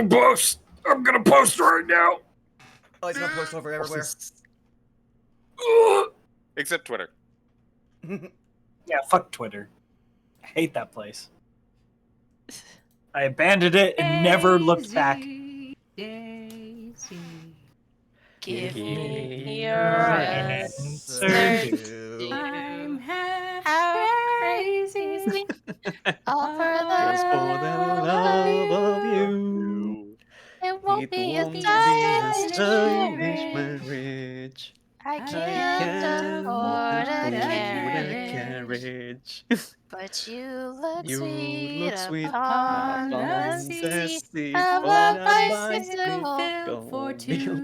Post. I'm gonna post right now. Oh, he's gonna post over everywhere. Except Twitter. Yeah, fuck Twitter. I hate that place. I abandoned it and never looked back. Daisy. Give me your your answer. answer. I'm half How crazy. crazy. All for Just the for the love of you. It won't It be a won't be a stylish stylish marriage. marriage. I I can't can't afford a afford carriage. carriage. But you look You sweet look sweet upon upon the the seat seat of of a a bicycle bicycle for bill. two.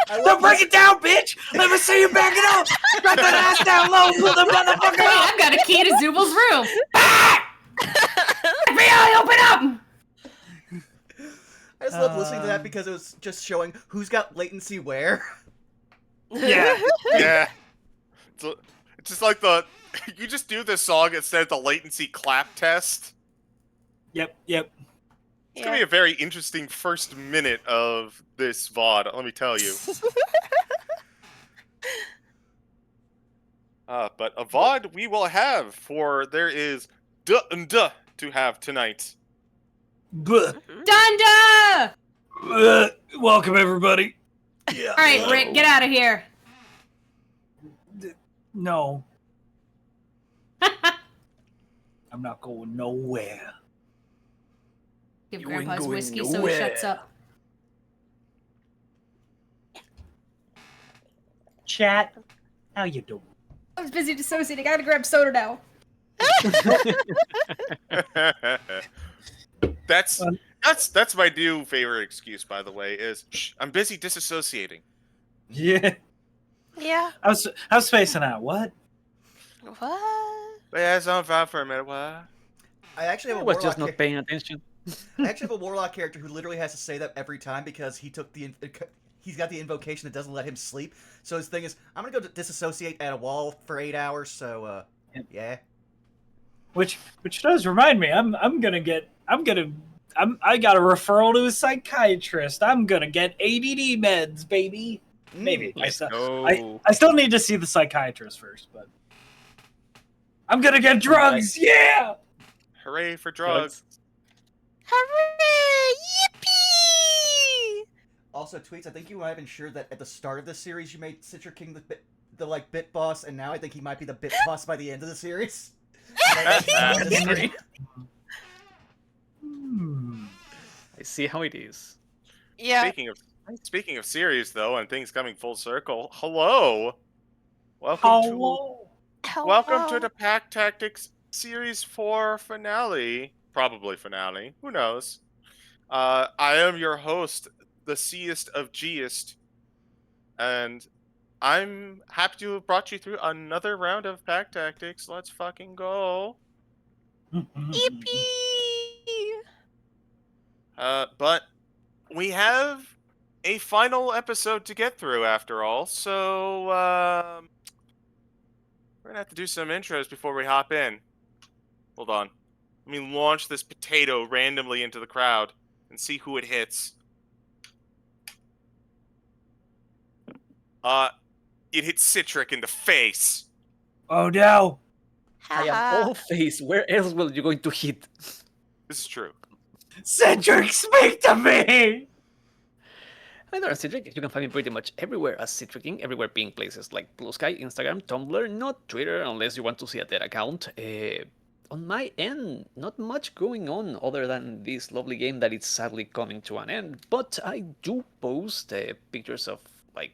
Don't break it down, bitch! Let me see you back it up! Drop that ass down low, pull the motherfucker Hey, up! I've got a key to Zubal's room. FBI, open up! I just love listening to that because it was just showing who's got latency where. Yeah. Yeah. It's just like you just do this song instead of the latency clap test. Yep. It's gonna be a very interesting first minute of this VOD, let me tell you. But a VOD we will have, for there is duh to have tonight. Buh. Dunda! Welcome, everybody. All right, Rick, get out of here. No. I'm not going nowhere. Give You Grandpa's ain't going whiskey so he nowhere. shuts up. Chat, how you doing? I was busy dissociating. I gotta grab soda now. That's my new favorite excuse, by the way, is shh, I'm busy disassociating. Yeah. Yeah. I was spacing out. What? What? Yeah, it's on fire for a minute. What? I actually have I a was warlock. just not paying attention. I actually have a warlock character who literally has to say that every time because he took the. He's got the invocation that doesn't let him sleep. So his thing is, I'm gonna go disassociate at a wall for 8 hours. So yeah. Which does remind me, I got a referral to a psychiatrist. I'm gonna get ADD meds, baby. Maybe. I still need to see the psychiatrist first, but I'm gonna get drugs. Yeah. Hooray for drugs. Hooray! Yippee! Also, Tweets, I think you might have ensured that at the start of this series you made Citric King the like bit boss, and now I think he might be the bit boss by the end of the series. I see how it is. Yeah. Speaking of series, though, and things coming full circle, hello. Welcome to the Pact Tactics Series 4 finale. Probably finale. Who knows? I am your host, the C'est of G'est, and I'm happy to have brought you through another round of Pact Tactics. Let's fucking go. Yippee! But we have a final episode to get through after all, so we're gonna have to do some intros before we hop in. Hold on. Let me launch this potato randomly into the crowd and see who it hits. It hit Citric in the face. Oh no. I am all face. Where else will you going to hit? This is true. Cedric, speak to me! Hi there, Citric. You can find me pretty much everywhere as Citric King, everywhere being places like Blue Sky, Instagram, Tumblr, not Twitter, unless you want to see a dead account. On my end, not much going on other than this lovely game that is sadly coming to an end, but I do post pictures of like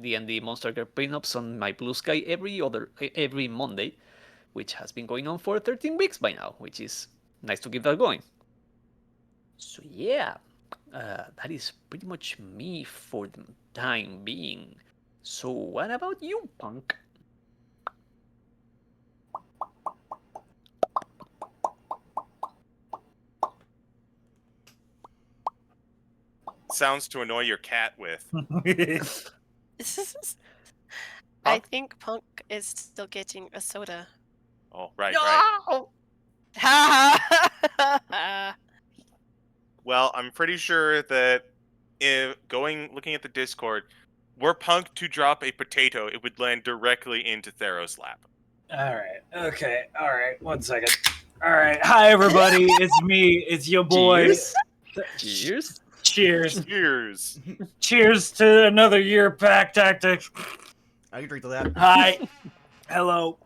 D&D Monster Girl pinups on my Blue Sky every Monday, which has been going on for 13 weeks by now, which is nice to keep that going. So yeah, that is pretty much me for the time being. So what about you, punk? Sounds to annoy your cat with. I think Punk is still getting a soda. Oh, right, No! Ha ha! Well, I'm pretty sure that looking at the Discord, were Punk to drop a potato, it would land directly into Theros' lap. Alright, okay, alright, 1 second. Alright, hi everybody, it's me, it's your boy. Cheers. Cheers. Cheers. Cheers. Cheers to another year of Pact Tactics. I can drink to that. Hi. Hello.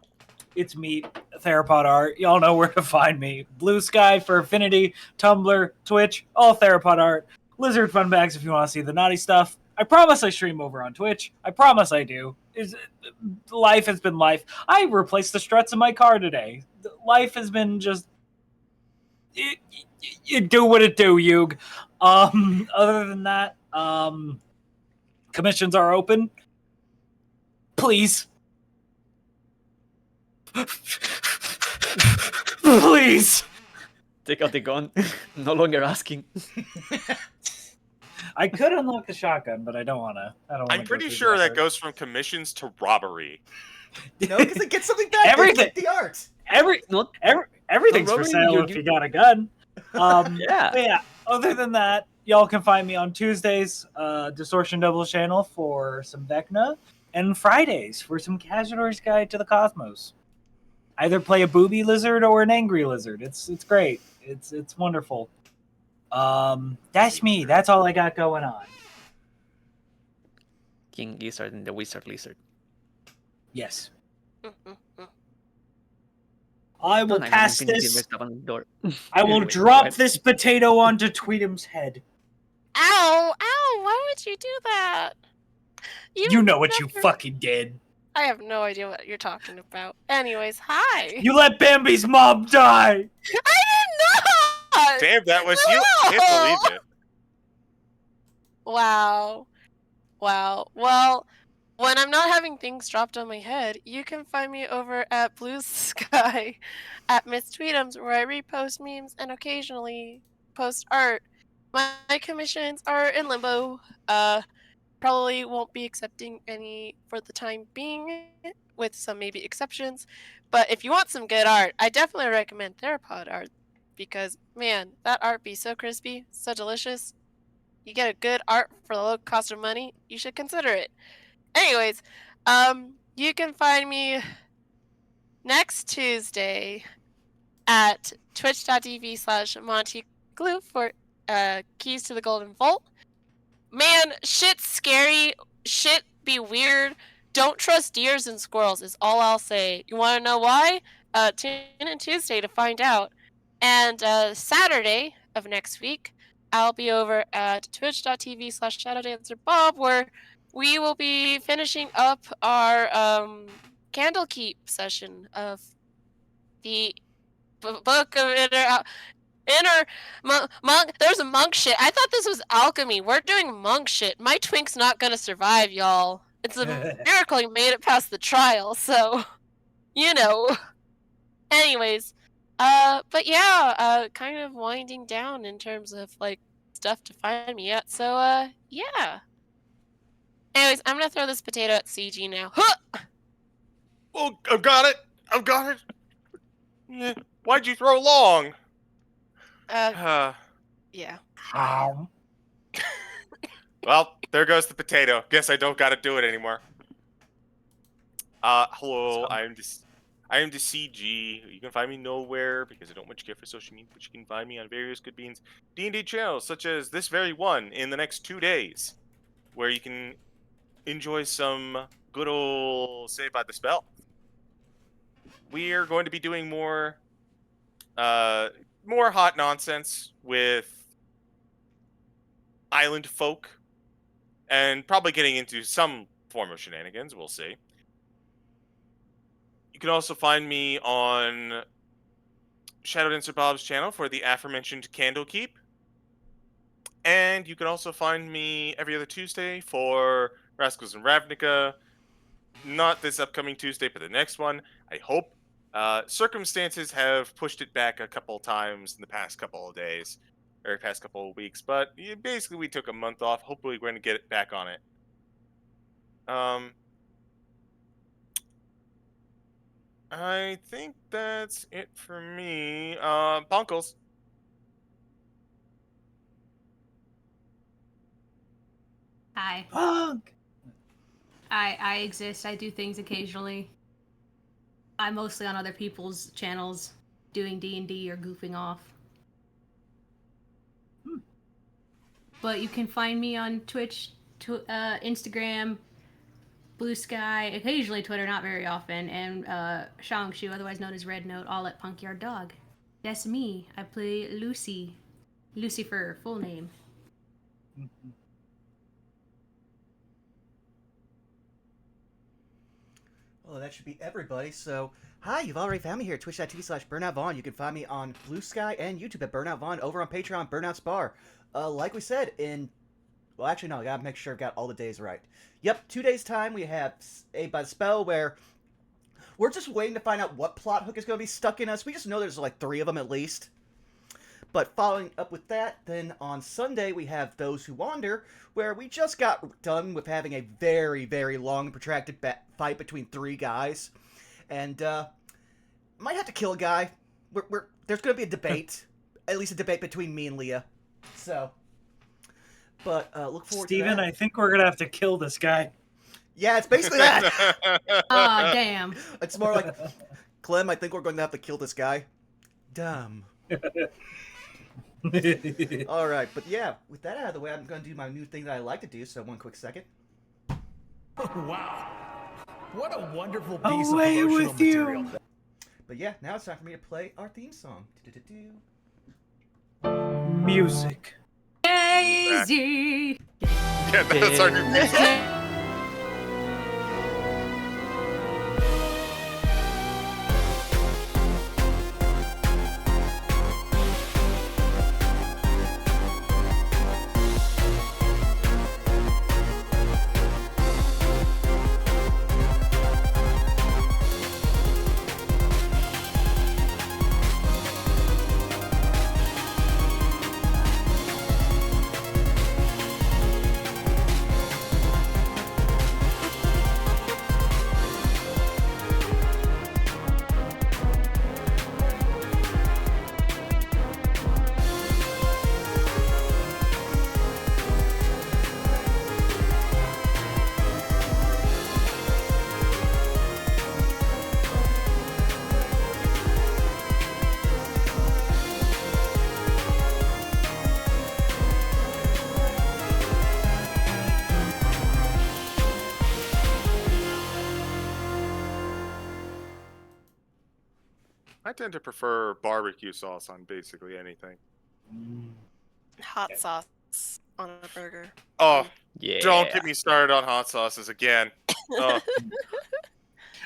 It's me, Therapod Art. Y'all know where to find me. Blue Sky for Affinity, Tumblr, Twitch, all Therapod Art. Lizard Fun Bags if you want to see the naughty stuff. I promise I stream over on Twitch. I promise I do. Life has been life. I replaced the struts in my car today. Life has been just... You do what it do, Yug. Other than that, commissions are open. Please. Please. Take out the gun. No longer asking. I could unlock the shotgun, but I don't want to. I'm pretty sure that goes from commissions to robbery. No, because they get something back. Everything. They get the art. Everything's for sale if you got a gun. Yeah. But yeah. Other than that, y'all can find me on Tuesdays, Distortion Double Channel for some Vecna, and Fridays for some Cazador's Guide to the Cosmos. Either play a booby lizard or an angry lizard. It's great. It's wonderful. That's me. That's all I got going on. King Gizzard and the Wizard Lizard. Yes. Mm-hmm. I will Don't pass Infinity this. Rest on the door. I will Anyway, drop right. this potato onto Tweetum's head. Ow! Ow! Why would you do that? You know what you never- fucking did. I have no idea what you're talking about. Anyways, hi. You let Bambi's mom die. I did not. Damn, that was you. I can't believe it. Wow. Well, when I'm not having things dropped on my head, you can find me over at Blue Sky at Miss Tweetums, where I repost memes and occasionally post art. My commissions are in limbo. Probably won't be accepting any for the time being, with some maybe exceptions. But if you want some good art, I definitely recommend Therapod art, because man, that art be so crispy, so delicious. You get a good art for the low cost of money, you should consider it. Anyways, you can find me next Tuesday at twitch.tv/MontyGlue for Keys to the Golden Vault. Man, shit's scary. Shit be weird. Don't trust deers and squirrels is all I'll say. You want to know why? Tune in Tuesday to find out. And Saturday of next week, I'll be over at twitch.tv/ShadowDancerBob, where we will be finishing up our Candlekeep session of the Book of monk. There's a monk shit. I thought this was alchemy. We're doing monk shit. My twink's not gonna survive, y'all. It's a miracle you made it past the trial, so you know. Anyways, but yeah, kind of winding down in terms of like stuff to find me at. So yeah. Anyways, I'm gonna throw this potato at CG now. Huh! Oh, I've got it. Yeah. Why'd you throw long? Yeah. Well, there goes the potato. Guess I don't gotta do it anymore. Hello, I am the CG. You can find me nowhere because I don't much care for social media, but you can find me on various Good Beans D&D channels, such as this very one in the next 2 days, where you can enjoy some good old Saved by the Spell. We are going to be doing more hot nonsense with island folk, and probably getting into some form of shenanigans. We'll see. You can also find me on Shadow Dancer Bob's channel for the aforementioned Candlekeep. And you can also find me every other Tuesday for Rascals and Ravnica. Not this upcoming Tuesday, but the next one, I hope. Circumstances have pushed it back a couple times in the past couple of days, or past couple of weeks, but basically we took a month off. Hopefully we're going to get it back on it. I think that's it for me. Punkles. Hi. Punk! I exist. I do things occasionally. I'm mostly on other people's channels doing D&D or goofing off. But you can find me on Twitch, Instagram, Blue Sky, occasionally Twitter, not very often, and Shangshu, otherwise known as Red Note, all at Punkyard Dog. That's me. I play Lucy. Lucifer, full name. Well, that should be everybody. So, hi, you've already found me here at twitch.tv/BurnoutVaughn. You can find me on Blue Sky and YouTube at Burnout Vaughn, over on Patreon, Burnout's Bar. Like we said, well, actually, no, I gotta make sure I've got all the days right. Yep, 2 days' time, we have Saved by the Spell, where we're just waiting to find out what plot hook is going to be stuck in us. We just know there's like 3 of them at least. But following up with that, then on Sunday, we have Those Who Wander, where we just got done with having a very, very long, protracted fight between 3 guys. And, might have to kill a guy. There's going to be a debate. At least a debate between me and Leah. So, but, look forward to that. Steven, I think we're going to have to kill this guy. Yeah, it's basically that. Aw, damn. It's more like, Clem, I think we're going to have to kill this guy. Dumb. Alright, but yeah, with that out of the way, I'm going to do my new thing that I like to do, so one quick second. Wow. What a wonderful piece Away of promotional with you. material. But yeah, now it's time for me to play our theme song. Music. Daisy! Yeah, that's our new music. I tend to prefer barbecue sauce on basically anything. Hot sauce on a burger. Oh, Yeah. don't get me started on hot sauces again. Oh,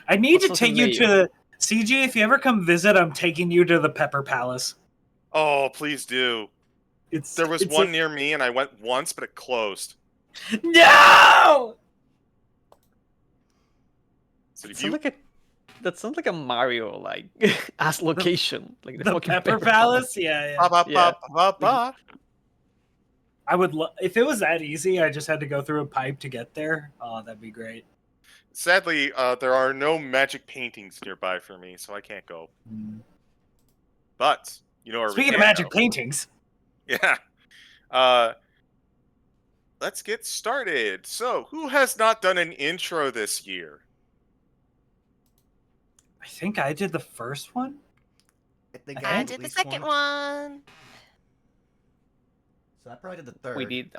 I need What's to with take the you mayo? to the... CJ, if you ever come visit, I'm taking you to the Pepper Palace. oh, please do. There was it's one near me, and I went once, but it closed. No! So if Sounds you, like a, that sounds like a Mario like ass location, like The fucking Pepper Palace? Yeah, yeah. ba, ba, Yeah. ba, ba, ba. I would if it was that easy, I just had to go through a pipe to get there. Oh, that'd be great. Sadly, there are no magic paintings nearby for me, so I can't go. But you know where Speaking we of can magic go. paintings, Yeah. Let's get started. So, who has not done an intro this year? I think I did the first one. I think I at did the least second one. So I probably did the third. We did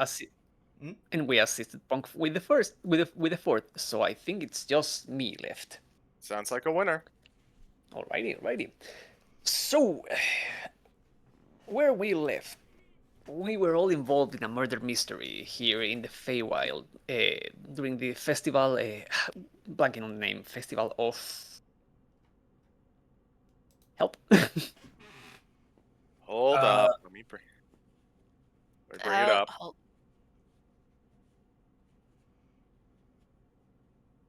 Hmm? and we assisted Punk with the first, with the fourth. So I think it's just me left. Sounds like a winner. Alrighty. So, where we left, we were all involved in a murder mystery here in the Feywild during the festival, blanking on the name, Festival of Help. Hold up. Let me bring it up.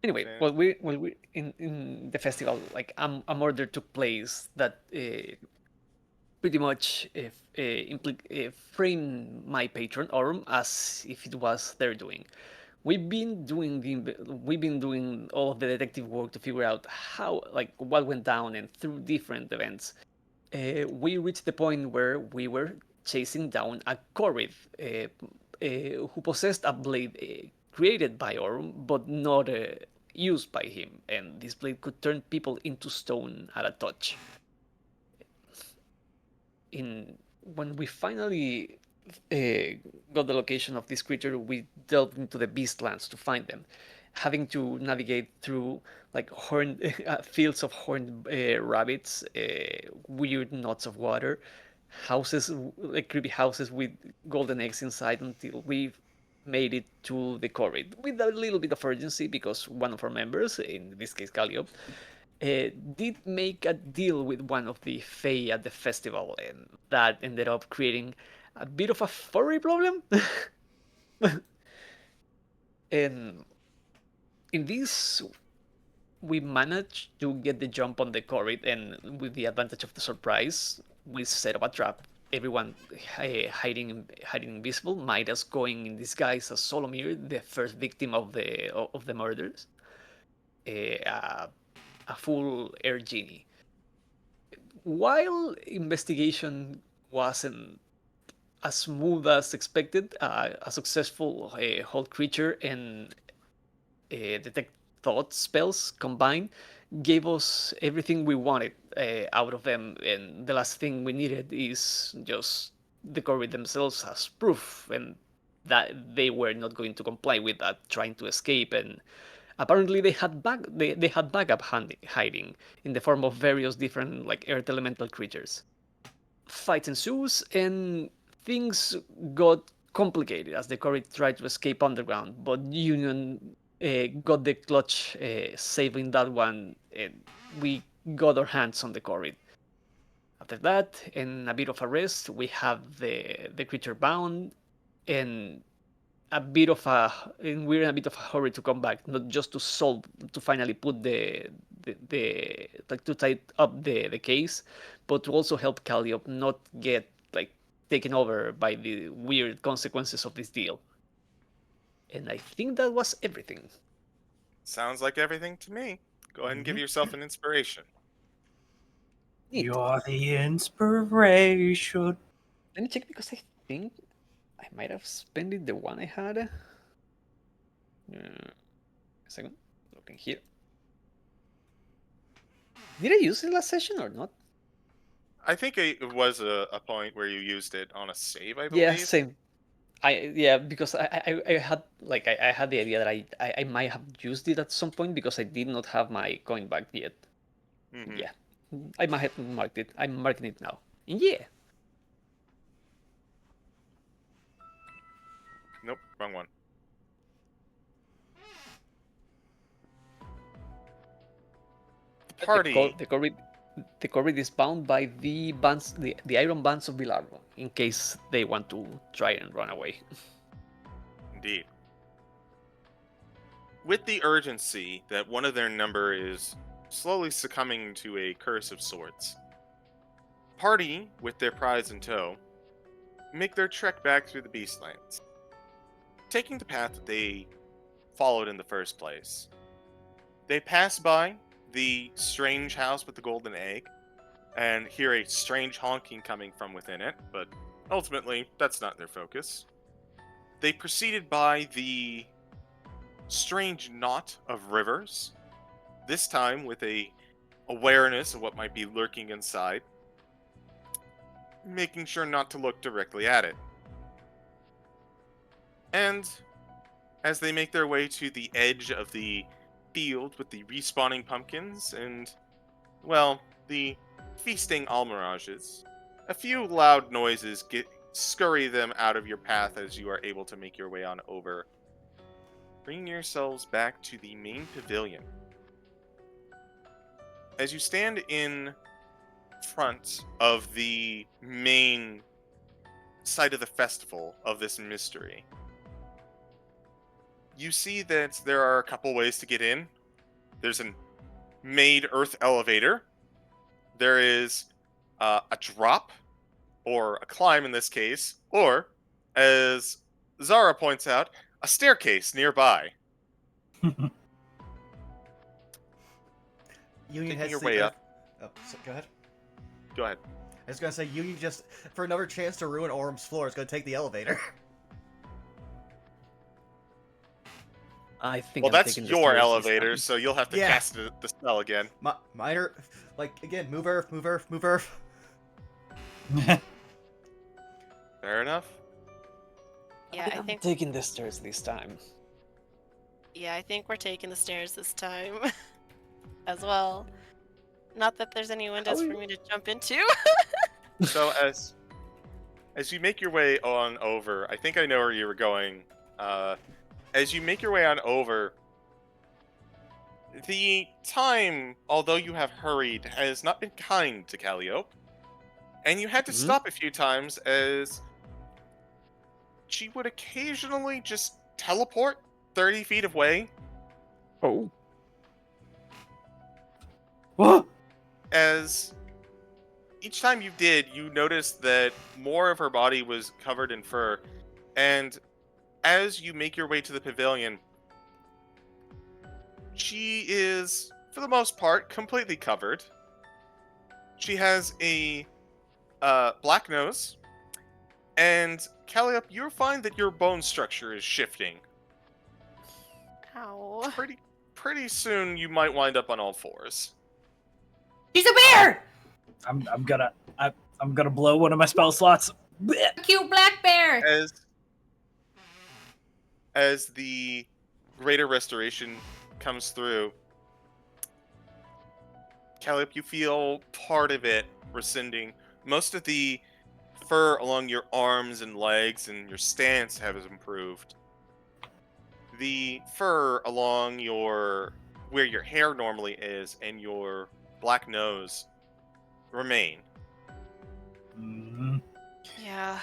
Anyway, Yeah. well, we in the festival, like a murder took place that pretty much framed my patron Orm as if it was their doing. We've been doing all of the detective work to figure out how, like, what went down, and through different events, we reached the point where we were chasing down a Corvid who possessed a blade created by Orm, but not used by him, and this blade could turn people into stone at a touch. When we finally got the location of this creature, we delved into the Beastlands to find them, having to navigate through like fields of horned rabbits, weird knots of water, houses, like creepy houses with golden eggs inside, until we made it to the corrid with a little bit of urgency because one of our members, in this case Calliope, did make a deal with one of the Fae at the festival, and that ended up creating a bit of a furry problem. And in this, we managed to get the jump on the corrid, and with the advantage of the surprise, we set up a trap. Everyone hiding invisible, Midas going in disguise as Solomir, the first victim of the murders. A full air genie. While investigation wasn't as smooth as expected, a successful hold creature and detect thought spells combined gave us everything we wanted out of them, and the last thing we needed is just the corvid themselves as proof, and that they were not going to comply with that, trying to escape. And apparently they had backup hiding in the form of various different like earth elemental creatures. Fight ensues, and things got complicated as the corrid tried to escape underground, but Union got the clutch, saving that one, and we got our hands on the corrid. After that, and a bit of a rest, we have the creature bound, and we're in a bit of a hurry to come back, not just to finally put the like to tie up the case, but to also help Calliope not get like taken over by the weird consequences of this deal. And I think that was everything. Sounds like everything to me. Go ahead and give yourself an inspiration. Neat. You're the inspiration. Let me check because I think I might have spent the one I had. A second, looking here. Did I use it last session or not? I think it was a point where you used it on a save, I believe. Yeah, same. Because I had like I had the idea that I might have used it at some point because I did not have my coin back yet. Mm-hmm. Yeah, I might have marked it. I'm marking it now. Yeah. Nope, wrong one. The party. The corvid is bound by the bands, the iron bands of Villarro, in case they want to try and run away. Indeed. With the urgency that one of their number is slowly succumbing to a curse of sorts, party, with their prize in tow, make their trek back through the Beastlands, taking the path that they followed in the first place. They pass by the strange house with the golden egg and hear a strange honking coming from within it, but ultimately that's not their focus. They proceeded by the strange knot of rivers, this time with a awareness of what might be lurking inside, making sure not to look directly at it. And as they make their way to the edge of the field with the respawning pumpkins and, well, the feasting almirages, a few loud noises scurry them out of your path as you are able to make your way on over, bringing yourselves back to the main pavilion. As you stand in front of the main site of the festival of this mystery, you see that there are a couple ways to get in. There's a made earth elevator. There is a drop, or a climb in this case, or, as Zara points out, a staircase nearby. Union Taking has your the way up. Oh, go ahead. Go ahead. I was gonna say Union just for another chance to ruin Orm's floor is gonna take the elevator. I think Well, I'm that's taking the your stairs this elevator, time. so you'll have to Yeah. cast the spell again. Minor, like again, move earth, move earth, move earth. Fair enough. Yeah, I I'm think. taking the stairs this time. Yeah, I think we're taking the stairs this time, as well. Not that there's any windows for me to jump into. So as you make your way on over, I think I know where you were going. As you make your way on over, the time, although you have hurried, has not been kind to Calliope. And you had to stop a few times as she would occasionally just teleport 30 feet away. Oh. What? As each time you did, you noticed that more of her body was covered in fur. And as you make your way to the pavilion, she is, for the most part, completely covered. She has a black nose. And Calliope, you'll find that your bone structure is shifting. Ow. Pretty soon, you might wind up on all fours. She's a bear! I'm gonna blow one of my spell slots. A cute black bear! As the greater restoration comes through, Calliope, you feel part of it rescinding. Most of the fur along your arms and legs and your stance has improved. The fur along where your hair normally is and your black nose remain. Yeah.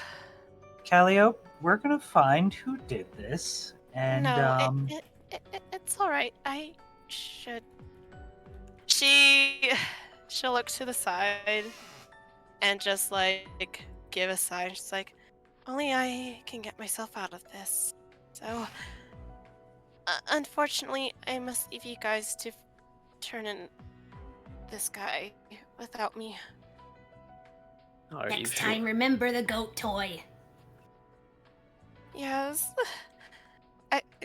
Calliope, we're gonna find who did this, and No, it's all right. I should. She'll look to the side and just like give a sigh. She's like, only I can get myself out of this. So, unfortunately, I must leave you guys to turn in this guy without me. Are you Next sure? time, remember the goat toy. Yes.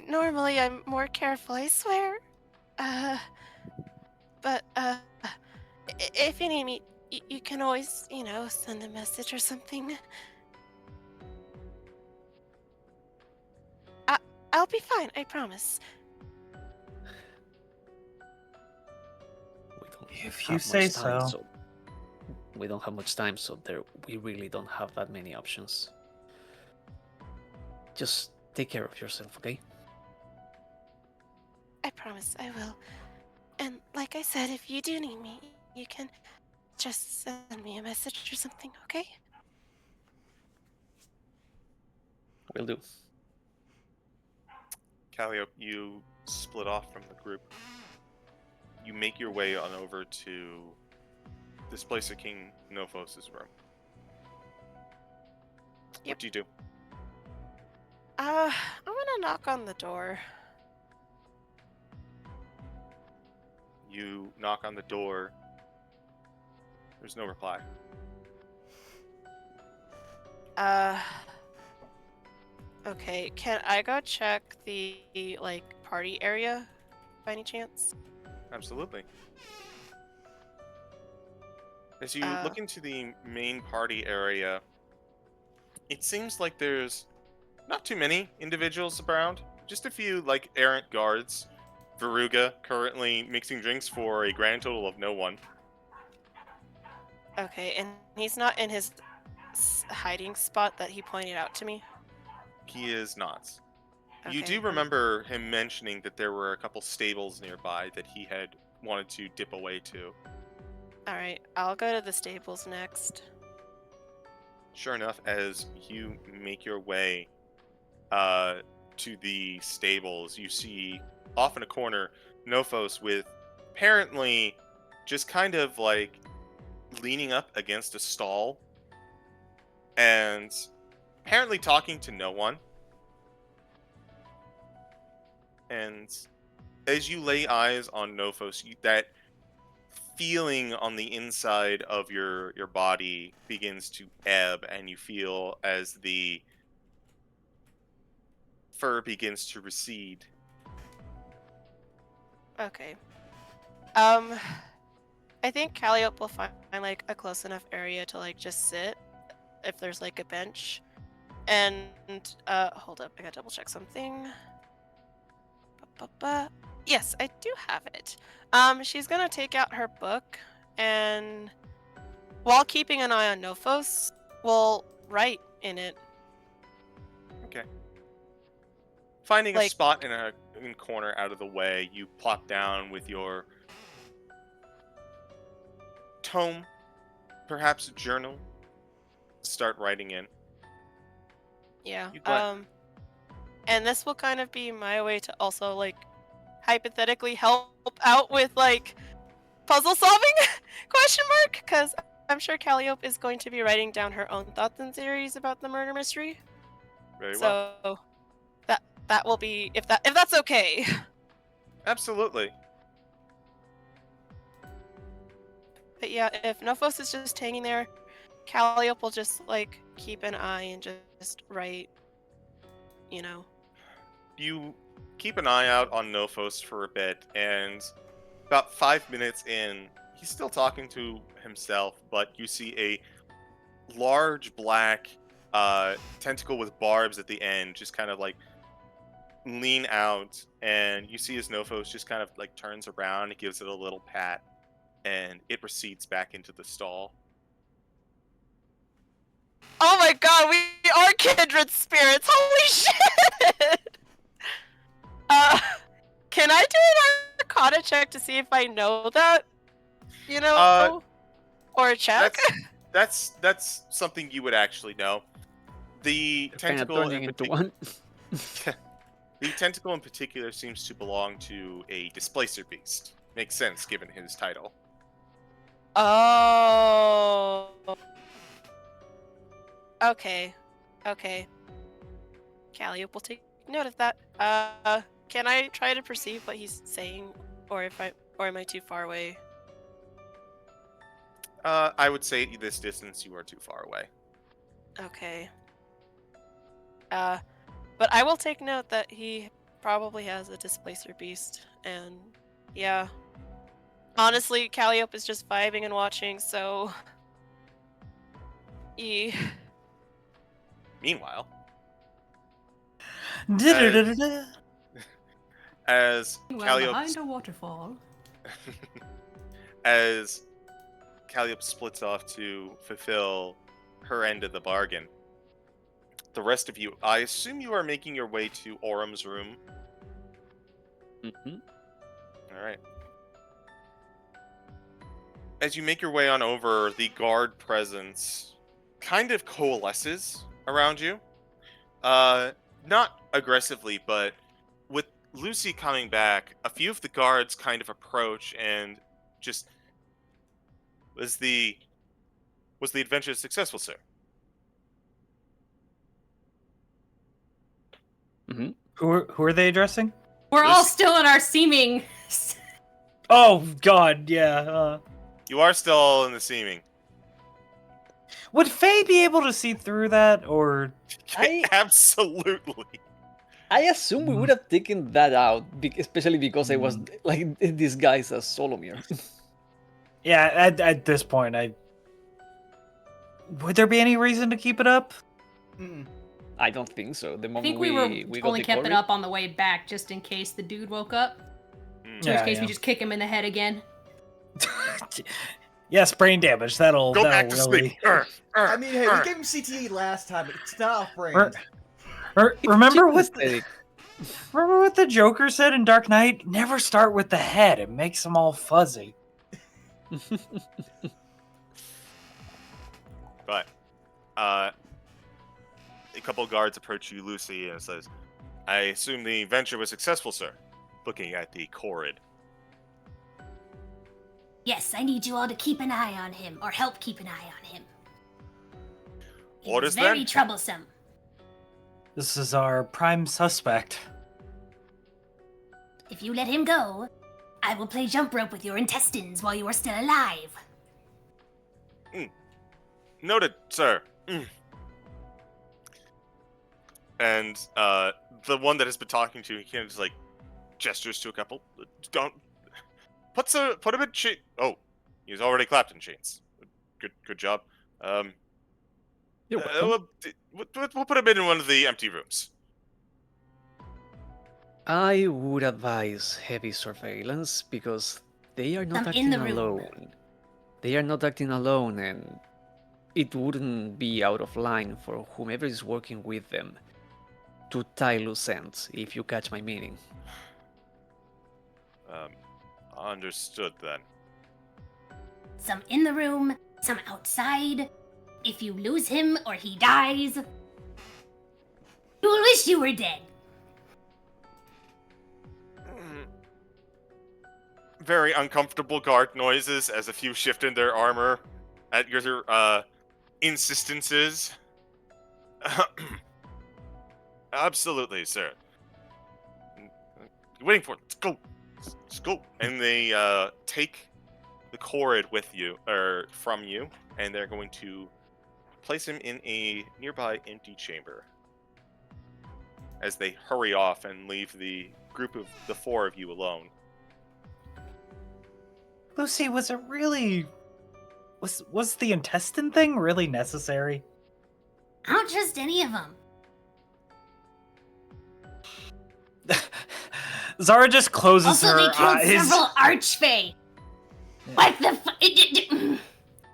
Normally I'm more careful, I swear. But if you need me, you can always, send a message or something. I'll be fine, I promise. If you say so. We don't have much time, so we really don't have that many options. Just take care of yourself, okay? I promise I will. And like I said, if you do need me, you can just send me a message or something, okay? Will do. Calliope, you split off from the group. You make your way on over to this place of King Nophos' room. Yep. What do you do? I'm gonna knock on the door. You knock on the door. There's no reply. Okay, can I go check the, party area by any chance? Absolutely. As you look into the main party area, it seems like there's not too many individuals around. Just a few, errant guards. Veruga currently mixing drinks for a grand total of no one. Okay, and he's not in his hiding spot that he pointed out to me? He is not. You Okay, do remember him mentioning that there were a couple stables nearby that he had wanted to dip away to. Alright, I'll go to the stables next. Sure enough, as you make your way to the stables, you see off in a corner Nophos with apparently just kind of leaning up against a stall and apparently talking to no one. And as you lay eyes on Nophos, that feeling on the inside of your body begins to ebb, and you feel as the fur begins to recede. Okay. I think Calliope will find like a close enough area to like just sit if there's like a bench. And hold up, I gotta double check something. Yes, I do have it. She's gonna take out her book and while keeping an eye on Nophos, will write in it. Okay. Finding a Like- spot in a corner out of the way, you plop down with your tome, perhaps a journal. Start writing in. Yeah. You go ahead. And this will kind of be my way to also like hypothetically help out with like puzzle solving question mark, because I'm sure Calliope is going to be writing down her own thoughts and theories about the murder mystery. Very well. So that will be if that's okay. Absolutely. But yeah, if Nophos is just hanging there, Calliope will just like keep an eye and just write, you know. You keep an eye out on Nophos for a bit, and about 5 minutes in, he's still talking to himself, but you see a large black tentacle with barbs at the end just kind of like lean out, and you see as Nophos just kind of like turns around and gives it a little pat, and it recedes back into the stall. Oh my god, we are kindred spirits! Holy shit! Can I do an Arcana check to see if I know that? You know? Or a check? That's something you would actually know. The tentacle turning into one. The tentacle in particular seems to belong to a displacer beast. Makes sense given his title. Oh. Okay. Calliope will take note of that. Can I try to perceive what he's saying, or am I too far away? I would say at this distance you are too far away. Okay. But I will take note that he probably has a displacer beast, and yeah. Honestly, Calliope is just vibing and watching, so. Meanwhile, Da-da-da-da-da. as Well, Calliope behind a waterfall. as Calliope splits off to fulfill her end of the bargain, the rest of you, I assume you are making your way to Orum's room. Mm-hmm. All right. As you make your way on over, the guard presence kind of coalesces around you. Not aggressively, but with Lucy coming back, a few of the guards kind of approach and just... Was the adventure successful, sir? Mm-hmm. Who are they addressing? We're all Lucy. still in our seeming. Oh God, yeah. You are still in the seeming. Would Faye be able to see through that, or? Absolutely. I assume we would have taken that out, especially because I was like disguised as Solomir. Yeah, at this point, would there be any reason to keep it up? I don't think so. The I moment think we only kept it decorated. up on the way back just in case the dude woke up. In which case we just kick him in the head again. Yes, brain damage. That'll Go back to really... sleep. I mean, hey, we gave him CTE last time. It's not off-brand. Remember what the Joker said in Dark Knight? Never start with the head. It makes them all fuzzy. But, a couple of guards approach you, Lucy, and says, "I assume the venture was successful, sir." Looking at the Corrid. Yes, I need you all to keep an eye on him, or help keep an eye on him. Orders, He's very then? troublesome. This is our prime suspect. If you let him go, I will play jump rope with your intestines while you are still alive. Noted, sir. And the one that has been talking to you, he kind of just like gestures to a couple. put him in chains. Oh, he's already clapped in chains. Good job. You're welcome. We'll put him in one of the empty rooms. I would advise heavy surveillance because they are not acting alone. They are not acting alone, and it wouldn't be out of line for whomever is working with them to tie loose ends, if you catch my meaning. Understood then. Some in the room, some outside. If you lose him or he dies, you will wish you were dead. Very uncomfortable guard noises as a few shift in their armor at your insistences. Absolutely, sir. You're waiting for it. Let's go. And they take the Corrid with you, or from you, and they're going to place him in a nearby empty chamber. As they hurry off and leave the group of the four of you alone. Lucy, was it really... Was the intestine thing really necessary? I don't trust any of them. Zara just closes Also, her they killed eyes. several archfey. What the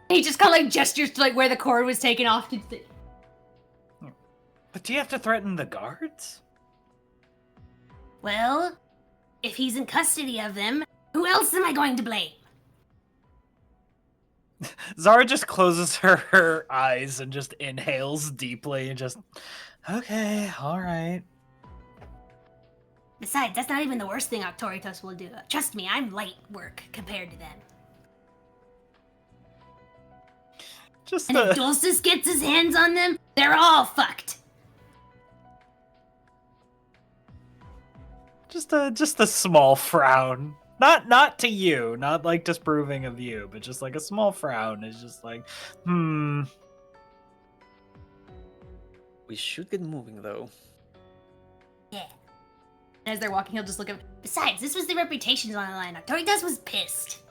He just kind of like gestures to like where the cord was taken off. But do you have to threaten the guards? Well, if he's in custody of them, who else am I going to blame? Zara just closes her eyes and just inhales deeply and just, okay, alright. Besides, that's not even the worst thing Octoritos will do. Trust me, I'm light work compared to them. Just and if Dulcis gets his hands on them, they're all fucked. Just a small frown. Not to you, not like disapproving of you, but just like a small frown is just like, We should get moving, though. Yeah. As they're walking, he'll just look at. Besides, this was the reputations on the line. Octoritas was pissed.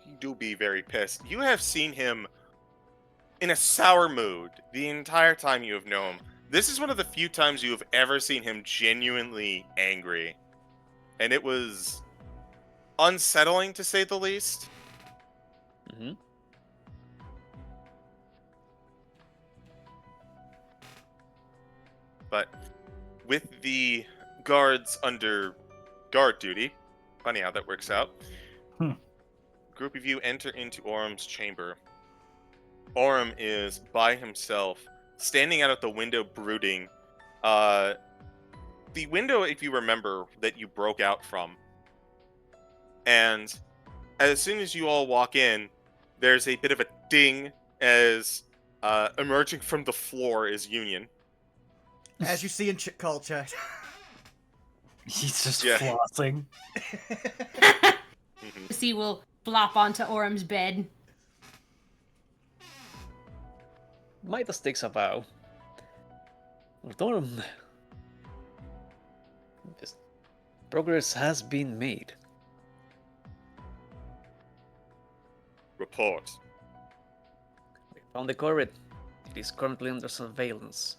You do be very pissed. You have seen him in a sour mood the entire time you have known him. This is one of the few times you have ever seen him genuinely angry. And it was unsettling, to say the least. Mm-hmm. But with the guards under guard duty, funny how that works out, group of you enter into Orum's chamber. Orum is by himself, standing out at the window brooding. The window, if you remember, that you broke out from. And as soon as you all walk in, there's a bit of a ding as emerging from the floor is Union. As you see in call chat. He's just flossing. Lucy will flop onto Orum's bed. Midas takes a vow. Orm, this progress has been made. Report. We found the Corrid. It is currently under surveillance.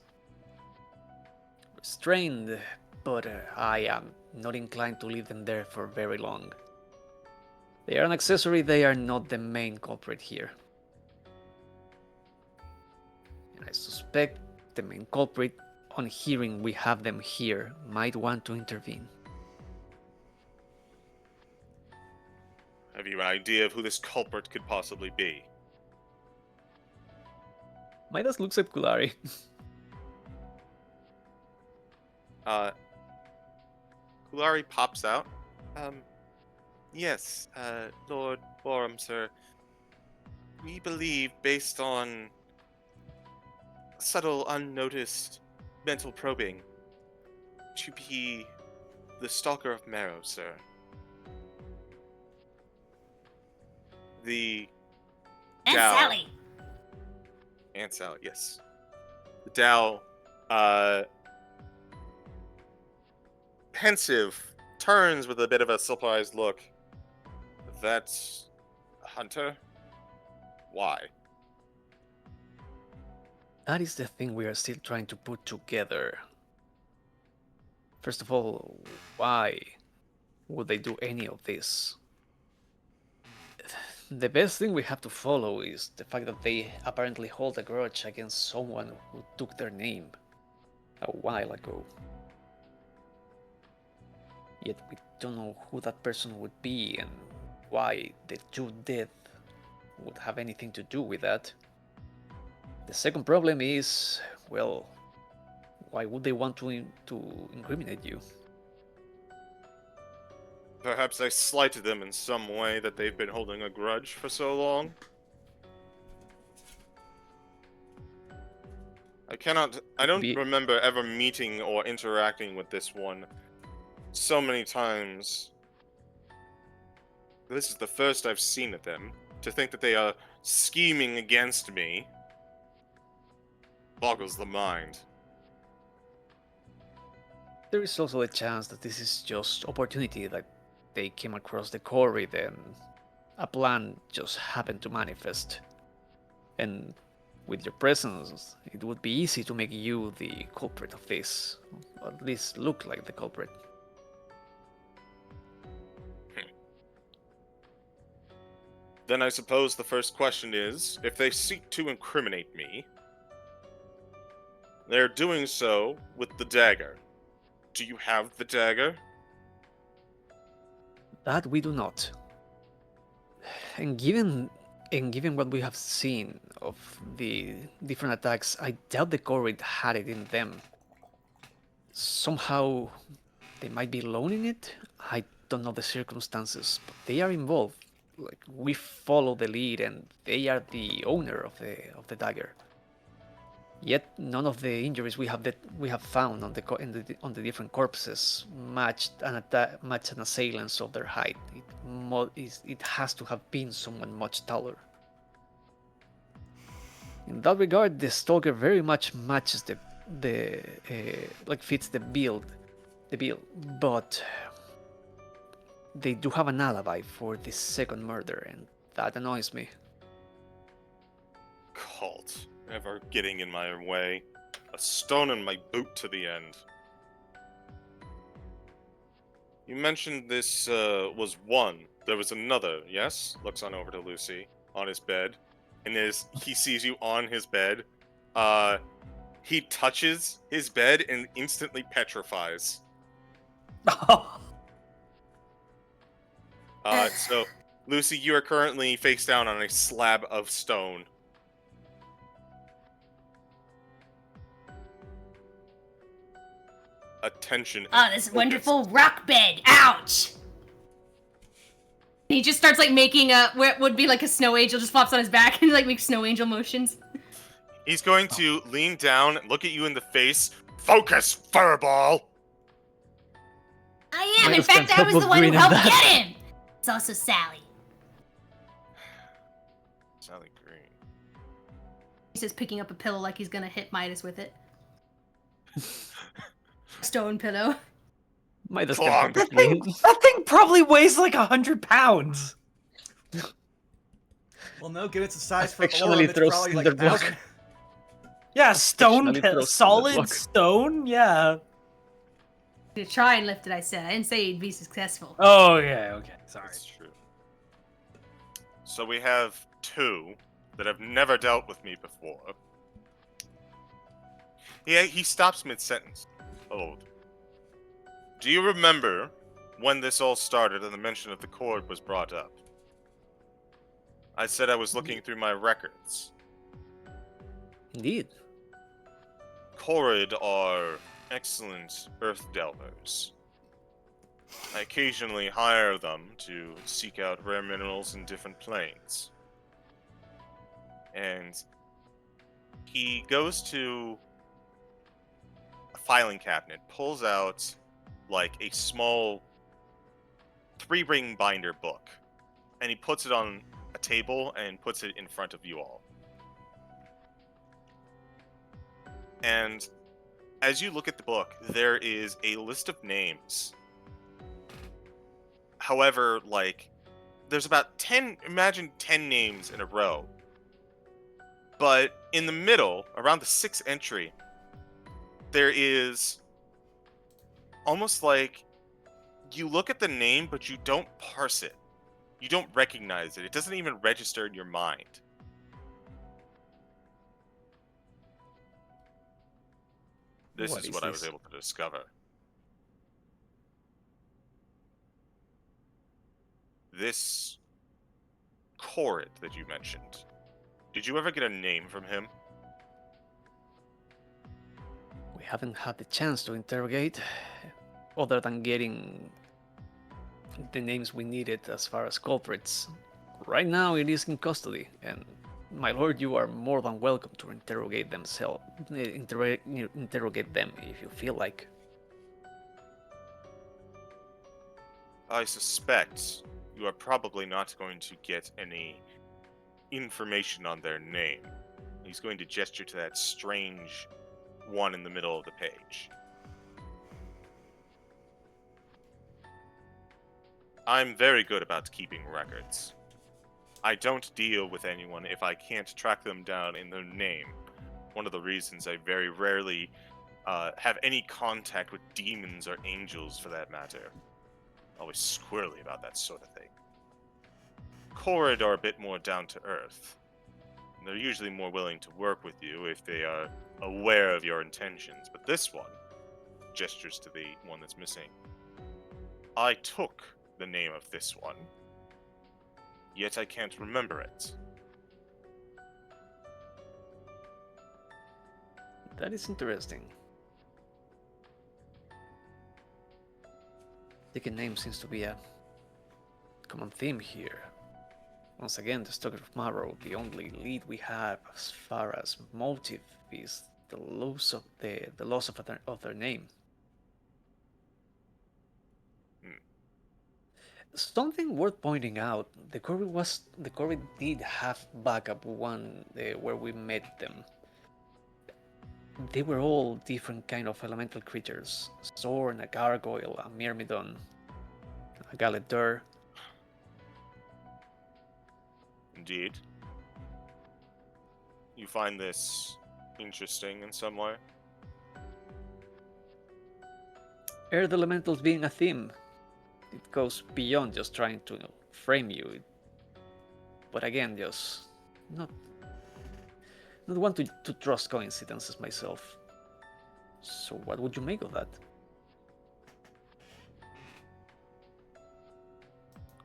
Restrained, but I am not inclined to leave them there for very long. They are an accessory, they are not the main culprit here. And I suspect the main culprit, on hearing we have them here, might want to intervene. Have you an idea of who this culprit could possibly be? Midas looks at Kulari. Kulari pops out. Yes, Lord Borum, sir. We believe, based on subtle, unnoticed mental probing, to be the Stalker of Marrow, sir. The And Dow. Sally. Aunt Sally, yes. The Dow, pensive, turns with a bit of a surprised look. That's Hunter? Why? That is the thing we are still trying to put together. First of all, why would they do any of this? The best thing we have to follow is the fact that they apparently hold a grudge against someone who took their name a while ago. Yet we don't know who that person would be and why the two dead would have anything to do with that. The second problem is, well, why would they want to incriminate you? Perhaps I slighted them in some way that they've been holding a grudge for so long? I don't remember ever meeting or interacting with this one so many times. This is the first I've seen of them. To think that they are scheming against me boggles the mind. There is also a chance that this is just opportunity, that they came across the quarry, then a plan just happened to manifest. And with your presence, it would be easy to make you the culprit of this, or at least look like the culprit. Then I suppose the first question is, if they seek to incriminate me, they're doing so with the dagger. Do you have the dagger? That we do not. And given what we have seen of the different attacks, I doubt the Corrid had it in them. Somehow they might be loaning it. I don't know the circumstances, but they are involved. Like, we follow the lead, and they are the owner of the dagger. Yet none of the injuries we have found on the different corpses matched an assailant's of their height. It has to have been someone much taller. In that regard, the stalker very much matches fits the bill, but they do have an alibi for the second murder, and that annoys me. Cult. Never getting in my way. A stone in my boot to the end. You mentioned this was one. There was another, yes? Looks on over to Lucy, on his bed. And as he sees you on his bed, he touches his bed and instantly petrifies. So, Lucy, you are currently face down on a slab of stone. Attention. Oh, this wonderful rock bed. Ouch! He just starts like making what would be like a snow angel, just flops on his back and like makes snow angel motions. He's going to lean down, look at you in the face. Focus, furball! I am. In fact, I was the one who helped get him. It's also Sally. Sally Green. He's just picking up a pillow like he's gonna hit Midas with it. Stone pillow. Midas that thing probably weighs like 100 pounds. Well, no, given its size for Affectionately Aurum, it's probably like 1,000. Yeah, stone, Affectionately solid stone, yeah. To try and lift it, I said. I didn't say he'd be successful. Oh, yeah, okay, sorry. That's true. So we have two that have never dealt with me before. Yeah, he stops mid-sentence. Hold. Do you remember when this all started and the mention of the cord was brought up? I said I was looking through my records. Indeed. Corrid are excellent earth delvers. I occasionally hire them to seek out rare minerals in different planes. And he goes to a filing cabinet, pulls out like a small 3-ring binder book, and he puts it on a table and puts it in front of you all. And as you look at the book, there is a list of names. However, like, there's about 10, imagine 10 names in a row. But in the middle, around the 6th entry, there is almost like you look at the name, but you don't parse it. You don't recognize it. It doesn't even register in your mind. This is what I was able to discover. This Corrid that you mentioned, did you ever get a name from him? We haven't had the chance to interrogate, other than getting the names we needed as far as culprits. Right now it is in custody, and my lord, you are more than welcome to interrogate them if you feel like. I suspect you are probably not going to get any information on their name. He's going to gesture to that strange one in the middle of the page. I'm very good about keeping records. I don't deal with anyone if I can't track them down in their name. One of the reasons I very rarely have any contact with demons or angels, for that matter. Always squirrely about that sort of thing. Corrid are a bit more down to earth. They're usually more willing to work with you if they are aware of your intentions, but this one gestures to the one that's missing. I took the name of this one, yet I can't remember it. That is interesting. Taking name seems to be a common theme here. Once again, the Stalker of Marrow, the only lead we have as far as motive is the loss of their name. Something worth pointing out: the Corvid did have backup one where we met them. They were all different kind of elemental creatures: Zorn, a gargoyle, a myrmidon, a galetteur. Indeed. You find this interesting in some way? Earth elementals being a theme, it goes beyond just trying to frame you. But again, just not want to trust coincidences myself. So what would you make of that?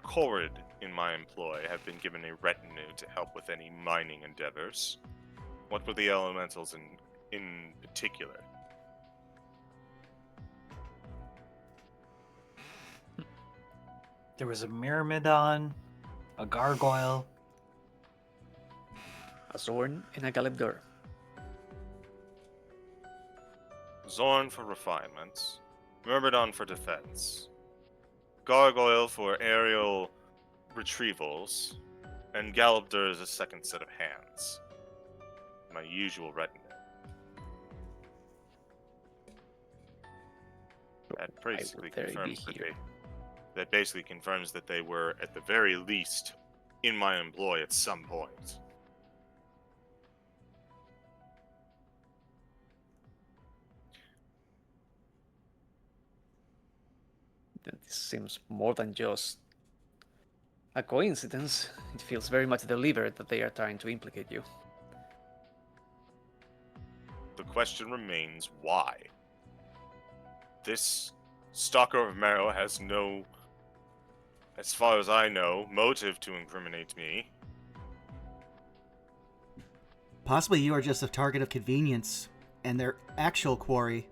Corrid in my employ have been given a retinue to help with any mining endeavors. What were the elementals in particular? There was a myrmidon, a gargoyle, A Zorn and a galetteur. Zorn for refinements, Myrmidon for defense, Gargoyle for aerial retrievals, and Galetteur is a second set of hands. My usual retinue. That basically confirms that they were, at the very least, in my employ at some point. This seems more than just a coincidence. It feels very much deliberate that they are trying to implicate you. The question remains, why? This Stalker of Marrow has no, as far as I know, motive to incriminate me. Possibly you are just a target of convenience, and their actual quarry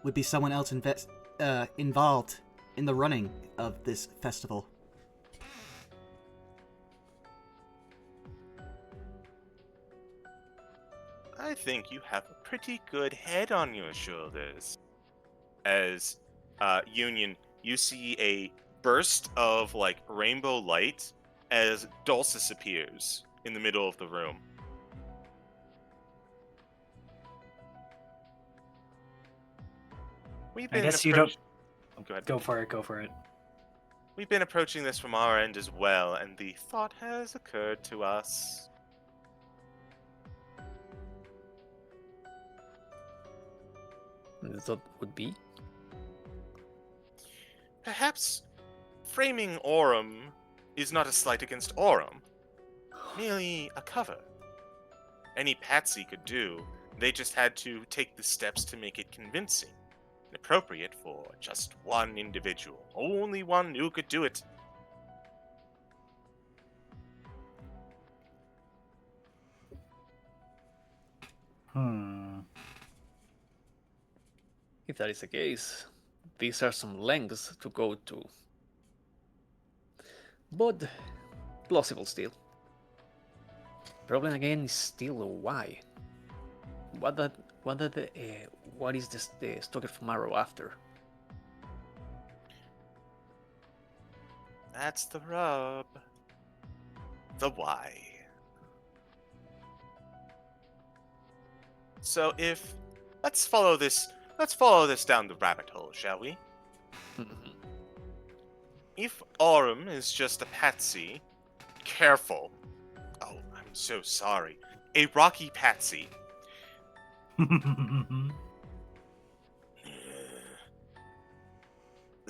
would be someone else involved in the running of this festival. I think you have a pretty good head on your shoulders. As Union, you see a burst of rainbow light as Dulcis appears in the middle of the room. I guess you don't... Go ahead. Go for it. We've been approaching this from our end as well, and the thought has occurred to us. The thought would be? Perhaps framing Aurum is not a slight against Aurum, merely a cover. Any patsy could do, they just had to take the steps to make it convincing and appropriate for just one individual. Only one who could do it. If that is the case, these are some lengths to go to. But plausible still. Problem again is still why. What is this the Stalker from Arrow after? That's the rub. The why. So let's follow this down the rabbit hole, shall we? If Aurum is just a patsy, careful. Oh, I'm so sorry. A rocky patsy.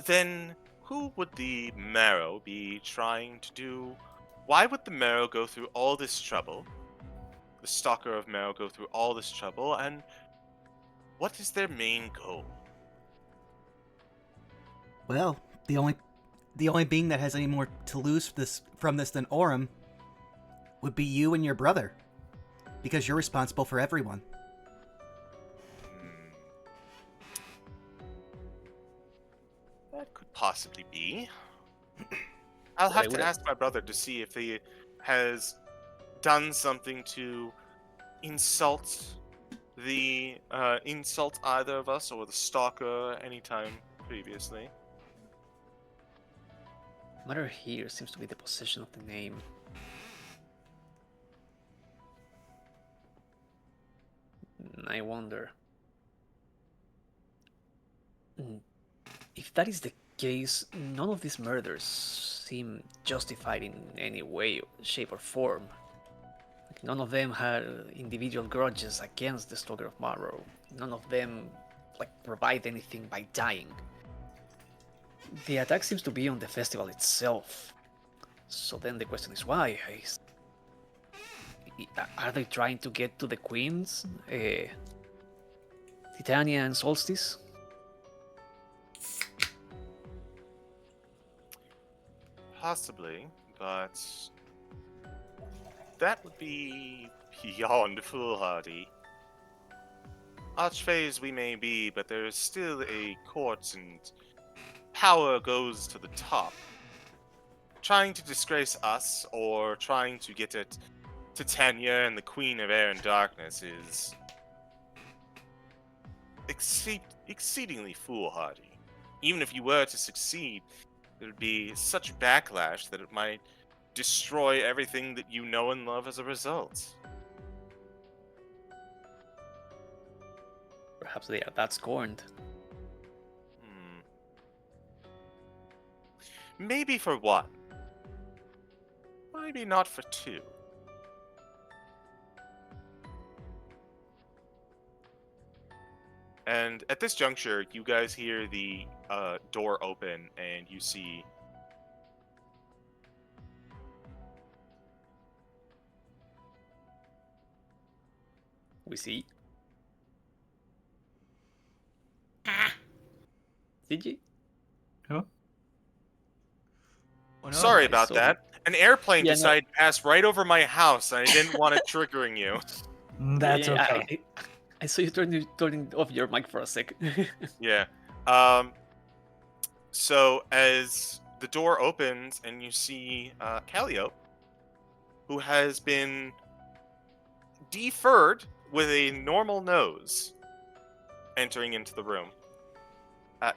Then who would the Marrow be trying to do? Why would the Marrow go through all this trouble? The Stalker of Marrow go through all this trouble, and what is their main goal? Well, the only being that has any more to lose from this than Aurum would be you and your brother, because you're responsible for everyone. That could possibly be. I'll have to ask my brother to see if he has done something to insult either of us or the Stalker anytime previously. Matter here seems to be the possession of the name. I wonder if that is the case. None of these murders seem justified in any way, shape, or form. None of them had individual grudges against the Stalker of Marrow. None of them provide anything by dying. The attack seems to be on the festival itself. So then the question is why? Are they trying to get to the queens? Titania and Solstice? Possibly, but that would be beyond foolhardy. Archphase we may be, but there is still a court and power goes to the top. Trying to disgrace us or trying to get at Titania and the Queen of Air and Darkness is exceedingly foolhardy. Even if you were to succeed, there would be such backlash that it might destroy everything that you know and love as a result. Perhaps they are that scorned. Maybe for one. Maybe not for two. And at this juncture, you guys hear the door open, and you see We see. Ah. Did you? Huh? Oh, no. Sorry about that. An airplane Yeah, decided to pass right over my house, and I didn't want it triggering you. That's Yeah, okay. I saw you turning off your mic for a sec. Yeah. So as the door opens and you see Calliope, who has been deferred with a normal nose, entering into the room.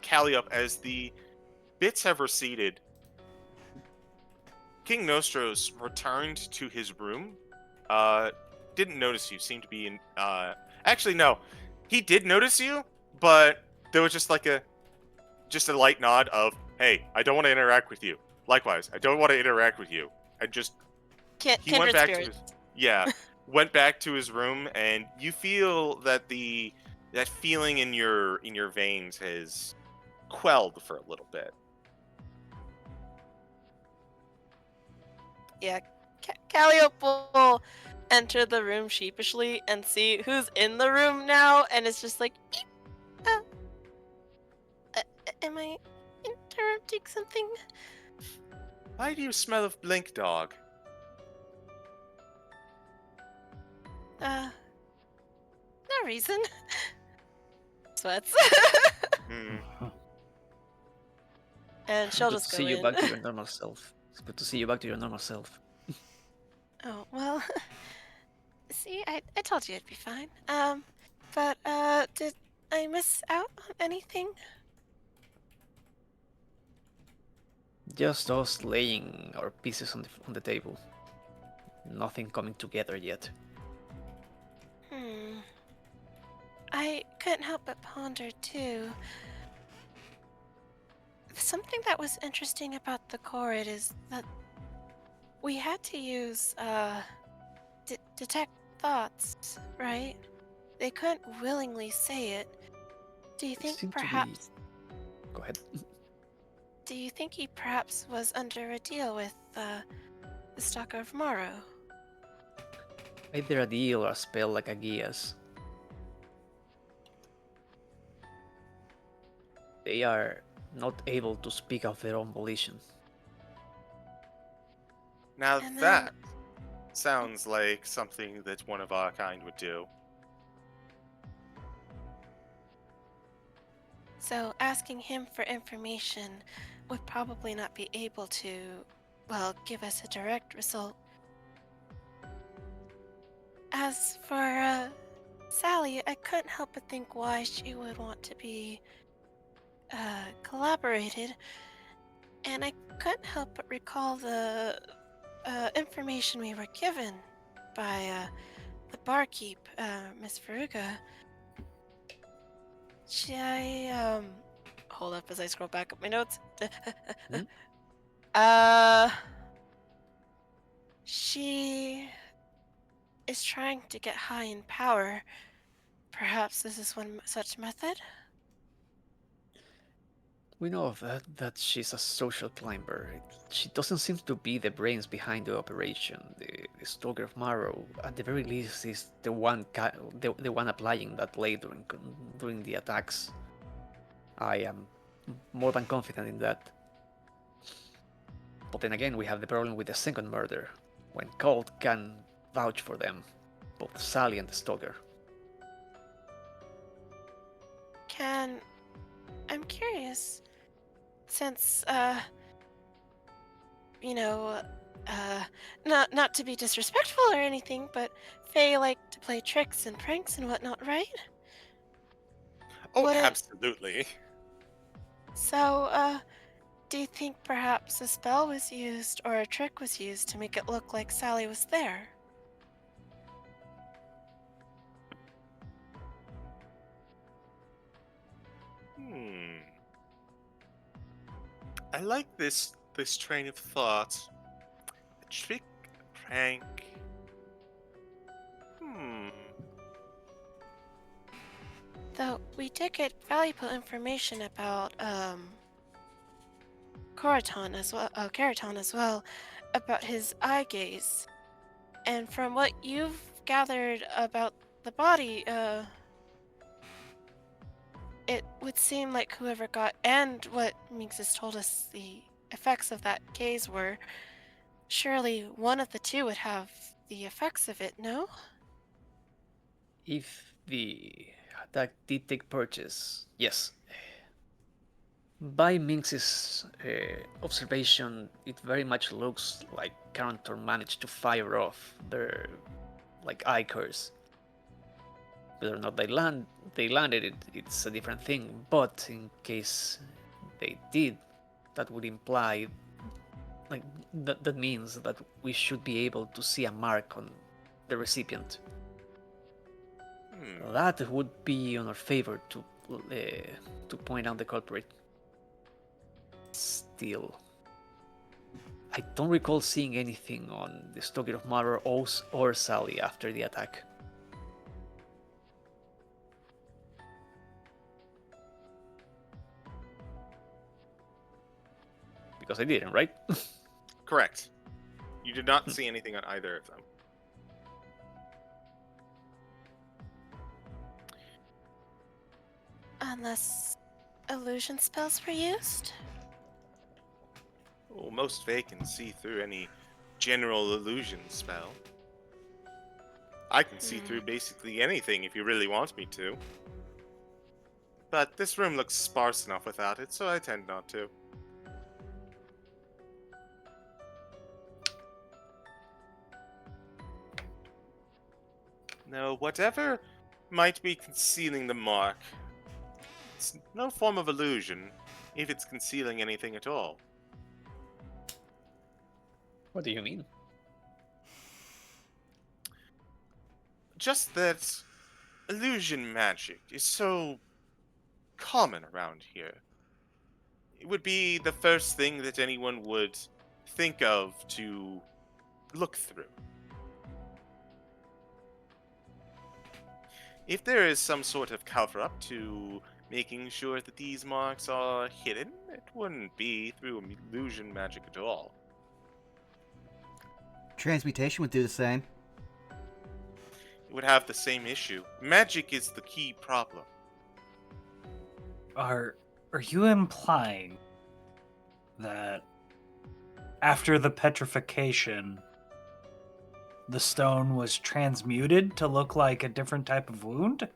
Calliope, as the bits have receded, King Nostros returned to his room. Didn't notice you. Seemed to be in. Actually, no. He did notice you, but there was just like a light nod of, hey, I don't want to interact with you. Likewise, I don't want to interact with you. And just he went Kindred back spirits. to his went back to his room, and you feel that that feeling in your veins has quelled for a little bit. Yeah, Calliope will enter the room sheepishly and see who's in the room now, and it's just like, am I interrupting something? Why do you smell of Blink Dog? No reason. Sweats. And she'll just go see you in. back to your normal self. It's good to see you back to your normal self. Oh, well, see, I told you it'd be fine. But, did I miss out on anything? Just us laying our pieces on the table. Nothing coming together yet. I couldn't help but ponder, too. Something that was interesting about the Corrid is that we had to use, detect thoughts, right? They couldn't willingly say it. Do you think perhaps... Go ahead. Do you think he perhaps was under a deal with, the Stalker of Morrow? Either a deal or a spell like Agia's. They are not able to speak of their own volition. Now that sounds like something that one of our kind would do. So asking him for information would probably not be able to, well, give us a direct result. As for, Sally, I couldn't help but think why she would want to be, collaborated, and I couldn't help but recall the, information we were given by, the barkeep, Miss Veruga. Hold up as I scroll back up my notes. She is trying to get high in power. Perhaps this is one such method? We know of that she's a social climber. She doesn't seem to be the brains behind the operation. The Stalker of Morrow, at the very least, is the one applying that blade during the attacks. I am more than confident in that. But then again, we have the problem with the second murder, when Colt can vouch for them, both Sally and the Stalker. I'm curious, since, not to be disrespectful or anything, but Fae like to play tricks and pranks and whatnot, right? Oh, absolutely. So, do you think perhaps a spell was used or a trick was used to make it look like Sally was there? I like this train of thought. A trick, prank. Though we did get valuable information about Karaton as well, about his eye gaze. And from what you've gathered about the body, it would seem like whoever got, and what Minx has told us the effects of that gaze were, surely one of the two would have the effects of it, no? If the attack did take purchase, yes. By Minx's observation, it very much looks like Carantor managed to fire off their eye curse. Whether or not they landed it, it's a different thing. But in case they did, that would imply that means that we should be able to see a mark on the recipient. That would be on our favor to to point out the culprit. Still, I don't recall seeing anything on the Stoker of Mother or Sally after the attack. Because I didn't, right? Correct. You did not see anything on either of them. Unless illusion spells were used? Well, most Fae can see through any general illusion spell. I can see through basically anything if you really want me to. But this room looks sparse enough without it, so I tend not to. No, whatever might be concealing the mark, it's no form of illusion if it's concealing anything at all. What do you mean? Just that illusion magic is so common around here. It would be the first thing that anyone would think of to look through. If there is some sort of cover-up to making sure that these marks are hidden, it wouldn't be through illusion magic at all. Transmutation would do the same. It would have the same issue. Magic is the key problem. Are you implying that after the petrification, the stone was transmuted to look like a different type of wound?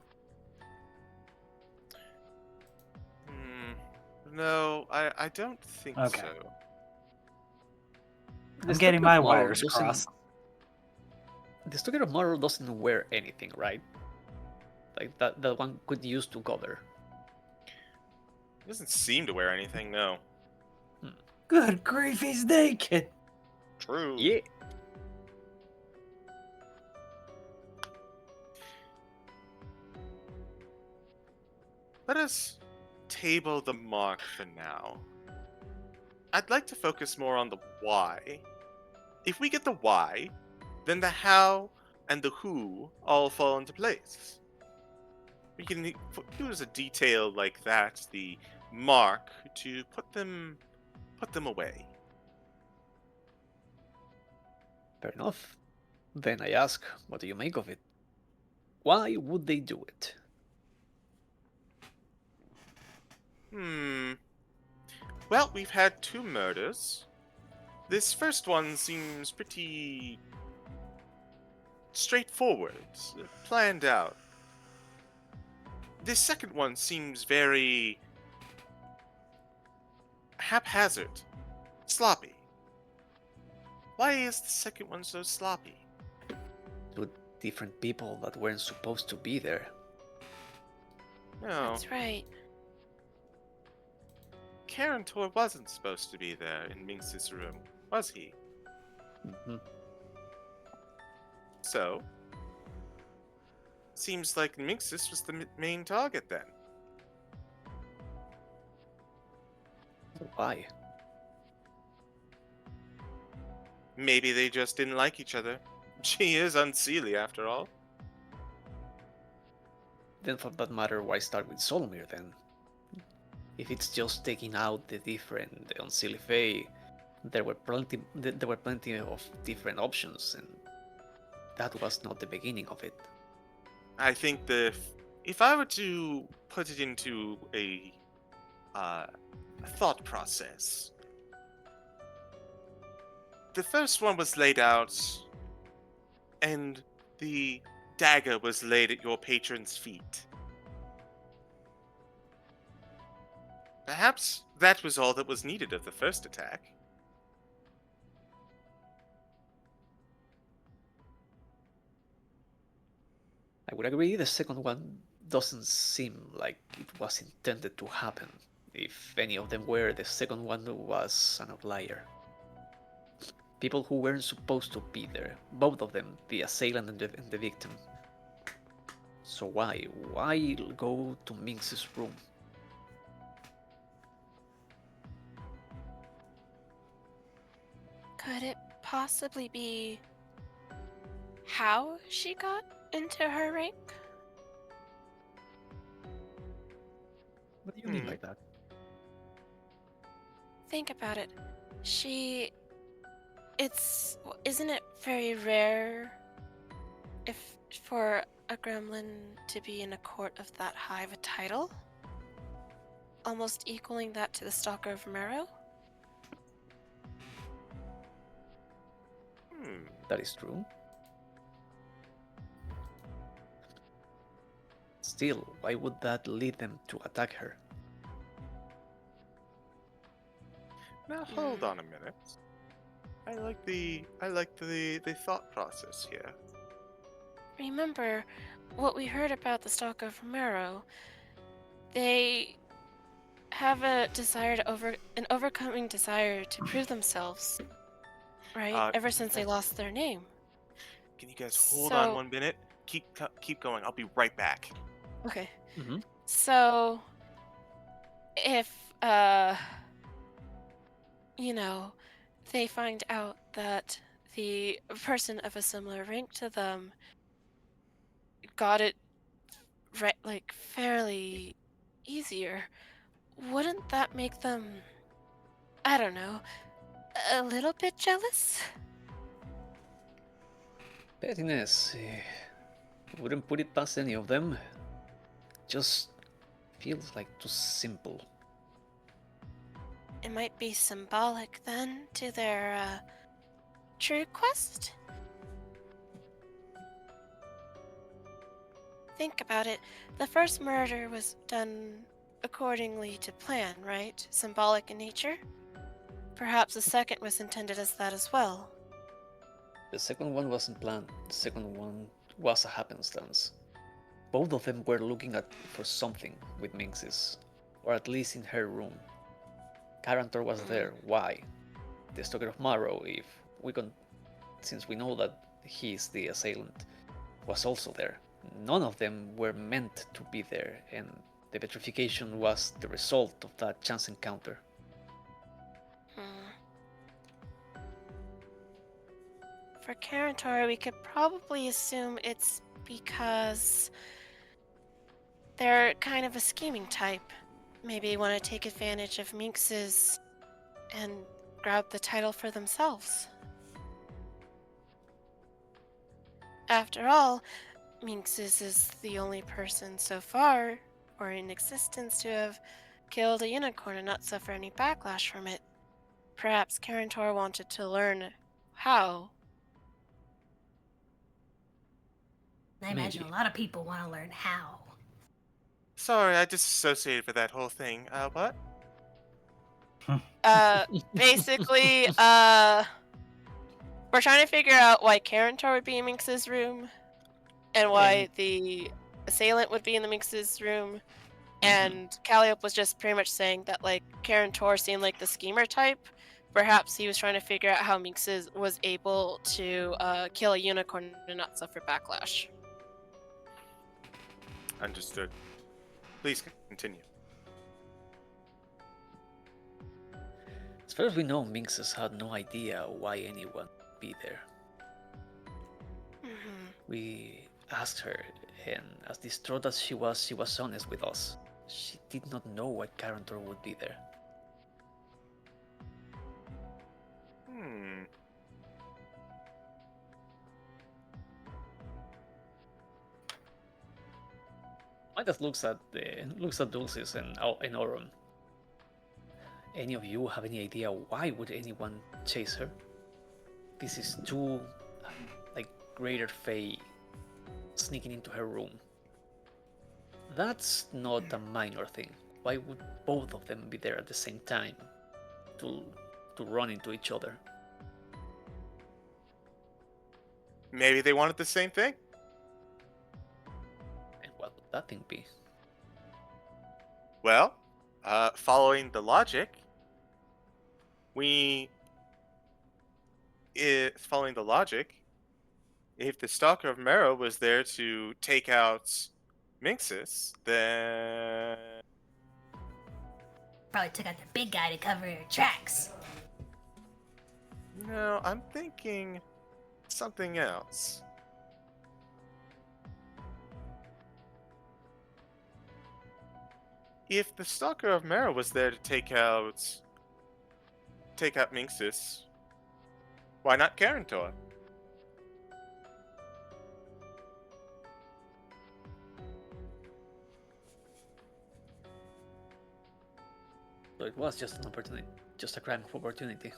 No, I don't think Okay. so. I'm getting my wires doesn't- crossed. The Stoker of Mother doesn't wear anything, right? Like that one could use to cover. He doesn't seem to wear anything, no. Good grief, he's naked! True. Yeah. Let us table the mark for now. I'd like to focus more on the why. If we get the why, then the how and the who all fall into place. We can use a detail like that, the mark, to put them away. Fair enough. Then I ask, what do you make of it? Why would they do it? Well, we've had 2 murders. This first one seems pretty straightforward, planned out. This second one seems very haphazard, sloppy. Why is the second one so sloppy? Two different people that weren't supposed to be there. No, That's right. Karen Tor wasn't supposed to be there in Minx's room, was he? So, seems like Minxis was the main target then. Why? Maybe they just didn't like each other. She is unseelie after all. Then for that matter, why start with Solomir then? If it's just taking out the different unseelie Fae, there were plenty of different options, and that was not the beginning of it. I think if I were to put it into a thought process, the first one was laid out, and the dagger was laid at your patron's feet. Perhaps that was all that was needed of the first attack. I would agree the second one doesn't seem like it was intended to happen. If any of them were, the second one was an outlier. People who weren't supposed to be there, both of them, the assailant and the victim. So why? Why go to Minx's room? Could it possibly be how she got into her rank? What do you mean by that? Think about it. Isn't it very rare if for a gremlin to be in a court of that high of a title? Almost equaling that to the Stalker of Marrow? That is true. Still, why would that lead them to attack her? Now hold on a minute. I like the thought process here. Remember what we heard about the Stalker of Marrow. They have a desire to an overcoming desire to prove themselves, right? Ever since they lost their name. Can you guys hold on 1 minute? Keep going. I'll be right back. Okay. Mm-hmm. So, if they find out that the person of a similar rank to them got it right, like fairly easier, wouldn't that make them, I don't know, a little bit jealous? Pettiness. Wouldn't put it past any of them. Just feels like too simple. It might be symbolic then to their true quest? Think about it. The first murder was done accordingly to plan, right? Symbolic in nature? Perhaps the second was intended as that as well. The second one wasn't planned. The second one was a happenstance. Both of them were looking for something with Minx's, or at least in her room. Carantor was there. Why? The Stalker of Marrow, since we know that he is the assailant, was also there. None of them were meant to be there, and the petrification was the result of that chance encounter. For Carantor, we could probably assume it's because they're kind of a scheming type. Maybe want to take advantage of Minx's and grab the title for themselves. After all, Minx's is the only person so far, or in existence, to have killed a unicorn and not suffer any backlash from it. Perhaps Carantor wanted to learn how. I imagine a lot of people want to learn how. Sorry, I disassociated with that whole thing. What? Basically, we're trying to figure out why Carantor would be in Minx's room, and why the assailant would be in the Minx's room, and Calliope was just pretty much saying that, like, Carantor seemed like the schemer type. Perhaps he was trying to figure out how Minx's was able to kill a unicorn and not suffer backlash. Understood. Please continue. As far as we know, Minx's had no idea why anyone would be there. We asked her, and as distraught as she was honest with us. She did not know why Carantor would be there. Midas looks at Dulcis and Auron. Any of you have any idea why would anyone chase her? This is two, greater Fae sneaking into her room. That's not a minor thing. Why would both of them be there at the same time to run into each other? Maybe they wanted the same thing? And what would that thing be? Well, following the logic, if the Stalker of Marrow was there to take out Minxis, then... Probably took out the big guy to cover her tracks. No, I'm thinking something else. If the Stalker of Mara was there to take out Minxis, why not Karentor? So it was just an opportunity, just a crime of opportunity.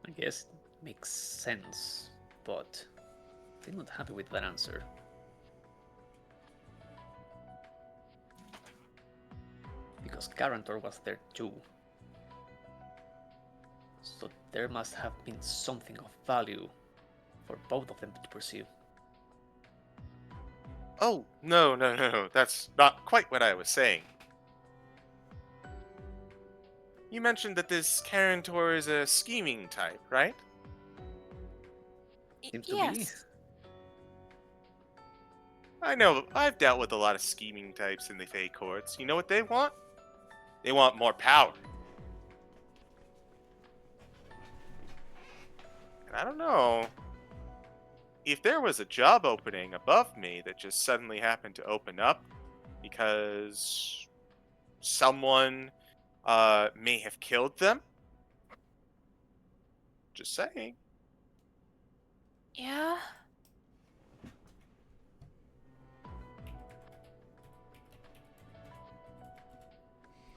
I guess it makes sense, but I'm not happy with that answer. Because Karantor was there too. So there must have been something of value for both of them to pursue. Oh, no. That's not quite what I was saying. You mentioned that this Karentor is a scheming type, right? Seems to be. Yes. I know, I've dealt with a lot of scheming types in the Fey courts. You know what they want? They want more power. And I don't know. If there was a job opening above me that just suddenly happened to open up because someone may have killed them. Just saying. Yeah.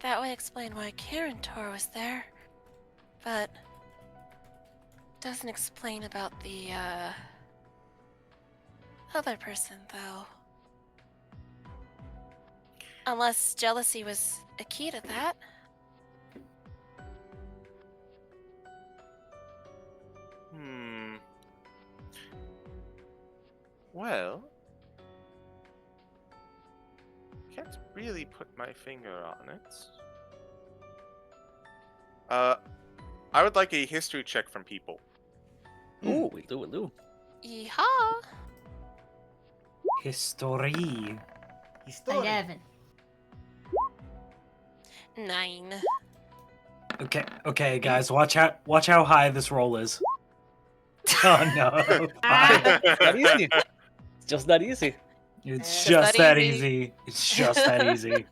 That would explain why Karentor was there, but doesn't explain about the other person, though. Unless jealousy was a key to that. Well, can't really put my finger on it. I would like a history check from people. Ooh, we'll do. Yeehaw! History. 11. 9. Okay, guys, watch how high this roll is. Oh no. That easy. It's just that easy. It's Just just that that easy. easy. It's just that easy.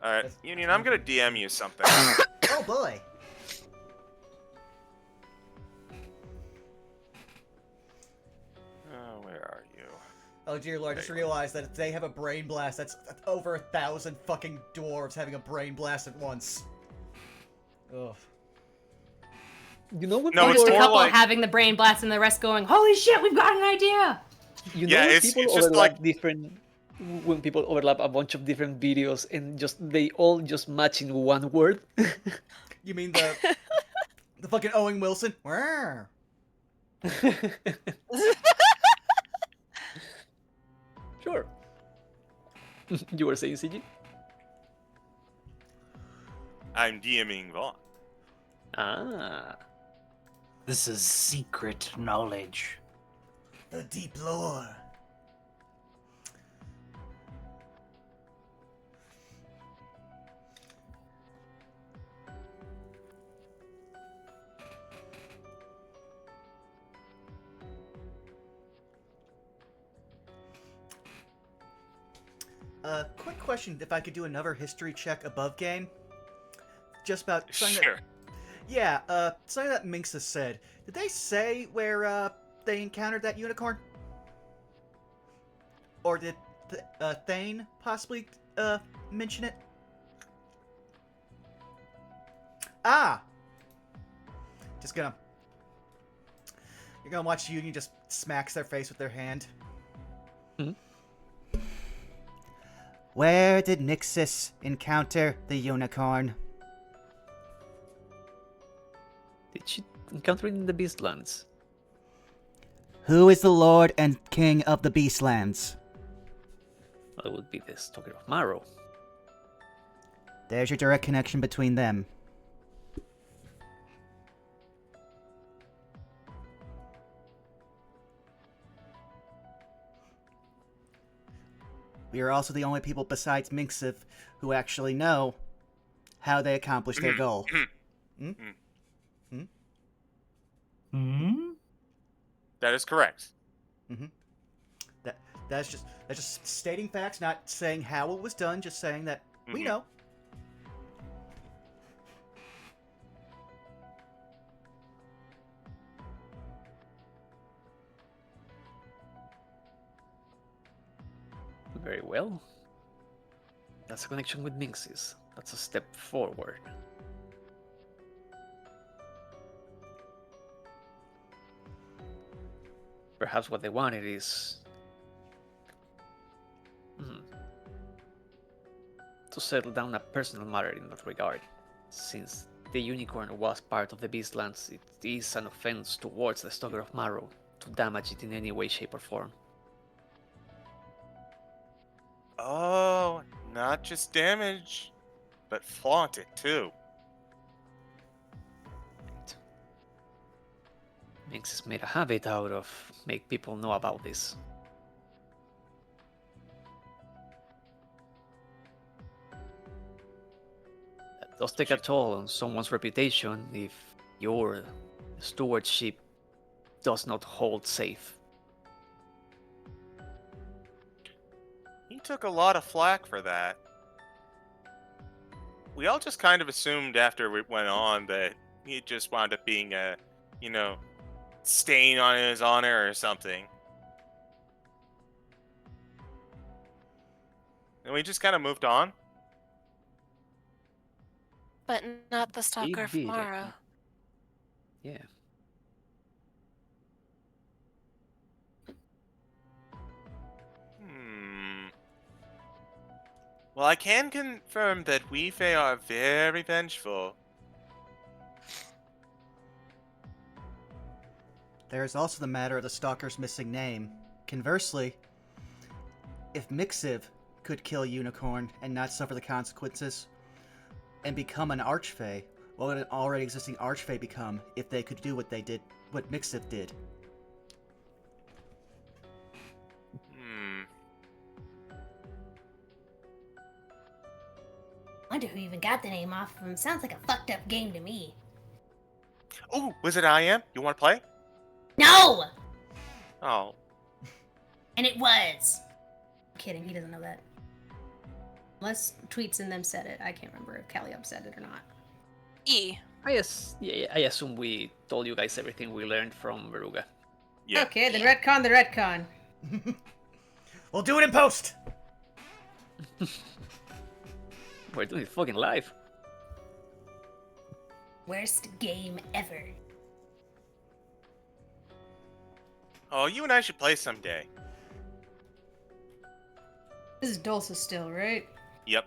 Alright, Union, I'm gonna DM you something. Oh boy. Oh, where are you? Oh dear lord, I just realized that if they have a brain blast, that's over 1,000 fucking dwarves having a brain blast at once. Ugh. You know what? No, Or it's just a more couple like- having the brain blast and the rest going, holy shit, we've got an idea! You know Yeah, when it's people just overlap like- different, when people overlap a bunch of different videos and just they all just match in one word. You mean the fucking Owen Wilson? Where? Sure. You were saying, CG? I'm DMing Vaughn. Ah. This is secret knowledge. The deep lore. Quick question, if I could do another history check above game? Just about something Sure. something that Minxis said. Did they say where, they encountered that unicorn? Or did, Thane possibly, mention it? Ah! You're gonna watch Union just smacks their face with their hand. Hmm? Where did Nixis encounter the unicorn? Did she encounter it in the Beastlands? Who is the Lord and King of the Beastlands? Well, it would be the Stalker of Marrow. There's your direct connection between them. We are also the only people besides Minxiv who actually know how they accomplish their goal. Hmm? Hmm? Hmm? That is correct. Mm-hmm. That's just stating facts, not saying how it was done, just saying that we know. Very well. That's a connection with Minxes. That's a step forward. Perhaps what they wanted is to settle down a personal matter in that regard. Since the unicorn was part of the Beastlands, it is an offense towards the Stalker of Marrow to damage it in any way, shape, or form. Oh, not just damage, but flaunt it too. Minx made a habit out of make people know about this. That does take a toll on someone's reputation if your stewardship does not hold safe. He took a lot of flack for that. We all just kind of assumed after it went on that he just wound up being a, stain on his honor or something. And we just kind of moved on. But not the Stalker of Mara. Yeah. Well, I can confirm that we Fae are very vengeful. There is also the matter of the Stalker's missing name. Conversely, if Mixiv could kill Unicorn and not suffer the consequences, and become an Archfey, what would an already existing Archfey become if they could do what Mixiv did? Wonder who even got the name off of him. Sounds like a fucked up game to me. Oh, was it I Am? You want to play? No! Oh. And it was. I'm kidding, he doesn't know that. Unless Tweets and them said it. I can't remember if Calliope said it or not. I assume we told you guys everything we learned from Veruga. Yeah. Okay, then retcon the retcon. We'll do it in post! We're doing it fucking live. Worst game ever. Oh, you and I should play someday. This is Dulce still, right? Yep.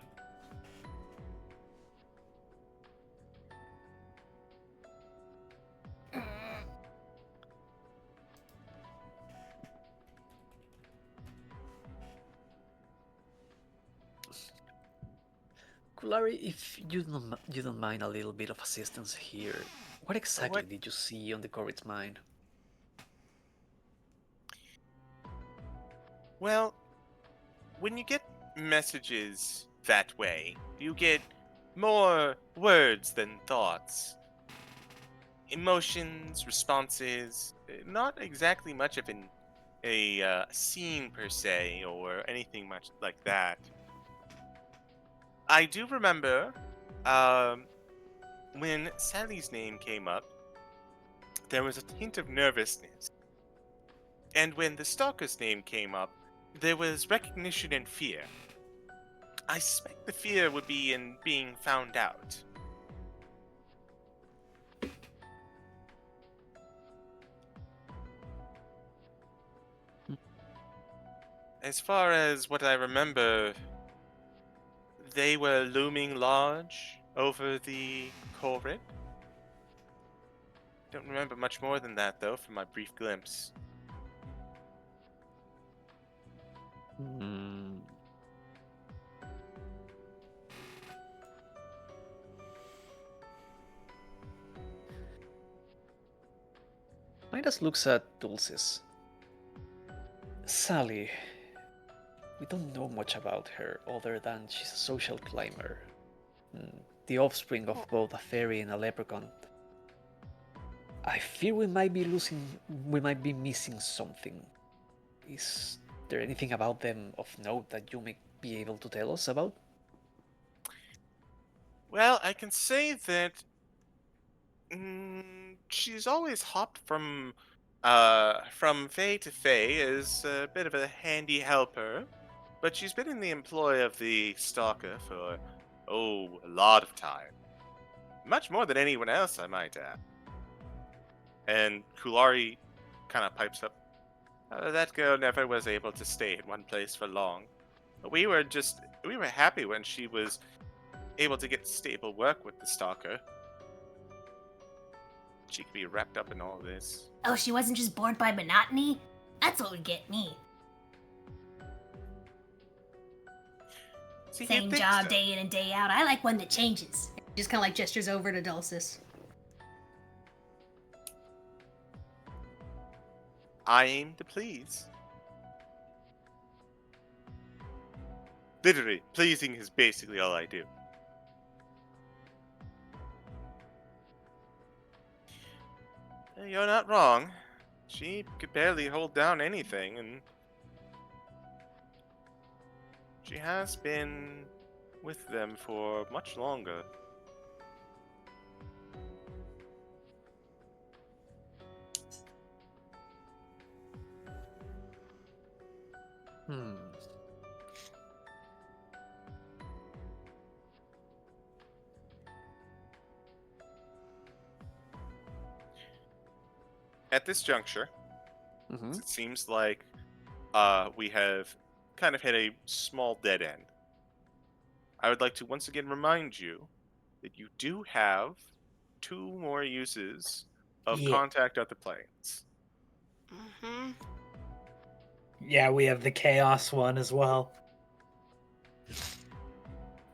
Kulari, if you don't mind a little bit of assistance here, what exactly did you see on the Corvid's mind? Well, when you get messages that way, you get more words than thoughts. Emotions, responses, not exactly much of a scene per se or anything much like that. I do remember when Sally's name came up, there was a hint of nervousness. And when the Stalker's name came up, there was recognition and fear. I suspect the fear would be in being found out. As far as what I remember, they were looming large over the Corvid. Don't remember much more than that, though, from my brief glimpse. Midas looks at Dulce's. Sally, we don't know much about her other than she's a social climber, the offspring of both a fairy and a leprechaun. I fear we might be missing something. Is there anything about them of note that you may be able to tell us about? Well, I can say that she's always hopped from Fae to Fae as a bit of a handy helper, but she's been in the employ of the Stalker for a lot of time, much more than anyone else, I might add. And Kulari kind of pipes up. That girl never was able to stay in one place for long. We were happy when she was able to get stable work with the Stalker. She could be wrapped up in all this. Oh, she wasn't just bored by monotony? That's what would get me. See, Same job day in and day out. I like one that changes. Just kind of like gestures over to Dulcis. I aim to please. Literally, pleasing is basically all I do. You're not wrong. She could barely hold down anything, and she has been with them for much longer. At this juncture, it seems like we have kind of hit a small dead end. I would like to once again remind you that you do have 2 more uses of Contact at the Plains. Mm-hmm. Yeah, we have the Chaos one as well.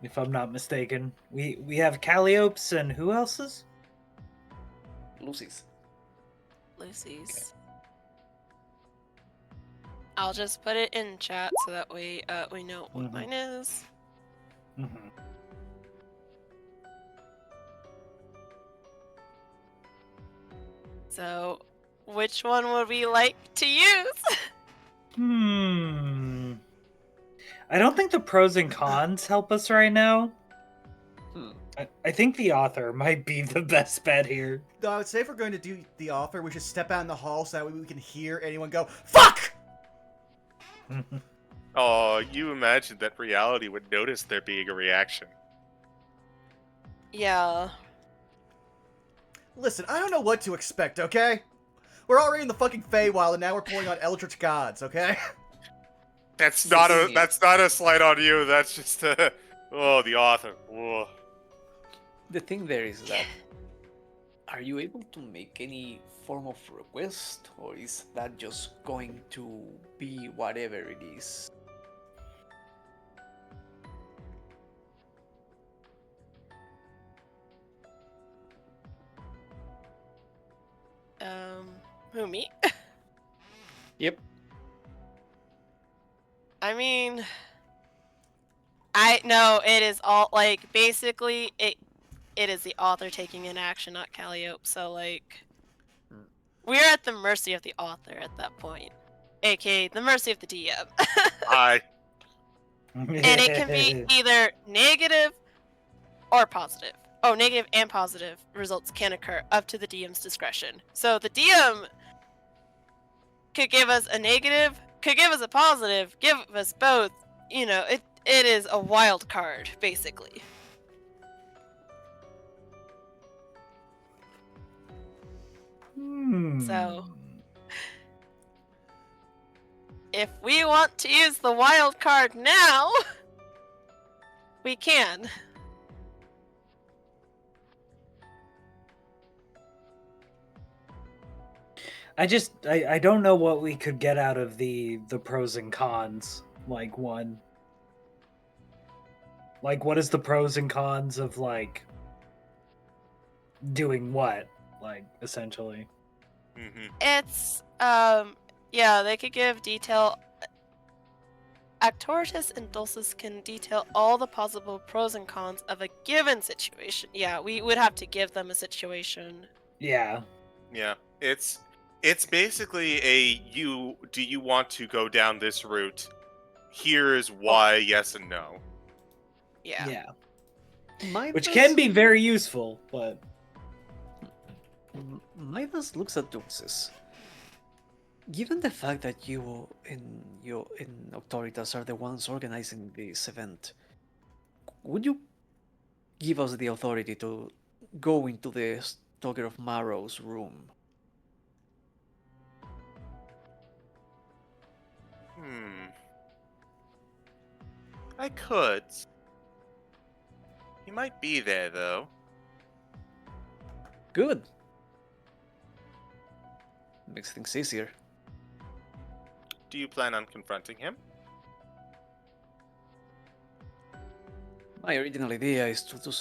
If I'm not mistaken. We have Calliope's and who else's? Lucy's. Lucy's. Okay. I'll just put it in chat so that way we know what mine is. So, which one would we like to use? I don't think the pros and cons help us right now. I think the author might be the best bet here. Though I would say if we're going to do the author, we should step out in the hall so that way we can hear anyone go, FUCK! Oh, you imagine that reality would notice there being a reaction. Yeah. Listen, I don't know what to expect, okay? We're already in the fucking Feywild and now we're pulling on Eldritch gods, okay? That's not a slight on you, that's just the author. Whoa. The thing there is that, are you able to make any form of request, or is that just going to be whatever it is? Who, me? Yep. I mean, it is all, like, basically, it is the author taking an action, not Calliope, so, like, we're at the mercy of the author at that point. AKA, the mercy of the DM. And it can be either negative or positive. Oh, negative and positive results can occur, up to the DM's discretion. So the DM could give us a negative, could give us a positive, give us both. You know, it is a wild card, basically. So, if we want to use the wild card now, we can. I don't know what we could get out of the pros and cons, like one. Like, what is the pros and cons of, like, doing what, like, essentially? It's, yeah, they could give detail. Actoritas and Dulcis can detail all the possible pros and cons of a given situation. Yeah, we would have to give them a situation. Yeah. Yeah, it's basically a do you want to go down this route? Here's why, yes and no. Yeah. Yeah. Midas, Which can be very useful, but Midas looks at Dulces. Given the fact that you and Autoritas are the ones organizing this event, would you give us the authority to go into the Stalker of Marrow's room? I could. He might be there, though. Good. Makes things easier. Do you plan on confronting him? My original idea is to do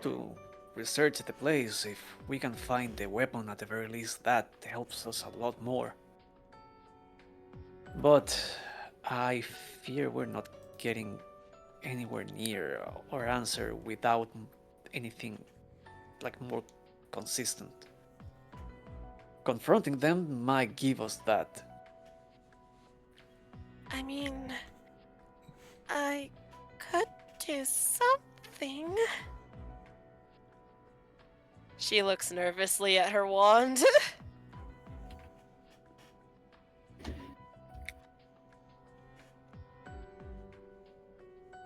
to research the place. If we can find the weapon, at the very least, that helps us a lot more. But I fear we're not getting anywhere near our answer without anything like more consistent. Confronting them might give us that. I mean, I could do something. She looks nervously at her wand.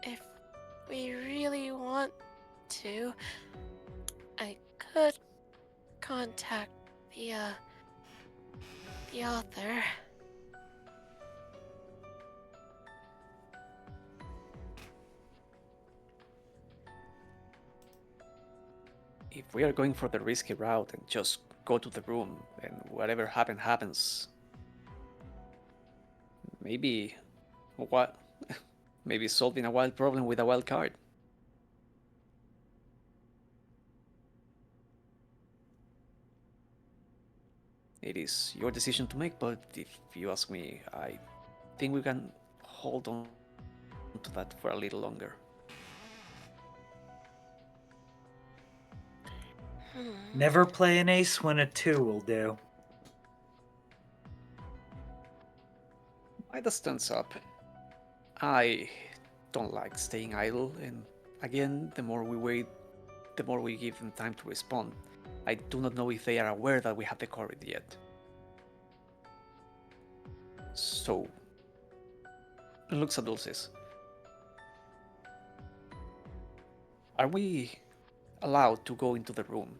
If we really want to, I could contact the author. If we are going for the risky route and just go to the room and whatever happens, maybe maybe solving a wild problem with a wild card. It is your decision to make, but if you ask me, I think we can hold on to that for a little longer. never play an ace when a 2 will do. Ida stands up. I don't like staying idle, and again, the more we wait, the more we give them time to respond. I do not know if they are aware that we have the current yet. So, looks at Dulces. Are we allowed to go into the room?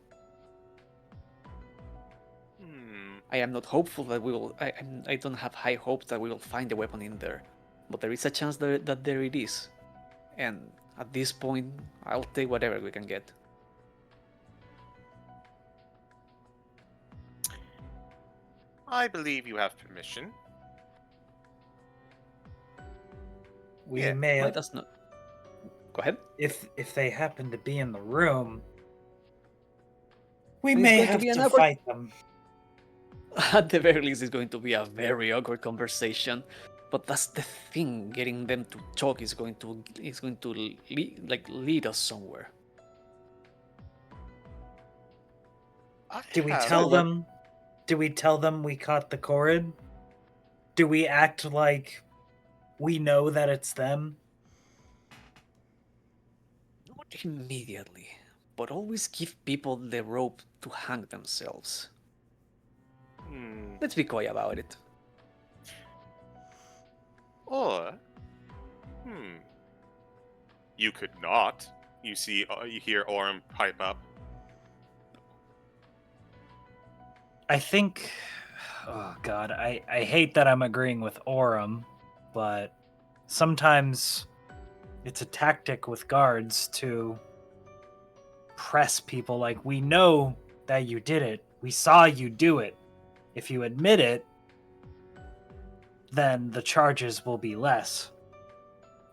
I am not hopeful that we will. I don't have high hopes that we will find the weapon in there, but there is a chance that there it is. And at this point, I'll take whatever we can get. I believe you have permission. We may Why does not? Go ahead. If they happen to be in the room, we It's may going to have be an to awkward- fight them. At the very least, it's going to be a very awkward conversation. But that's the thing. Getting them to talk is going to lead us somewhere. Do we tell them? Do we tell them we caught the Corrid? Do we act like we know that it's them? Not immediately, but always give people the rope to hang themselves. Let's be coy about it. Or, you could not. You hear Orem pipe up. I think, oh god, I hate that I'm agreeing with Orem, but sometimes it's a tactic with guards to press people like, we know that you did it. We saw you do it. If you admit it, then the charges will be less.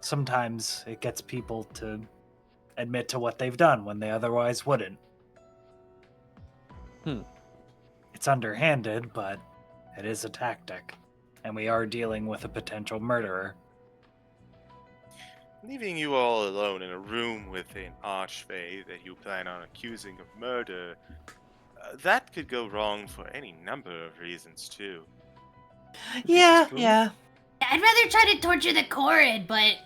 Sometimes it gets people to admit to what they've done when they otherwise wouldn't. It's underhanded, but it is a tactic. And we are dealing with a potential murderer. leaving you all alone in a room with an archfey that you plan on accusing of murder, that could go wrong for any number of reasons, too. Yeah. I'd rather try to torture the Corrid, but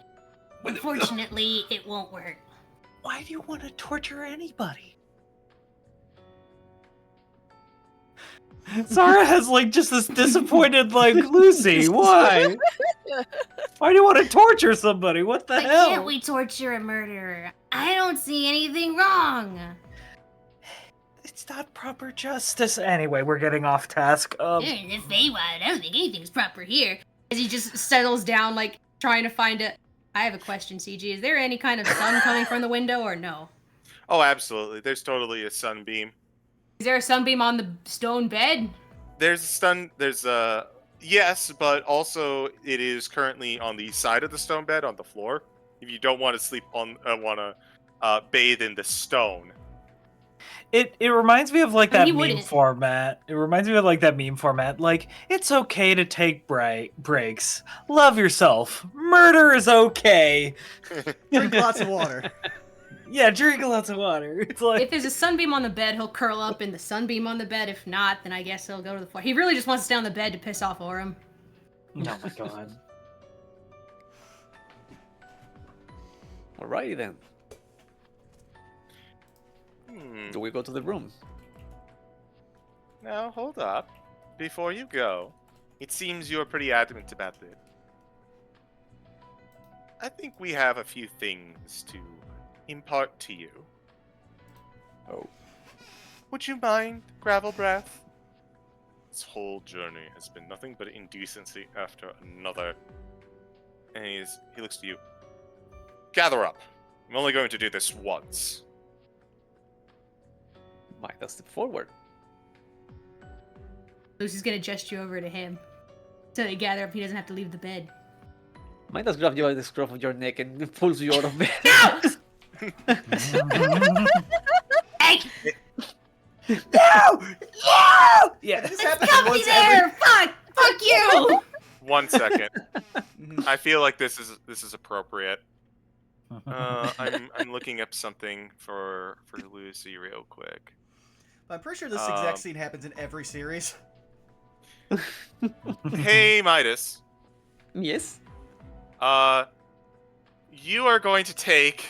unfortunately, it won't work. Why do you want to torture anybody? Zara has just this disappointed Lucy. Why? Why do you want to torture somebody? What the Why hell? can't we torture a murderer? I don't see anything wrong. It's not proper justice. Anyway, we're getting off task. The Feywild, I don't think anything's proper here. As he just settles down, trying to find a. I have a question, CG. Is there any kind of sun coming from the window or no? Oh, absolutely. There's totally a sunbeam. Is there a sunbeam on the stone bed? There's yes, but also it is currently on the side of the stone bed on the floor. If you don't want to sleep on, bathe in the stone. It reminds me of that meme wouldn't. format. It reminds me of that meme format. It's okay to take breaks. Love yourself. Murder is okay. Drink lots of water. Yeah, drink lots of water. It's If there's a sunbeam on the bed, he'll curl up in the sunbeam on the bed. If not, then I guess he'll go to the floor. He really just wants to stay on the bed to piss off Orem. Oh my god. Alrighty then. Do we go to the room? Now, hold up. Before you go, it seems you're pretty adamant about this. I think we have a few things to impart to you. Oh. Would you mind, Gravel Breath? This whole journey has been nothing but indecency after another. And he looks to you. Gather up. I'm only going to do this once. Might step forward. Lucy's gonna gesture over to him. So they gather up, he doesn't have to leave the bed. Might just grab you by the scruff of your neck and pulls you out of bed. Hey! No! Yeah. This It's happens comfy once there! Fuck you! 1 second. I feel like this is appropriate. I'm looking up something for Lucy real quick. I'm pretty sure this exact scene happens in every series. Hey, Midas. Yes. You are going to take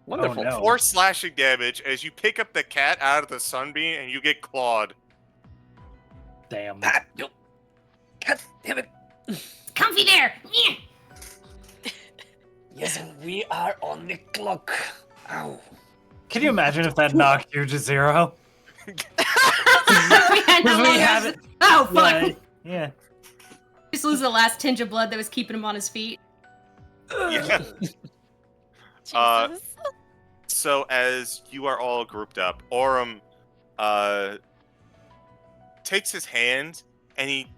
Wonderful. Oh, no. 4 slashing damage as you pick up the cat out of the sunbeam and you get clawed. Damn. God damn it. Comfy there! Yes, and we are on the clock. Ow. Can you imagine if that knocked you to 0? Oh, fuck! Yeah. Just lose the last tinge of blood that was keeping him on his feet. Yeah. Jesus. So as you are all grouped up, Orem takes his hand and he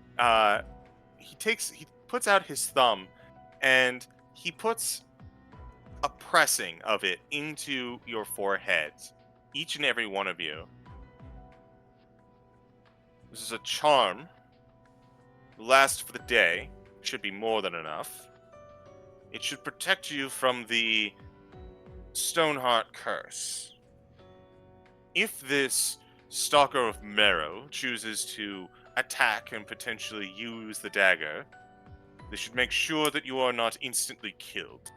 puts out his thumb and he puts a pressing of it into your foreheads, each and every one of you. This is a charm. Last for the day. Should be more than enough. It should protect you from the Stoneheart curse. If this Stalker of Marrow chooses to attack and potentially use the dagger, they should make sure that you are not instantly killed.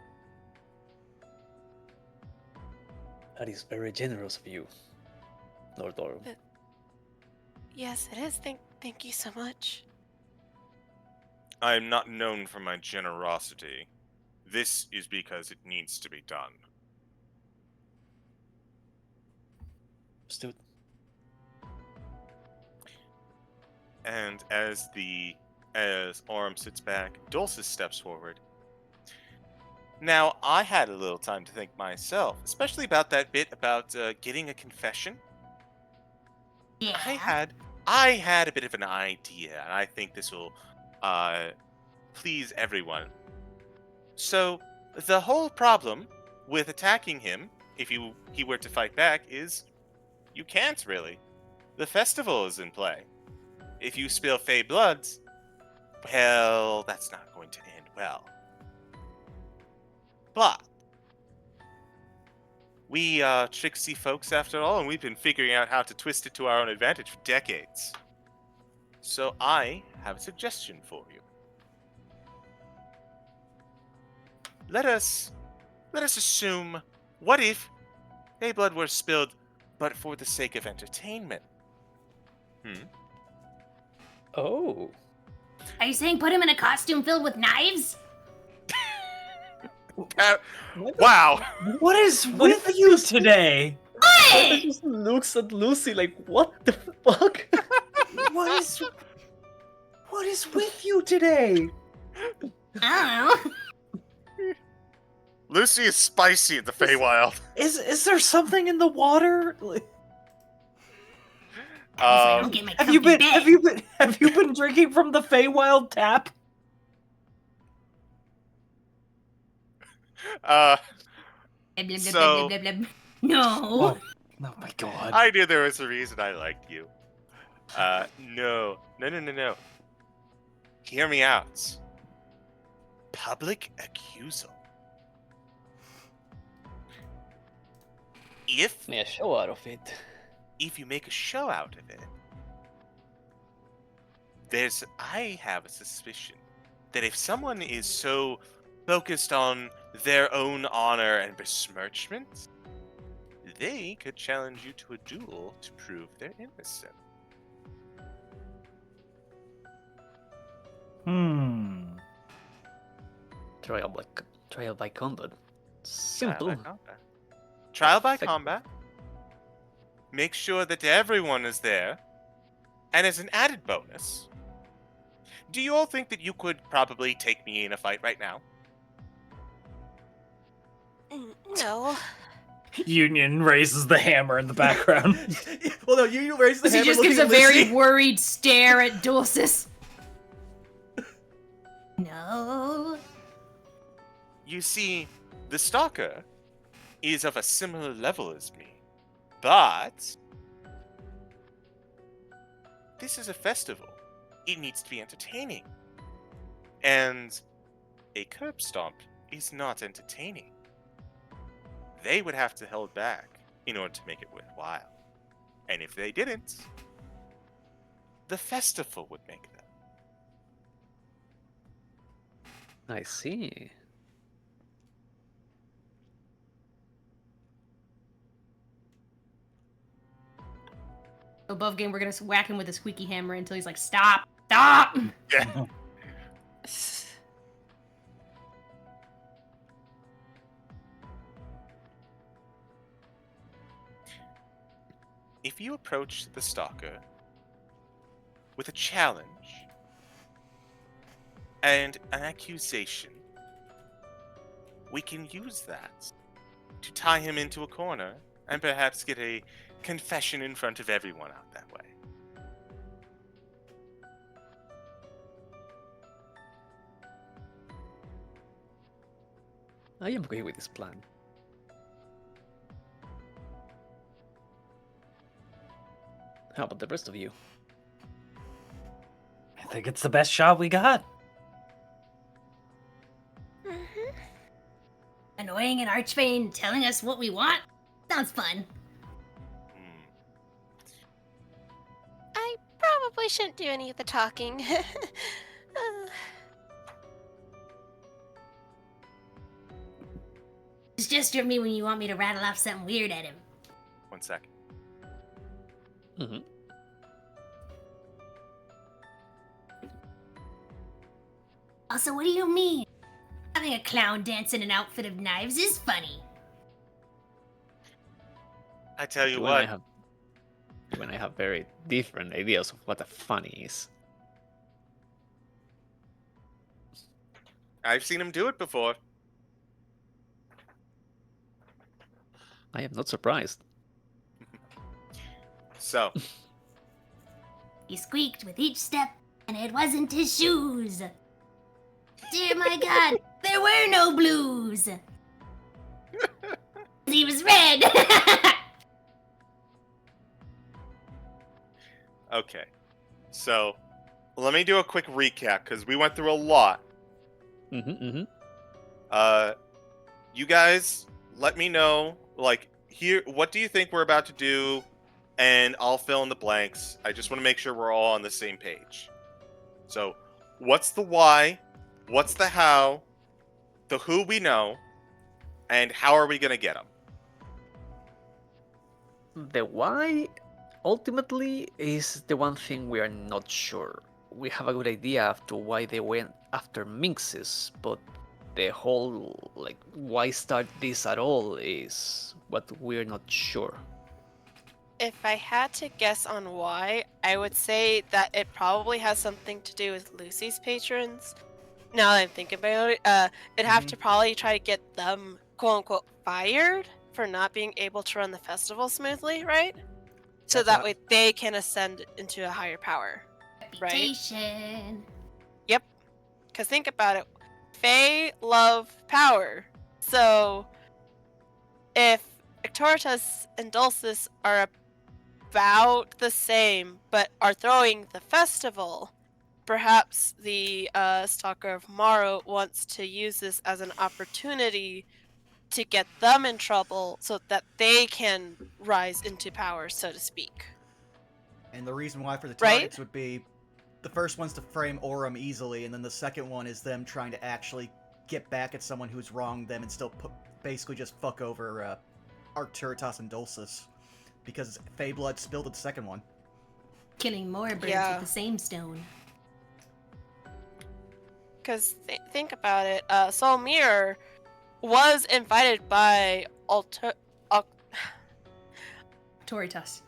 That is very generous of you, Lord Orem. Yes, it is. Thank you so much. I am not known for my generosity. This is because it needs to be done. Stood. And as Orem sits back, Dulcis steps forward. Now, I had a little time to think myself, especially about that bit about getting a confession. Yeah. I had a bit of an idea, and I think this will please everyone. So, the whole problem with attacking him, if he were to fight back, is you can't really. The festival is in play. If you spill Fey bloods, well, that's not going to end well. But we are tricksy folks after all, and we've been figuring out how to twist it to our own advantage for decades. So I have a suggestion for you. Let us assume, what if a blood were spilled, but for the sake of entertainment? Oh. Are you saying put him in a costume filled with knives? Wow! What is with you today? He just looks at Lucy like, what the fuck? What is with you today? I don't know. Lucy is spicy in the Feywild. Is there something in the water? I don't get my Have you comfy been bed. drinking from the Feywild tap? Blah, blah, blah, So- blah, blah, blah. No. Oh my god. I knew there was a reason I liked you. No. Hear me out. Public accusal. If Make a show out of it. you make a show out of it, I have a suspicion that if someone is so focused on their own honor and besmirchment, they could challenge you to a duel to prove they're innocent. Trial by combat. Simple. Trial by Perfect. combat. Make sure that everyone is there. And as an added bonus, do you all think that you could probably take me in a fight right now? No. Union raises the hammer in the background. Well, no, you raise the He hammer. just looking gives a at Lucy. very worried stare at Dulcis. No. You see, the Stalker is of a similar level as me. But this is a festival. It needs to be entertaining. And a curb stomp is not entertaining. They would have to hold back in order to make it worthwhile. And if they didn't, the festival would make them. I see. Above game, we're gonna whack him with a squeaky hammer until he's like, stop, stop! Yeah. If you approach the Stalker with a challenge and an accusation, we can use that to tie him into a corner and perhaps get a confession in front of everyone out that way. I am okay with this plan. How about the rest of you? I think it's the best shot we got. Annoying an archfey telling us what we want? Sounds fun. I probably shouldn't do any of the talking. Just gesture at me when you want me to rattle off something weird at him. 1 second. Mm-hmm. Also, what do you mean? Having a clown dance in an outfit of knives is funny. I tell you When what, I have very different ideas of what a funny is. I've seen him do it before. I am not surprised. So, He squeaked with each step, and it wasn't his shoes. Dear my god, there were no blues. He was red. okay. So, let me do a quick recap because we went through a lot. Mm-hmm, mm-hmm. you guys let me know, like, here, what do you think we're about to do? And I'll fill in the blanks. I just want to make sure we're all on the same page. So, what's the why? What's the how? The who we know? And how are we going to get them? The why, ultimately, is the one thing we are not sure. We have a good idea as to why they went after Minxes, but the whole, like, why start this at all is what we're not sure. If I had to guess on why, I would say that it probably has something to do with Lucy's patrons. Now that I'm thinking about it, it'd have to probably try to get them, quote unquote, fired for not being able to run the festival smoothly, right? So that way they can ascend into a higher power, right? Reputation. Yep. Because think about it. Fae love power. So if Ectoritas and Dulcis are about the same, but are throwing the festival, perhaps the Stalker of Morrow wants to use this as an opportunity to get them in trouble so that they can rise into power, so to speak. And the reason why for the targets would be the first one's to frame Aurum easily, and then the second one is them trying to actually get back at someone who's wronged them and still basically just fuck over Arcturitas and Dulcis. Because Fey Blood spilled at the second one. Killing more birds with the same stone. Because think about it, Soul Mirror was invited by Toritas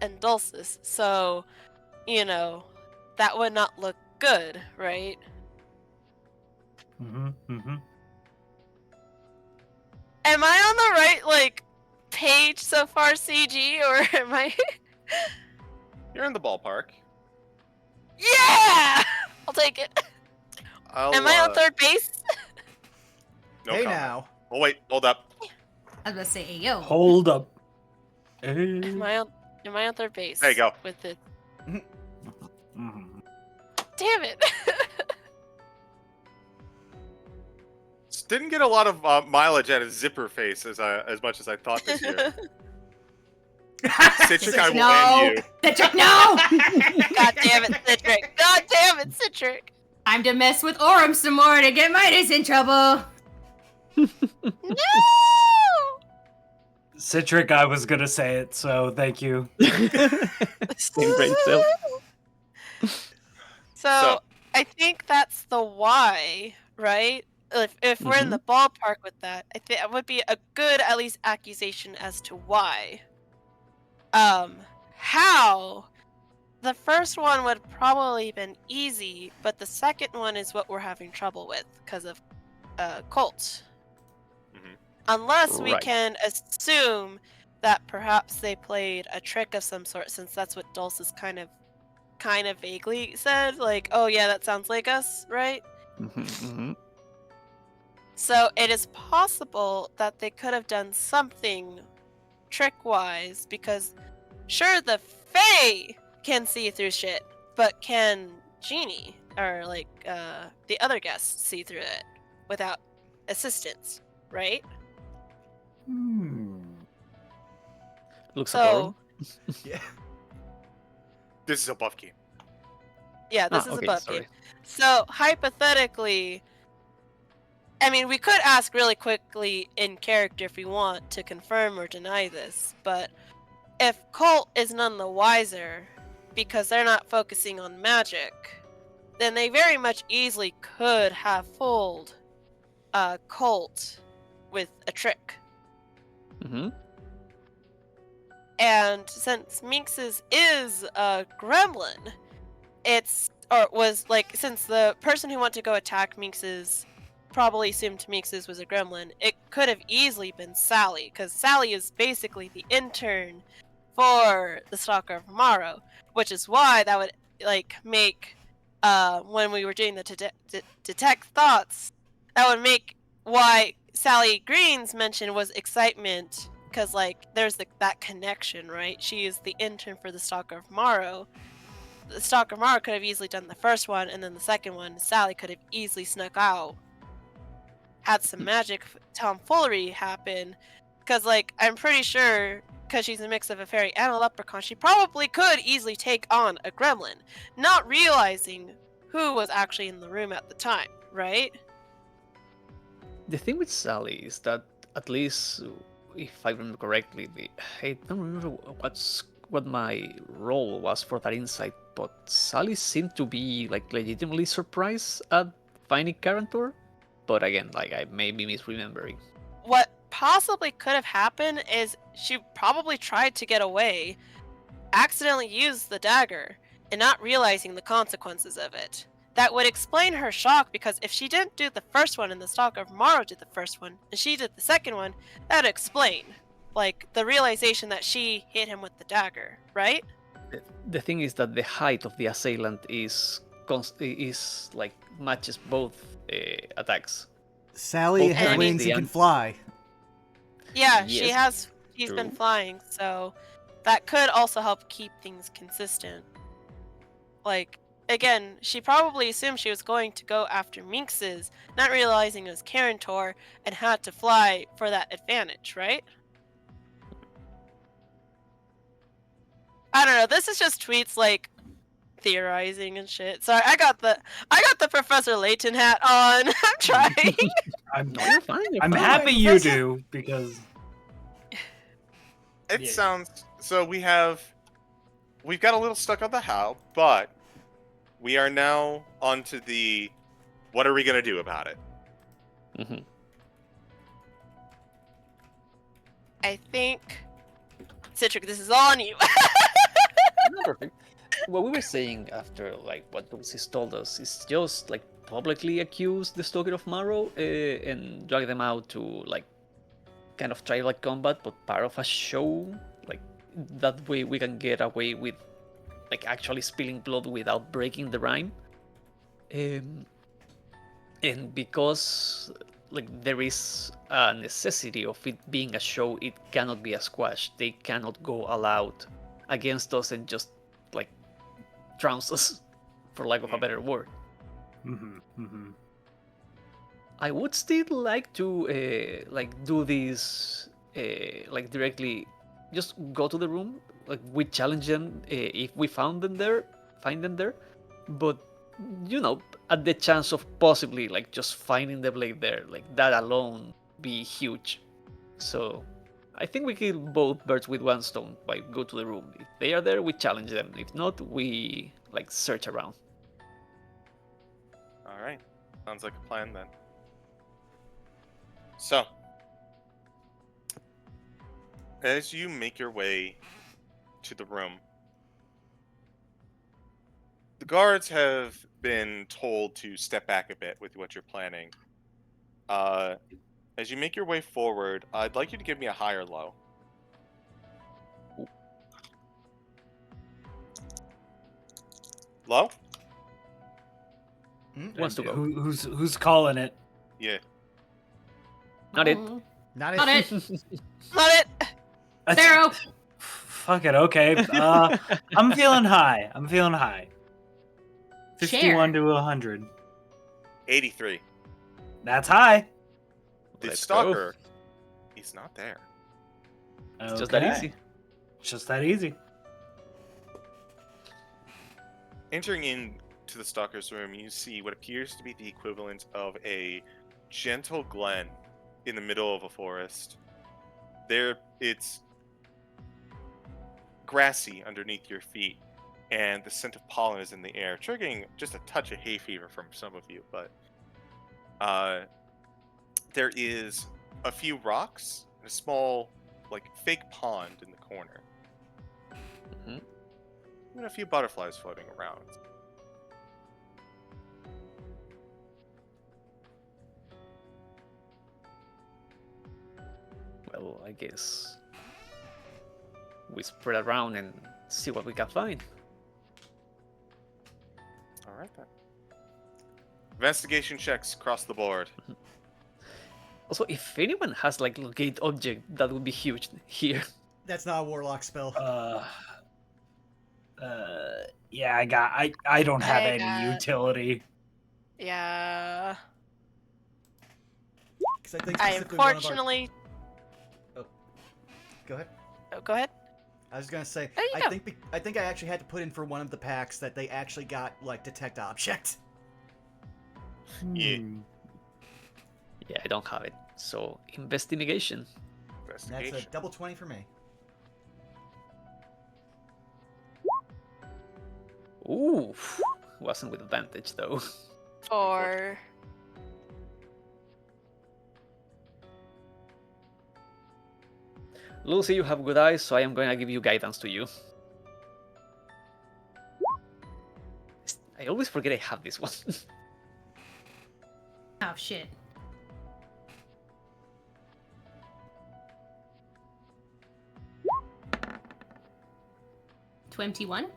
and Dulcis, so, you know, that would not look good, right? Am I on the right, like, page so far, CG, or am I... You're in the ballpark. Yeah! I'll take it. Am I on third base? No hey comment. now. Oh wait, hold up. I was about to say, hey, yo. Hold up. Am I on third base? There you go. With the... Mhm. Damn it! Didn't get a lot of mileage out of Zipper Face as much as I thought this year. Citric, I will end you. Citric, no! God damn it, Citric! God damn it, Citric! Time to mess with Aurum some more to get Midas in trouble. No! Citric, I was gonna say it, so thank you. Same brain cell. So, I think that's the why, right? If we're in the ballpark with that, I think it would be a good, at least, accusation as to why. How? The first one would probably been easy, but the second one is what we're having trouble with because of Colt. Unless we can assume that perhaps they played a trick of some sort, since that's what Dulcis kind of vaguely said, like, oh yeah, that sounds like us, right? So it is possible that they could have done something trick-wise, because sure, the Fae can see through shit, but can Genie, or like the other guests, see through it without assistance, right? Looks so, yeah. This is a buff game. Yeah, this is a buff game. So, hypothetically, I mean, we could ask really quickly in character if we want to confirm or deny this, but if Colt is none the wiser, because they're not focusing on magic, then they very much easily could have fooled Colt with a trick. And since Minxes is a gremlin, since the person who wanted to go attack Minxes probably assumed Minxes was a gremlin, it could have easily been Sally, because Sally is basically the intern for the Stalker of Morrow, which is why that would make when we were doing the detect thoughts, that would make why Sally Green's mention was excitement, because there's that connection, right? She is the intern for the Stalker of Morrow. The Stalker of Morrow could have easily done the first one, and then the second one, Sally could have easily snuck out had some magic tomfoolery happen. Because, like, I'm pretty sure, because she's a mix of a fairy and a leprechaun, she probably could easily take on a gremlin, not realizing who was actually in the room at the time, right? The thing with Sally is that, at least if I remember correctly, I don't remember what my role was for that insight, but Sally seemed to be like legitimately surprised at finding Karantor. But again, like I may be misremembering. What possibly could have happened is she probably tried to get away, accidentally used the dagger, and not realizing the consequences of it. That would explain her shock, because if she didn't do the first one and the Stalker of Morrow did the first one, and she did the second one, that would explain, like, the realization that she hit him with the dagger, right? The thing is that the height of the assailant is like matches both attacks. Sally Both had times wings the and can fly. Yeah, Yes, she's true. been flying, so that could also help keep things consistent. Like, again, she probably assumed she was going to go after Minx's, not realizing it was Karantor, and had to fly for that advantage, right? I don't know, this is just tweets, like, theorizing and shit. Sorry, I got the Professor Layton hat on. I'm trying. No, you're fine. I'm fine. happy you do, because It Yeah. sounds so. We've got a little stuck on the how, but we are now onto the what are we gonna do about it? Mhm. I think, Citric, this is all on you. No, perfect. What we were saying after, like, what Lucis told us is just like publicly accuse the Stalker of Morrow and drag them out to like kind of try like combat, but part of a show. Like that way we can get away with like actually spilling blood without breaking the rhyme. And because like there is a necessity of it being a show, it cannot be a squash. They cannot go all out against us and just like trounce us, for lack of a better word. I would still like to like do this like directly, just go to the room, like we challenge them if we find them there, but you know, at the chance of possibly like just finding the blade there, like that alone be huge. So I think we kill both birds with one stone by go to the room. If they are there, we challenge them. If not, we like search around. All right, sounds like a plan then. So, as you make your way to the room, the guards have been told to step back a bit with what you're planning. As you make your way forward, I'd like you to give me a high or low. Low? Wants to go. Who's calling it? Yeah. Not it. Not Not it. Not it. Zero. Fuck it. Okay. I'm feeling high. 51 to 100. 83. That's high. The Let's stalker, he's not there. It's just that easy. It's just that easy. Entering into the stalker's room, you see what appears to be the equivalent of a gentle glen in the middle of a forest. There, it's grassy underneath your feet, and the scent of pollen is in the air, triggering just a touch of hay fever from some of you. But there is a few rocks and a small, like, fake pond in the corner. Mhm. And a few butterflies floating around. Well, I guess we spread around and see what we can find. All right then. Investigation checks across the board. Also, if anyone has like locate object, that would be huge here. That's not a warlock spell. Yeah, I don't have I any got- utility. Yeah. 'Cause I think I specifically one of our- unfortunately. Oh, go ahead. Oh, go ahead. I was gonna say, There you go. I think I actually had to put in for one of the packs that they actually got like detect object. Yeah. Yeah, I don't have it. So investigation. That's Investigation. a double 20 for me. Ooh, wasn't with advantage though. For. Lucy, you have good eyes, so I am going to give you guidance to you. I always forget I have this one. Oh shit. $21.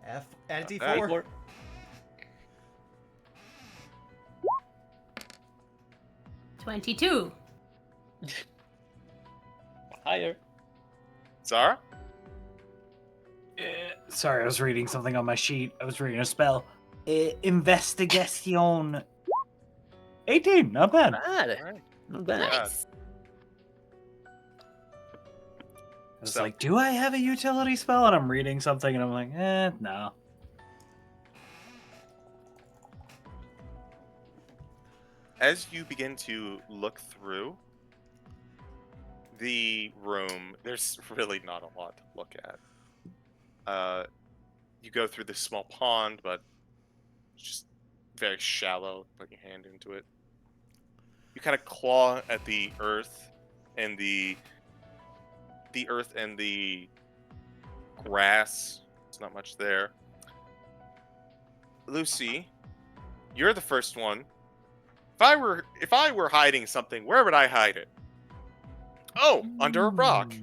Add a Okay. D4. 22. Higher. Zara? Sorry, I was reading something on my sheet. I was reading a spell. Investigation. 18, not bad. Bad. Alright. Not bad. Nice. I was So- like, do I have a utility spell? And I'm reading something and I'm like, no. As you begin to look through the room, there's really not a lot to look at. You go through this small pond, but it's just very shallow. Put your hand into it. You kind of claw at the earth and the earth and the grass. There's not much there. Lucy, you're the first one. If I were hiding something, where would I hide it? Oh, under a rock.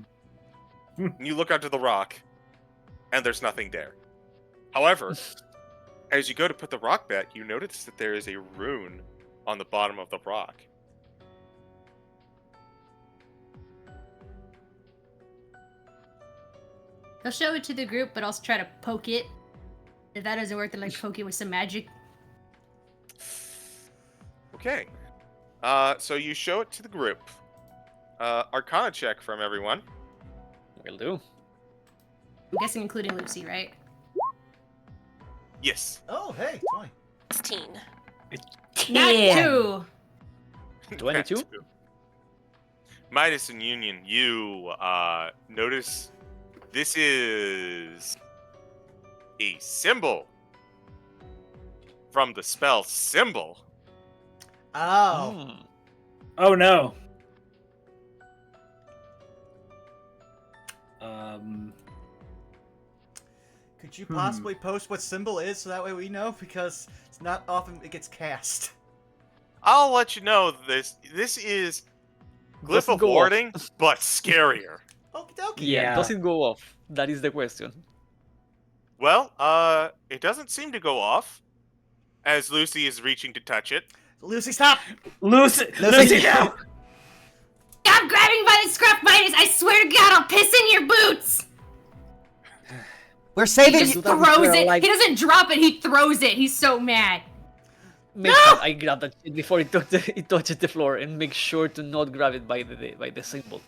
And you look under the rock, and there's nothing there. However, as you go to put the rock back, you notice that there is a rune on the bottom of the rock. They'll show it to the group, but also try to poke it. If that doesn't work, then like poke it with some magic. Okay. So you show it to the group. Arcana check from everyone. Will do. I'm guessing including Lucy, right? Yes. Oh, hey, 20. 16. Not 2. 22? Midas and Union, you notice this is a symbol from the spell symbol. Oh. Hmm. Oh no. Could you possibly post what symbol is so that way we know? Because it's not often it gets cast. I'll let you know this is Glyph Doesn't of go off. Warding, but scarier. Okie dokie. Yeah, Yeah. does it go off? That is the question. Well, it doesn't seem to go off as Lucy is reaching to touch it. Lucy, stop! Lucy, Lucy, no! Stop grabbing by the scruff, Midas! I swear to God, I'll piss in your boots! We're He saving just you! throws it. He doesn't drop it, he throws it. He's so mad. Make sure I grab that shit before it touches the floor, and make sure to not grab it by the symbol.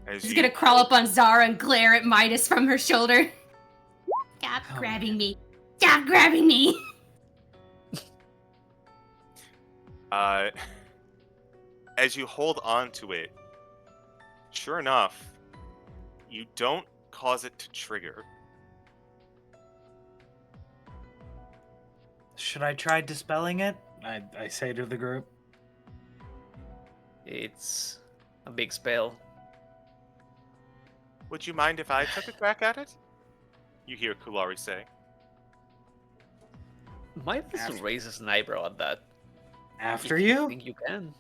As He's you- gonna crawl up on Zara and glare at Midas from her shoulder. Stop grabbing me. Stop grabbing me! As you hold on to it, sure enough, you don't cause it to trigger. Should I try dispelling it? I say to the group. It's a big spell. Would you mind if I took a crack at it? You hear Kulari say. Might just raises an eyebrow at that. After I you? think you can.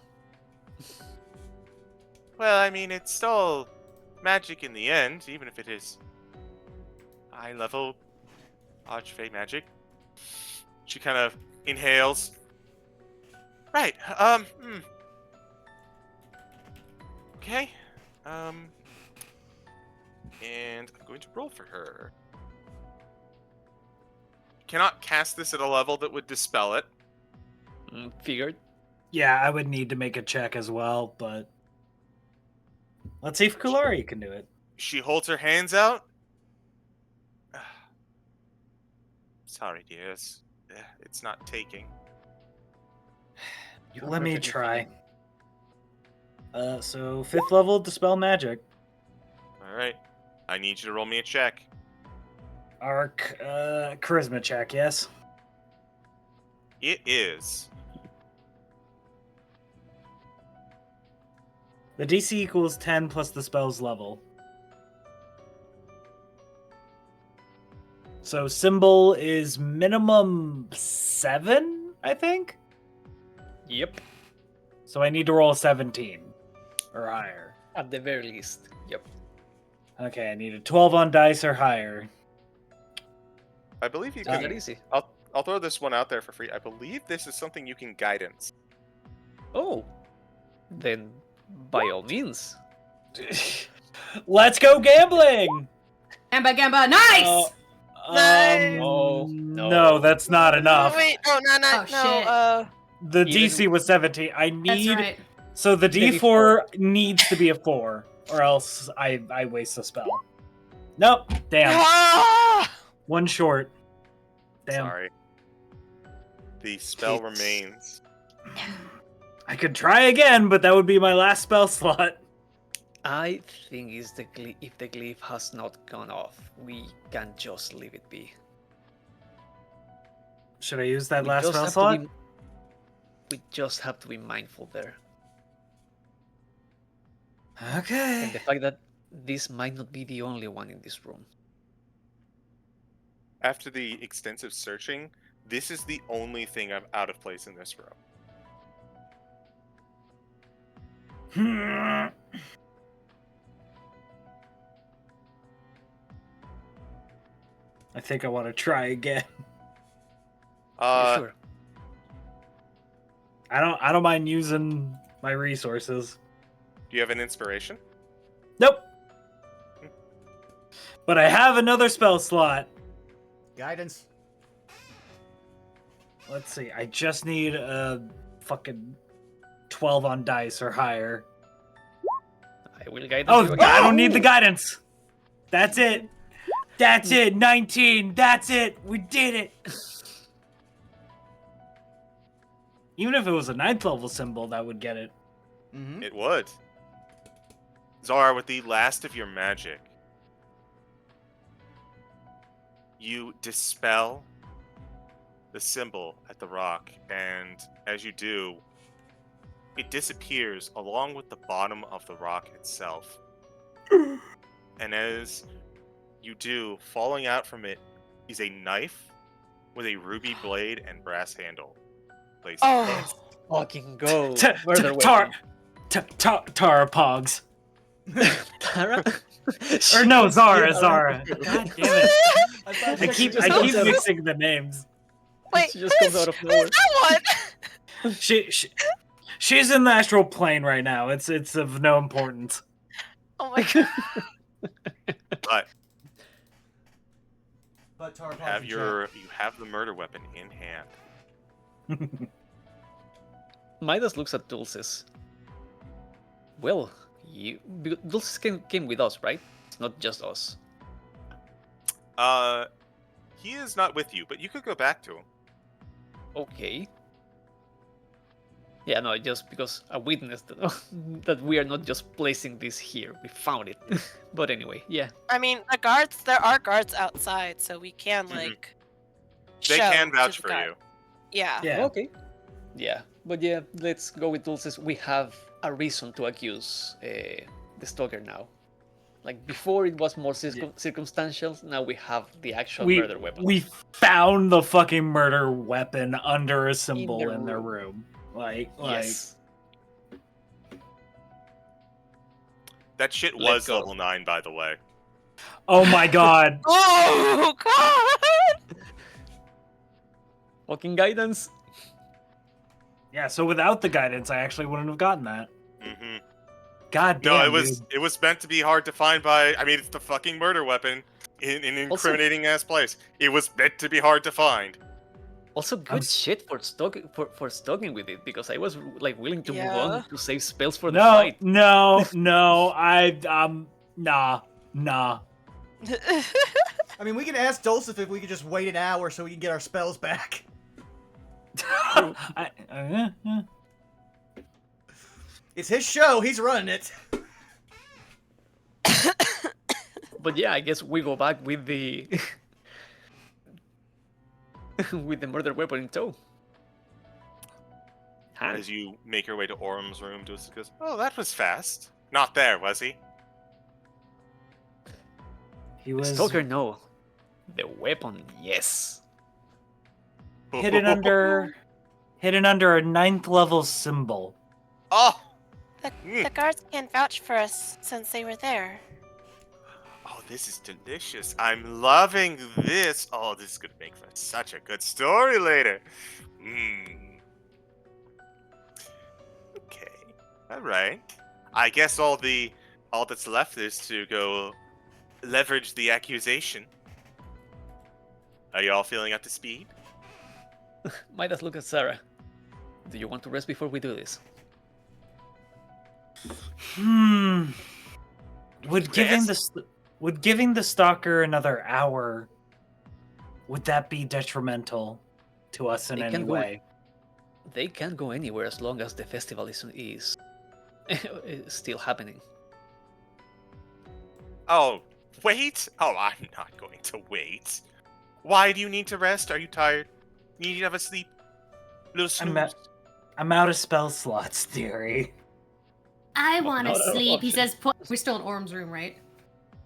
Well, I mean, it's still magic in the end, even if it is high-level Archfey magic. She kind of inhales. Right, Okay, and I'm going to roll for her. Cannot cast this at a level that would dispel it, Figured. Yeah, I would need to make a check as well, but let's see if Kulari can do it. She holds her hands out. Sorry, dear. It's not taking. Let me try. So 5th level, Dispel Magic. Alright. I need you to roll me a check. Arc, Charisma check, yes? It is. The DC equals 10 plus the spell's level. So symbol is minimum 7, I think? Yep. So I need to roll 17 or higher. At the very least. Yep. Okay, I need a 12 on dice or higher. I believe you Not can. that easy. I'll throw this one out there for free. I believe this is something you can guidance. Oh. Then, by all means. Let's go gambling! Gamba, nice! Nice! No, that's not enough. Wait, no. Oh, shit. The DC was 17. I That's need right. so the D4 needs to be a 4, or else I waste a spell. Nope. Damn. Ah! One short. Damn. Sorry. The spell remains. I could try again, but that would be my last spell slot. I think if the glyph has not gone off, we can just leave it be. Should I use that We last just spell have to slot? we just have to be mindful there. Okay. And the fact that this might not be the only one in this room. After the extensive searching, this is the only thing I'm out of place in this room. I think I want to try again. Sure. I don't mind using my resources. Do you have an inspiration? Nope. But I have another spell slot. Guidance. Let's see. I just need a fucking 12 on dice or higher. I will guide Oh, you again. I don't need the guidance. That's it. That's it. 19. That's it. We did it. Even if it was a 9th level symbol, that would get it. Mm-hmm. It would. Zara, with the last of your magic, you dispel the symbol at the rock, and as you do, it disappears along with the bottom of the rock itself. And as you do, falling out from it is a knife with a ruby blade and brass handle. Placed in it. Fucking go. Tara Pogs. Tara? Or no, Zara. God damn it. I keep comes out of- mixing the names. Wait, She just comes out of who's nowhere. that one? She's in the astral plane right now. It's of no importance. Oh my god. But Tara you have the murder weapon in hand. Midas looks at Dulcis. Well, Dulcis came with us, right? It's not just us. He is not with you, but you could go back to him. Okay. Yeah, no, just because I witnessed that we are not just placing this here. We found it. But anyway, yeah. I mean, there are guards outside, so we can, like, They show can to vouch the for guard. you. Yeah. Yeah. Okay. Yeah, but yeah, let's go with Dulcis. We have a reason to accuse the stalker now. Like before, it was more circumstantial. Now we have the actual murder weapon. We found the fucking murder weapon under a symbol their in their room. Yes. That shit Let's was go. level 9, by the way. Oh my god. Oh god! Fucking guidance. Yeah, so without the guidance, I actually wouldn't have gotten that. Mm-hmm. God damn. No, dude. it was meant to be hard to find by. I mean, it's the fucking murder weapon in an incriminating ass place. It was meant to be hard to find. Also, good shit for stalking with it, because I was like willing to move on to save spells for the fight. No, nah. I mean, we can ask Dulcif if we could just wait an hour so we can get our spells back. It's his show. He's running it. But yeah, I guess we go back with the with the murder weapon in tow. As you make your way to Orm's room, Dulcif goes, "Oh, that was fast. Not there, was he?" He was Stalker, no. The weapon, yes. hidden under a 9th level symbol. Oh! The guards can't vouch for us since they were there. Oh, this is delicious. I'm loving this. Oh, this is going to make for such a good story later. Okay. All right. I guess all that's left is to go leverage the accusation. Are you all feeling up to speed? Midas, look at Sarah. Do you want to rest before we do this? Would giving the stalker another hour, would that be detrimental to us in any way? They can't go anywhere as long as the festival is still happening. Oh, wait? Oh, I'm not going to wait. Why do you need to rest? Are you tired? You need to have a sleep? Little snooze? I'm out of spell slots, dearie. I want to sleep. He says, we're still in Orm's room, right?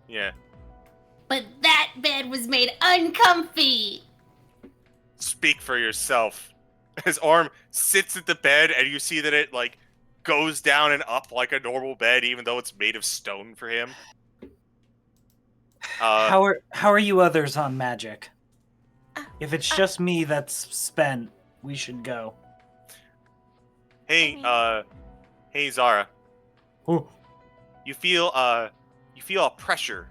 Yeah. But that bed was made uncomfy. Speak for yourself. As Orm sits at the bed and you see that it, like, goes down and up like a normal bed, even though it's made of stone for him. How are you others on magic? If it's just me that's spent, we should go. Hey Zara. Oh. You feel a pressure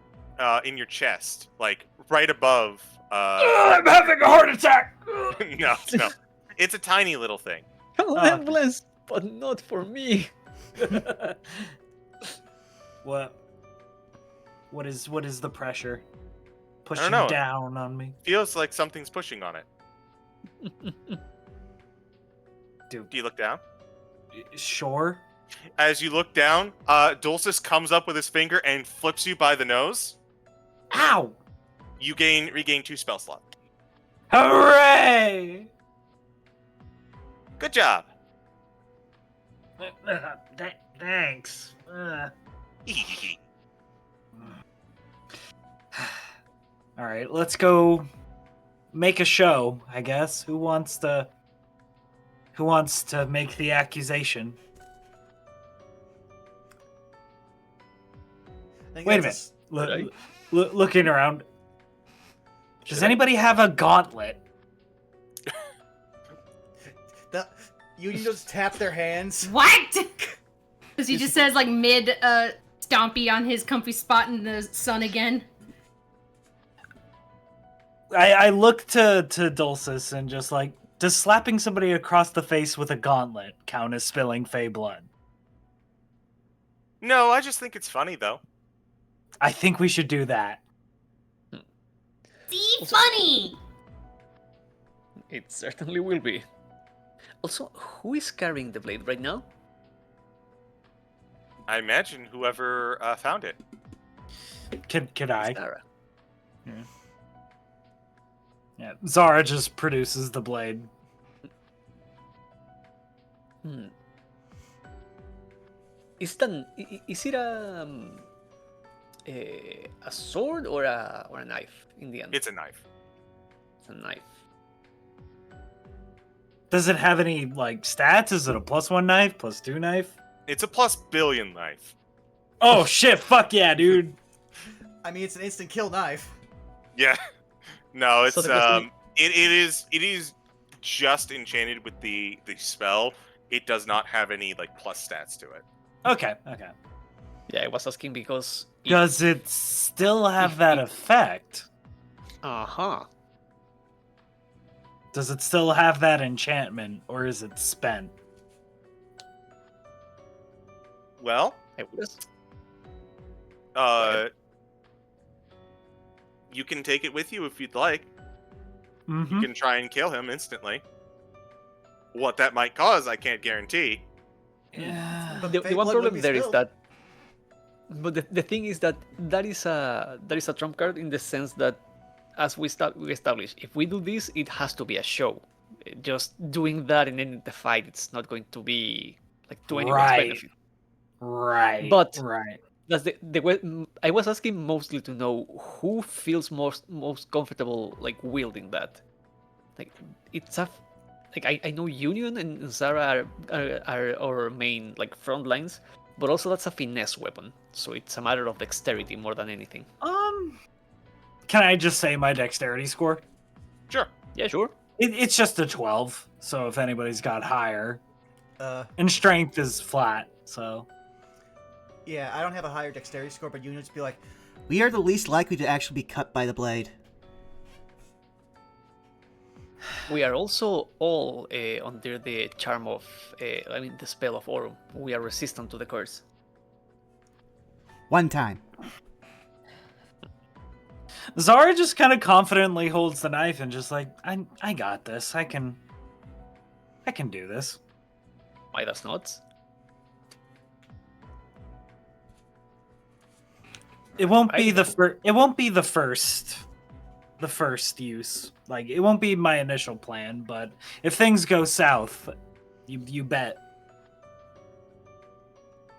in your chest, like right above. I'm having a heart attack. No. It's a tiny little thing. Ambulance, but not for me. What is the pressure? Pushing know. down on me. Feels like something's pushing on it. Dude. Do you look down? Sure. As you look down, Dulcif comes up with his finger and flips you by the nose. Ow! You regain 2 spell slots. Hooray! Good job. Thanks. All right, let's go make a show, I guess. Who wants to make the accusation? Wait a minute. Looking around. Does anybody have a gauntlet? You just tap their hands. What? Because he just says, like, mid stompy on his comfy spot in the sun again. I look to Dulcif and just like, does slapping somebody across the face with a gauntlet count as spilling Fey blood? No, I just think it's funny though. I think we should do that. See, funny. It certainly will be. Also, who is carrying the blade right now? I imagine whoever found it. Could I? Zara. Yeah, Zara just produces the blade. Is it a sword or a knife in the end? It's a knife. It's a knife. Does it have any like stats? Is it a +1 knife, +2 knife? It's a +billion knife. Oh shit! Fuck yeah, dude. I mean, it's an instant kill knife. Yeah. No, it's So it is just enchanted with the spell. It does not have any like plus stats to it. Okay. Yeah, I was asking because... Does it still have that effect? Uh-huh. Does it still have that enchantment, or is it spent? Well, I guess. You can take it with you if you'd like. Mm-hmm. You can try and kill him instantly. What that might cause, I can't guarantee. Yeah. But The fake one blood would problem be there is spilled. that, but the thing is that that is a trump card in the sense that, as we established, if we do this, it has to be a show. Just doing that and ending the fight, it's not going to be like to anyone's benefit. Right. But right. that's the way. I was asking mostly to know who feels most comfortable like wielding that. Like it's a like I know Union and Zara are our main like front lines, but also that's a finesse weapon, so it's a matter of dexterity more than anything. Can I just say my dexterity score? Sure. Yeah, sure. It's just a 12, so if anybody's got higher. And strength is flat, so. Yeah, I don't have a higher dexterity score, but you just be like, we are the least likely to actually be cut by the blade. We are also all under the charm of, the spell of Aurum. We are resistant to the curse. One time. Zara just kind of confidently holds the knife and just like, I got this. I can do this. Why does not? It won't be the first use. Like, it won't be my initial plan, but if things go south, you bet.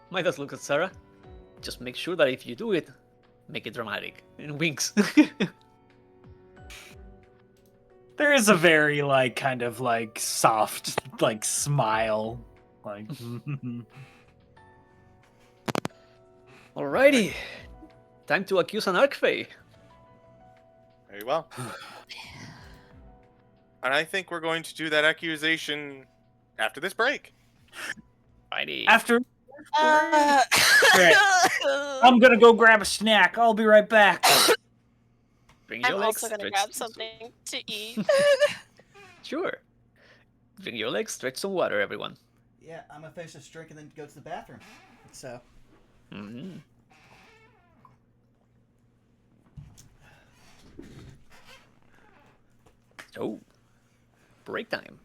Midas look at Sarah. Just make sure that if you do it, make it dramatic. And winks. There is a very, like, kind of, like, soft, like, smile. Like, Alrighty. Time to accuse an Archfey. Very well. And I think we're going to do that accusation after this break. Alrighty. after... I'm gonna go grab a snack. I'll be right back. Bring your I'm legs, also gonna stretch grab something to eat. Sure. Bring your legs, stretch some water, everyone. Yeah, I'm gonna finish this drink and then go to the bathroom. So. Mm-hmm. So, break time.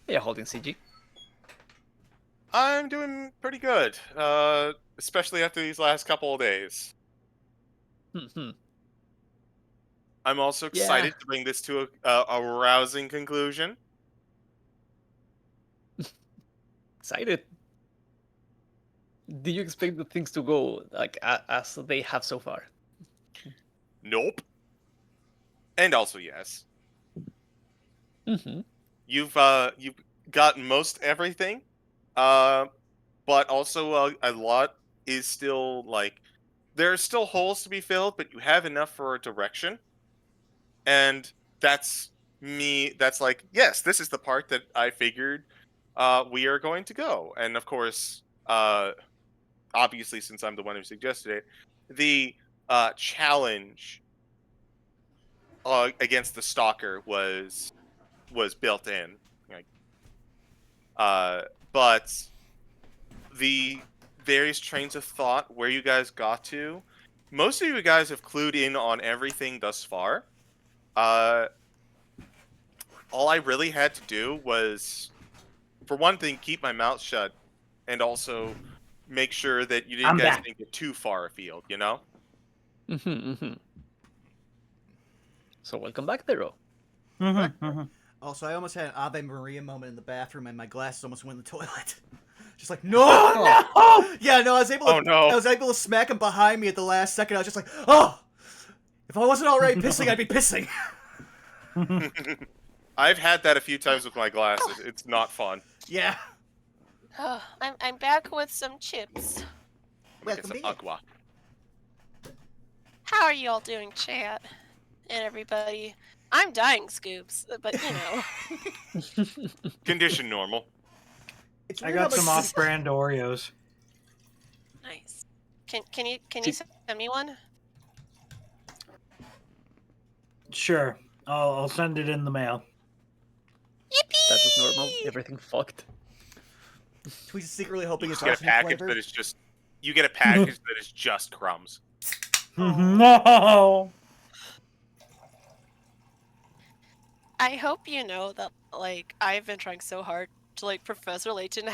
Yeah, holding CG. I'm doing pretty good, especially after these last couple of days. Mm-hmm. I'm also excited to bring this to a rousing conclusion. Excited. Do you expect the things to go like as they have so far? Nope. And also yes. Mm-hmm. You've gotten most everything, but also a lot is still like there are still holes to be filled, but you have enough for a direction, and that's me. That's like yes, this is the part that I figured we are going to go, and of course, obviously since I'm the one who suggested it, the challenge against the stalker was built in, like, but the various trains of thought where you guys got to, most of you guys have clued in on everything thus far. All I really had to do was, for one thing, keep my mouth shut, and also make sure that you guys didn't get too far afield, you know? Mm-hmm, mm-hmm. So welcome back, Dero. Mm-hmm, mm-hmm. Also, I almost had an Ave Maria moment in the bathroom, and my glasses almost went in the toilet. Just like no. Yeah, no, I was able to. I was able to smack him behind me at the last second. I was just like, oh, if I wasn't already pissing, I'd be pissing. I've had that a few times with my glasses. It's not fun. Yeah. Oh, I'm back with some chips. Get some agua. How are you all doing, chat? And everybody. I'm dying, Scoops, but you know. Condition normal. I got some off-brand Oreos. Nice. Can you send me one? Sure. I'll send it in the mail. Yippee! That was normal. Everything fucked. Tweez is secretly hoping You it's just get a arsenic package flavored. that is just. You get a package that is just crumbs. No. I hope you know that, like, I've been trying so hard to, like, Professor Layton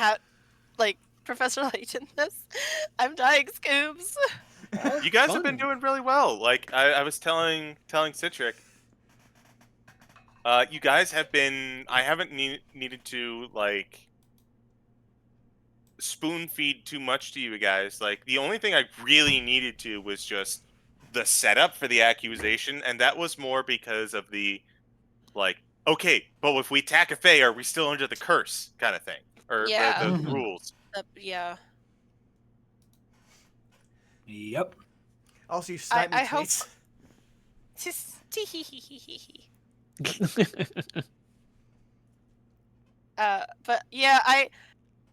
this. I'm dying, Scoobs. You guys have been doing really well. Like I was telling Citric, you guys have been. I haven't needed to like spoon feed too much to you guys. Like the only thing I really needed to was just the setup for the accusation, and that was more because of the like. Okay, but if we attack a Fae, are we still under the curse kind of thing, or Yeah. the rules? Yeah. Yep. Also, you sniped me I hope. tweets. But yeah, I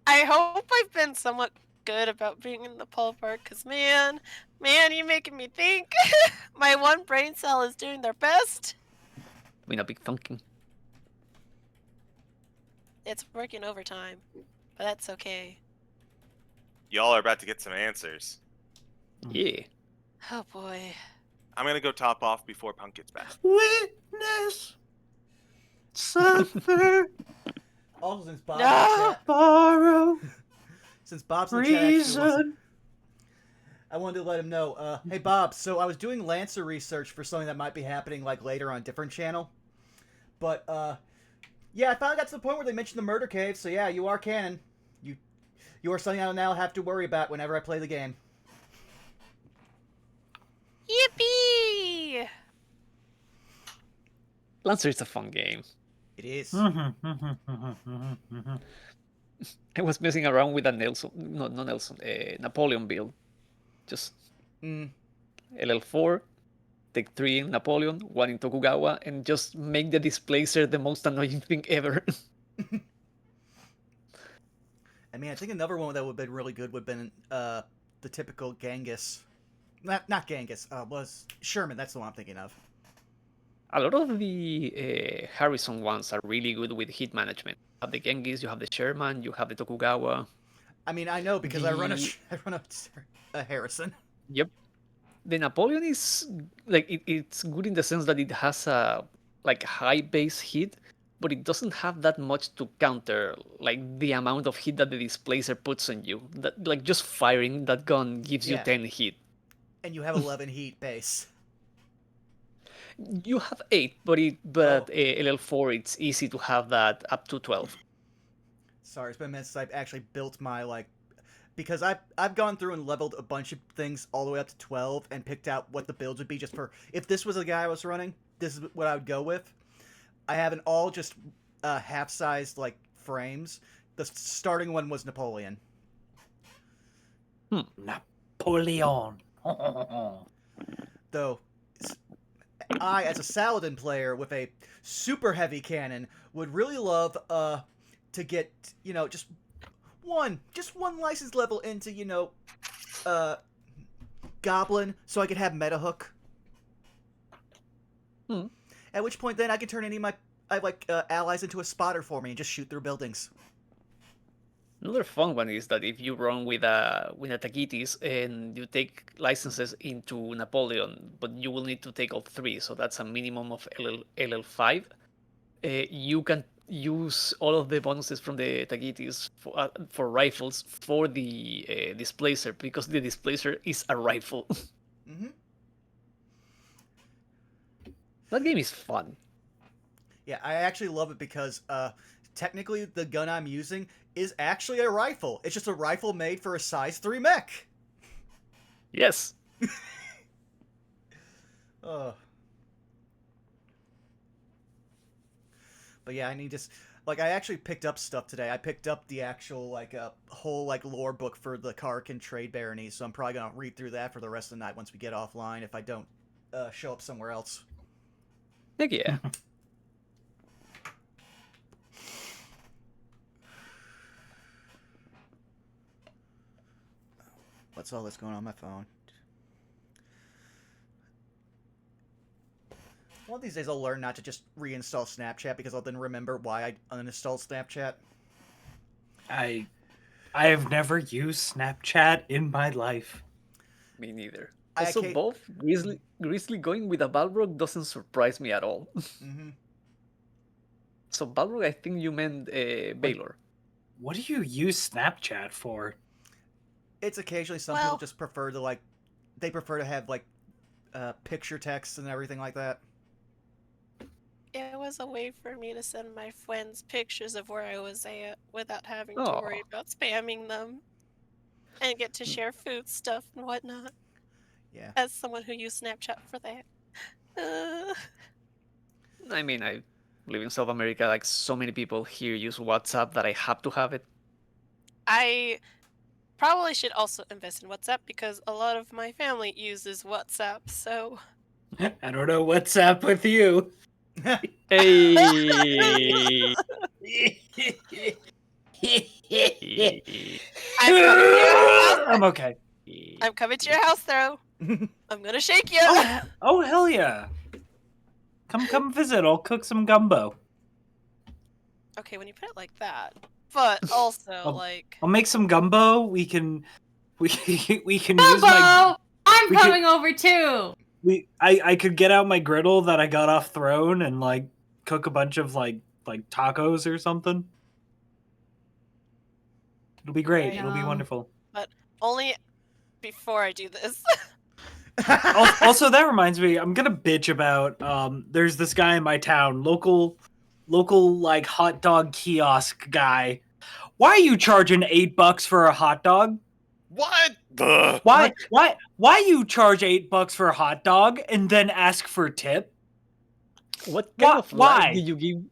hope I've been somewhat good about being in the pole park, cause man, you making me think. My one brain cell is doing their best. I mean, a big thinking. It's working overtime, but that's okay. Y'all are about to get some answers. Yeah. Oh boy. I'm gonna go top off before Punk gets back. Witness. Suffer. Also, since Bob's No! in the chat, Borrow. since Bob's in the chat, actually wants to- Reason. I wanted to let him know. Hey Bob, so I was doing Lancer research for something that might be happening like later on a different channel, but yeah, I finally got to the point where they mentioned the murder cave. So yeah, you are canon. You are something I'll now have to worry about whenever I play the game. Yippee! Lancer is a fun game. It is. I was messing around with a Napoleon build. Just LL4, take 3 in Napoleon, 1 in Tokugawa, and just make the displacer the most annoying thing ever. I mean, I think another one that would have been really good would have been the typical Genghis. Not Genghis. Was Sherman. That's the one I'm thinking of. A lot of the Harrison ones are really good with hit management. You have the Genghis, you have the Sherman, you have the Tokugawa. I mean, I know because I run a Harrison. Yep. The Napoleon is like it's good in the sense that it has a like high base hit, but it doesn't have that much to counter like the amount of hit that the displacer puts on you. That like just firing that gun gives you 10 hit. And you have 11 heat base. You have 8, but LL4 it's easy to have that up to 12. Sorry, it's been a minute since I've actually built my because I've gone through and leveled a bunch of things all the way up to 12 and picked out what the builds would be just for if this was a guy I was running, this is what I would go with. I have an all just half-sized like frames. The starting one was Napoleon. Napoleon. Though I, as a Saladin player with a super heavy cannon, would really love to get, just one license level into, Goblin, so I could have meta hook. At which point then I could turn any of my allies into a spotter for me and just shoot through buildings. Another fun one is that if you run with a Takitis and you take licenses into Napoleon, but you will need to take all 3, so that's a minimum of LL5. You can use all of the bonuses from the Takitis for rifles for the displacer, because the displacer is a rifle. That game is fun. Yeah, I actually love it because technically the gun I'm using is actually a rifle. It's just a rifle made for a size 3 mech. Yes. But yeah, I need to... I actually picked up stuff today. I picked up the actual, whole, lore book for the Karkin Trade Barony, so I'm probably going to read through that for the rest of the night once we get offline if I don't show up somewhere else. Heck yeah. What's all this going on my phone? One of these days I'll learn not to just reinstall Snapchat because I'll then remember why I uninstalled Snapchat. I have never used Snapchat in my life. Me neither. Also, both Grizzly going with a Balrog doesn't surprise me at all. Mm-hmm. So Balrog, I think you meant Baylor. What do you use Snapchat for? It's occasionally some people just prefer to they prefer to have picture text and everything like that. It was a way for me to send my friends pictures of where I was at without having to worry about spamming them. And get to share food stuff and whatnot. Yeah. As someone who used Snapchat for that. I mean, I live in South America. Like, so many people here use WhatsApp that I have to have it. I probably should also invest in WhatsApp because a lot of my family uses WhatsApp, so... I don't know what's up with you. Hey! I'm okay. I'm coming to your house, though. I'm gonna shake you. Oh hell yeah! Come visit. I'll cook some gumbo. Okay, when you put it like that, but also I'll make some gumbo. We can Gumbo! use my. I'm coming over too. I could get out my griddle that I got off Throne and cook a bunch of like tacos or something. It'll be great. It'll be wonderful. But only before I do this. Also, that reminds me, I'm gonna bitch about. There's this guy in my town, local like hot dog kiosk guy. Why are you charging $8 for a hot dog? What? Why you charge $8 for a hot dog and then ask for tip? What kind of lie did you give?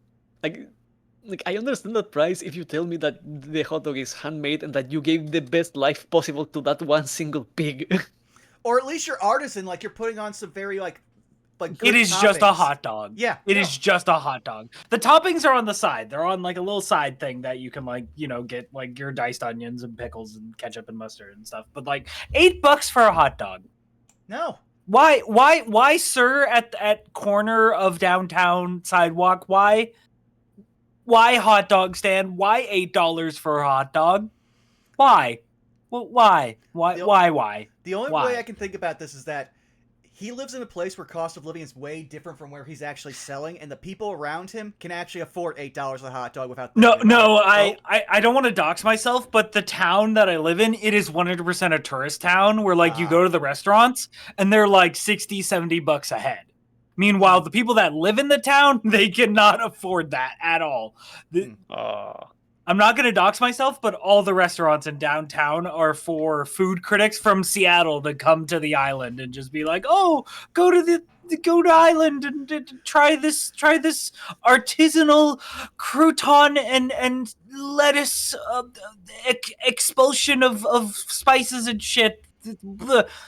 Like I understand that price if you tell me that the hot dog is handmade and that you gave the best life possible to that one single pig. Or at least you're artisan, like you're putting on some very good it is toppings. just a hot dog. Yeah. It is just a hot dog. The toppings are on the side. They're on like a little side thing that you can get like your diced onions and pickles and ketchup and mustard and stuff. But like $8 for a hot dog. No. Why, sir, at corner of downtown sidewalk? Why hot dog stand? Why $8 for a hot dog? Why? Well, why? Why? The only way I can think about this is that he lives in a place where cost of living is way different from where he's actually selling, and the people around him can actually afford $8 a hot dog without. No, I don't want to dox myself, but the town that I live in, it is 100% a tourist town where you go to the restaurants and they're like $60-$70 a head. Meanwhile, the people that live in the town, they cannot afford that at all. I'm not going to dox myself, but all the restaurants in downtown are for food critics from Seattle to come to the island and just be like, "Oh, go to island and try this artisanal crouton and lettuce expulsion of spices and shit."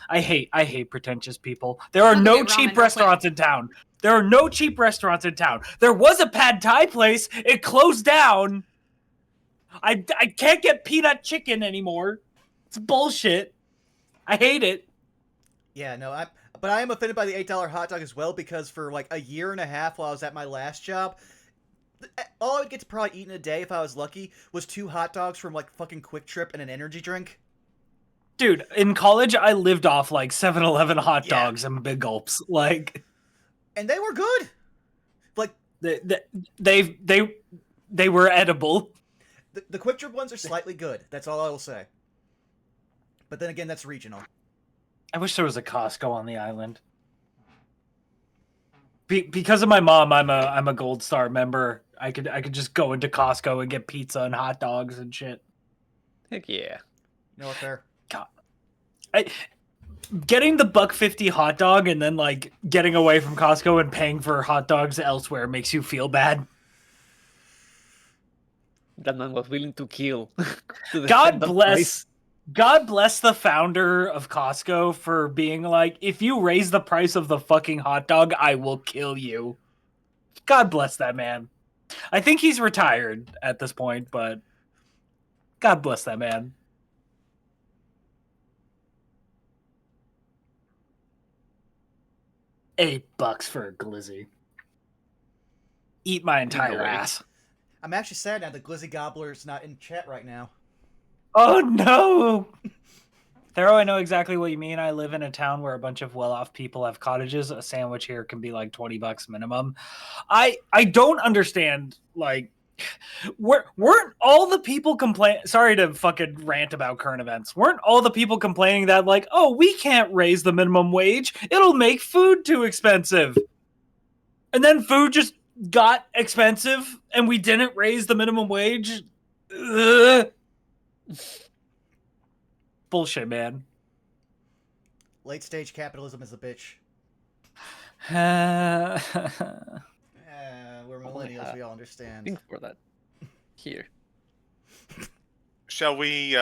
I hate pretentious people. There are no cheap restaurants in town. There are no cheap restaurants in town. There was a pad thai place. It closed down. I can't get peanut chicken anymore. It's bullshit. I hate it. Yeah, no, but I am offended by the $8 hot dog as well because for like a year and a half while I was at my last job, all I would get to probably eat in a day if I was lucky was 2 hot dogs from like fucking Quick Trip and an energy drink. Dude, in college I lived off like 7-Eleven hot dogs and big gulps, and they were good. Like they were edible. The Quick Trip ones are slightly good. That's all I will say. But then again, that's regional. I wish there was a Costco on the island. Because of my mom, I'm a Gold Star member. I could just go into Costco and get pizza and hot dogs and shit. Heck yeah. You know what, fair? God. Getting the $1.50 hot dog and then getting away from Costco and paying for hot dogs elsewhere makes you feel bad. That man was willing to kill. God bless the founder of Costco for being like, if you raise the price of the fucking hot dog, I will kill you. God bless that man. I think he's retired at this point, but God bless that man. $8 for a glizzy. eat my entire ass. I'm actually sad now the Glizzy Gobbler's not in chat right now. Oh no! Thero, I know exactly what you mean. I live in a town where a bunch of well-off people have cottages. A sandwich here can be like $20 minimum. I don't understand, like, weren't all the people sorry to fucking rant about current events. Weren't all the people complaining that, like, oh, we can't raise the minimum wage. It'll make food too expensive. And then food just got expensive and we didn't raise the minimum wage. Ugh. Bullshit, man. Late stage capitalism is a bitch. We're millennials, we all understand. Think for that. Here. Shall we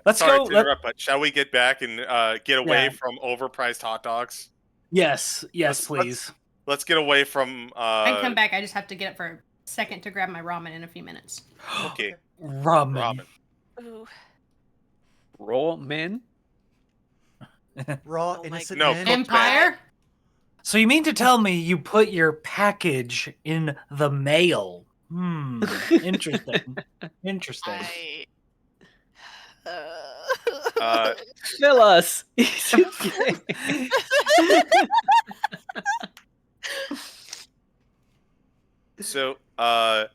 let's sorry go to interrupt, but shall we get back and get away from overpriced hot dogs? Yes, please. Let's get away from I can come back, I just have to get up for a second to grab my ramen in a few minutes. Okay. Ramen. Ooh. Raw men? Raw, Oh my innocent No, men. Empire? So you mean to tell me you put your package in the mail? Interesting. Interesting. Tell us. So, I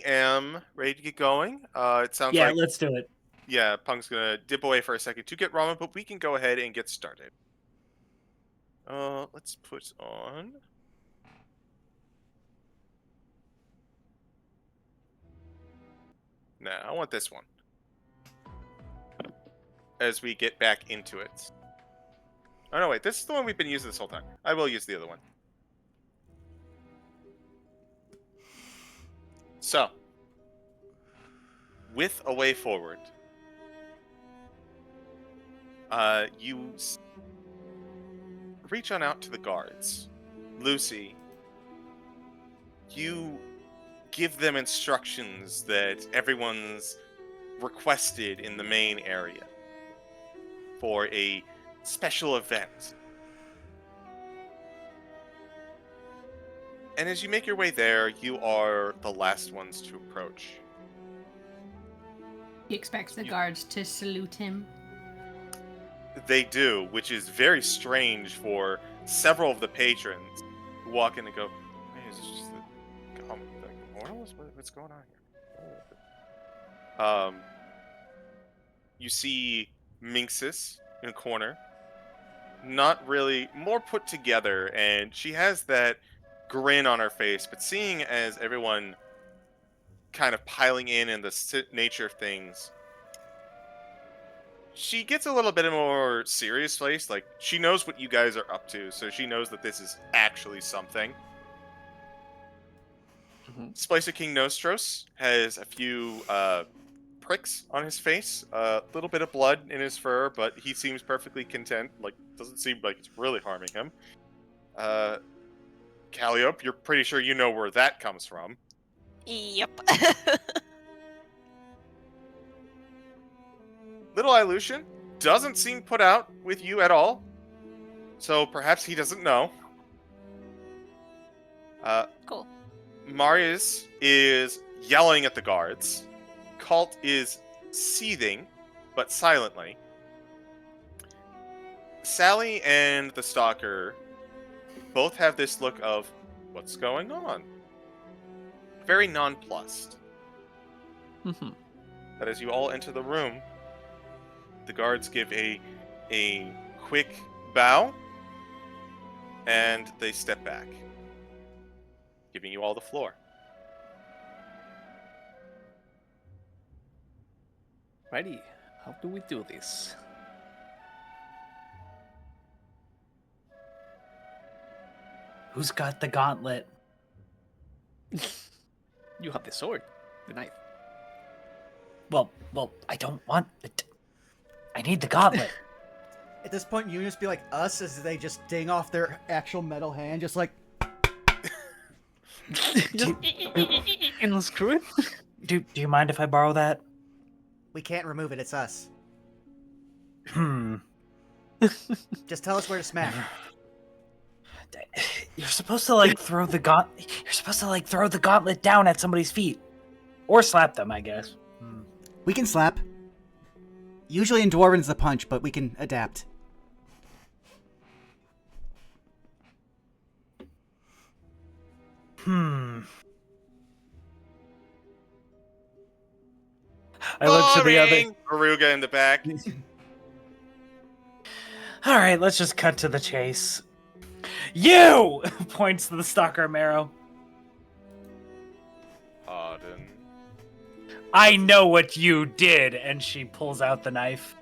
am ready to get going. It sounds like let's do it. yeah, Punk's gonna dip away for a second to get ramen, but we can go ahead and get started. Let's put on. Nah, I want this one. As we get back into it. Oh no, wait, this is the one we've been using this whole time. I will use the other one. So, with a way forward, you reach on out to the guards. Lucy, you give them instructions that everyone's requested in the main area for a special event. And as you make your way there, you are the last ones to approach. He expects the guards to salute him. They do, which is very strange for several of the patrons who walk in and go, "Hey, is this just the Warlocks? What's going on here?" You see Minxis in a corner, not really, more put together, and she has that grin on her face, but seeing as everyone kind of piling in the nature of things, she gets a little bit more serious face. Like, she knows what you guys are up to, so she knows that this is actually something. Splicer King Nostros has a few pricks on his face, a little bit of blood in his fur, but he seems perfectly content. Like, doesn't seem like it's really harming him. Calliope, you're pretty sure you know where that comes from. Yep. Little Ilution doesn't seem put out with you at all, so perhaps he doesn't know. Cool. Marius is yelling at the guards. Cult is seething, but silently. Sally and the Stalker both have this look of, what's going on? Very nonplussed. That as you all enter the room, the guards give a quick bow, and they step back, giving you all the floor. Righty, how do we do this? Who's got the gauntlet? You have the sword, the knife. Well, I don't want it. I need the gauntlet. At this point, you just be like us as they just ding off their actual metal hand, just like. And unscrew it? Do you mind if I borrow that? We can't remove it, it's us. Hmm. Just tell us where to smack. You're supposed to like throw the gauntlet down at somebody's feet, or slap them, I guess. We can slap. Usually in Dwarven it's a punch, but we can adapt. I look to the other. Aruga in the back. All right, let's just cut to the chase. You points to the stalker marrow. Pardon. I know what you did, and she pulls out the knife.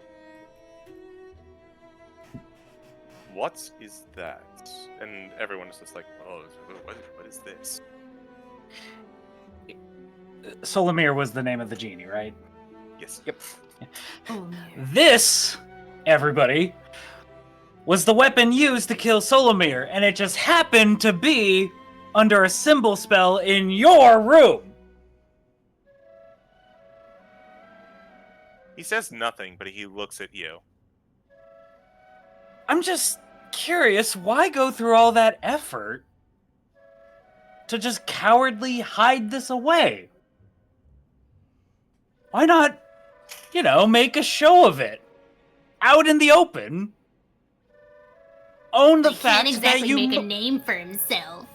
What is that? And everyone is just like, oh, what is this? Solomir was the name of the genie, right? Yes. Yep. Oh, no. This, everybody, was the weapon used to kill Solomir, and it just happened to be under a symbol spell in your room. He says nothing, but he looks at you. I'm just curious, why go through all that effort to just cowardly hide this away? Why not, make a show of it? Out in the open. Own the fact Can't exactly that you make a name for himself.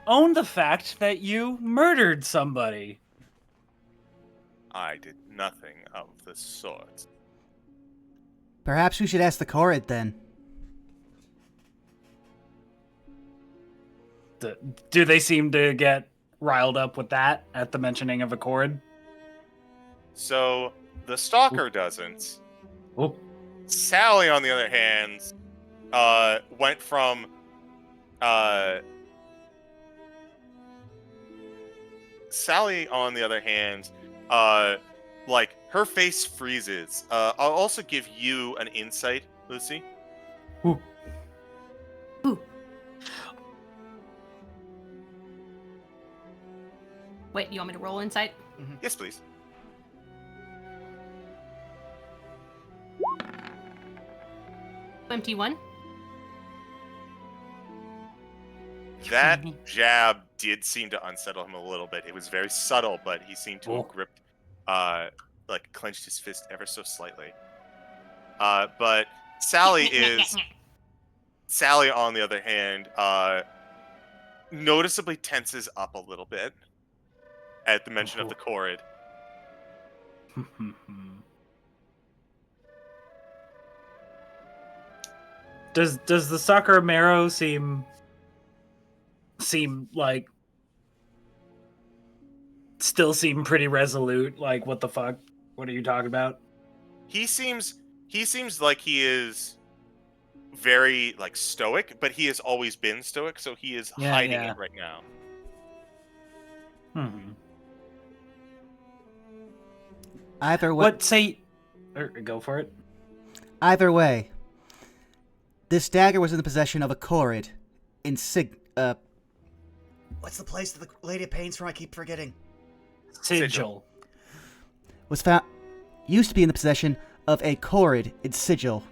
own the fact that you murdered somebody. I did nothing of the sort. Perhaps we should ask the Korrid then. Do they seem to get riled up with that at the mentioning of a Korrid? So the stalker doesn't. Oh. Sally, on the other hand, went from like her face freezes. I'll also give you an insight, Lucy. Ooh. Ooh. Wait, you want me to roll insight? Yes, please. MT1? That jab did seem to unsettle him a little bit. It was very subtle, but he seemed to have gripped, clenched his fist ever so slightly. But Sally, on the other hand, noticeably tenses up a little bit at the mention of the Korrid. Does the stalker marrow seem like still seem pretty resolute? Like, what the fuck? What are you talking about? He seems like he is very stoic, but he has always been stoic, so he is hiding it right now. Either way. Go for it. Either way, this dagger was in the possession of a Korrid in what's the place that the Lady of Pain's from? I keep forgetting. Sigil. Was found used to be in the possession of a Korrid in Sigil.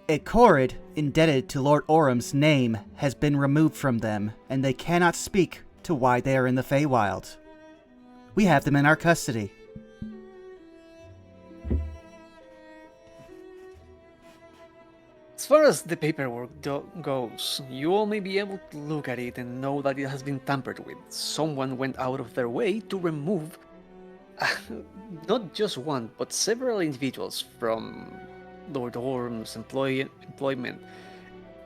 A Korrid indebted to Lord Orum's name has been removed from them, and they cannot speak to why they are in the Feywild. We have them in our custody. As far as the paperwork goes, you all may be able to look at it and know that it has been tampered with. Someone went out of their way to remove not just one, but several individuals from Lord Orm's employment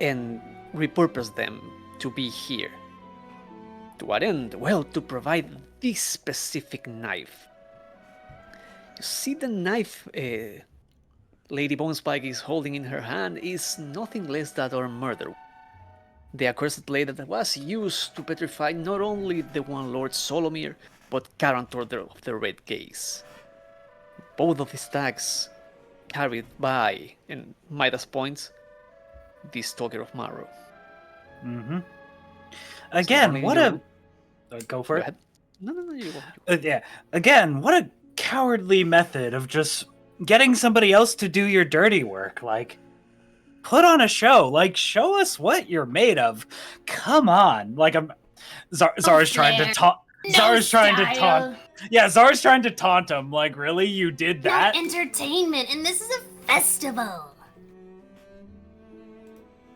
and repurpose them to be here. To what end? Well, to provide this specific knife. You see, the knife Lady Bonespike is holding in her hand is nothing less than our murder. The accursed blade that was used to petrify not only the one Lord Solomir, but Carantor of the Red Gaze. Both of his tags carried by, and Midas points, the Stalker of Marrow. Again, what a... Go for it. No, you yeah. Again, what a cowardly method of just getting somebody else to do your dirty work. Like, put on a show. Like, show us what you're made of. Come on. Like, Zara's trying to taunt. Zara's trying to taunt. Yeah, Zara's trying to taunt him. Like, really? You did that? No entertainment, and this is a festival.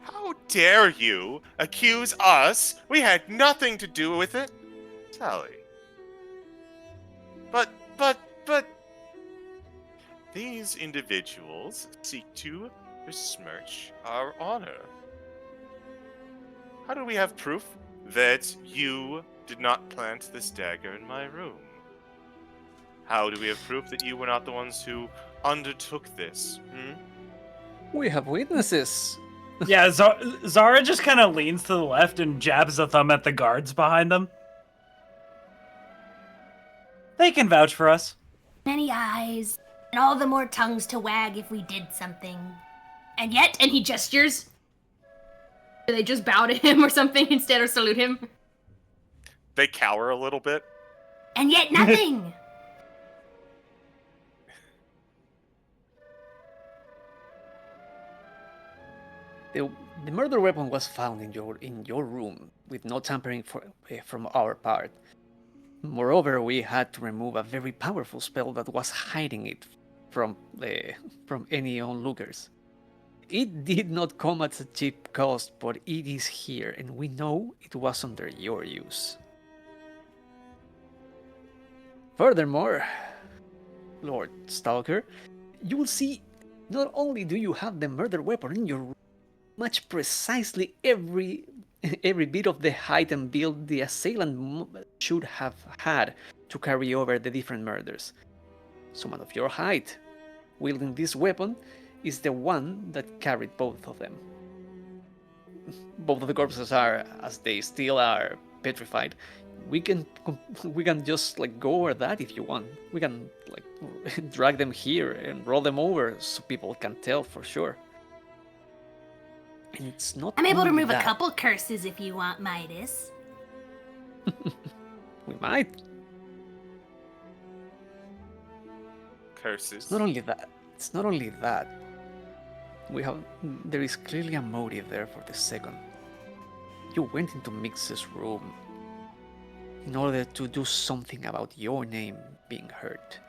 How dare you accuse us? We had nothing to do with it. Sally. But... These individuals seek to besmirch our honor. How do we have proof that you did not plant this dagger in my room? How do we have proof that you were not the ones who undertook this? We have witnesses. Yeah, Zara just kind of leans to the left and jabs a thumb at the guards behind them. They can vouch for us. Many eyes, and all the more tongues to wag if we did something. And yet, and he gestures. Do they just bow to him or something instead of salute him? They cower a little bit. And yet nothing! The murder weapon was found in your room with no tampering from our part. Moreover, we had to remove a very powerful spell that was hiding it from any onlookers. It did not come at a cheap cost, but it is here, and we know it was under your use. Furthermore, Lord Stalker, you will see not only do you have the murder weapon in your room, much precisely every bit of the height and build the assailant should have had to carry over the different murders. Someone of your height, wielding this weapon, is the one that carried both of them. Both of the corpses are, as they still are, petrified. We can just go over that if you want. We can drag them here and roll them over so people can tell for sure. And it's not. I'm able to remove that. a couple curses if you want, Midas. We might. Curses. It's not only that. There is clearly a motive there for the second. You went into Mix's room in order to do something about your name being hurt.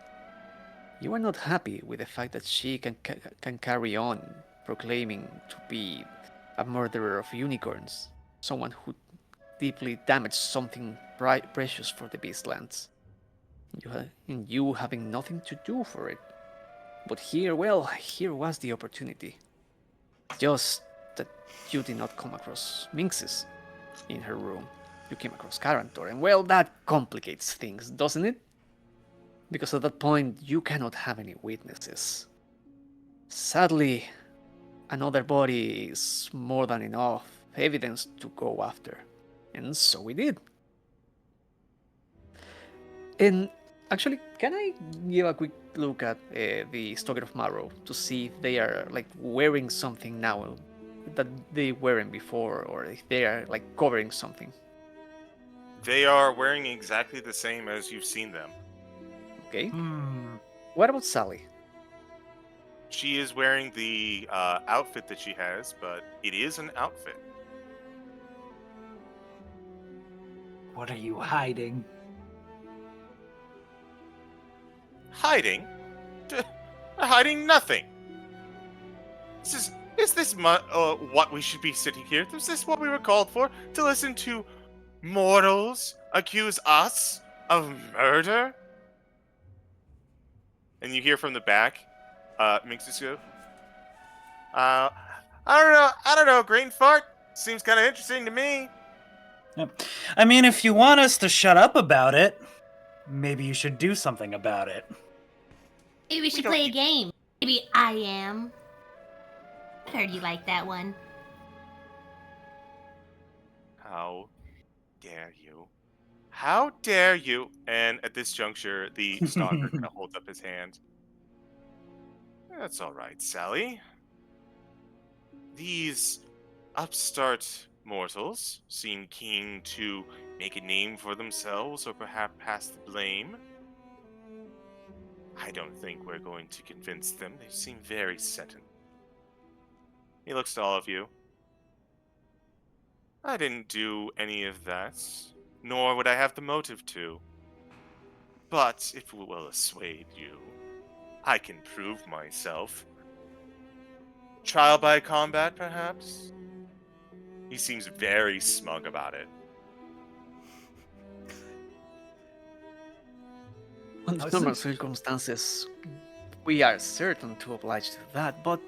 You are not happy with the fact that she can carry on proclaiming to be a murderer of unicorns, someone who deeply damaged something precious for the Beastlands. You having nothing to do for it. But here was the opportunity. Just that you did not come across Minxes in her room. You came across Carantor, and that complicates things, doesn't it? Because at that point, you cannot have any witnesses. Sadly, another body is more than enough evidence to go after. And so we did. And actually, can I give a quick look at the Stoker of Marrow to see if they are wearing something now that they weren't before, or if they are covering something? They are wearing exactly the same as you've seen them. Okay. What about Sally? She is wearing the outfit that she has, but it is an outfit. What are you hiding? Hiding? Hiding nothing. Is this what we should be sitting here? Is this what we were called for? To listen to mortals accuse us of murder? And you hear from the back, Minxes go, I don't know, green fart? Seems kind of interesting to me. Yep. I mean, if you want us to shut up about it, maybe you should do something about it. Maybe we should play a game. Maybe I am. I heard you like that one. How dare you? How dare you? And at this juncture, the stalker kind of holds up his hand. That's all right, Sally. These upstart mortals seem keen to make a name for themselves or perhaps pass the blame. I don't think we're going to convince them. They seem very set in. He looks to all of you. I didn't do any of that, nor would I have the motive to. But if it will assuade you, I can prove myself. Trial by combat, perhaps? He seems very smug about it. Under normal circumstances, we are certain to oblige to that, but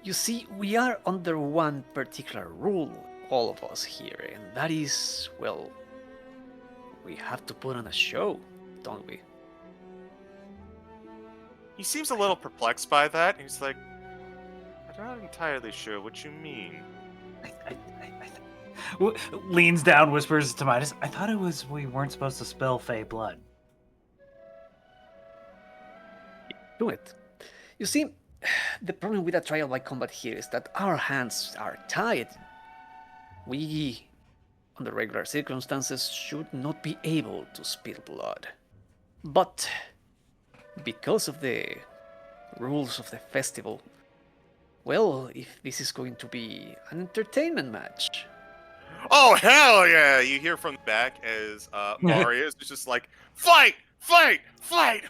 you see, we are under one particular rule, all of us here, and that is, well, we have to put on a show, don't we? He seems a little perplexed by that. He's like, I'm not entirely sure what you mean. Leans down, whispers to Midas, I thought it was we weren't supposed to spill Fey blood. Do it. You see, the problem with a trial by combat here is that our hands are tied. We, under regular circumstances, should not be able to spill blood. But because of the rules of the festival, well, if this is going to be an entertainment match. Oh, hell yeah! You hear from the back as Marius is just like, fight! Fight! Fight!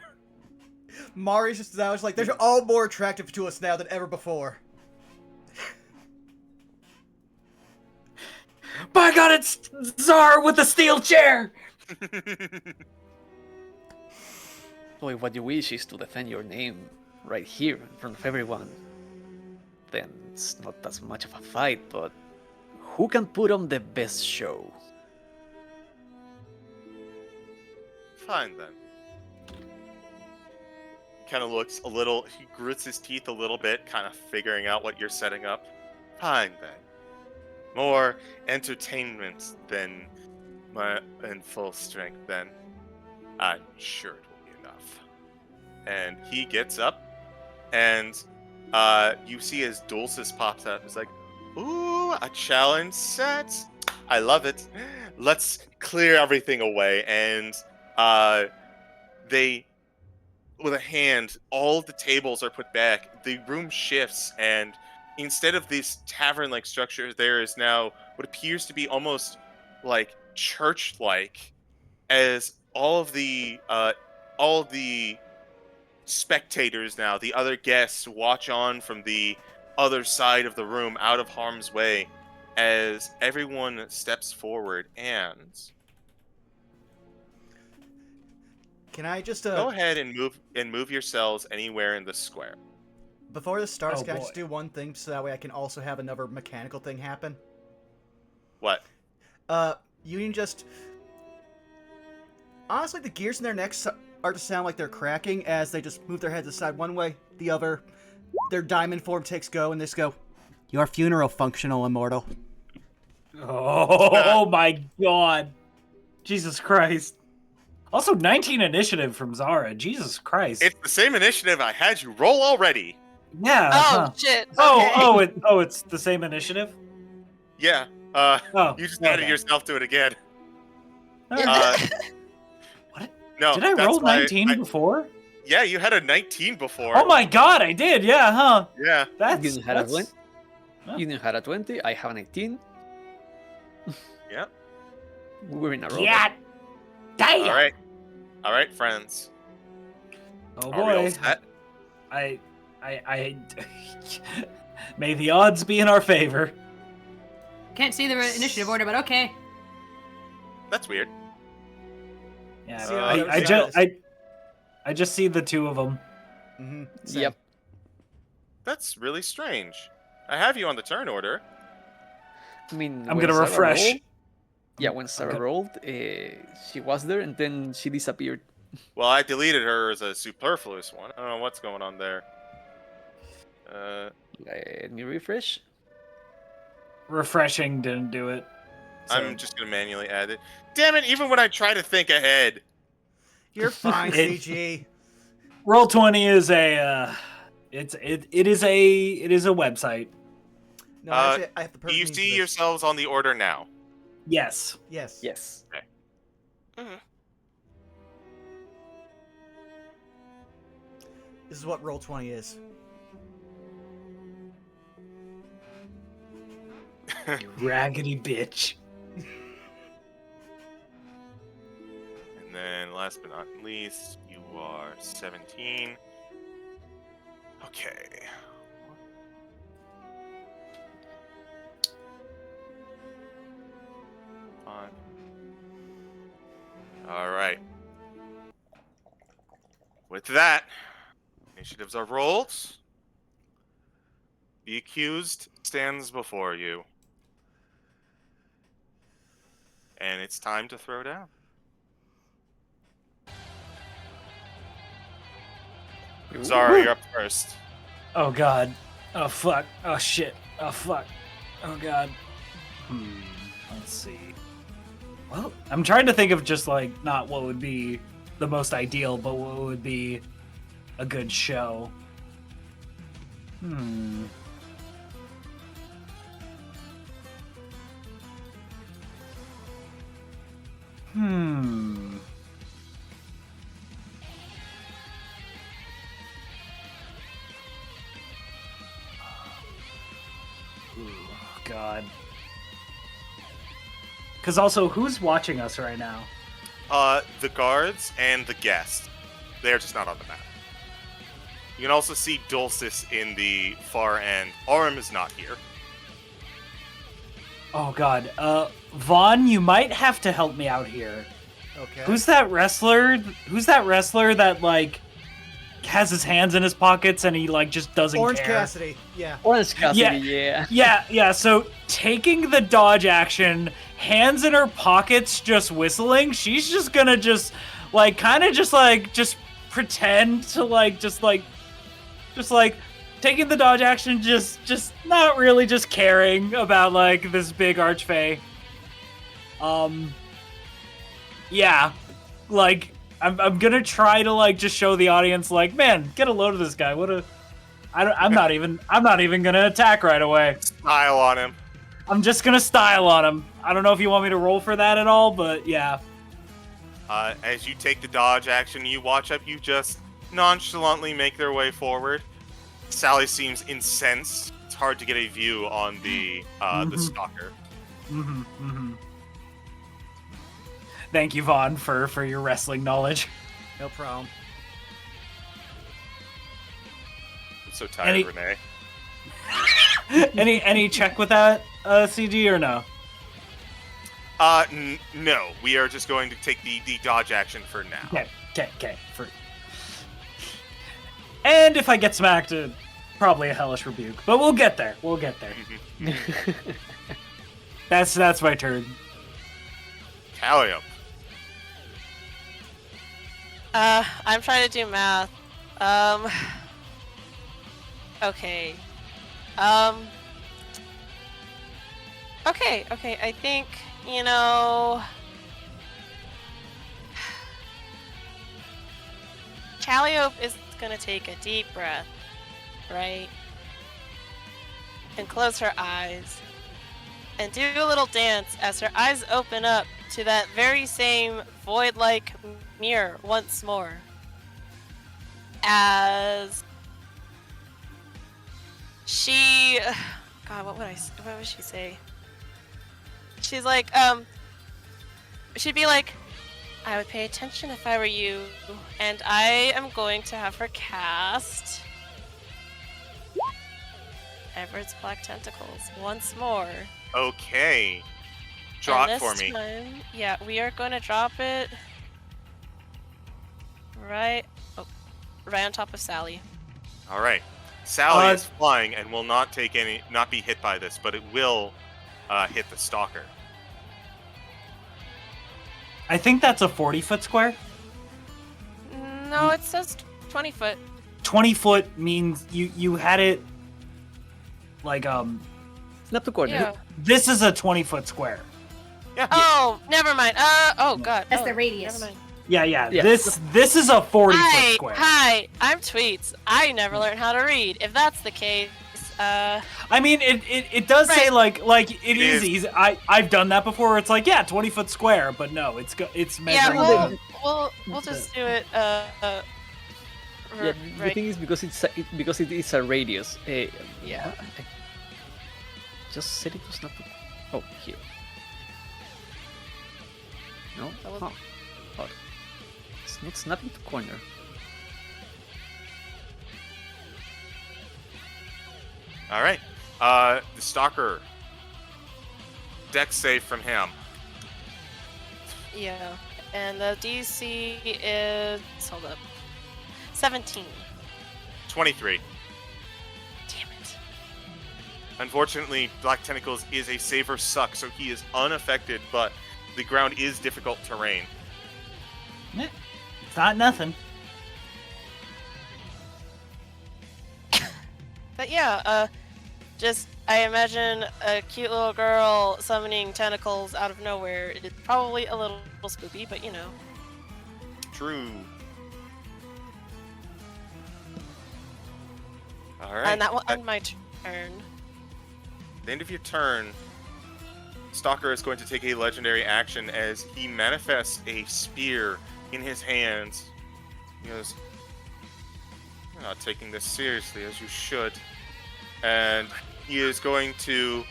Marius just now is like, they're all more attractive to us now than ever before. By God, it's Czar with the steel chair! Boy, what you wish is to defend your name right here in front of everyone. Then it's not as much of a fight, but who can put on the best show? Fine then. Kind of looks a little, he grits his teeth a little bit, kind of figuring out what you're setting up. Fine then. More entertainment than in full strength then. I'm sure it will be enough. And he gets up, and you see as Dulcis pops up. It's like, ooh, a challenge set. I love it. Let's clear everything away. And they, with a hand, all of the tables are put back. The room shifts, and instead of this tavern-like structure, there is now what appears to be almost like church-like, as all of the spectators now, the other guests, watch on from the other side of the room, out of harm's way, as everyone steps forward. And can I just go ahead and move yourselves anywhere in the square. Before this starts, Oh, can I boy. just do one thing so that way I can also have another mechanical thing happen? What? You can just... Honestly, the gears in their necks start to sound like they're cracking as they just move their heads aside one way, the other. Their diamond form takes go, and they just go, "Your funeral, functional immortal." Oh my God. Jesus Christ. Also, 19 initiative from Zara. Jesus Christ. It's the same initiative I had you roll already. Yeah. Oh huh. shit. Okay. It's the same initiative? Yeah. Oh, You just added okay. yourself to it again. What? No. Did I that's roll why 19 before? Yeah, you had a 19 before. Oh my God, I did. Yeah, huh? Yeah. That's You had a 20. Huh. You had a 20. I have an 18. Yeah. We're in a row. Yeah. Damn. All right, friends. Oh Are we all boy. set? I may the odds be in our favor. Can't see the initiative order, but okay. That's weird. Yeah, See, I just see the two of them. Mm-hmm. Yep. That's really strange. I have you on the turn order. I mean, I'm when gonna Sarah refresh. rolled- yeah, when Sarah rolled, she was there and then she disappeared. Well, I deleted her as a superfluous one. I don't know what's going on there. Let me refresh. Refreshing didn't do it. So. I'm just gonna manually add it. Damn it! Even when I try to think ahead. You're fine, It- CG. Roll20 is a it is a website. No, actually, I have the Do perfect you name see for this. yourselves on the order now? Yes. Yes. Yes. This is what Roll20 is. You raggedy bitch. And then, last but not least, you are 17. Okay. Fine. All right. With that, initiatives are rolled. The accused stands before you. And it's time to throw down. Zara, you're up first. Oh god. Oh fuck. Oh shit. Oh fuck. Oh god. Let's see. Well, I'm trying to think of just like not what would be the most ideal, but what would be a good show. God. Because also, who's watching us right now? The guards and the guests. They're just not on the map. You can also see Dulcis in the far end. Aurum is not here. Oh god. Vaughn, you might have to help me out here. Okay. Who's that wrestler? Who's that wrestler that like has his hands in his pockets and he like just doesn't Orange care? Cassidy. Yeah. Orange Cassidy, Yeah. So taking the dodge action, hands in her pockets, just whistling. She's just gonna just like kind of just pretend to just taking the dodge action, just not really just caring about like this big archfey. Yeah, like I'm gonna try to like just show the audience like, man, get a load of this guy. I'm not even gonna attack right away. Style on him. I'm just gonna style on him. I don't know if you want me to roll for that at all, but yeah. As you take the dodge action, you watch up. You just nonchalantly make their way forward. Sally seems incensed. It's hard to get a view on the stalker. Thank you, Vaughn, for your wrestling knowledge. No problem. I'm so tired, Renee. Any check with that, CG, or no? No. We are just going to take the dodge action for now. Okay. And if I get smacked, probably a hellish rebuke. But we'll get there. That's my turn. Calliope. I'm trying to do math. Okay. Okay, I think, Calliope is gonna take a deep breath, right? And close her eyes. And do a little dance as her eyes open up to that very same void-like mirror once more. As she... God, what would she say? She's like, she'd be like, I would pay attention if I were you, and I am going to have her cast Everett's Black Tentacles once more. Okay. Draw it for me. Time, yeah, we are going to drop it right on top of Sally. All right. Sally is flying and will not be hit by this, but it will hit the stalker. I think that's a 40-foot square. No, it says 20 foot. 20 foot means you had it like Snap the corner. Yeah. This is a 20-foot square. Yeah. Oh, never mind. Oh god. That's oh, the radius. Never mind. Yeah. This is a 40-foot square. Hi, I'm Tweets. I never learned how to read. If that's the case, I mean, it does say like it is easy. I've done that before. Where it's like 20-foot square, but no, it's measuring. Yeah, we'll just do it. The thing is because it is a radius. Yeah. just said it was not. Oh, here. No. Huh. Odd. It's not snapping to corner. All right. The stalker. Dex save from him. Yeah. And the DC is, hold up, 17. 23. Damn it. Unfortunately, Black Tentacles is a saver suck, so he is unaffected, but the ground is difficult terrain. It's not nothing. But yeah, just, I imagine a cute little girl summoning tentacles out of nowhere. It's probably a little spooky, but you know. True. Alright. And that will end my turn. At the end of your turn, Stalker is going to take a legendary action as he manifests a spear in his hands. He goes, "You're not taking this seriously as you should." And he is going to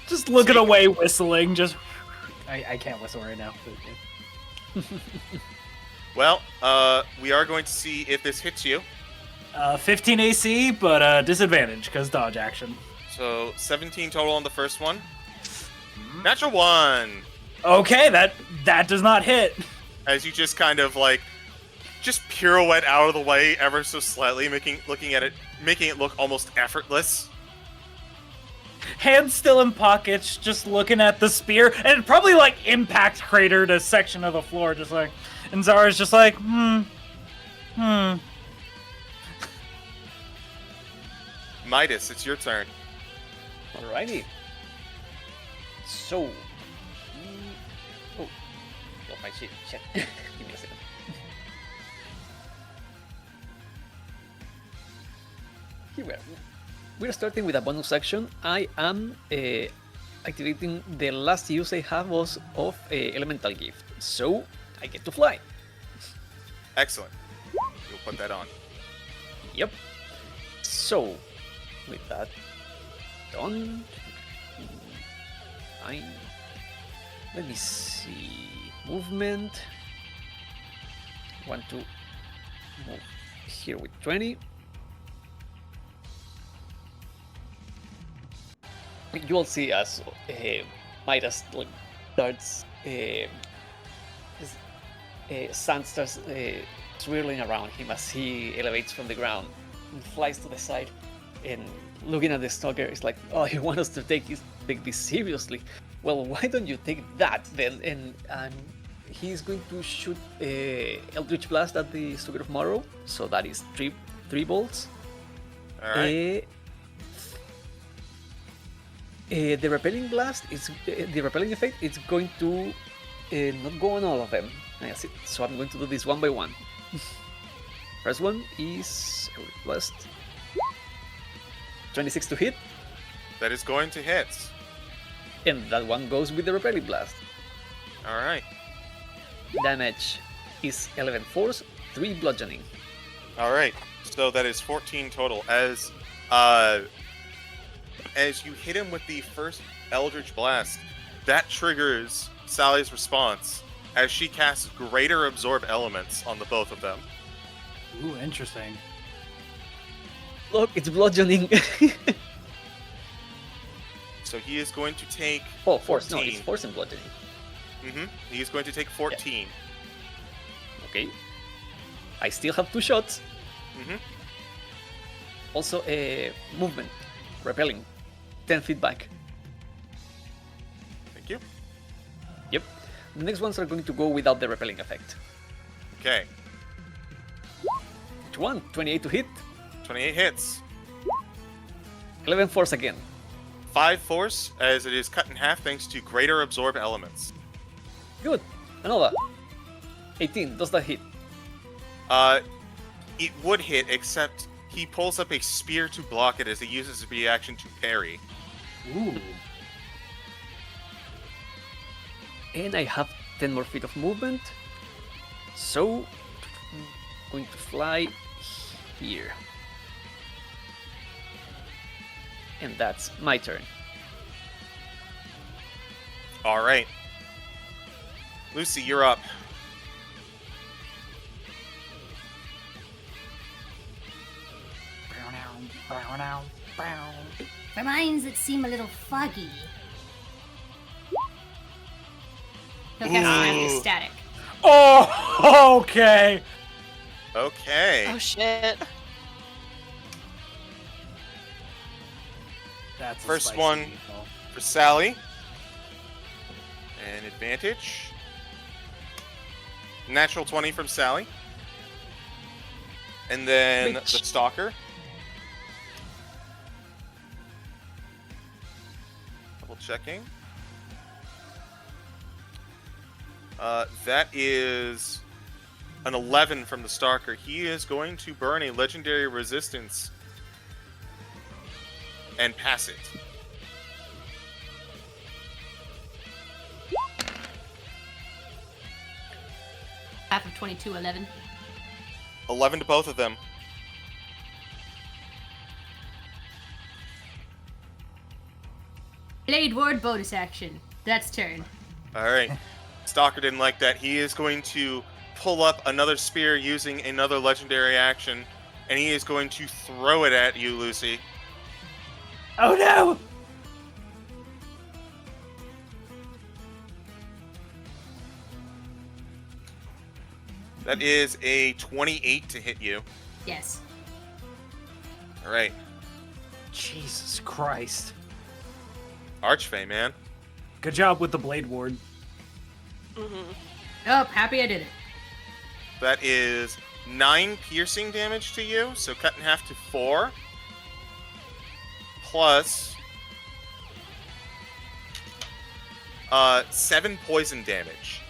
just looking away, whistling. Just I can't whistle right now. Well, we are going to see if this hits you. 15 AC, but disadvantage because dodge action. So 17 total on the first one. Natural 1. Okay, that does not hit. As you just kind of like just pirouette out of the way ever so slightly, making it look almost effortless. Hands still in pockets, just looking at the spear, and it probably like impact cratered a section of the floor, just like, and Zara's just like, Midas, it's your turn. Alrighty. So. Oh, my shit. Give me a second. Here we're starting with a bonus action. I am activating the last use I have was of Elemental Gift. So I get to fly. Excellent. You'll put that on. Yep. So, with that done, fine. Let me see. Movement. Want to move here with 20. You will see as Midas starts, sand starts swirling around him as he elevates from the ground and flies to the side. And looking at the stalker, it's like, oh, you want us to take this seriously? Well, why don't you take that then? And he's going to shoot Eldritch Blast at the Stalker of Morrow. So that is three bolts. All right. The repelling blast is the repelling effect. It's going to not go on all of them. That's it. So I'm going to do this one by one. First one is blast. 26 to hit. That is going to hit. And that one goes with the repelling blast. All right. Damage is 11 force, 3 bludgeoning. All right. So that is 14 total. As you hit him with the first Eldritch Blast, that triggers Sally's response as she casts Greater Absorb Elements on the both of them. Ooh, interesting. Look, it's bludgeoning. So he is going to take Oh, force. 14. No, it's force and bludgeoning. He is going to take 14. Okay. I still have 2 shots. Also, movement. Repelling. 10 feet back. Thank you. Yep. The next ones are going to go without the repelling effect. Okay. Which one? 28 to hit. 28 hits. 11 force again. 5 force, as it is cut in half thanks to Greater Absorb Elements. Good. Another. 18. Does that hit? It would hit, except he pulls up a spear to block it as he uses his reaction to parry. Ooh. And I have 10 more feet of movement. So, I'm going to fly here. And that's my turn. All right. Lucy, you're up. For minds that seem a little foggy. He'll cast anti-static. Oh, okay. Okay. Oh shit. That's a First spicy one meatball. for Sally. An advantage. Natural 20 from Sally. And then the Bitch. Stalker. Double checking. That is an 11 from the Stalker. He is going to burn a legendary resistance and pass it. Half of 22, 11. 11 to both of them. Blade Ward bonus action. That's turn. All right. Stalker didn't like that. He is going to pull up another spear using another legendary action, and he is going to throw it at you, Lucy. Oh no! That is a 28 to hit you. Yes. All right. Jesus Christ. Archfey, man. Good job with the Blade Ward. Mm-hmm. Oh, happy I did it. That is 9 piercing damage to you, so cut in half to 4. Plus 7 poison damage.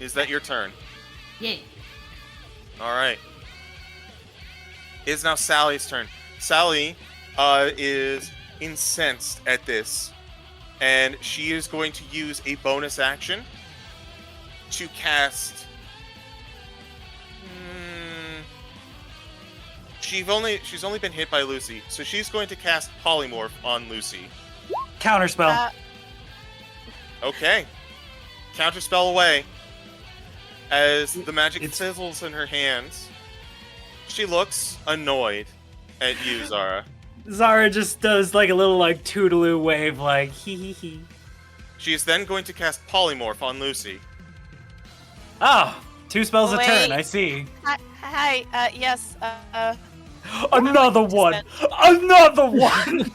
Is that your turn? Yeah. Alright. It is now Sally's turn. Sally is incensed at this, and she is going to use a bonus action to cast... She's only been hit by Lucy, so she's going to cast Polymorph on Lucy. Counterspell. Okay. Counterspell away. As the magic sizzles in her hands, she looks annoyed at you, Zara. Zara just does like a little like toodaloo wave, like hee hee hee. She is then going to cast Polymorph on Lucy. Oh, 2 spells a turn, Wait. I see. Hi, yes, Another one! Another one!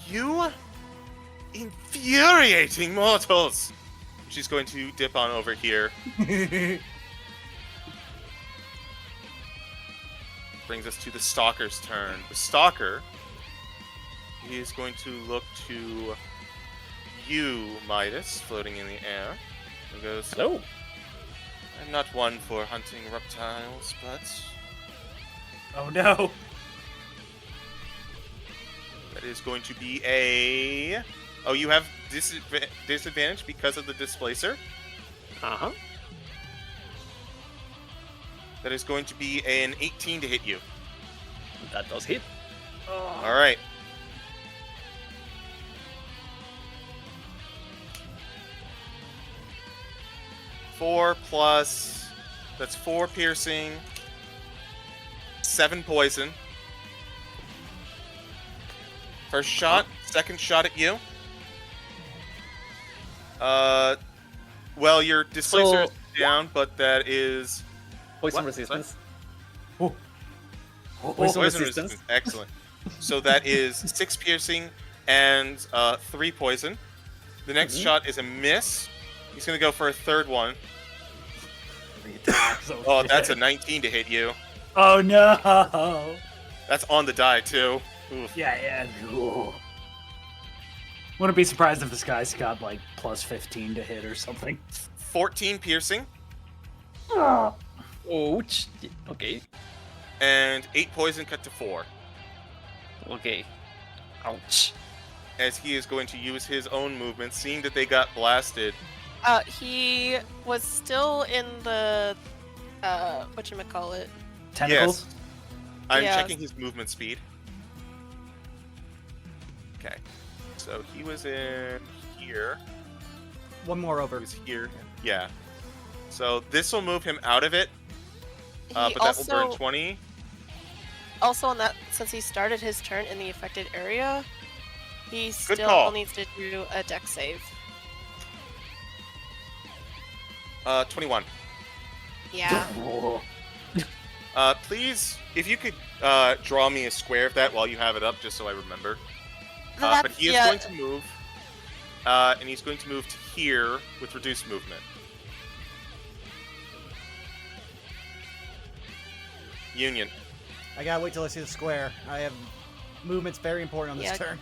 You infuriating mortals! She's going to dip on over here. Brings us to the Stalker's turn. The Stalker, he is going to look to you, Midas, floating in the air, and goes, Hello. I'm not one for hunting reptiles, but Oh no. that is going to be a... Oh, you have disadvantage because of the Displacer? Uh-huh. That is going to be an 18 to hit you. That does hit. Alright. Four plus... That's 4 piercing, 7 poison. First shot, second shot at you. Well, your Displacer is down, but that is... Poison What? resistance. Poison resistance. Excellent. So that is 6 piercing and 3 poison. The next shot is a miss. He's going to go for a third one. Oh, that's a 19 to hit you. Oh no. That's on the die, too. Oof. Yeah. Wouldn't be surprised if this guy's got like plus 15 to hit or something. 14 piercing Ouch. Okay. and 8 poison cut to 4. Okay. Ouch. as he is going to use his own movement, seeing that they got blasted. He was still in the whatchamacallit? Tentacles? Yes. I'm Yeah. checking his movement speed. Okay. So he was in here. One more He over. was here. Yeah. So this will move him out of it. He But that will burn 20. Also, on that, since he started his turn in the affected area, he still call. needs to do a dex save. 21. Yeah. Please, if you could draw me a square of that while you have it up, just so I remember. But he is going to move. And he's going to move to here with reduced movement. Union. I gotta wait till I see the square. I have movement's very important on this Yeah. turn.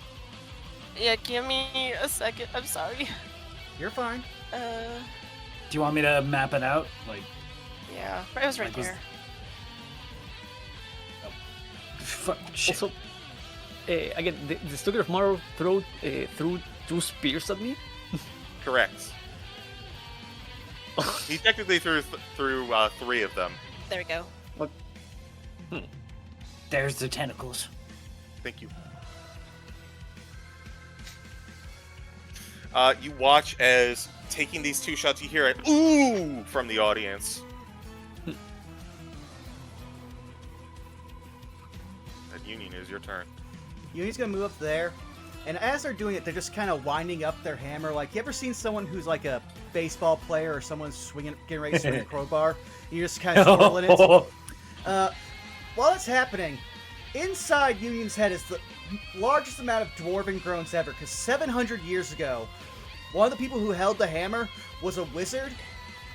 Yeah, give me a second. I'm sorry. You're fine. Uh, Do you want me to map it out? Like, yeah. It was right Like, was- there. shit. Also, again, the Stucker of Marrow threw 2 spears at me. Correct. He technically threw 3 of them. There we go. There's the tentacles. Thank you. You watch as taking these 2 shots, you hear it "ooh" from the audience. That Union is your turn. Union's gonna move up there, and as they're doing it, they're just kind of winding up their hammer. Like, you ever seen someone who's like a baseball player or someone swinging, getting ready to swing a crowbar? You're just kind of twirling it. While it's happening, inside Union's head is the largest amount of dwarven groans ever, because 700 years ago, one of the people who held the hammer was a wizard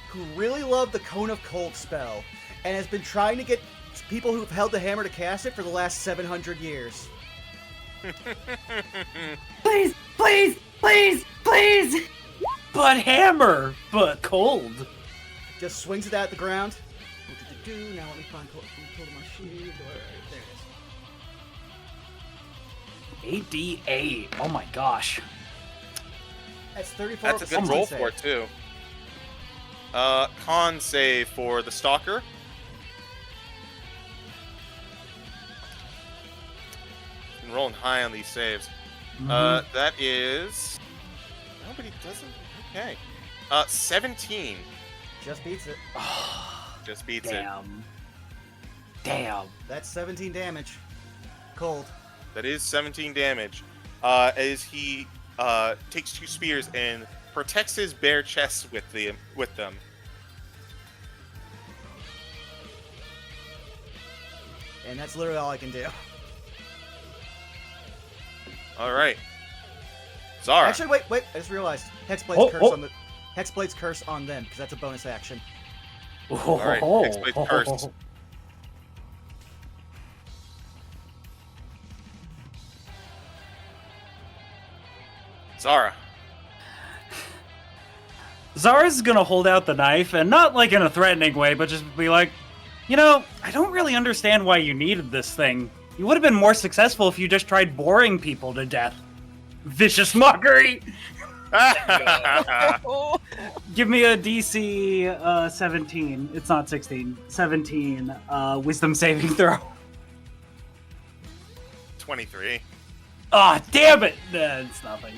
who really loved the Cone of Cold spell, and has been trying to get people who've held the hammer to cast it for the last 700 years. Please, please, please, please! But hammer! But cold. Just swings it at the ground. Now let me find pull my sheet. There it is. 8d8. Oh my gosh. That's 34. That's a good roll for it, too. Con save for the Stalker. Been rolling high on these saves. That is... Nobody doesn't... Okay. 17. Just beats it. Just beats it. Damn. Damn. That's 17 damage. Cold. That is 17 damage. As he takes 2 spears and protects his bare chest with them. And that's literally all I can do. All right. Zara. Actually, wait. I just realized Hexblade's curse on them, because that's a bonus action. All right. Hexblade's cursed. Zara. Zara's gonna hold out the knife, and not like in a threatening way, but just be like, you know, I don't really understand why you needed this thing. You would have been more successful if you just tried boring people to death. Vicious mockery! Give me a DC 17. It's not 16. 17. Wisdom saving throw. 23. Ah, damn it! It's nothing.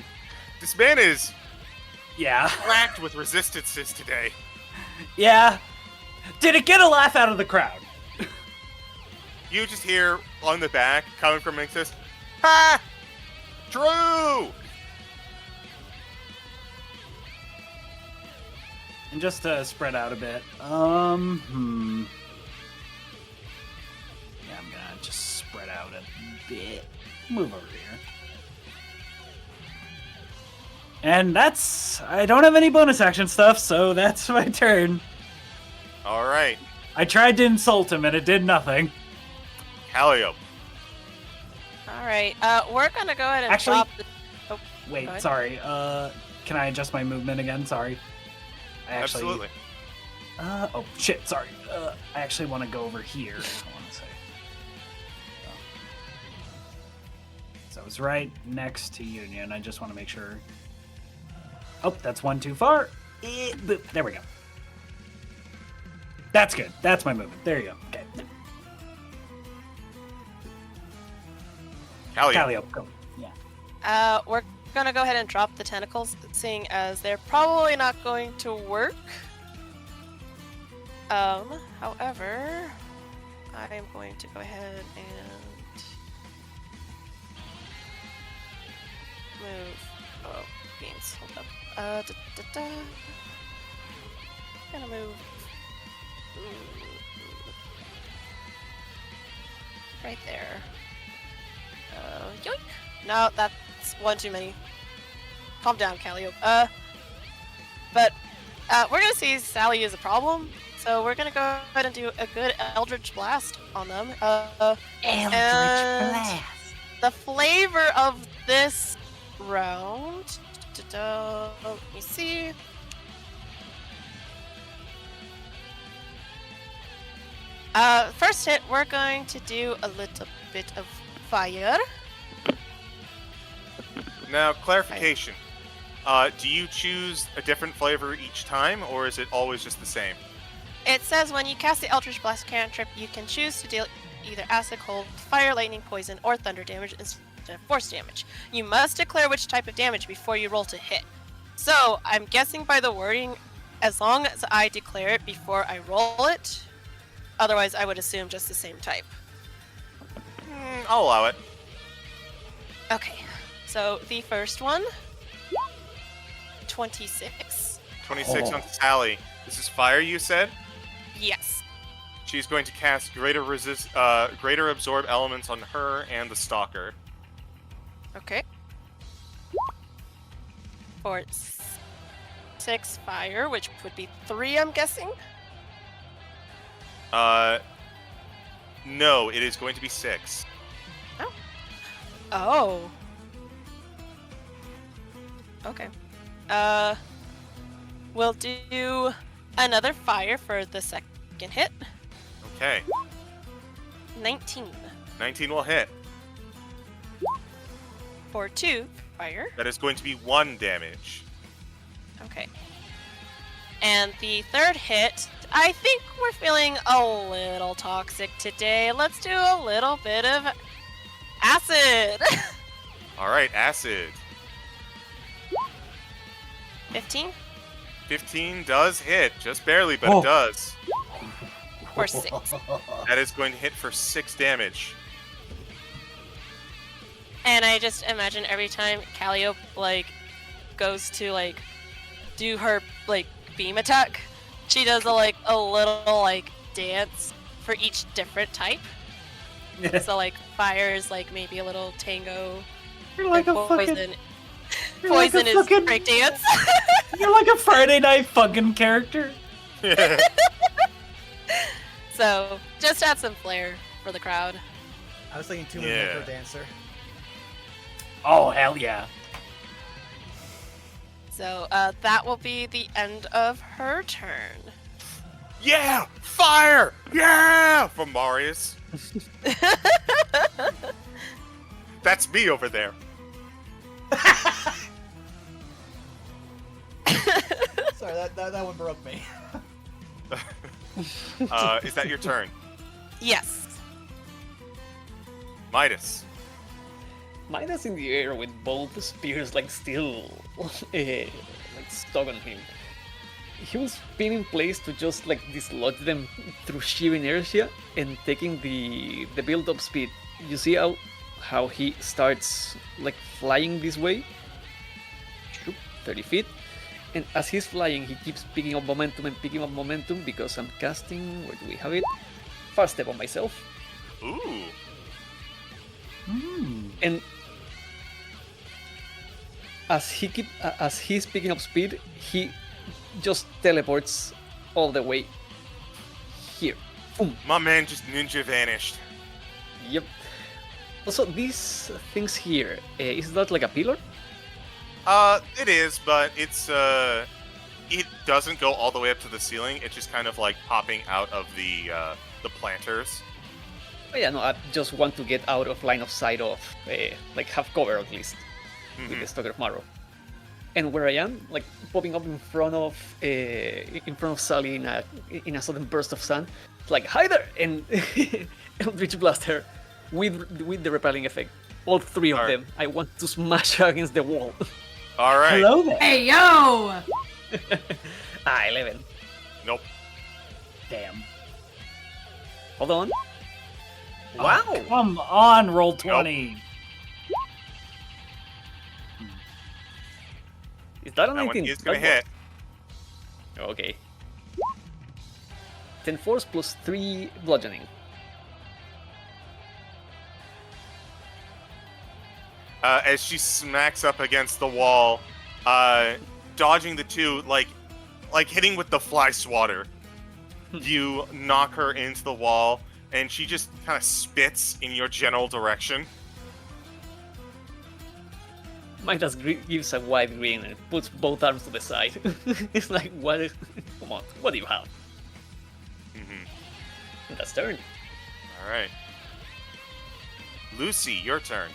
This man is Yeah. racked with resistances today. Yeah. Did it get a laugh out of the crowd? You just hear on the back, coming from Mixus, "Ha! Drew!" And just to spread out a bit, Yeah, I'm gonna just spread out a bit. Move over here. And I don't have any bonus action stuff, so that's my turn. All right. I tried to insult him and it did nothing. Callio. All right. We're gonna go ahead and Actually- drop the. Oh, Wait, go ahead. sorry. Can I adjust my movement again? Sorry. Absolutely. Oh, shit, sorry. I actually want to go over here. I want to say. So was right next to Union. I just want to make sure. Oh, that's one too far. Boop. There we go. That's good. That's my movement. There you go. Okay. Callio, go. Yeah. We're gonna go ahead and drop the tentacles, seeing as they're probably not going to work. However, I am going to go ahead and move. Oh, beans. Hold up. Gonna move. Right there. Yoink! No, that's one too many. Calm down, Callio. But we're gonna see Sally is a problem, so we're gonna go ahead and do a good Eldritch Blast on them. Eldritch Blast. The flavor of this round. Let me see. First hit, we're going to do a little bit of fire. Now, clarification. Do you choose a different flavor each time, or is it always just the same? It says when you cast the Eldritch Blast cantrip, you can choose to deal either acid, cold, fire, lightning, poison, or thunder damage instead of force damage. You must declare which type of damage before you roll to hit. So, I'm guessing by the wording, as long as I declare it before I roll it, otherwise I would assume just the same type. I'll allow it. Okay, so the first one, 26. 26 on Sally. This is fire, you said? Yes. She's going to cast greater absorb elements on her and the stalker. Okay. For 6 fire, which would be 3, I'm guessing? No, it is going to be 6. Oh. Oh. Okay. We'll do another fire for the second hit. Okay. 19. 19 will hit. For 2 fire. That is going to be 1 damage. Okay. And the third hit, I think we're feeling a little toxic today. Let's do a little bit of acid. Alright, acid. 15? 15 does hit. Just barely, but it does. For 6. That is going to hit for 6 damage. And I just imagine every time Callio, goes to, do her, beam attack, she does a little, dance for each different type. So, fire is, maybe a little tango. You're like a poison. fucking... Poison is break dance. You're like a Friday Night fucking character. So, just add some flair for the crowd. I was thinking too many Necro Dancer. Oh, hell yeah. So, that will be the end of her turn. Yeah! Fire! Yeah! From Marius. That's me over there. Sorry, that one broke me. Is that your turn? Yes. Midas. Midas in the air with both spears still stuck on him. He was pinned in place to just dislodge them through sheer inertia and taking the build-up speed. You see how he starts flying this way, 30 feet, and as he's flying he keeps picking up momentum because I'm casting, where do we have it? Fast step on myself. Ooh. And as he's picking up speed, he just teleports all the way here. Boom. My man just ninja vanished. Yep. Also, these things here, is that like a pillar? It is, but it's it doesn't go all the way up to the ceiling. It's just kind of popping out of the planters. But yeah, no, I just want to get out of line of sight of, like, have cover at least with the Stalker of Marrow. And where I am, like, popping up in front of Sally in a sudden burst of sun, it's like, hi there! And Eldritch Blast her with the repelling effect. All three of them. I want to smash her against the wall. All right. Hello there. Hey, yo! 11. Nope. Damn. Hold on. Wow. Come on, roll 20. Is that a That 19? one is going to hit. Okay. 10 force plus 3 bludgeoning. As she smacks up against the wall, dodging the two, like hitting with the fly swatter. You knock her into the wall, and she just kind of spits in your general direction. Midas gives a wide grin and puts both arms to the side. It's like, what? Come on, what do you have? And that's turn. All right. Lucy, your turn.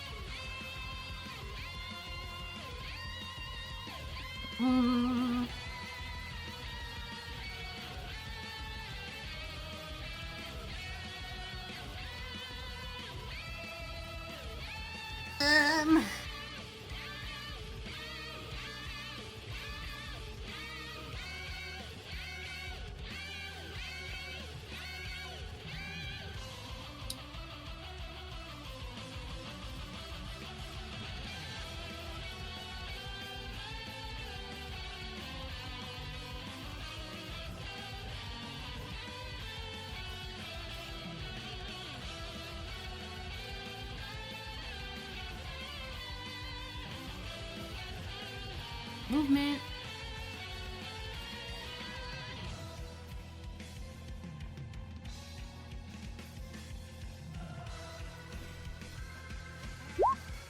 Movement.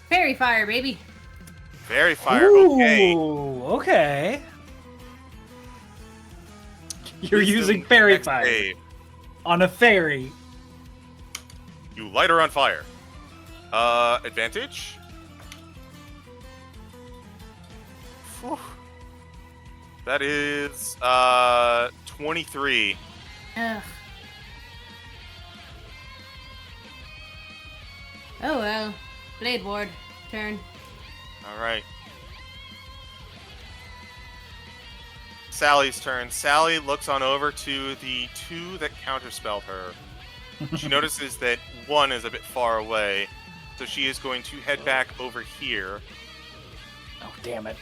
Fairy fire, baby. Fairy fire, okay. Ooh, okay. You're using fairy Next fire save. on a fairy. You light her on fire. Advantage? Whew. That is 23. Ugh. Oh well. Blade ward. Turn. All right. Sally's turn. Sally looks on over to the two that counterspelled her. She notices that one is a bit far away, so she is going to head back over here. Oh, damn it.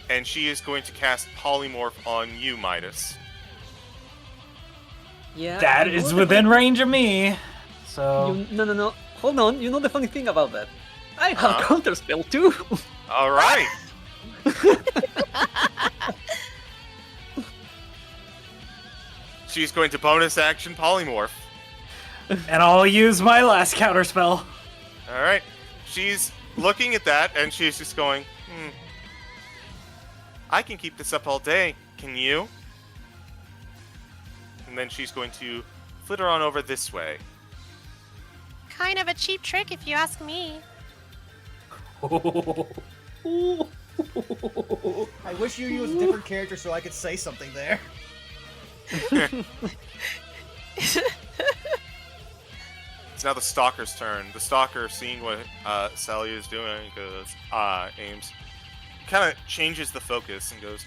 And she is going to cast Polymorph on you, Midas. Yeah. That you know is the within funny- range of me. So. No. Hold on. You know the funny thing about that? I have counterspell too. All right. She's going to bonus action Polymorph. And I'll use my last counterspell. All right. She's looking at that, and she's just going, I can keep this up all day. Can you? And then she's going to flitter on over this way. Kind of a cheap trick if you ask me. I wish you used a different character so I could say something there. It's now the Stalker's turn. The Stalker, seeing what Sally is doing, goes, aims, kind of changes the focus and goes,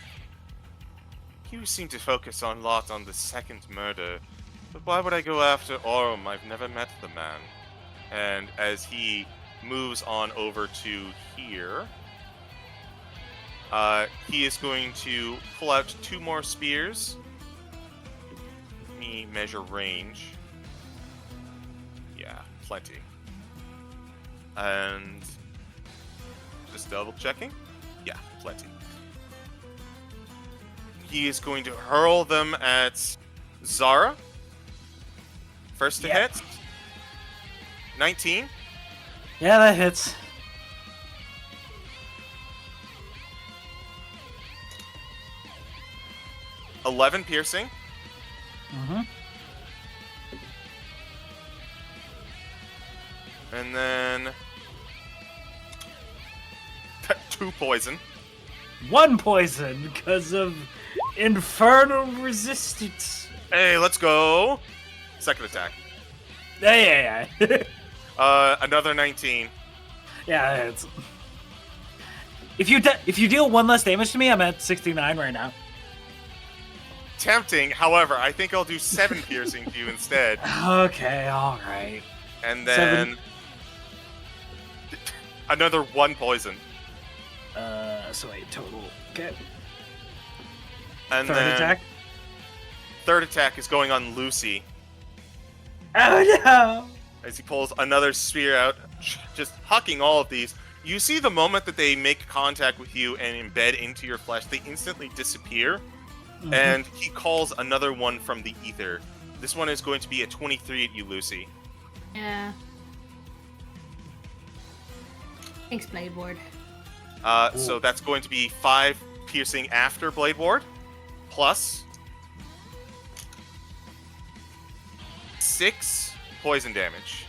you seem to focus a lot on the second murder, but why would I go after Orm? I've never met the man. And as he moves on over to here, he is going to pull out 2 more spears. Let me measure range. Yeah, plenty. And just double checking. Yeah, plenty. He is going to hurl them at Zara. First to hit. 19. Yeah, that hits. 11 piercing. And then 2 poison. 1 poison because of infernal resistance. Hey, let's go. Second attack. Yeah. Another 19. Yeah, it's... If you deal 1 less damage to me, I'm at 69 right now. Tempting, however, I think I'll do 7 piercing to you instead. Okay, alright. And then... 7. Another 1 poison. So 8 total. Okay. And Third then... attack? Third attack is going on Lucy. Oh no! As he pulls another spear out, just hucking all of these. You see the moment that they make contact with you and embed into your flesh, they instantly disappear. Mm-hmm. And he calls another one from the ether. This one is going to be a 23 at you, Lucy. Yeah. Thanks, Blade Ward. So that's going to be 5 piercing after Blade Ward, plus 6 poison damage.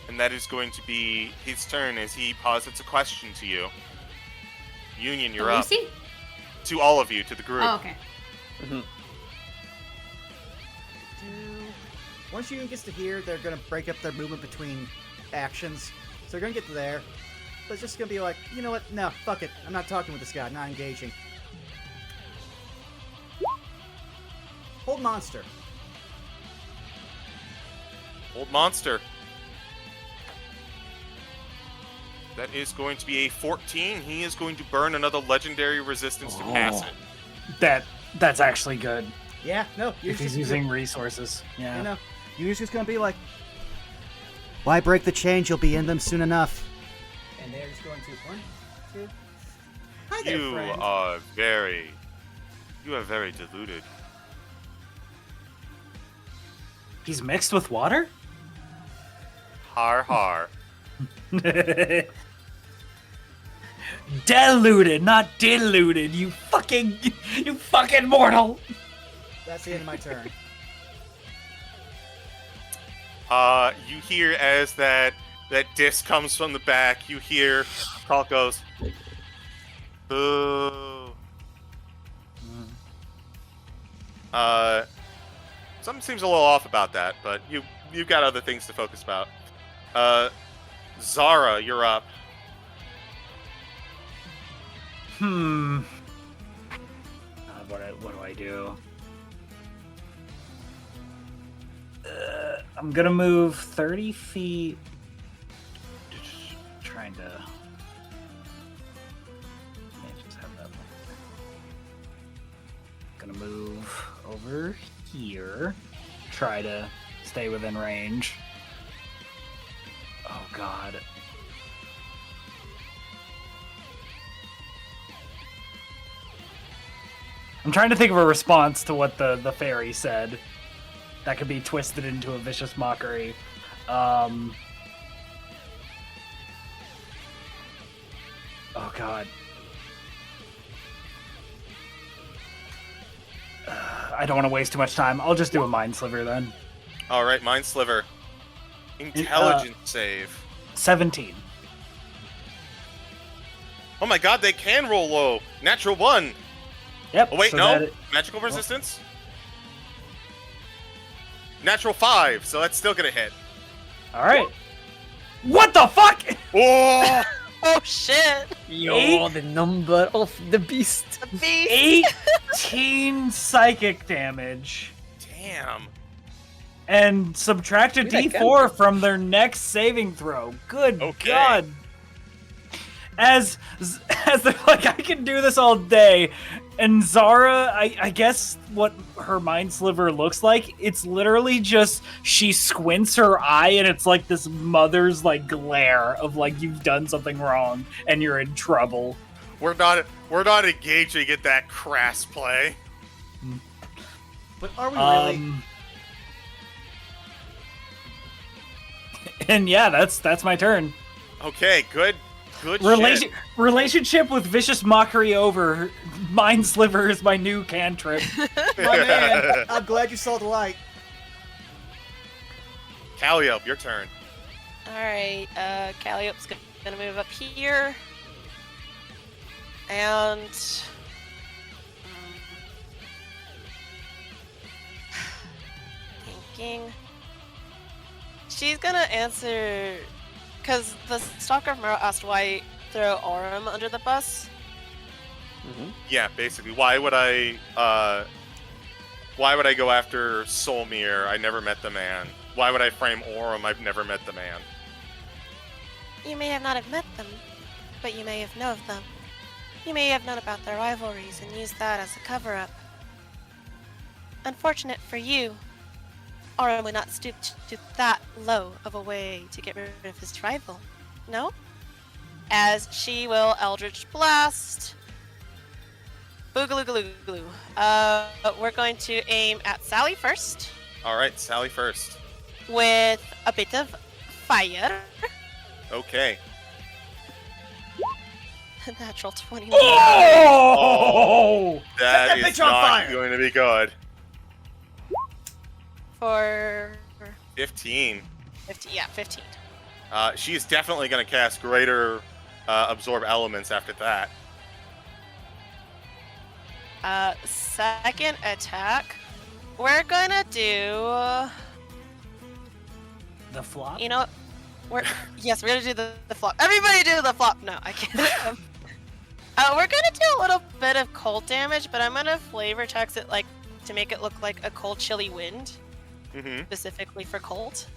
And that is going to be his turn as he posits a question to you. Union, you're up. Lucy? To all of you, to the group. Oh, okay. Mm-hmm. Once Union gets to here, they're going to break up their movement between actions. So they're going to get to there. But it's just going to be like, you know what? No, fuck it. I'm not talking with this guy. I'm not engaging. Hold monster. Hold monster. That is going to be a 14. He is going to burn another legendary resistance to pass it. That's actually good. Yeah, no. If he's using resources. Yeah. You know, you're just going to be like, why break the chains? You'll be in them soon enough. And they're just going to 1, 2. Hi there, You friend. are very deluded. He's mixed with water? Har har. Deluded, not deluded, you fucking mortal! That's the end of my turn. You hear as that disc comes from the back, you hear Carl goes, boo. Something seems a little off about that, but you've got other things to focus about. Zara, you're up. What do I do? I'm gonna move 30 feet. Just trying to. Just have that. Gonna move over here. Try to stay within range. Oh God. I'm trying to think of a response to what the fairy said that could be twisted into a vicious mockery. Oh God. I don't want to waste too much time. I'll just do a Mind Sliver then. All right, Mind Sliver. Intelligence save. 17. Oh my God, they can roll low. Natural 1. Yep. Oh wait, so no. Magical resistance. Natural 5, so that's still gonna hit. All right. What the fuck? Oh! Oh shit! Yo, the number of the beast. The beast. 18 psychic damage. Damn. And subtract a d4 from their next saving throw. Good God. As they're like, I can do this all day. And Zara, I guess what her Mind Sliver looks like, it's literally just she squints her eye and it's like this mother's like glare of like you've done something wrong and you're in trouble. We're not engaging in that crass play. But are we really? And yeah, that's my turn. Okay, good. Good shit. Relationship with vicious mockery over. Mind sliver is my new cantrip. My man, I'm glad you saw the light. Calliope, your turn. Alright, Calliope's gonna move up here. And... thinking... She's gonna answer... Because the Stalker of Merle asked why throw Aurum under the bus. Yeah, basically. Why would I go after Solmir? I never met the man. Why would I frame Aurum? I've never met the man. You may have not have met them, but you may have known of them. You may have known about their rivalries and used that as a cover-up. Unfortunate for you, Aurum would not stoop to that low of a way to get rid of his rival. No? As she will Eldritch Blast. Boogaloo. We're going to aim at Sally first. Alright, Sally first. With a bit of fire. Okay. Natural 21. Oh! That that is bitch on not fire! going to be good. For 15. 15. She is definitely going to cast Greater Absorb Elements after that. Second attack. We're gonna do... The flop? You know what? Yes, we're gonna do the flop. Everybody do the flop! No, I can't. We're gonna do a little bit of cold damage, but I'm gonna flavor text it like to make it look like a cold, chilly wind. Specifically for cold.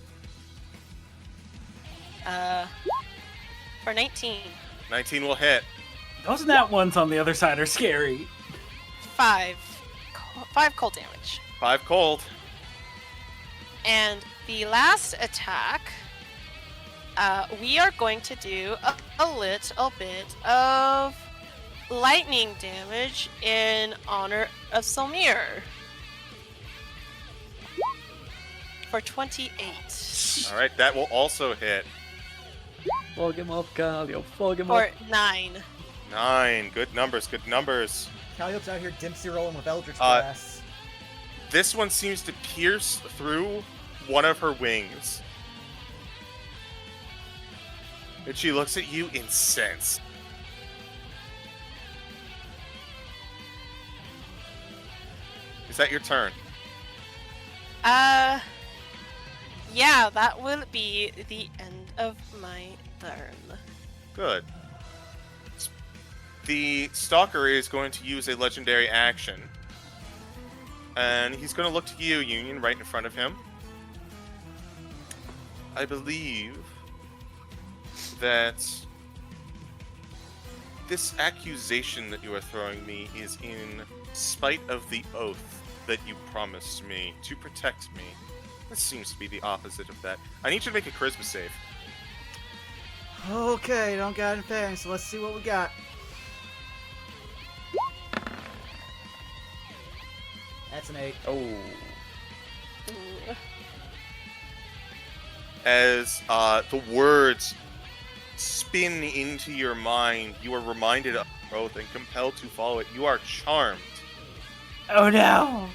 For 19. 19 will hit. Those nat ones on the other side are scary. 5 cold damage. 5 cold. And the last attack, we are going to do a little bit of lightning damage in honor of Solmir. For 28. Alright, that will also hit. Fog him up, Calliope. Fog him up. For 9. 9. Good numbers, good numbers. Calliope's out here Dempsey rolling with Eldritch Blast. This one seems to pierce through one of her wings. And she looks at you incensed. Is that your turn? Yeah, that will be the end of my turn. Good. The Stalker is going to use a legendary action. And he's going to look to you, Union, right in front of him. I believe that this accusation that you are throwing me is in spite of the oath that you promised me to protect me. This seems to be the opposite of that. I need you to make a charisma save. Okay, don't got anything, so let's see what we got. That's an 8. Oh. As the words spin into your mind, you are reminded of your oath and compelled to follow it. You are charmed. Oh no!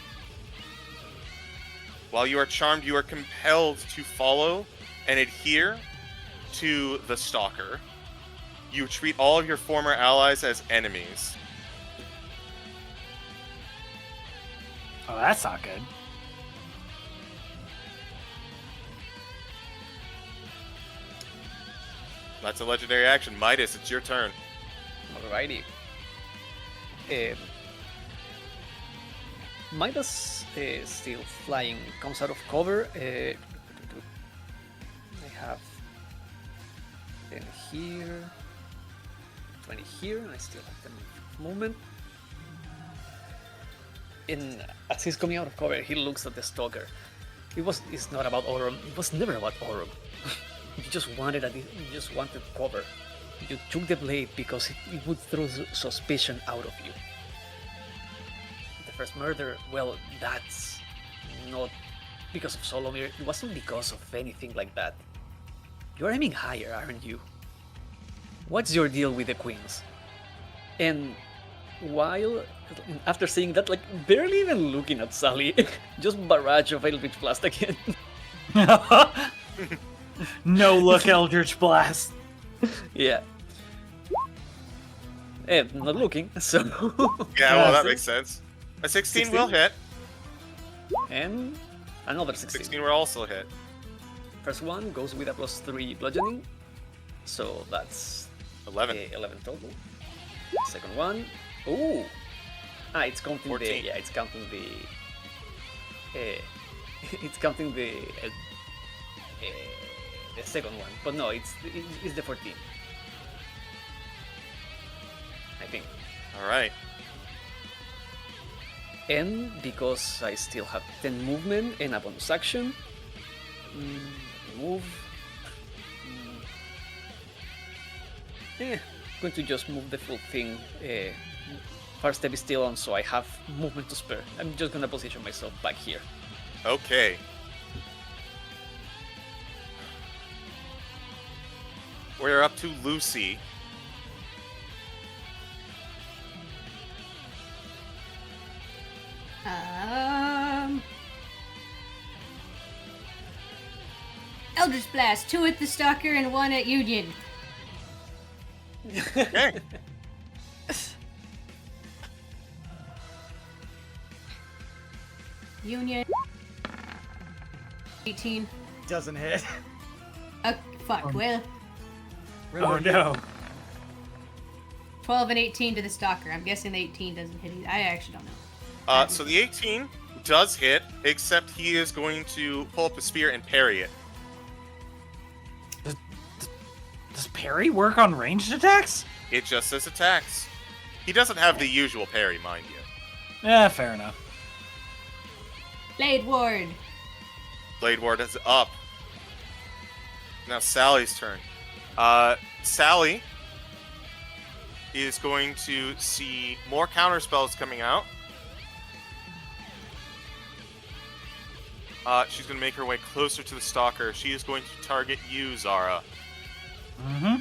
While you are charmed, you are compelled to follow and adhere to the Stalker. You treat all of your former allies as enemies. Oh, that's not good. That's a legendary action. Midas, it's your turn. Alrighty. Midas still flying, comes out of cover. I have 10 here, 20 here, and I still have 10 movement. And as he's coming out of cover, he looks at the Stalker. It's not about Aurum. It was never about Aurum. You just wanted cover. You took the blade because it would throw suspicion out of you. The first murder, well, that's not because of Solomir. It wasn't because of anything like that. You're aiming higher, aren't you? what's your deal with the queens? And while, after saying that, like, barely even looking at Sally, just barrage of Eldritch Blast again. No look Eldritch Blast. Yeah. And not looking, so... Yeah, well, that makes sense. A 16 will hit. And another 16. 16 will also hit. First one goes with a +3 bludgeoning, so that's 11. 11 total. Second one, ooh, it's counting 14. it's counting it's counting the second one, but no, it's the 14, I think. All right. And because I still have 10 movement and a bonus action, move. Going to just move the full thing. First step is still on, so I have movement to spare. I'm just gonna position myself back here. Okay. We're up to Lucy. Eldritch Blast, 2 at the Stalker and 1 at Union. Okay. Union. 18. Doesn't hit. Fuck, well. Oh no. 12 and 18 to the Stalker. I'm guessing the 18 doesn't hit either. I actually don't know. So the 18 does hit, except he is going to pull up a spear and parry it. Does parry work on ranged attacks? It just says attacks. He doesn't have the usual parry, mind you. Yeah, fair enough. Blade Ward. Blade Ward is up. Now Sally's turn. Sally is going to see more counter spells coming out. She's going to make her way closer to the Stalker. She is going to target you, Zara. Mm-hmm.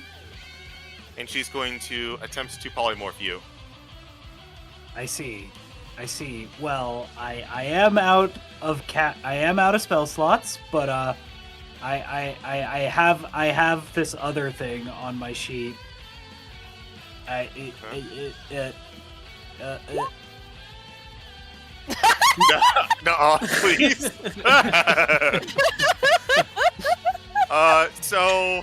And she's going to attempt to polymorph you. I see. Well, I am out of spell slots, but I have this other thing on my sheet. No, please. So,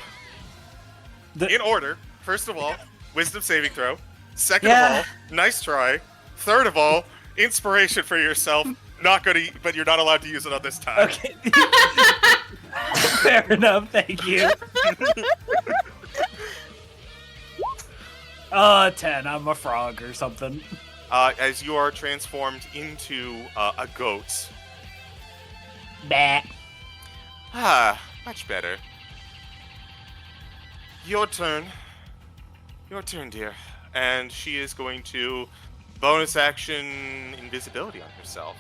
in order, first of all, wisdom saving throw. Second of all, nice try. Third of all, inspiration for yourself. Not gonna, but you're not allowed to use it on this time. Okay. Fair enough. Thank you. 10. I'm a frog or something. As you are transformed into a goat. Bah. Much better. Your turn. Your turn, dear. And she is going to bonus action invisibility on herself.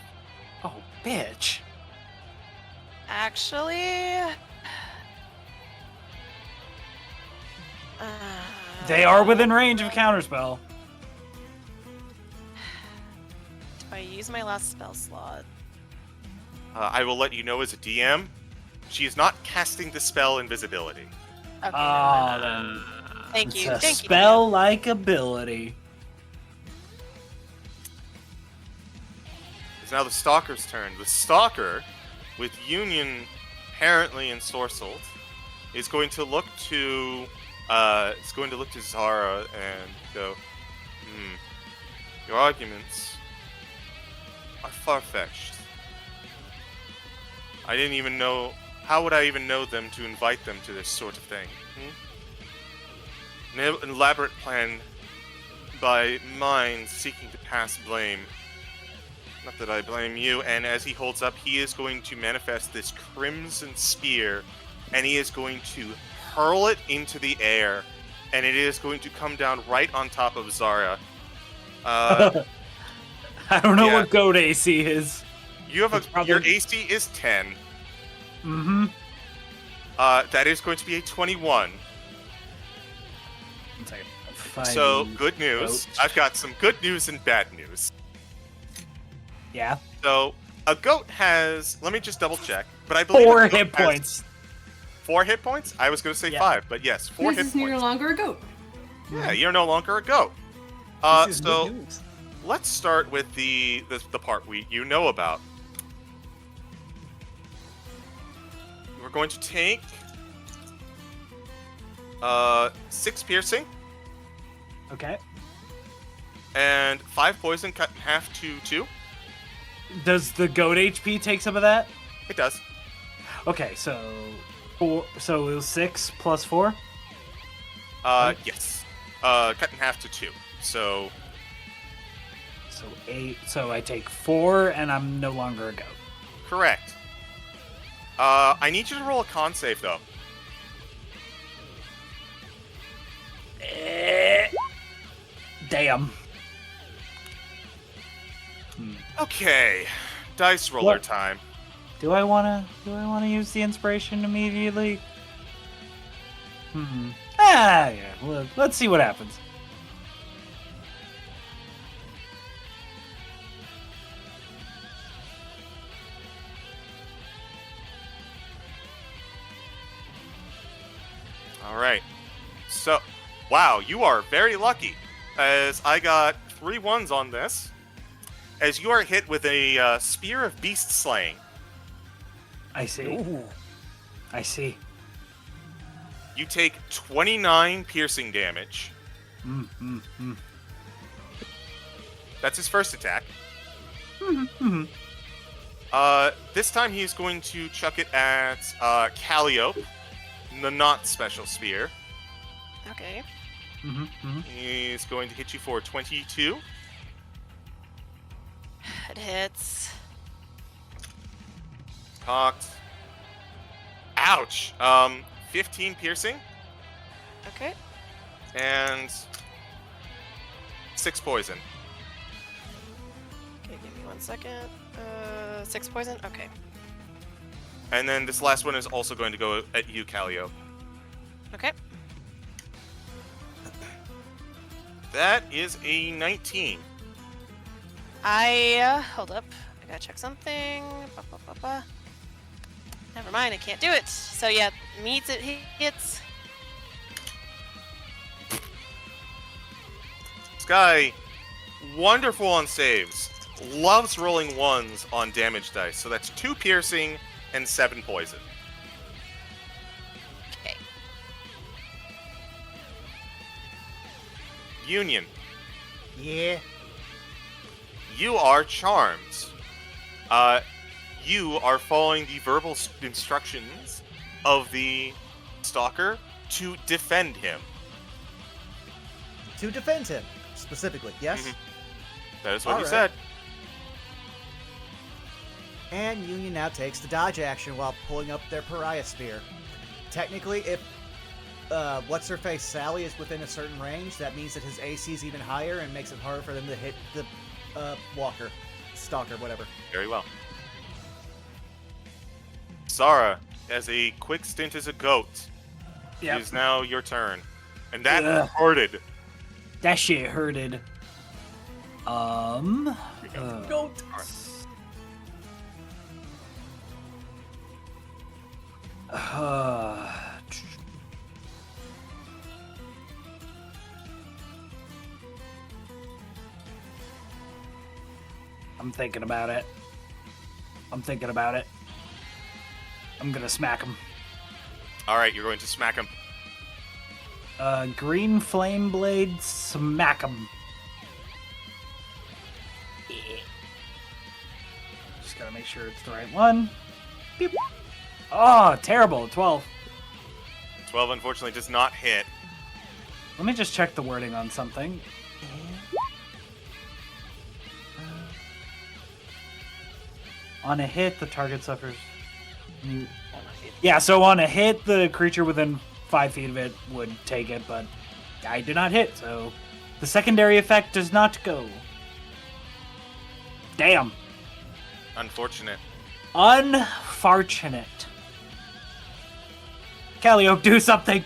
Oh, bitch. Actually... They are within range of counterspell. Do I use my last spell slot? I will let you know as a DM, she is not casting the spell invisibility. Okay. Then Thank you. it's a Thank you. spell-like ability. It's now the Stalker's turn. The Stalker, with Union apparently ensorcelled, is going to look to Zara and go, your arguments are far-fetched. I didn't even know, how would I even know them to invite them to this sort of thing? An elaborate plan by mine seeking to pass blame. Not that I blame you. And as he holds up, he is going to manifest this crimson spear, and he is going to hurl it into the air, and it is going to come down right on top of Zara. I don't know what goat AC is. You have your AC is 10. Mm-hmm. That is going to be a 21. second. 5e So, good news. goat. I've got some good news and bad news. Yeah. So, a goat has... Let me just double check. But I believe 4 a goat hit has points. 4 hit points? I was going to say Yeah. 5, but yes, 4 This hit is no points. longer a goat. Yeah, you're no longer a goat. This is So, good news. let's start with the part you know about. We're going to take 6 piercing Okay. and 5 poison cut in half to 2. Does the goat HP take some of that? It does. Okay, so 4. So it was 6 plus 4. Yes. Cut in half to 2. So 8. So I take 4, and I'm no longer a goat. correct. I need you to roll a con save though. Damn. Okay. Dice roller What? time. Do I wanna use the inspiration immediately? Yeah. Let's see what happens. All right. So, wow, you are very lucky, as I got 3 1s on this. As you are hit with a spear of beast slaying, I see. I see. you take 29 piercing damage. That's his first attack. This time he's going to chuck it at Calliope, the not special spear. Okay. He's going to hit you for 22. It hits. Cocked. Ouch. 15 piercing Okay. and 6 poison. Okay, give me 1 second. 6 poison? Okay. And then this last one is also going to go at you, Calliope. Okay. That is a 19. Hold up. I gotta check something. Never mind, I can't do it. So yeah, meets it hits. This guy, wonderful on saves. Loves rolling 1s on damage dice. So that's 2 piercing and 7 poison. Okay. Union, Yeah. you are charmed. You are following the verbal instructions of the stalker to defend him. To defend him, specifically, yes? Mhm. That is what you Alright. said. And Union now takes the dodge action while pulling up their pariah spear. Technically, if what's-her-face Sally is within a certain range, that means that his AC is even higher and makes it harder for them to hit the walker, stalker, whatever. Very well. Sarah, as a quick stint as a goat, it Yep. is now your turn. And that Ugh. hurted. That shit hurted. Goat. I'm thinking about it. I'm gonna smack him. Alright, you're going to smack him. Green flame blade, smack him. Just gotta make sure it's the right one. Beep. Oh, terrible. 12. 12 unfortunately does not hit. Let me just check the wording on something. On a hit, the target suffers. Yeah, so on a hit, the creature within 5 feet of it would take it, but I did not hit, so the secondary effect does not go. Damn. Unfortunate. Unfortunate. Calliope, do something.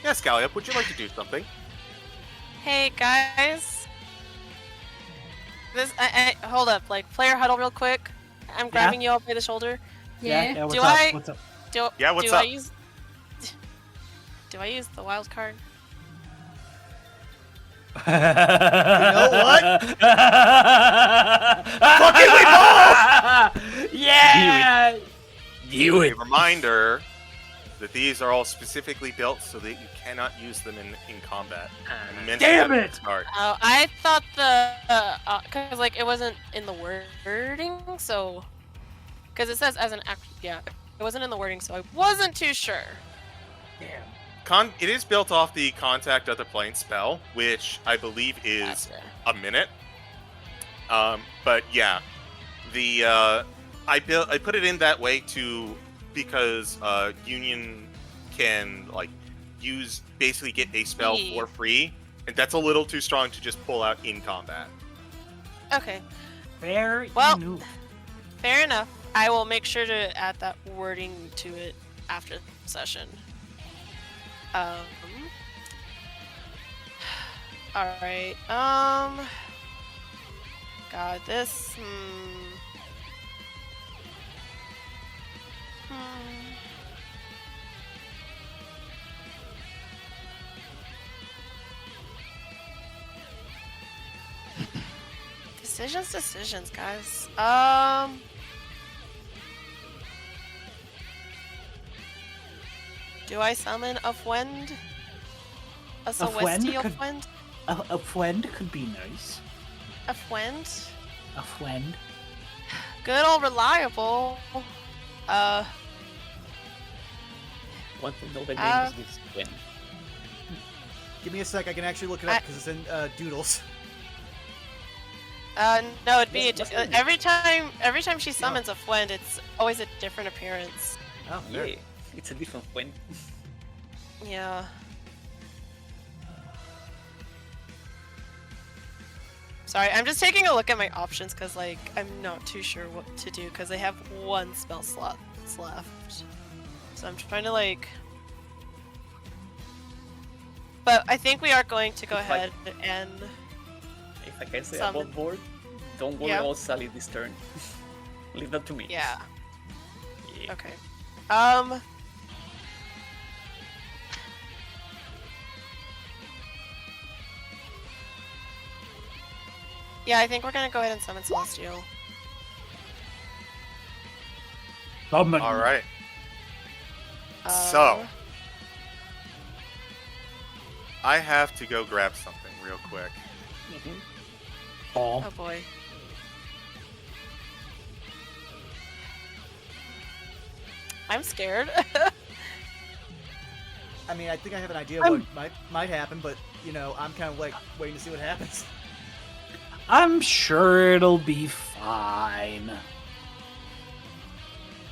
Yes, Galliop, would you like to do something? Hey guys. Hold up, like player huddle real quick. I'm grabbing you all by the shoulder. Yeah. What's Do up? I- What's up? Do What's I up? use Do I use the wild card? You know what? Fucking we both! Yeah! Do A it. reminder that these are all specifically built so that you cannot use them in combat. I meant to Damn have it! start. Oh, I thought cause like it wasn't in the wording, so cause it says as an act. Yeah, it wasn't in the wording, so I wasn't too sure. Damn. It is built off the contact other plane spell, which I believe is Gotcha. a minute. But yeah, I put it in that way because Union can like basically get a spell for free, and that's a little too strong to just pull out in combat. Okay, Fair Well- enough. fair enough. I will make sure to add that wording to it after the session. All right. God, this. Decisions, guys. Do I summon a friend? A celestial could- friend? A friend could be nice. A friend? A friend. Good old reliable. Want to know the name Uh, of this when? Give me a sec. I can actually look it up because it's in Doodles. No, it'd be What's every time she summons a friend, it's always a different appearance. Oh, Yeah, there. it's a different when. Yeah. Sorry, I'm just taking a look at my options because, like, I'm not too sure what to do because I have one spell slot left. So I'm trying to, like... But I think we are going to go If I- ahead and... If I can say Summon. above board, don't worry Yeah. about Sally this turn. Leave that to me. Yeah, Yeah. okay. Yeah, I think we're gonna go ahead and summon Celestial. Summon. All right. So, I have to go grab something real quick. Mhm. Paul. Oh boy. I'm scared. I mean, I think I have an idea of what might happen, but you know, I'm kind of like waiting to see what happens. I'm sure it'll be fine.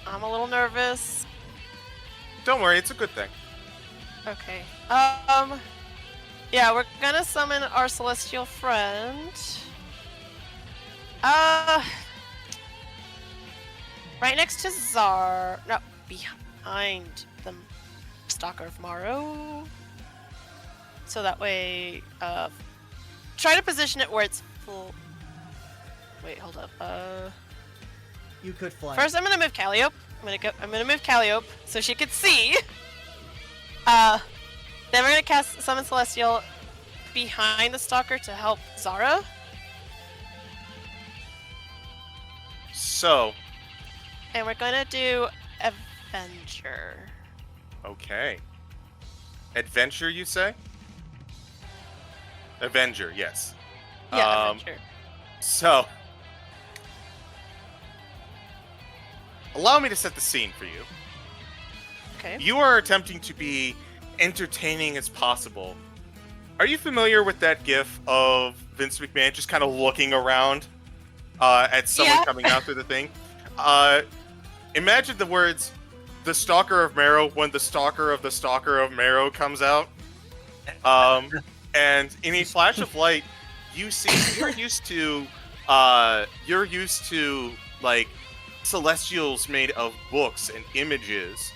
I'm a little nervous. Don't worry, it's a good thing. Okay. Yeah, we're gonna summon our celestial friend. Right next to Zar. No, behind the Stalker of Morrow. So that way, try to position it where it's full. Wait, hold up. You could fly. First, I'm gonna move Calliope. I'm gonna move Calliope so she could see. Then we're gonna summon Celestial behind the Stalker to help Zara. So, And we're gonna do Avenger. okay. Adventure, you say? Avenger, yes. Yeah, Avenger. So, allow me to set the scene for you. Okay. You are attempting to be entertaining as possible. Are you familiar with that gif of Vince McMahon just kind of looking around at someone Yeah. coming out through the thing? Imagine the words, "The Stalker of Marrow," when the Stalker of Marrow comes out. And in a flash of light, you see you're used to like celestials made of books and images.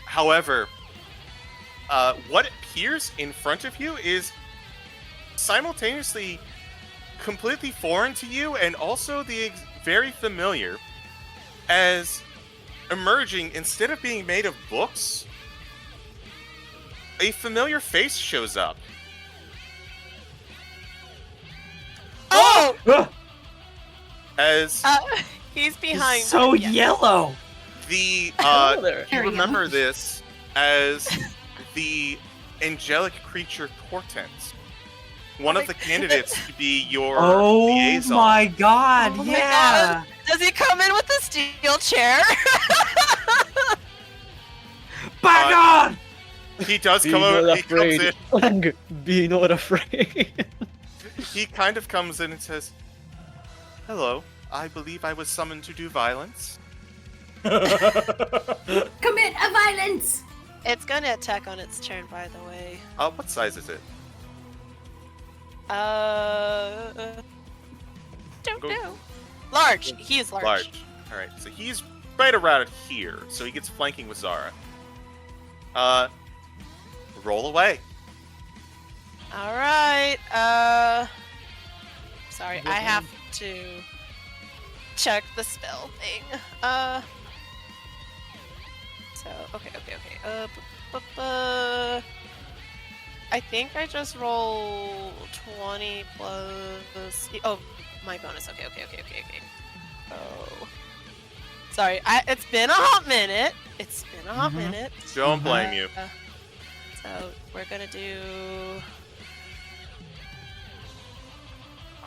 However, what appears in front of you is simultaneously completely foreign to you and also very familiar, as emerging, instead of being made of books, a familiar face shows up. Oh! As he's behind. He's so yeah. yellow. the Hello there. you remember this as the angelic creature Portent, one of the candidates to be your liaison. Oh my god, Oh my yeah. God. Does he come in with a steel chair? By God! He does Be come not over. He comes afraid. in. Lang, be not afraid. He kind of comes in and says, "Hello, I believe I was summoned to do violence." Commit a violence! It's gonna attack on its turn, by the way. What size is it? Don't Go. know. Large. He is large. Large. All right, so he's right around here, so he gets flanking with Zara. Roll away. All right. Sorry, I have to check the spell thing. So okay. I think I just roll 20 plus. Oh, my bonus. Okay. Oh. Sorry, it's been a hot minute. Don't blame you. So we're gonna do.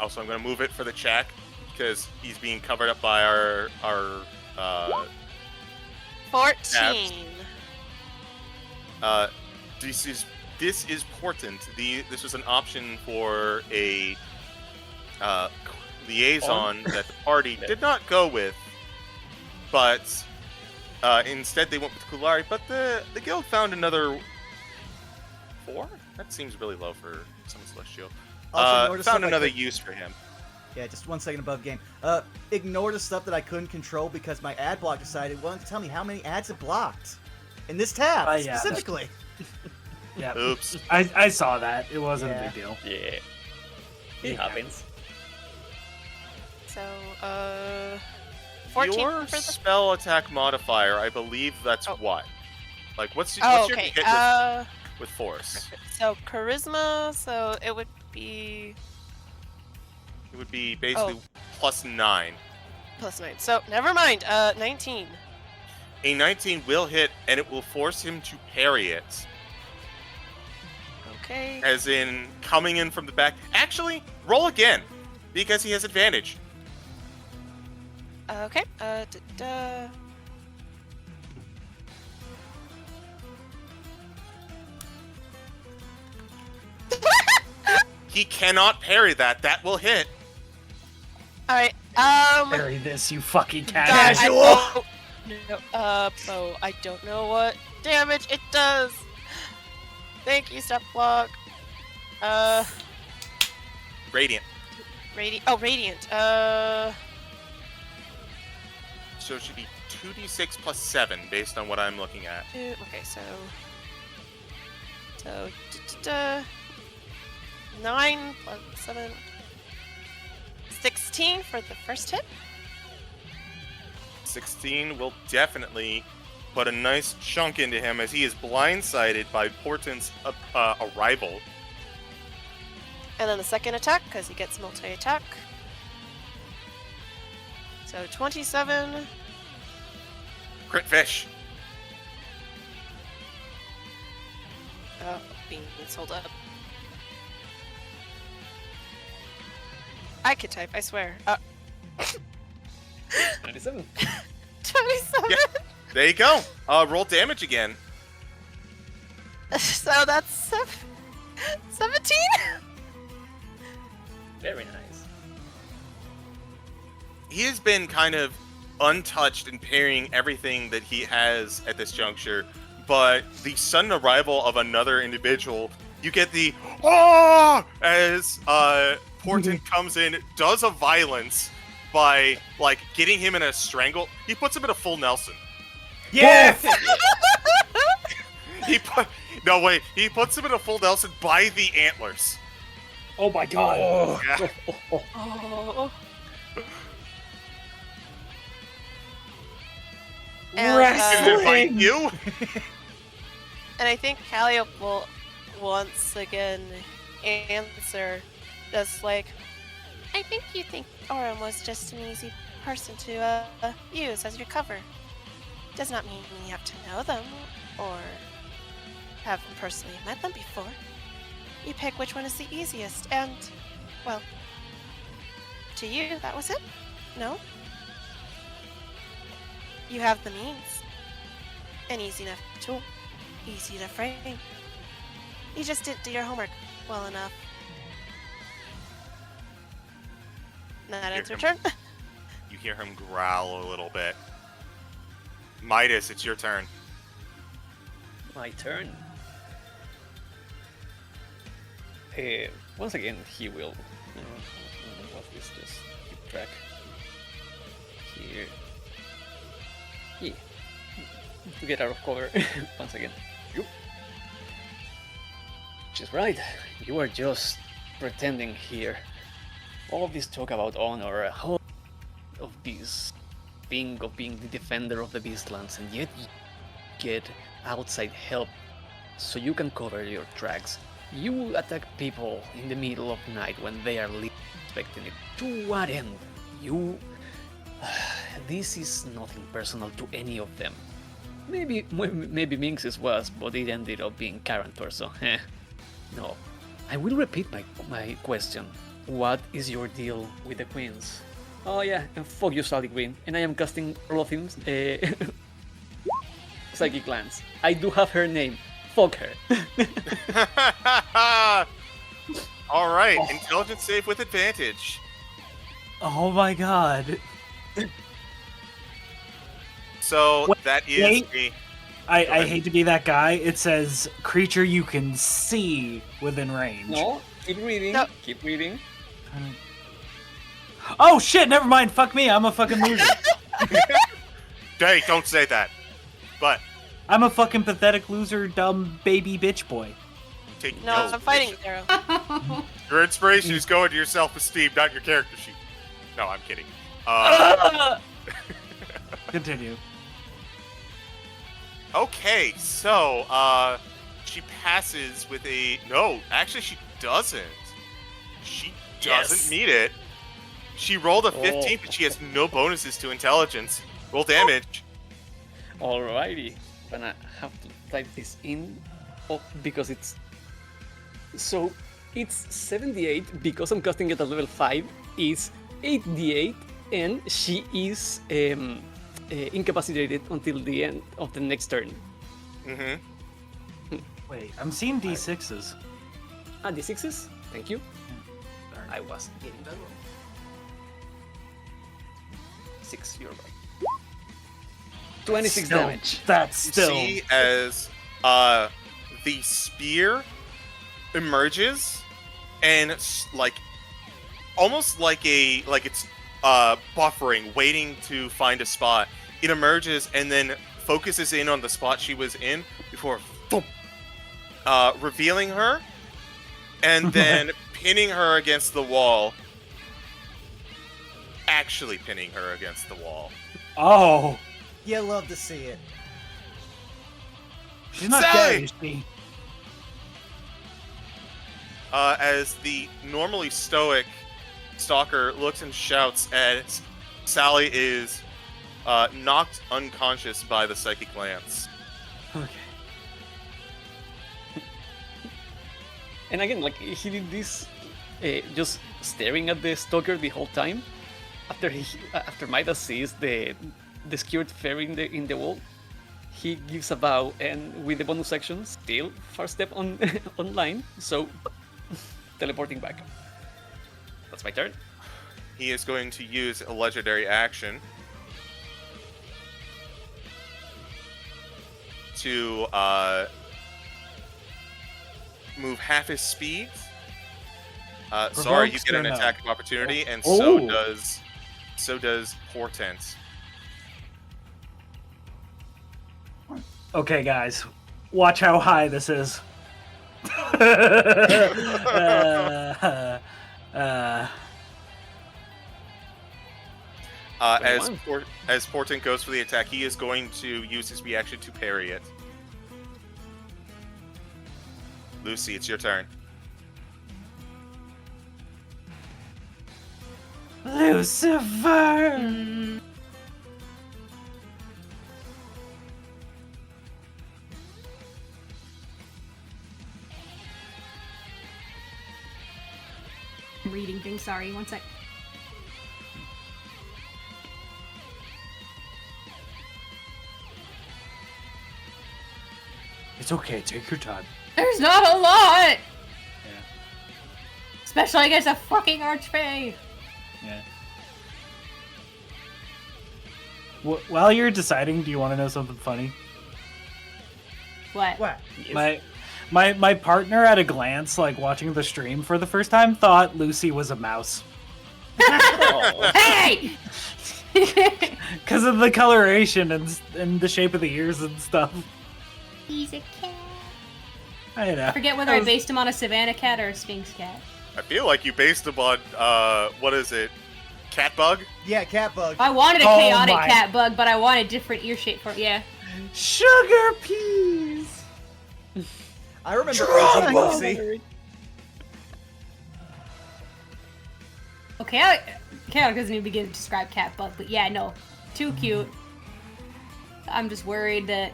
Also, I'm going to move it for the check because he's being covered up by our 14. This is Portent. This was an option for a liaison that the party did not go with, but instead they went with Kulari. But the guild found another 4. That seems really low for someone celestial. Found another use for him. Yeah, just 1 second above game. Ignore the stuff that I couldn't control because my ad block decided it wanted to tell me how many ads it blocked. In this tab, Yeah. specifically. Yeah. Oops. I saw that. It wasn't a big deal. Yeah. It happens. So, 14 Your for the... spell attack modifier, I believe that's what? Like, what's your okay. hit with force? So, charisma, so it would be... It would be basically plus 9. Plus 9. So, never mind. 19. A 19 will hit, and it will force him to parry it. Okay. As in, coming in from the back. Actually, roll again, because he has advantage. Okay. He cannot parry that. That will hit. Alright, Bury this, you fucking God, cat. I don't know what damage it does. Thank you, step block. Radiant. Radiant. So it should be 2d6 plus 7, based on what I'm looking at. Okay, so 9 plus 7. 16 for the first hit. 16 will definitely put a nice chunk into him as he is blindsided by Portent's arrival. And then the second attack, because he gets multi-attack. So 27. Crit fish. Oh, being hold up. I could type, I swear. 97. 27? Yeah, there you go. Roll damage again. So that's 17? Very nice. He has been kind of untouched and parrying everything that he has at this juncture, but the sudden arrival of another individual, you get the as Portent comes in, does a violence by like getting him in a strangle. He puts him in a full Nelson. Yes! No, wait. He puts him in a full Nelson by the antlers. Oh my god. Oh. Yeah. Oh. Wrestling. You? And I think Calliope will once again answer just like, I think you think Orim was just an easy person to use as your cover. Does not mean you have to know them or have personally met them before. You pick which one is the easiest, and, well, to you, that was it? No? You have the means. An easy enough tool. Easy to frame. You just didn't do your homework well enough. Now that ends your turn. You hear him growl a little bit. Midas, it's your turn. My turn. Once again, he will. What's this? Just keep track. Here. Yeah. To get out of cover once again. Yep. She's right. You are just pretending here. All this talk about honor, all of this thing of being the defender of the Beastlands, and yet you get outside help so you can cover your tracks. You attack people in the middle of the night when they are least expecting it. To what end? You... This is nothing personal to any of them. Maybe Minx's was, but it ended up being Karantor, so No. I will repeat my question. What is your deal with the queens? Oh yeah, and fuck you, Sally Queen. And I am casting Rotham's Psychic Glance. I do have her name. Fuck her. Alright, intelligence save with advantage. Oh my god. So Wait, that is I hate to be that guy. It says creature you can see within range. No, keep reading. No. Keep reading. Oh shit, never mind. Fuck me. I'm a fucking loser. Hey, don't say that. But I'm a fucking pathetic loser, dumb baby bitch boy. take No, I'm fighting Zero. Your inspiration is going to your self-esteem, not your character sheet. No, I'm kidding. Continue. Okay, so she passes with a no. Actually, she doesn't. She doesn't need it. She rolled a 15, but she has no bonuses to intelligence. Roll damage. Alrighty. Gonna have to type this in because it's so it's 78 because I'm casting it at level 5 is 8d8 and she is incapacitated until the end of the next turn. Wait, I'm seeing D6s. D6s? Thank you. I was getting that wrong. 6, you're right. 26 damage. That's still. See as the spear emerges and like almost like it's buffering, waiting to find a spot. It emerges and then focuses in on the spot she was in before boom, revealing her and then pinning her against the wall. Actually pinning her against the wall. Oh. You love to see it. She's not Sally! dead, is she? As the normally stoic stalker looks and shouts as Sally is knocked unconscious by the psychic lance. Okay. And again, like he did this, just staring at the stalker the whole time. After Midas sees the skewered fairy in the wall, he gives a bow and with the bonus action, still first step on online, so teleporting back. That's my turn. He is going to use a legendary action to move half his speed. Sorry, you get an attack of opportunity, and so does Portent. Okay, guys. Watch how high this is. As Portent goes for the attack, he is going to use his reaction to parry it. Lucy, it's your turn. Lucifer! I'm reading things, sorry, one sec. It's okay, take your time. There's not a lot! Yeah. Especially against a fucking archfey. Yeah. While you're deciding, do you want to know something funny? What? What? My partner at a glance, like watching the stream for the first time, thought Lucy was a mouse. Hey! Because of the coloration and the shape of the ears and stuff. He's a cat. I know. I forget whether I based him on a Savannah cat or a Sphinx cat. I feel like you based him on, what is it? Cat bug? Yeah, cat bug. I wanted a Oh chaotic my. cat bug, but I wanted different ear shape for yeah. Sugar peas! I remember OG Lucy. Okay, chaotic doesn't even begin to describe cat bug, but yeah, no. Too cute. I'm just worried that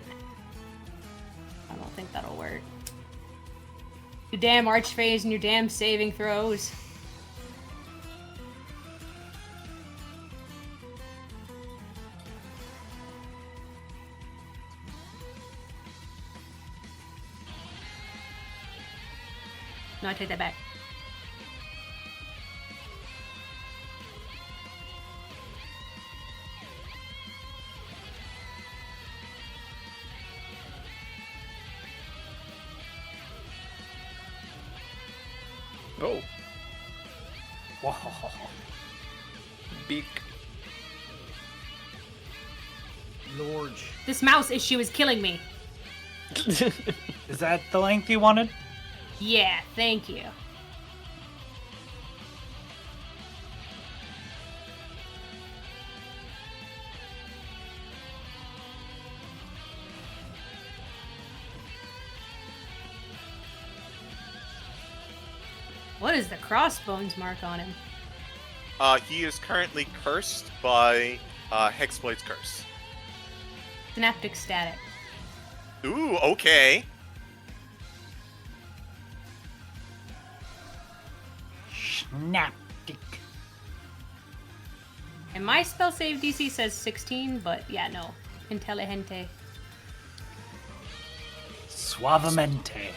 I don't think that'll work. You damn archfays and your damn saving throws. No, I take that back. Oh, Wow. big. Lorge. This mouse issue is killing me. Is that the length you wanted? Yeah, thank you. What is the crossbones mark on him? He is currently cursed by Hexblade's curse. Synaptic static. Ooh, okay. Snaptic. And my spell save DC says 16, but yeah, no. Intelligente. Suavemente.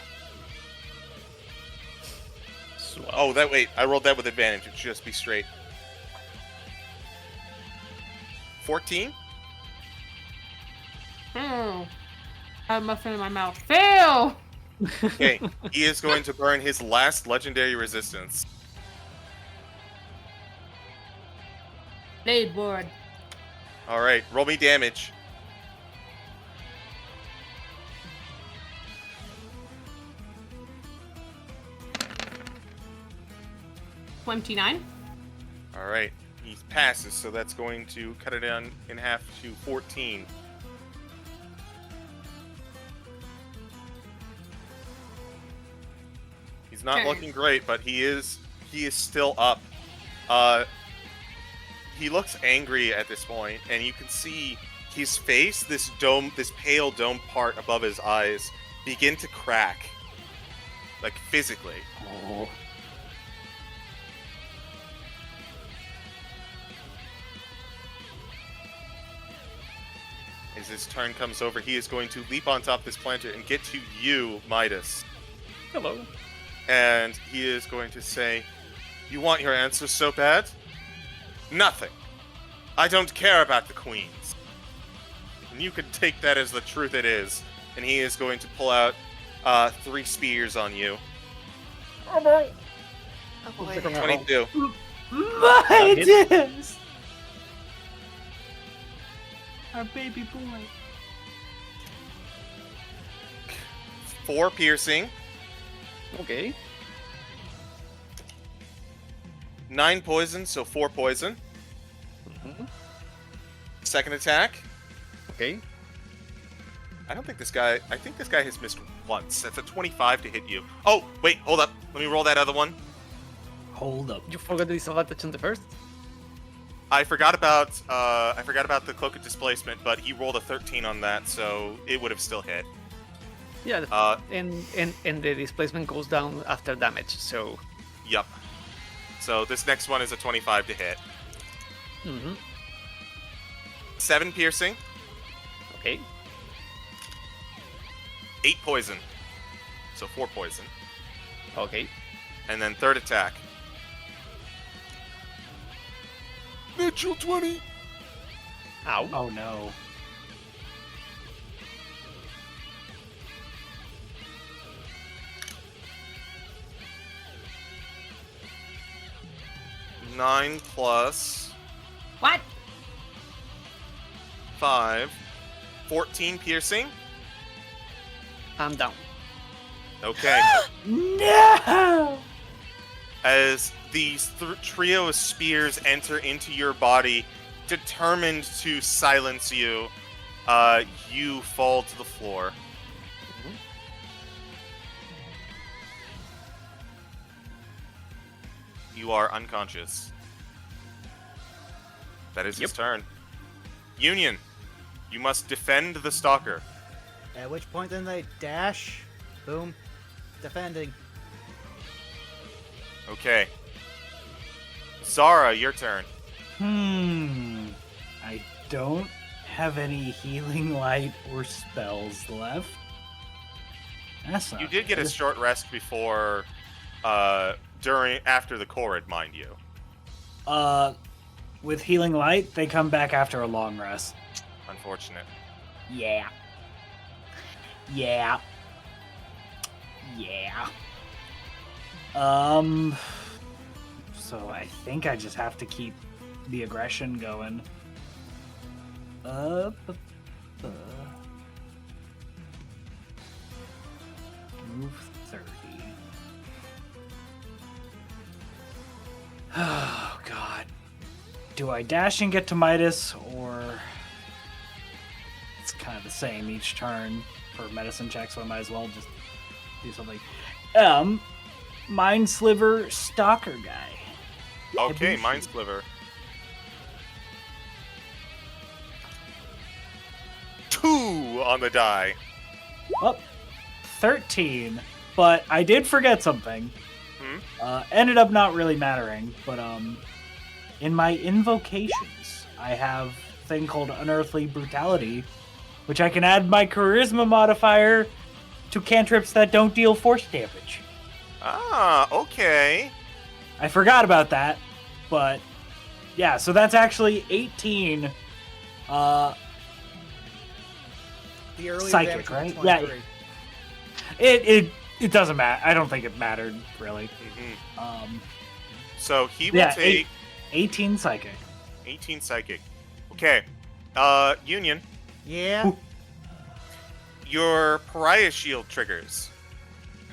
Oh, wait, I rolled that with advantage. It should just be straight. 14? I have muffin in my mouth. Fail! Okay, he is going to burn his last legendary resistance. Blade ward. Alright, roll me damage. $29. Alright, he passes, so that's going to cut it down in half to 14. He's not Okay. looking great, but he is still up. He looks angry at this point, and you can see his face, this pale dome part above his eyes, begin to crack. Like, physically. Oh. As his turn comes over, he is going to leap on top of this planter and get to you, Midas. Hello. And he is going to say, "You want your answers so bad? Nothing. I don't care about the queens. And you can take that as the truth it is." And he is going to pull out 3 spears on you. Oh boy. 22. Midas! Our baby boy. 4 piercing. Okay. 9 poison, so 4 poison. Mm-hmm. Second attack. Okay. I think this guy has missed once. That's a 25 to hit you. Oh, wait, hold up. Let me roll that other one. Hold up. You forgot the disadvantage on the first? I forgot about the cloak of displacement, but he rolled a 13 on that, so it would have still hit. Yeah, and the displacement goes down after damage, so... Yup. So this next one is a 25 to hit. Mm-hmm. 7 piercing. Okay. 8 poison. So 4 poison. Okay. And then third attack. Natural 20! Ow. Oh no. Nine plus What? 5. 14 piercing. I'm down. Okay. No! As these trio of spears enter into your body, determined to silence you, you fall to the floor. You are unconscious. That is his turn. Union, you must defend the stalker. At which point then they dash. Boom. Defending. Okay. Zara, your turn. I don't have any healing light or spells left. That's not You did get a good. short rest before, after the Korrid, mind you. With healing light, they come back after a long rest. Unfortunate. Yeah. Yeah. Yeah. So I think I just have to keep the aggression going. Move 30. Oh god. Do I dash and get to Midas, or it's kind of the same each turn for medicine check, so I might as well just do something. Mind Sliver Stalker guy. Okay, Mind Sliver. 2 on the die. Oh, 13. But I did forget something. Ended up not really mattering, but in my invocations, I have a thing called Unearthly Brutality, which I can add my Charisma modifier to cantrips that don't deal force damage. Ah, okay. I forgot about that, but yeah, so that's actually 18 The early psychic, damage was right? 23. Yeah. It doesn't matter. I don't think it mattered really. So he will take 18 psychic. 18 psychic. Okay. Union, Yeah. your Pariah Shield triggers.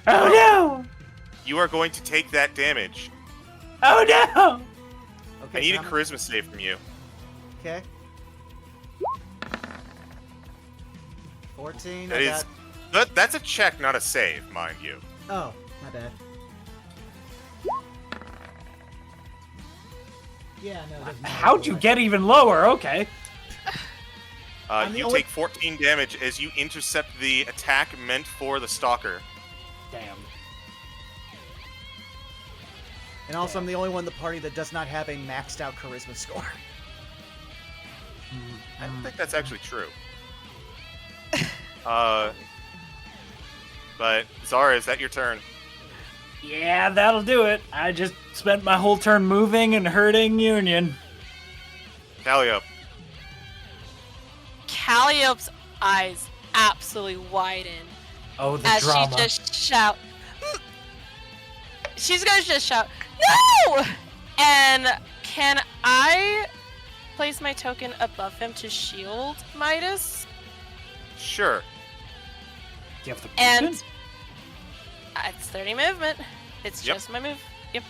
Oh no! You are going to take that damage. Oh no! I need a charisma save from you. Okay. 14. That is, that's a check, not a save, mind you. Oh, my bad. Yeah, no. it doesn't matter. How'd you get even lower? Okay. You take 14 damage as you intercept the attack meant for the stalker. Damn. And also, I'm the only one in the party that does not have a maxed out charisma score. I don't think that's actually true. But Zara, is that your turn? Yeah, that'll do it. I just spent my whole turn moving and hurting Union. Calliope. Calliope's eyes absolutely widen Oh, the as drama. she just shout. She's gonna just shout, "No!" And can I place my token above him to shield Midas? Sure. Do you have the And potion? It's 30 movement. It's just my move. Yep.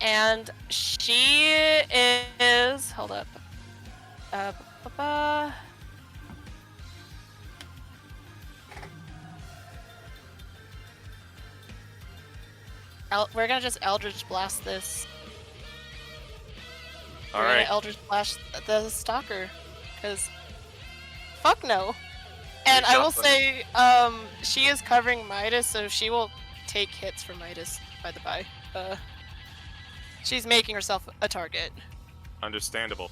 And she is. Hold up. We're gonna just Eldritch Blast this. All right. Eldritch Blast the Stalker, because fuck no. And I will say, she is covering Midas, so she will take hits from Midas. By the by, she's making herself a target. Understandable.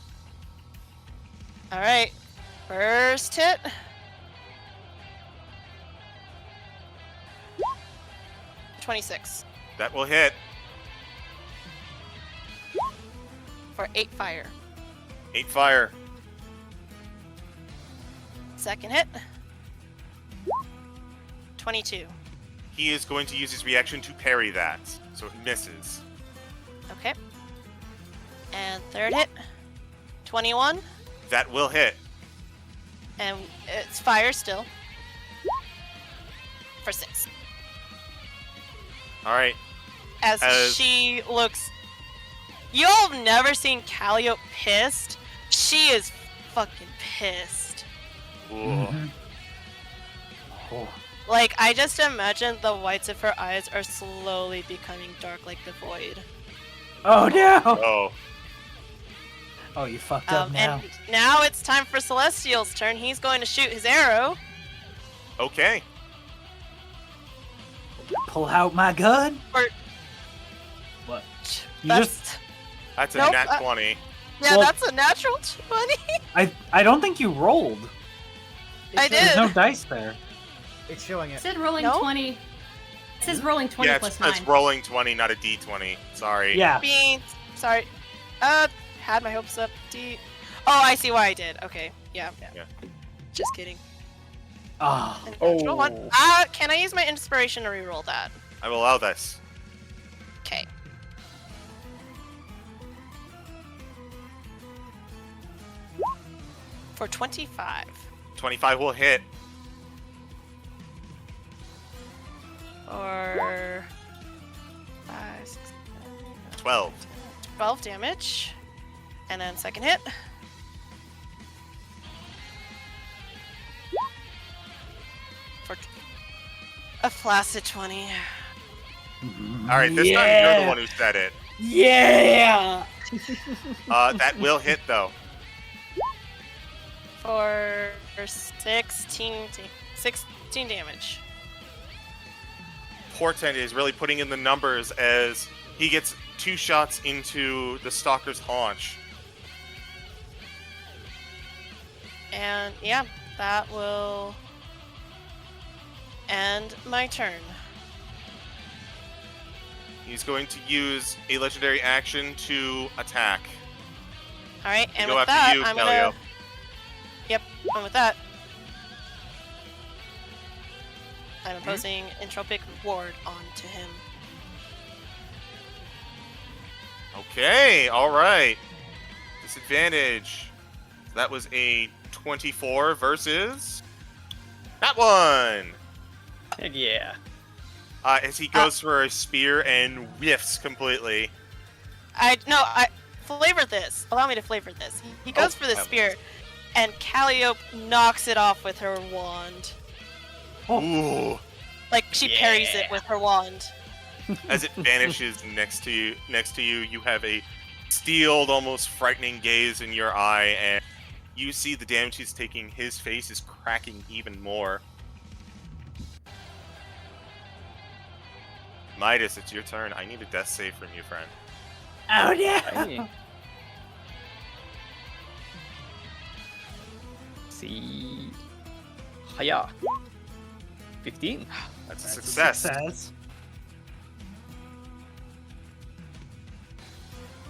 All right, first hit. $26. That will hit. For 8 fire. 8 fire. Second hit. 22. He is going to use his reaction to parry that, so it misses. Okay. And third hit. 21. That will hit. And it's fire still. For 6. All right. As she looks... You've never seen Calliope pissed? She is fucking pissed. Ooh. Oh. Like, I just imagine the whites of her eyes are slowly becoming dark like the void. Oh no! Oh. Oh, you fucked up now. And now it's time for Celestial's turn. He's going to shoot his arrow. Okay. Pull out my gun. Or... What? You That's a Nope, nat 20. yeah, Well- that's a natural 20. I don't think you rolled. I There's did. no dice there. It's showing It it. said rolling No? 20. It says rolling 20 Yeah, plus it's 9. rolling 20, not a d20. Sorry. Yeah. Sorry. Had my hopes up. Oh, I see why I did. Okay. Yeah. Yeah. Just kidding. Oh. Natural one. Can I use my inspiration to reroll that? I will allow this. Okay. For 25. 25 will hit. Or 5, 6, 12. 12 damage. And then second hit. For a flaccid 20. All right, this time you're the one who said it. Yeah. That will hit though. For 16 damage. Portent is really putting in the numbers as he gets 2 shots into the stalker's haunch. And yeah, that will end my turn. He's going to use a legendary action to attack. All right, and Go with after that, you, I'm Callio. gonna. Yep, and with that, I'm imposing entropic ward onto him. Okay, all right. Disadvantage. So that was a 24 versus that one. Heck yeah. As he goes for a spear and whiffs completely. I flavor this. Allow me to flavor this. He goes for the spear, and Calliope knocks it off with her wand. Ooh. Like she parries it with her wand. As it vanishes next to you, you have a steeled, almost frightening gaze in your eye, and you see the damage he's taking. His face is cracking even more. Midas, it's your turn. I need a death save from you, friend. Oh yeah. Hey. See. Hiya. 15. That's a That's success. A success.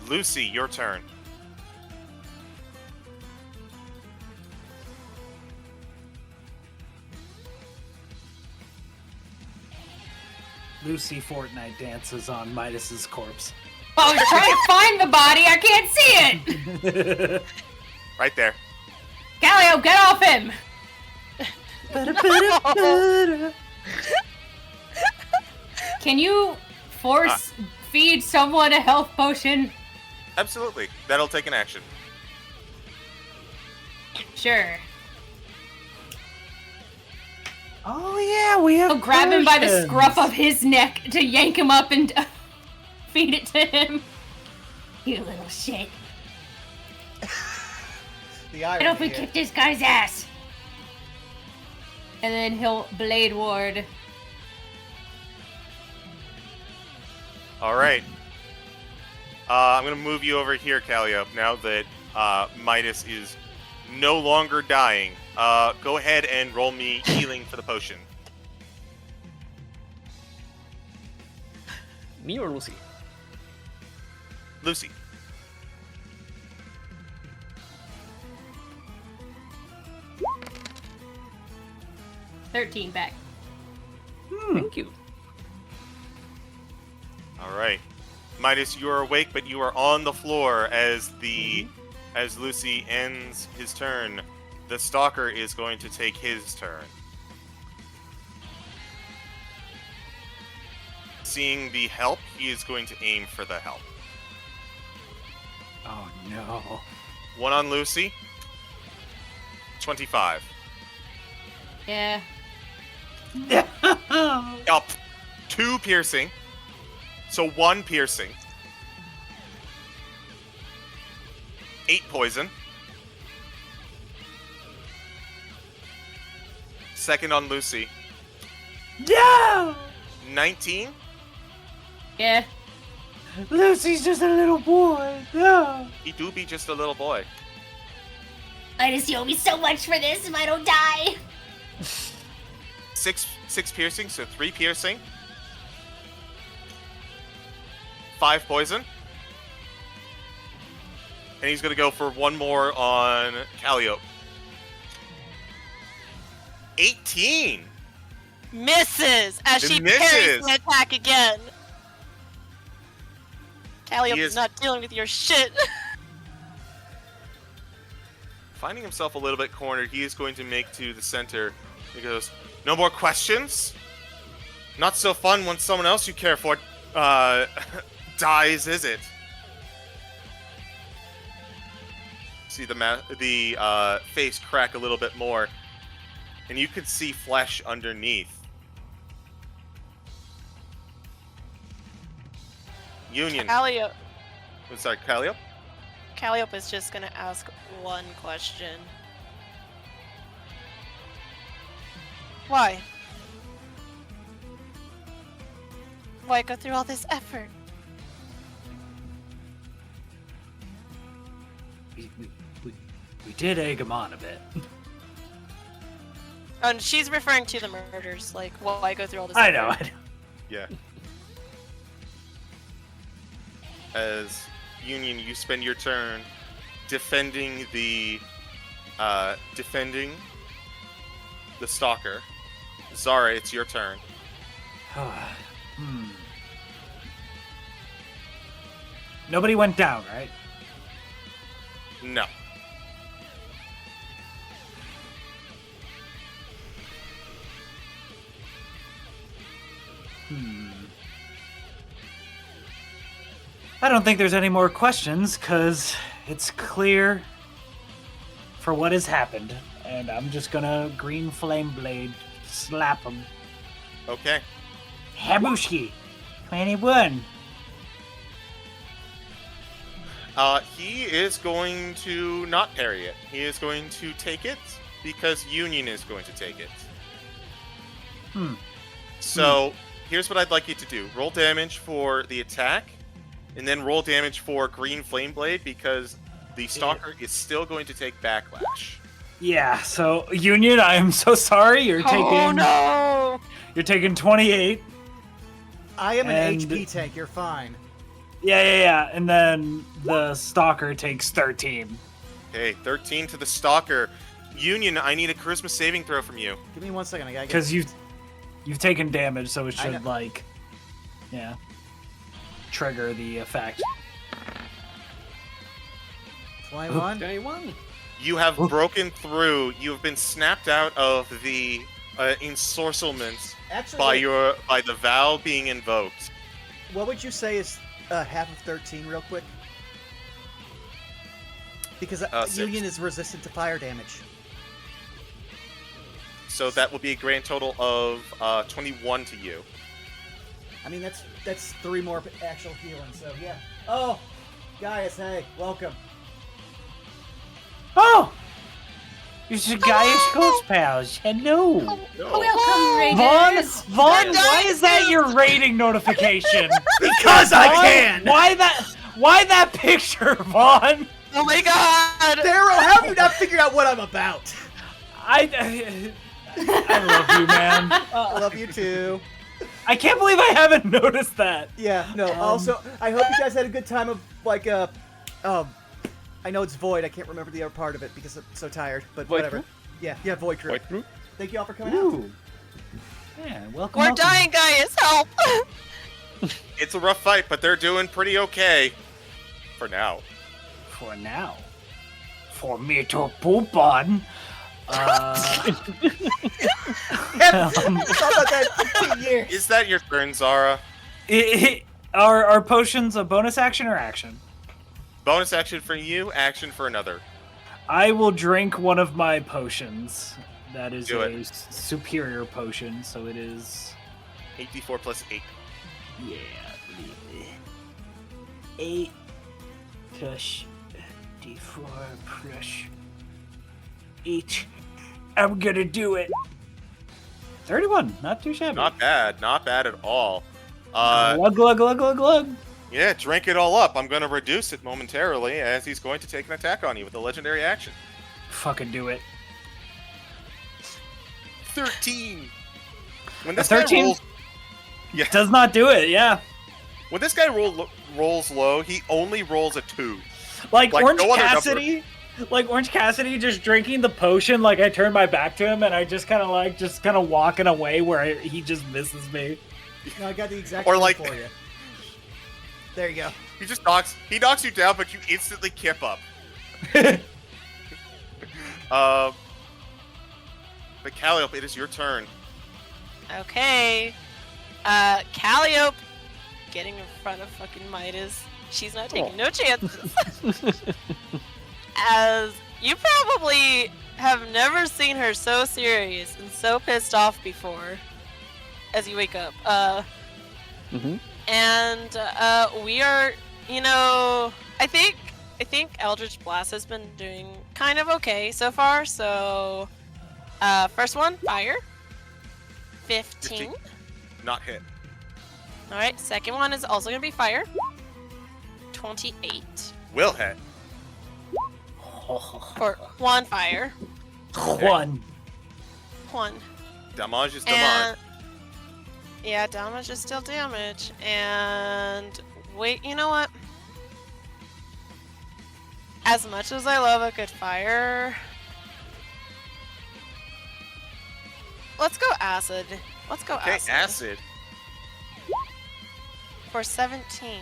Lucy, your turn. Lucy Fortnite dances on Midas's corpse. I was trying to find the body. I can't see it. Right there. Callio, get off him. Can you force feed someone a health potion? Absolutely. That'll take an action. Sure. Oh yeah, we have. He'll grab him by the potions. scruff of his neck to yank him up and feed it to him. You little shit. The I irony hope we here. kick this guy's ass. And then he'll blade ward. All right. I'm going to move you over here, Calliope, now that Midas is no longer dying. Go ahead and roll me healing for the potion. Me or Lucy? Lucy. $13 back. Thank you. All right. Midas, you are awake, but you are on the floor as Lucy ends his turn. The Stalker is going to take his turn. Seeing the help, he is going to aim for the help. Oh no. One on Lucy. 25. Yeah. Up. 2 piercing. So 1 piercing. 8 poison. Second on Lucy. No! 19. Yeah. Lucy's just a little boy. No. He do be just a little boy. Midas, you owe me so much for this if I don't die. 6 piercing, so 3 piercing. 5 poison. And he's going to go for 1 more on Calliope. 18! Misses as she It misses. parries the attack again. Calliope He is is- not dealing with your shit. Finding himself a little bit cornered, he is going to make to the center. He goes, "No more questions? Not so fun when someone else you care for dies, is it?" See the face crack a little bit more, and you can see flesh underneath. Union. Calliope Sorry, Calliope? is just gonna ask one question. Why? Why go through all this effort? We did egg him on a bit. Oh, and she's referring to the murders. Like, why go through all this I effort? know. Yeah. As Union, you spend your turn defending the Stalker. Zara, it's your turn. Nobody went down, right? No. I don't think there's any more questions, because it's clear for what has happened. And I'm just gonna green flame blade slap him. Okay. Habushki, 21. He is going to not parry it. He is going to take it because Union is going to take it. So, here's what I'd like you to do. Roll damage for the attack, and then roll damage for Green Flame Blade because the Stalker is still going to take backlash. Yeah, so Union, I am so sorry. You're taking. Oh no! You're taking 28. I am an And- HP tank. You're fine. Yeah. And then the Stalker takes 13. Okay, 13 to the Stalker. Union, I need a Charisma saving throw from you. Give me 1 second. I gotta get. Because you've taken damage, so it I should, know. trigger the effect. 21. 21. You have broken through. You have been snapped out of the ensorcelment by the vow being invoked. What would you say is half of 13, real quick? Because Union is resistant to fire damage. So that will be a grand total of 21 to you. I mean, that's 3 more actual healing, so yeah. Oh, Gaius, hey, welcome. Oh! It's the Gaius Ghost Pals. Hello. Welcome, Vaughn, Raiders. why is that your rating notification? Because I can! Why that picture, Vaughn? Oh my god! Daryl, how have you not figured out what I'm about? I love you, man. I love you too. I can't believe I haven't noticed that. Yeah, no, also, I hope you guys had a good time of, like, I know it's Void, I can't remember the other part of it because I'm so tired, but Void whatever. Crew? Yeah, Void Crew. Void Crew? Thank you all for coming Ooh. Yeah, welcome. We're dying, guys! Help! It's a rough fight, but they're doing pretty okay. For now. For now. For me to poop on. How about that 15 years? Is that your turn, Zara? Are potions a bonus action or action? Bonus action for you, action for another. I will drink one of my potions. That is Do a superior potion, so it is... 8d4 plus 8. Yeah. 8 plus d4 plus 8. I'm gonna do it. 31, not too shabby. Not bad at all. Glug, glug, glug, glug, glug. Yeah, drink it all up. I'm going to reduce it momentarily as he's going to take an attack on you with a legendary action. Fucking do it. 13. When this 13 guy rolls, yeah. Does not do it, yeah. When this guy rolls low, he only rolls a 2. Like Orange no other Cassidy. Like Orange Cassidy just drinking the potion, like I turn my back to him and I just kind of walking away where he just misses me. No, I got the exact Or one like- for you. There you go. He just knocks you down, but you instantly kip up. But Calliope, it is your turn. Okay. Calliope getting in front of fucking Midas. She's not taking no chances. As you probably have never seen her so serious and so pissed off before as you wake up. And we are, I think Eldritch Blast has been doing kind of okay so far. So, first one, fire. 15. Not hit. All right, second one is also going to be fire. 28. Will hit. For one fire. One. Damage is damage. And yeah, damage is still damage. And wait, you know what? As much as I love a good fire, let's go acid. Okay, acid. For 17.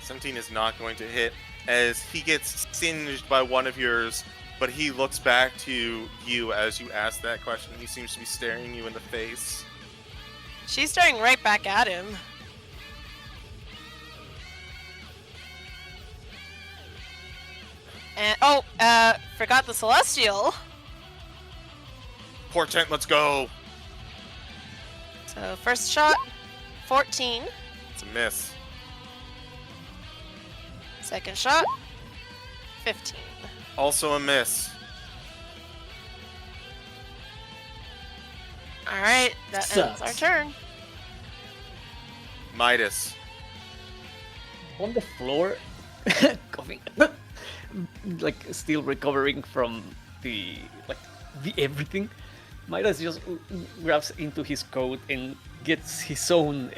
17 is not going to hit as he gets singed by one of yours, but he looks back to you as you ask that question. He seems to be staring you in the face. She's staring right back at him. And forgot the Celestial. Portent, let's go. So first shot, 14. It's a miss. Second shot, 15. Also a miss. Alright, that ends our turn. Midas. On the floor, coughing, like still recovering from the everything. Midas just grabs into his coat and gets his own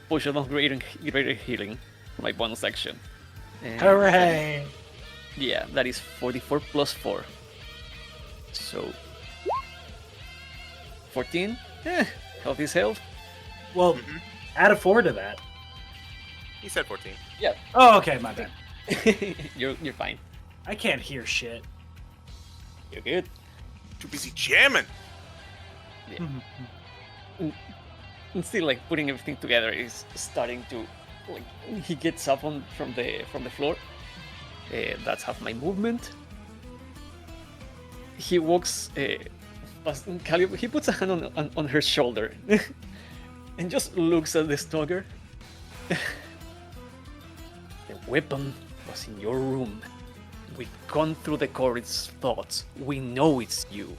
potion of greater healing for my bonus action. And Hooray! yeah, that is 44 plus 4. So 14. Health is health. Well, add a 4 to that. He said 14. Yeah. Oh, okay, my bad. you're fine. I can't hear shit. You're good. Too busy jamming. And still, like putting everything together is starting to, like, he gets up from the floor. That's half my movement. He walks past Calliope. He puts a hand on her shoulder and just looks at the stalker. The weapon was in your room. We've gone through the corridor's thoughts. We know it's you.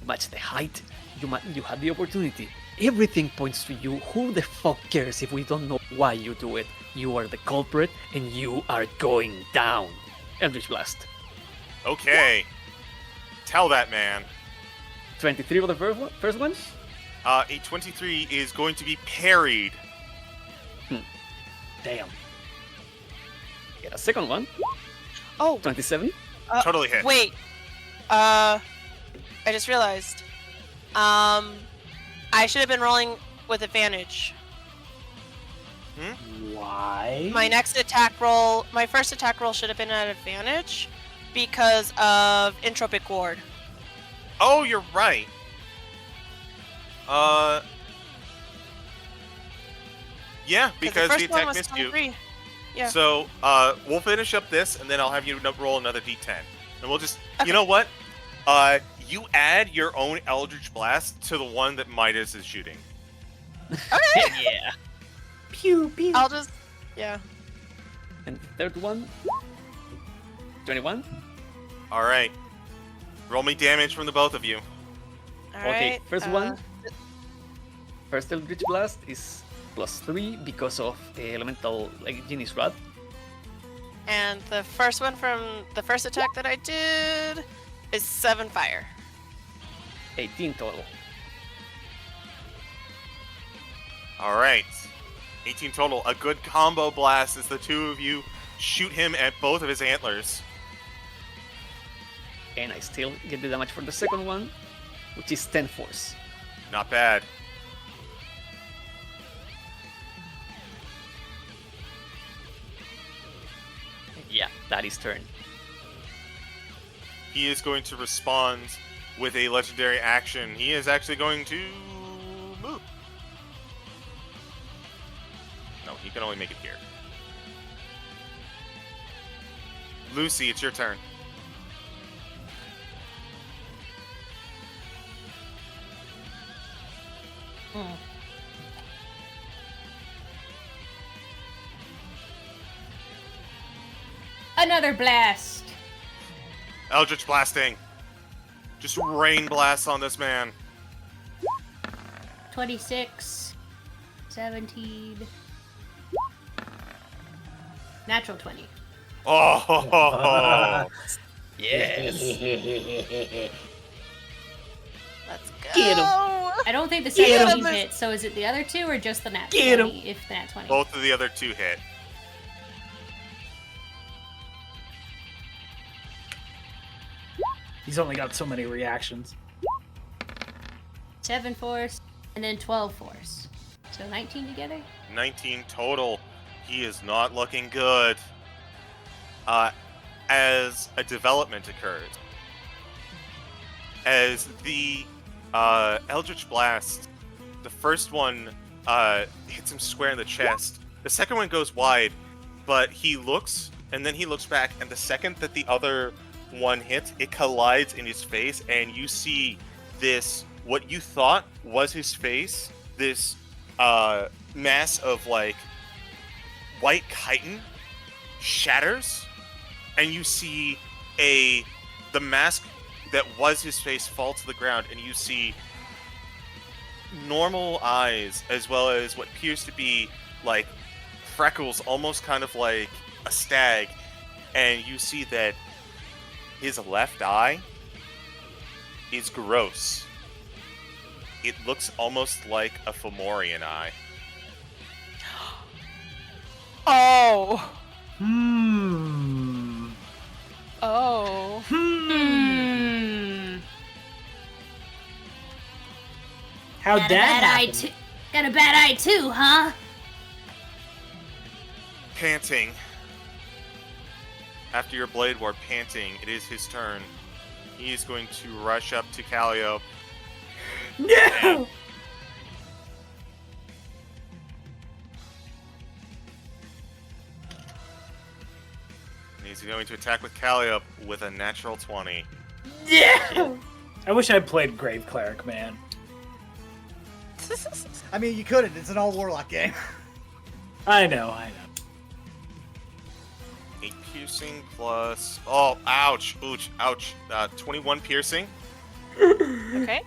Match the height. You had the opportunity. Everything points to you. Who the fuck cares if we don't know why you do it? You are the culprit, and you are going down. Eldritch Blast. Okay. Tell that man. 23 for the first one? A 23 is going to be parried. Damn. Get a second one. Oh. 27. Totally hit. Wait. I just realized. I should have been rolling with advantage. Why? My first attack roll should have been at advantage because of Entropic Ward. Oh, you're right. Yeah, because the attack missed you. Yeah. So, we'll finish up this, and then I'll have you roll another d10. And we'll just, Okay. you know what? You add your own Eldritch Blast to the one that Midas is shooting. Okay. Yeah. Pew, pew. I'll just, yeah. And third one. 21. All right. Roll me damage from the both of you. Okay, Alright, first one. First Eldritch Blast is +3 because of the elemental, like Genie's Wrath. And the first one from the first attack that I did is 7 fire. 18 total. All right. 18 total. A good combo blast as the two of you shoot him at both of his antlers. And I still get the damage for the second one, which is 10 force. Not bad. Yeah, that is turn. He is going to respond with a legendary action. He is actually going to move. No, he can only make it here. Lucy, it's your turn. Another blast. Eldritch blasting. Just rain blast on this man. 26, 17, natural 20. Oh, Yes! Let's go. Get him. I don't think the Get 17 him. hits, so is it the other two or just the nat Get 20? If the nat 20. both of the other two hit. He's only got so many reactions. 7 force, and then 12 force. So 19 together? 19 total. He is not looking good. As a development occurs, as the Eldritch Blast, the first one hits him square in the chest. The second one goes wide, but he looks, and then he looks back, and the second that the other one hits, it collides in his face, and you see this, what you thought was his face, this mass of like white chitin shatters, and you see the mask that was his face fall to the ground, and you see normal eyes as well as what appears to be like freckles, almost kind of like a stag, and you see that his left eye is gross. It looks almost like a Fomorian eye. Oh. Oh. How'd Got a that bad eye happen? too. Got a bad eye too, huh? Panting. After your Blade Ward panting, it is his turn. He's going to rush up to Calliope. No! And he's going to attack with Calliope with a natural 20. Yeah! I wish I played Grave Cleric, man. I mean, you couldn't. It's an all Warlock game. I know. 8 piercing plus... Oh, ouch. Ouch. Ouch. 21 piercing. Okay.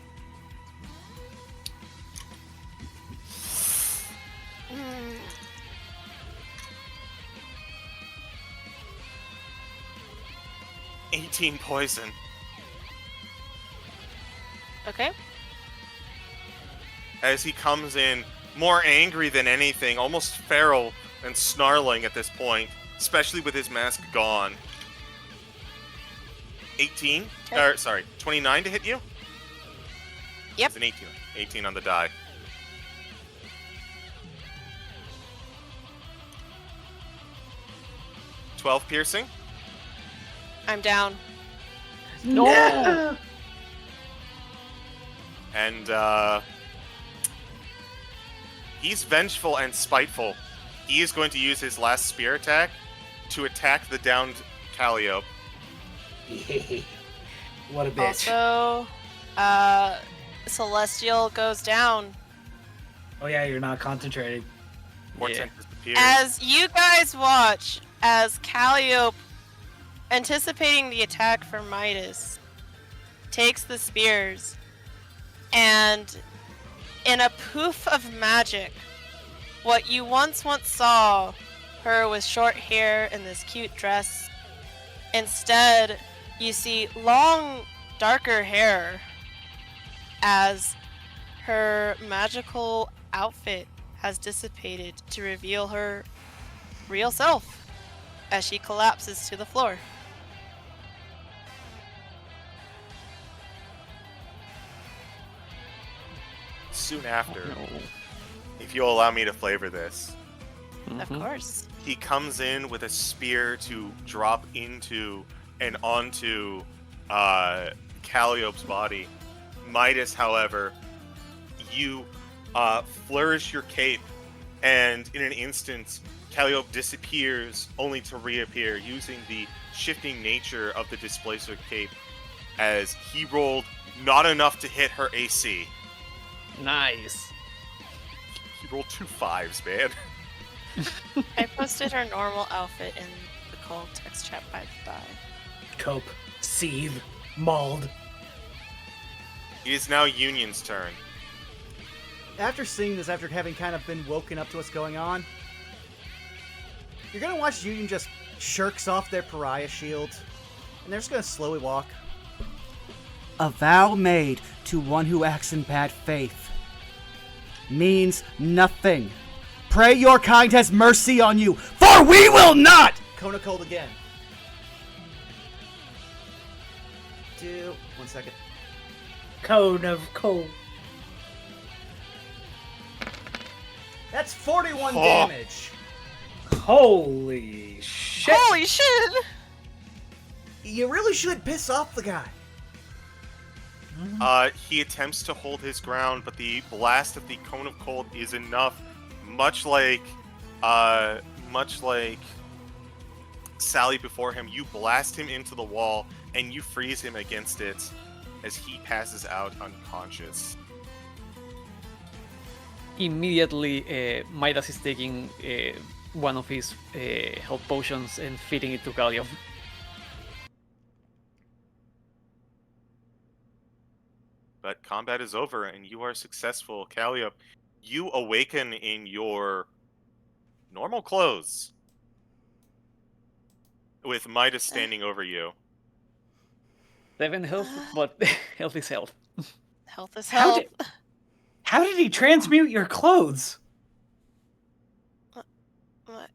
Mm. 18 poison. Okay. As he comes in, more angry than anything, almost feral and snarling at this point, especially with his mask gone. 18? Okay. Or, sorry, 29 to hit you? Yep. It's an 18. 18 on the die. $12 piercing. I'm down. No! And, he's vengeful and spiteful. He is going to use his last spear attack to attack the downed Calliope. What a bitch. Also, Celestial goes down. Oh yeah, you're not concentrating. Portent disappears. As you guys watch, as Calliope, anticipating the attack from Midas, takes the spears, and in a poof of magic, what you once saw her with short hair and this cute dress, instead you see long, darker hair as her magical outfit has dissipated to reveal her real self as she collapses to the floor. Soon after, No. if you'll allow me to flavor this, Of course. he comes in with a spear to drop into and onto Calliope's body. Midas, however, you flourish your cape, and in an instant, Calliope disappears, only to reappear, using the shifting nature of the displacer cape, as he rolled not enough to hit her AC. Nice. He rolled 2 5s, man. I posted her normal outfit in the call text chat by the by. Cope, seethe, mauled. It is now Union's turn. After seeing this, after having kind of been woken up to what's going on, you're gonna watch Union just shirks off their pariah shield, and they're just gonna slowly walk. A vow made to one who acts in bad faith means nothing. Pray your kind has mercy on you, for we will not! Kona cold again. 1 second. Cone of cold. That's 41 Oh. damage. Holy shit! Holy shit! You really should piss off the guy. He attempts to hold his ground, but the blast of the Cone of Cold is enough, much like Sally before him. You blast him into the wall, and you freeze him against it as he passes out unconscious. Immediately, Midas is taking one of his health potions and feeding it to Calliope. But combat is over, and you are successful. Calliope, you awaken in your normal clothes, with Midas standing over you. 7 health, but health is health. Health is How health. How did he transmute your clothes? What?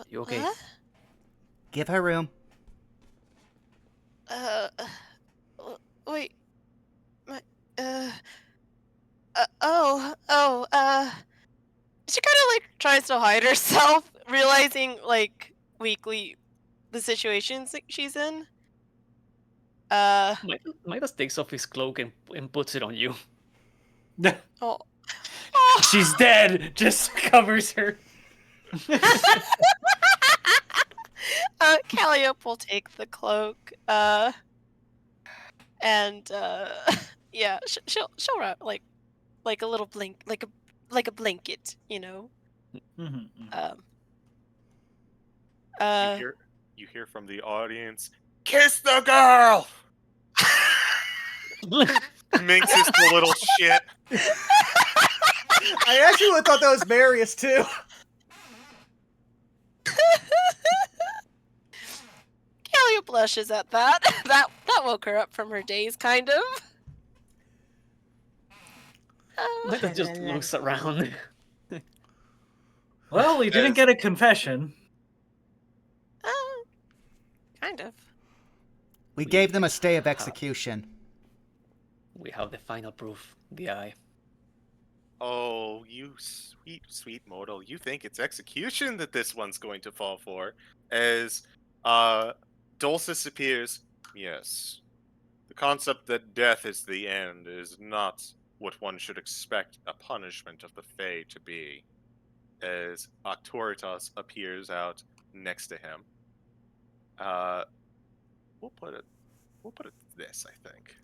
You okay? What? Give her room. Wait. She kind of like tries to hide herself, realizing like weakly the situations that she's in. Midas takes off his cloak and puts it on you. Oh. She's dead. Just covers her. Calliope will take the cloak, and yeah, she'll wrap like a little like a blanket, you know. Mm-hmm. You hear from the audience, "Kiss the girl!" Minx is the little shit. I actually would have thought that was Marius too. Calliope blushes at that. That woke her up from her daze, kind of. Midas just looks around. Well, we didn't get a confession. Kind of. We gave them a stay of execution. We have the final proof, the eye. Oh, you sweet, sweet mortal. You think it's execution that this one's going to fall for. As Dulcis appears, yes. The concept that death is the end is not what one should expect a punishment of the Fae to be. As Octoritas appears out next to him. We'll put it this, I think.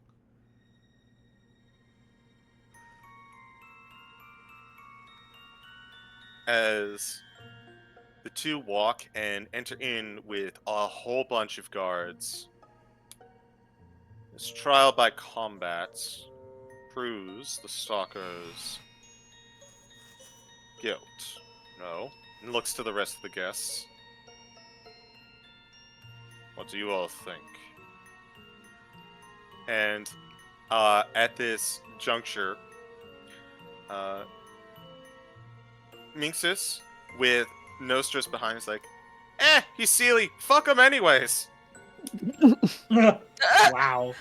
As the two walk and enter in with a whole bunch of guards. This trial by combat proves the stalker's guilt. No. And looks to the rest of the guests. What do you all think? And at this juncture, Minxus, with Nostris behind, is like, he's Sealy. Fuck him anyways. Wow.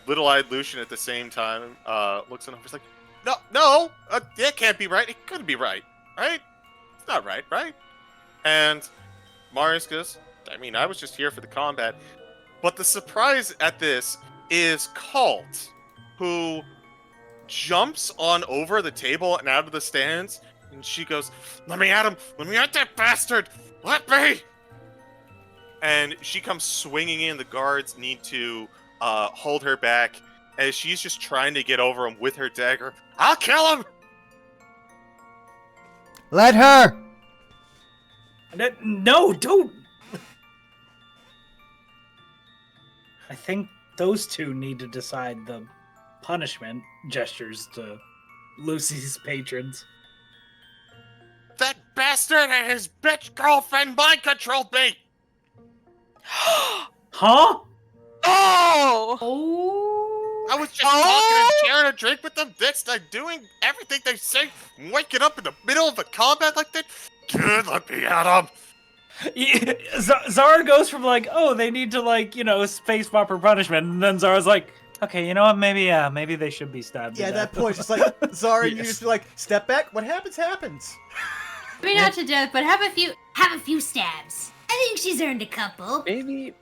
Little-eyed Lucian at the same time looks at him. He's like, no, that can't be right. It couldn't be right, right? It's not right, right? And Marius goes, I mean, I was just here for the combat. But the surprise at this is Cult, who jumps on over the table and out of the stands, and she goes, let me at him! Let me at that bastard! Let me! And she comes swinging in. The guards need to hold her back as she's just trying to get over him with her dagger. I'll kill him! Let her! No, don't! I think those two need to decide the punishment gestures to Lucy's patrons. That bastard and his bitch girlfriend mind controlled me! Huh? Oh! I was just talking and sharing a drink with them. That's like doing everything they say. Waking up in the middle of a combat like that. Dude, let me at him. Zara goes from like, oh, they need to like, space proper punishment, and then Zara's like, okay, you know what? Maybe they should be stabbed. Yeah, at that point, just like Zara, you just be like, step back. What happens, happens. Maybe not to death, but have a few stabs. I think she's earned a couple. Maybe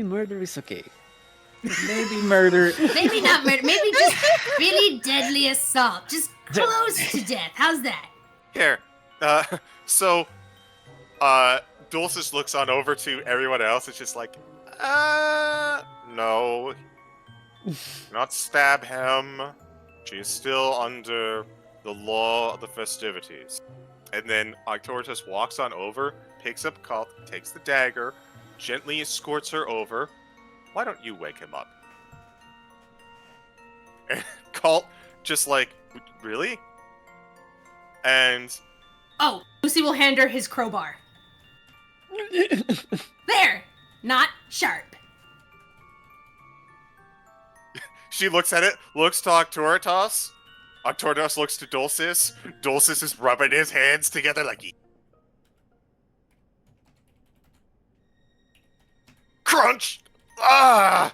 murder is okay. Maybe murder. Maybe not murder. Maybe just really deadly assault. Just close to death. How's that? Here. Dulcis looks on over to everyone else. It's just like, no. Not stab him. She's still under the law of the festivities. And then Octoritas walks on over, picks up Cult, takes the dagger, gently escorts her over. Why don't you wake him up? And Cult just like, really? And... Oh, Lucy will hand her his crowbar. There! Not sharp. She looks at it, looks to Octoritas. Octoritas looks to Dulcis. Dulcis is rubbing his hands together like... Crunch! Ah!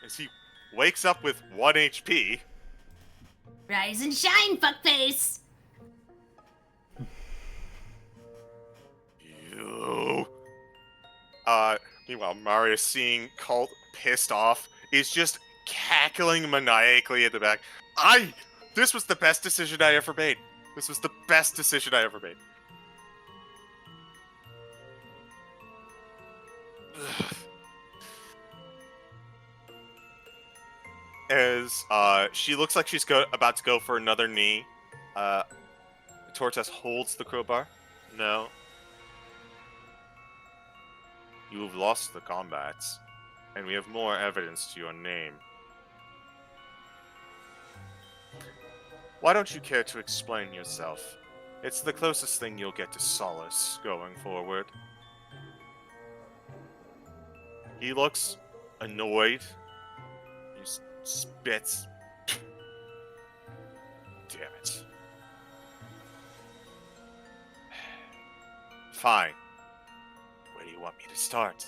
As he wakes up with 1 HP. Rise and shine, fuckface! You... Meanwhile, Marius, seeing Colt pissed off, is just cackling maniacally at the back. This was the best decision I ever made. This was the best decision I ever made. As she looks like she's about to go for another knee, Tortes holds the crowbar. No. You have lost the combats, and we have more evidence to your name. Why don't you care to explain yourself? It's the closest thing you'll get to solace going forward. He looks annoyed. He spits. Damn it. Fine. Where do you want me to start?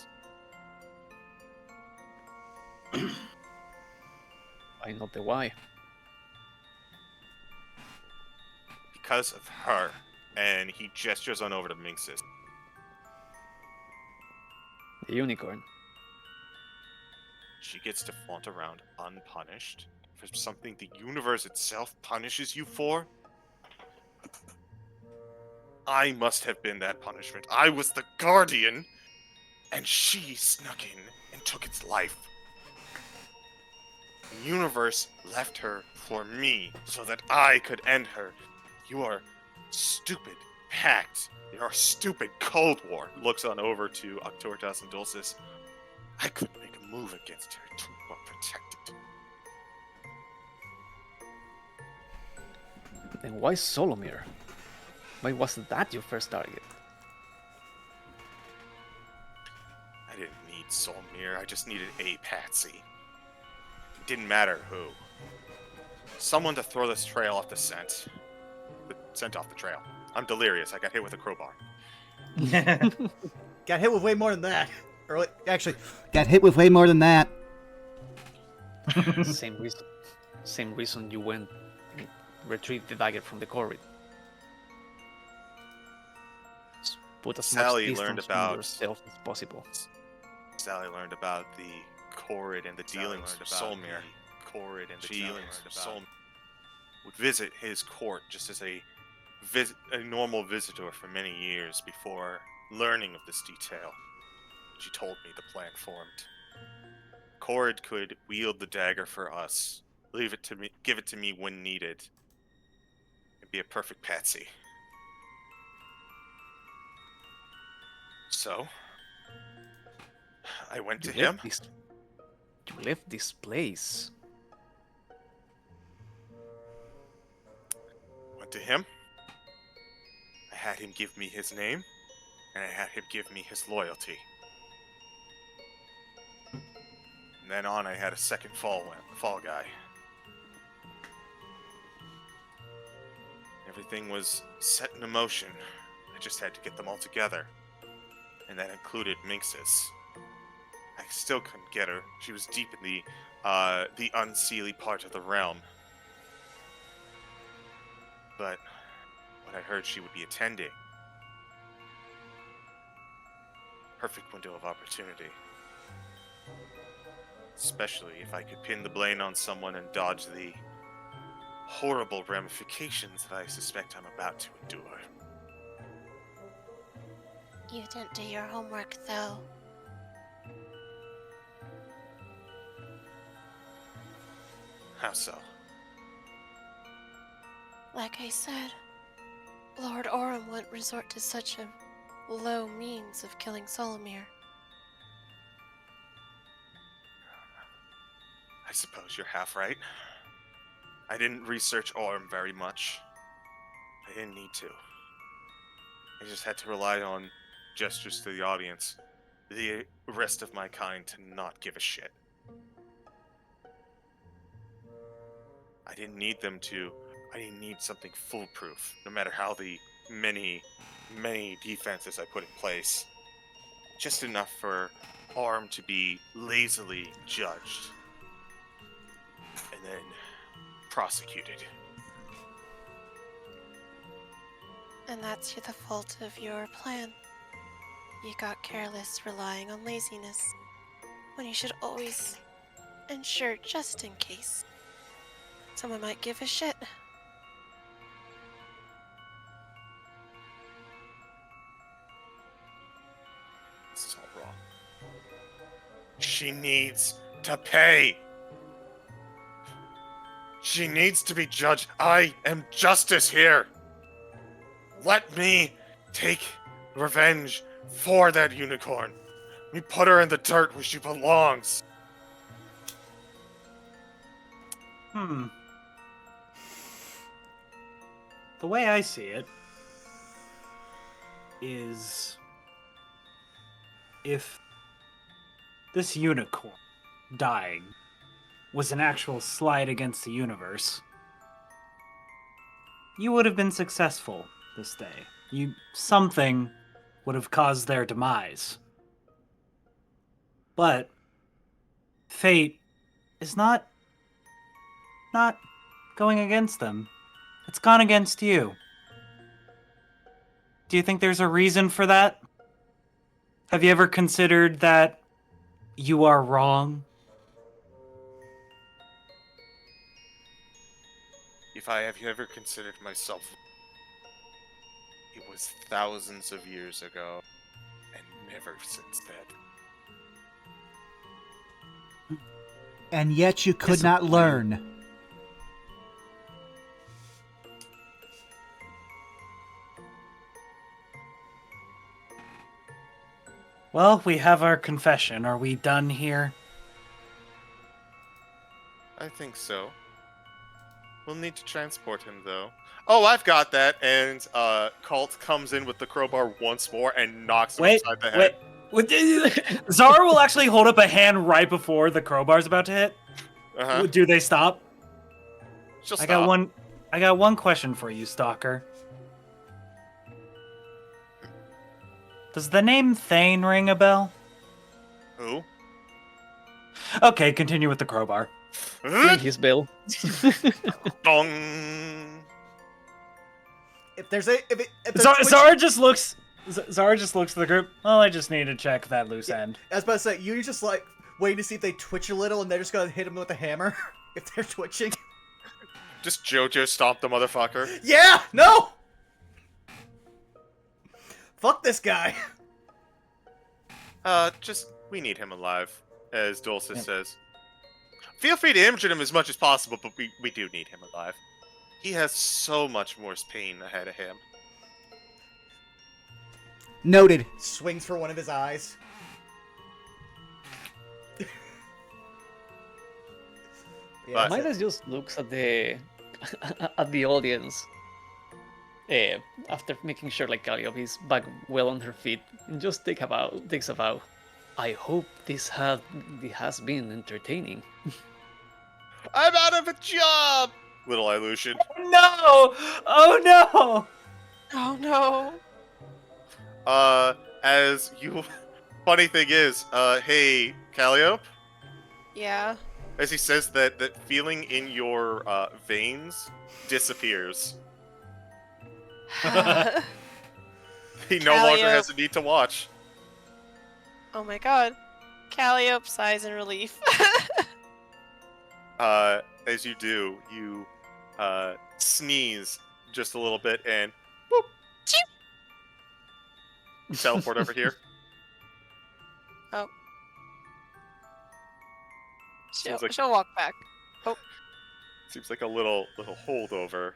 I know the why. Because of her. And he gestures on over to Minxis. The unicorn. She gets to flaunt around unpunished for something the universe itself punishes you for? I must have been that punishment. I was the guardian, and she snuck in and took its life. The universe left her for me so that I could end her. Your stupid pact, your stupid Cold War, looks on over to Octortas and Dulcis. I couldn't make a move against her too well protected. Then why Solomir? Why wasn't that your first target? I didn't need Solomir, I just needed a patsy. It didn't matter who. Someone to throw this trail off the scent. The scent off the trail. I'm delirious, I got hit with a crowbar. Got hit with way more than that. Or, actually, got hit with way more than that. Same reason you went and retrieved the dagger from the corrid. Put as Sally much learned distance from about yourself as possible. Sally learned about the corrid and the dealings with Solmir. Corrid and the dealings with Solmir. Would visit his court just as a normal visitor for many years before learning of this detail. She told me the plan formed. Corrid could wield the dagger for us, leave it to me, give it to me when needed, and be a perfect patsy. So, I went to him. You left this place. Went to him. I had him give me his name, and I had him give me his loyalty. And then on, I had a second fall guy. Everything was set in motion. I just had to get them all together. And that included Minxis. I still couldn't get her. She was deep in the unseelie part of the realm. But when I heard she would be attending, perfect window of opportunity. Especially if I could pin the blame on someone and dodge the horrible ramifications that I suspect I'm about to endure. You didn't do your homework, though. How so? Like I said, Lord Orem wouldn't resort to such a low means of killing Solomir. I suppose you're half right. I didn't research Orem very much. I didn't need to. I just had to rely on gestures to the audience, the rest of my kind to not give a shit. I didn't need something foolproof, no matter how the many defenses I put in place. Just enough for Orem to be lazily judged. And then prosecuted. And that's the fault of your plan. you got careless relying on laziness, when you should always ensure just in case someone might give a shit. This is all wrong. She needs to pay. She needs to be judged. I am justice here. Let me take revenge for that unicorn. We put her in the dirt where she belongs. The way I see it is, if this unicorn dying was an actual slight against the universe, you would have been successful this day. Something would have caused their demise. But fate is not going against them. It's gone against you. Do you think there's a reason for that? Have you ever considered that you are wrong? If I have ever considered myself, it was thousands of years ago, and never since then. And yet you could not learn. Well, we have our confession. Are we done here? I think so. We'll need to transport him, though. Oh, I've got that. And Colt comes in with the crowbar once more and knocks him upside the head. Zara will actually hold up a hand right before the crowbar's about to hit. Uh-huh. Do they stop? She'll stop. I got one question for you, Stalker. Does the name Thane ring a bell? Who? Okay, continue with the crowbar. Ring his bell. Dong. If there's a if Zara just looks at the group. Well, I just need to check that loose end. I was about to say, you're just like waiting to see if they twitch a little, and they're just gonna hit them with a hammer if they're twitching. Just JoJo stomp the motherfucker. Yeah, no. Fuck this guy. We need him alive, as Dulcis says. Feel free to injure him as much as possible, but we do need him alive. He has so much more pain ahead of him. Noted. Swings for one of his eyes. But- Midas just looks at the at the audience after making sure like Calliope is back well on her feet, and just takes a bow. I hope this has been entertaining. I'm out of a job! Little Ilusion. No! Oh no! Oh no. As you... Funny thing is, hey, Calliope? Yeah. As he says that feeling in your veins disappears. He no longer Calliope. has a need to watch. Oh my god. Calliope sighs in relief. As you do, you sneeze just a little bit and boop, Cheep. teleport over here. Oh. Seems like- She'll walk back. Seems like a little holdover.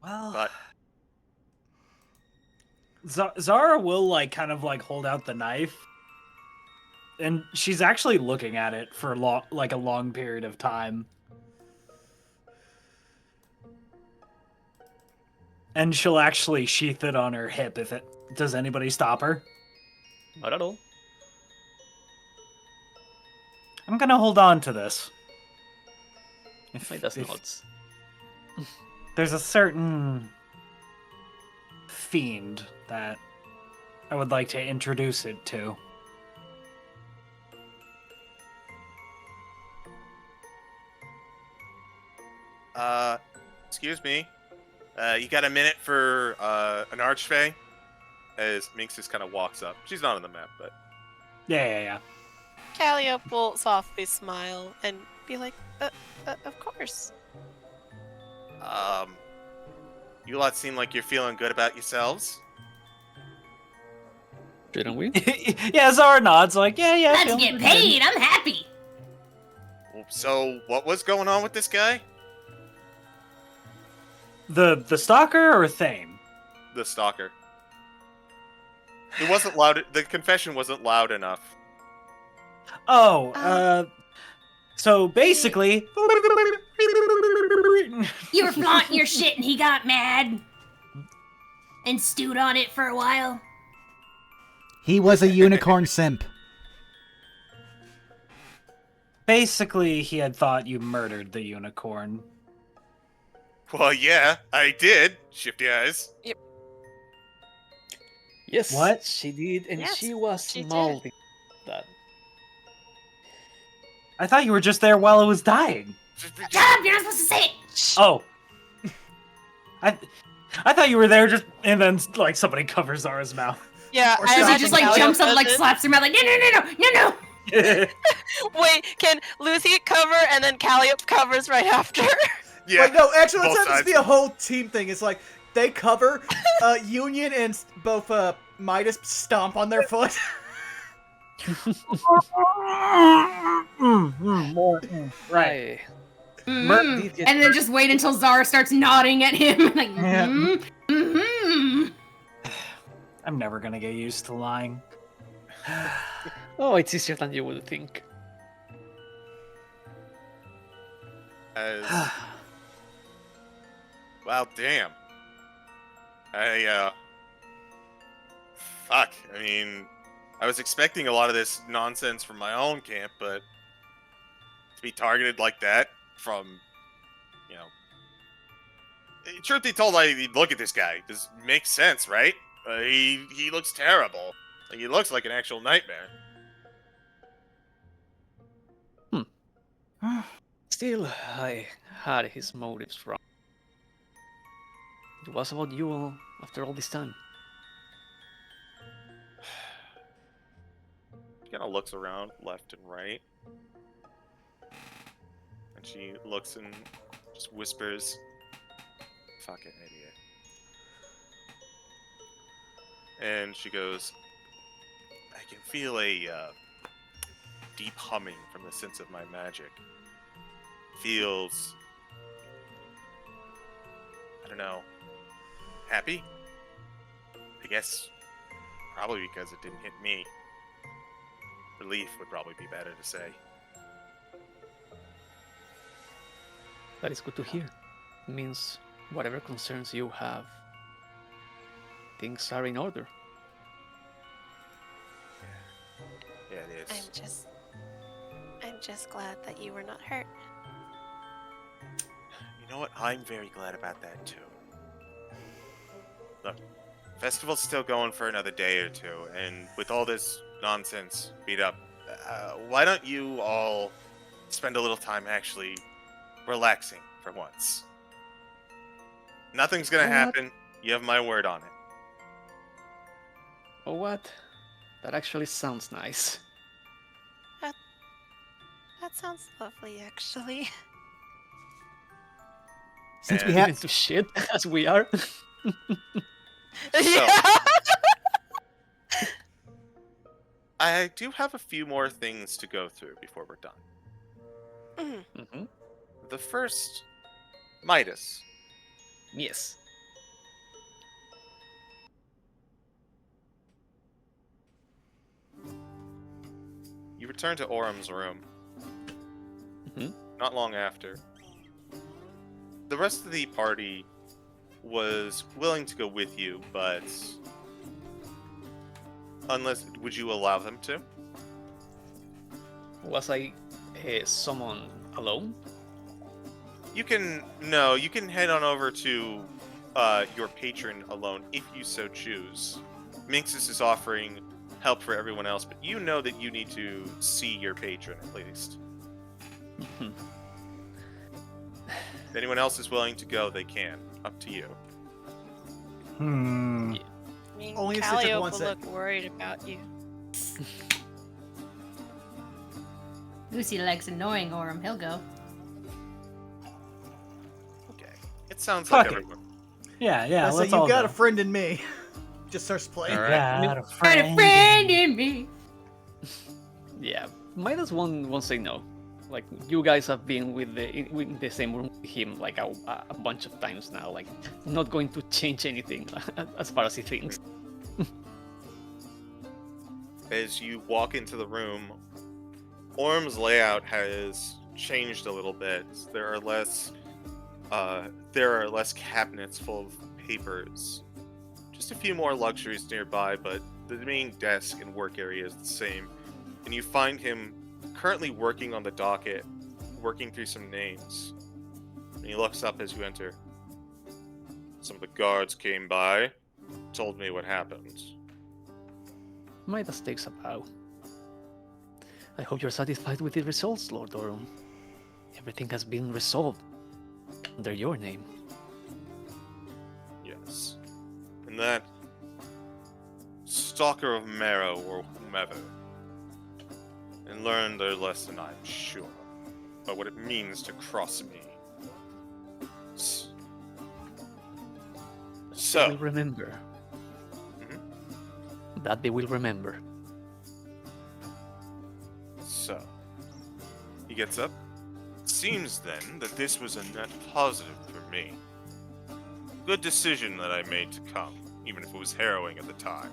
Well, But Zara will like kind of like hold out the knife, and she's actually looking at it for a long period of time. And she'll actually sheath it on her hip if it... Does anybody stop her? Not at all. I'm gonna hold on to this. Midas nods. There's a certain fiend that I would like to introduce it to. Excuse me. You got a minute for an archfey? as Minx just kind of walks up. She's not on the map, but... Yeah. Calliope will softly smile and be like, of course. You lot seem like you're feeling good about yourselves. Shouldn't we? Yeah, Zara nods like, yeah. Let's feeling get good. paid. I'm happy. So, what was going on with this guy? The stalker or Thane? The stalker. It wasn't loud. The confession wasn't loud enough. Oh, so basically... You were flaunting your shit and he got mad. And stewed on it for a while. He was a unicorn simp. Basically, he had thought you murdered the unicorn. Well, yeah, I did. Shifty eyes. Yes, What? she did, and Yes, she was she did. molding that. I thought you were just there while it was dying. Shut up, you're not supposed to say it. Oh. I thought you were there just, and then like somebody covers Zara's mouth. Yeah, Or I she She imagine just like Calliope jumps up, does like it. slaps her mouth, like no. Wait, can Lucy cover and then Calliope covers right after? Yeah. Like, no, actually, let's both have this be a whole team thing. It's like, they cover, Union and both, Midas stomp on their foot. Right. Mhm. And then just wait until Zara starts nodding at him, like, I'm never gonna get used to lying. Oh, it's easier than you would think. Wow, damn. Fuck. I mean, I was expecting a lot of this nonsense from my own camp, but to be targeted like that from, you know... Truth be told, look at this guy. This makes sense, right? He looks terrible. Like, he looks like an actual nightmare. Still, I had his motives wrong. It was about you all after all this time. She kind of looks around left and right. And she looks and just whispers, "Fucking idiot." And she goes, "I can feel a deep humming from the sense of my magic. Feels, I don't know, happy? I guess probably because it didn't hit me. Relief would probably be better to say." That is good to hear. It means whatever concerns you have, things are in order. Yeah, it is. I'm just glad that you were not hurt. You know what? I'm very glad about that too. Look, festival's still going for another day or two, and with all this nonsense beat up, why don't you all spend a little time actually relaxing for once? Nothing's gonna happen. You have my word on it. Oh, what? That actually sounds nice. That sounds lovely, actually. Since we And- have Into shit as we are. Yeah. I do have a few more things to go through before we're done. Mm-hmm. The first, Midas. Yes. You return to Orum's room. Mhm. Not long after. The rest of the party was willing to go with you, but would you allow them to? Was I someone alone? You can head on over to your patron alone if you so choose. Minxus is offering help for everyone else, but you know that you need to see your patron at least. If anyone else is willing to go, they can. Up to you. Hmm. mean, Only in Citric Calliope wants will it. look worried about you. Lucy likes annoying Orem. He'll go. Okay. It sounds Fuck like it. everyone. Yeah, So let's you all got go. a friend in me. Just starts playing. All right. Got a Got a friend. friend in me. Yeah, Midas won't say no. Like, you guys have been with the same room with him like a bunch of times now. Like, not going to change anything as far as he thinks. As you walk into the room, Orm's layout has changed a little bit. There are less cabinets full of papers. Just a few more luxuries nearby, but the main desk and work area is the same. And you find him currently working on the docket, working through some names. And he looks up as you enter. Some of the guards came by, told me what happened. Midas takes a bow. I hope you're satisfied with the results, Lord Orem. Everything has been resolved under your name. Yes. And that stalker of Marrow or whomever, and learned their lesson, I'm sure, about what it means to cross me. They will remember. That they will remember. So, he gets up. Seems then that this was a net positive for me. Good decision that I made to come, even if it was harrowing at the time.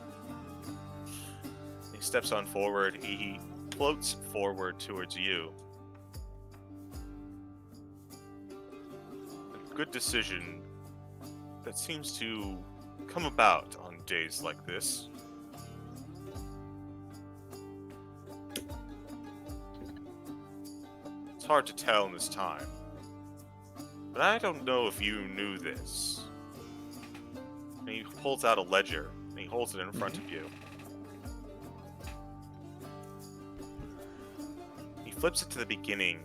He steps on forward. He floats forward towards you. A good decision that seems to come about on days like this. It's hard to tell in this time, but I don't know if you knew this. And he pulls out a ledger, and he holds it in front of you. He flips it to the beginning.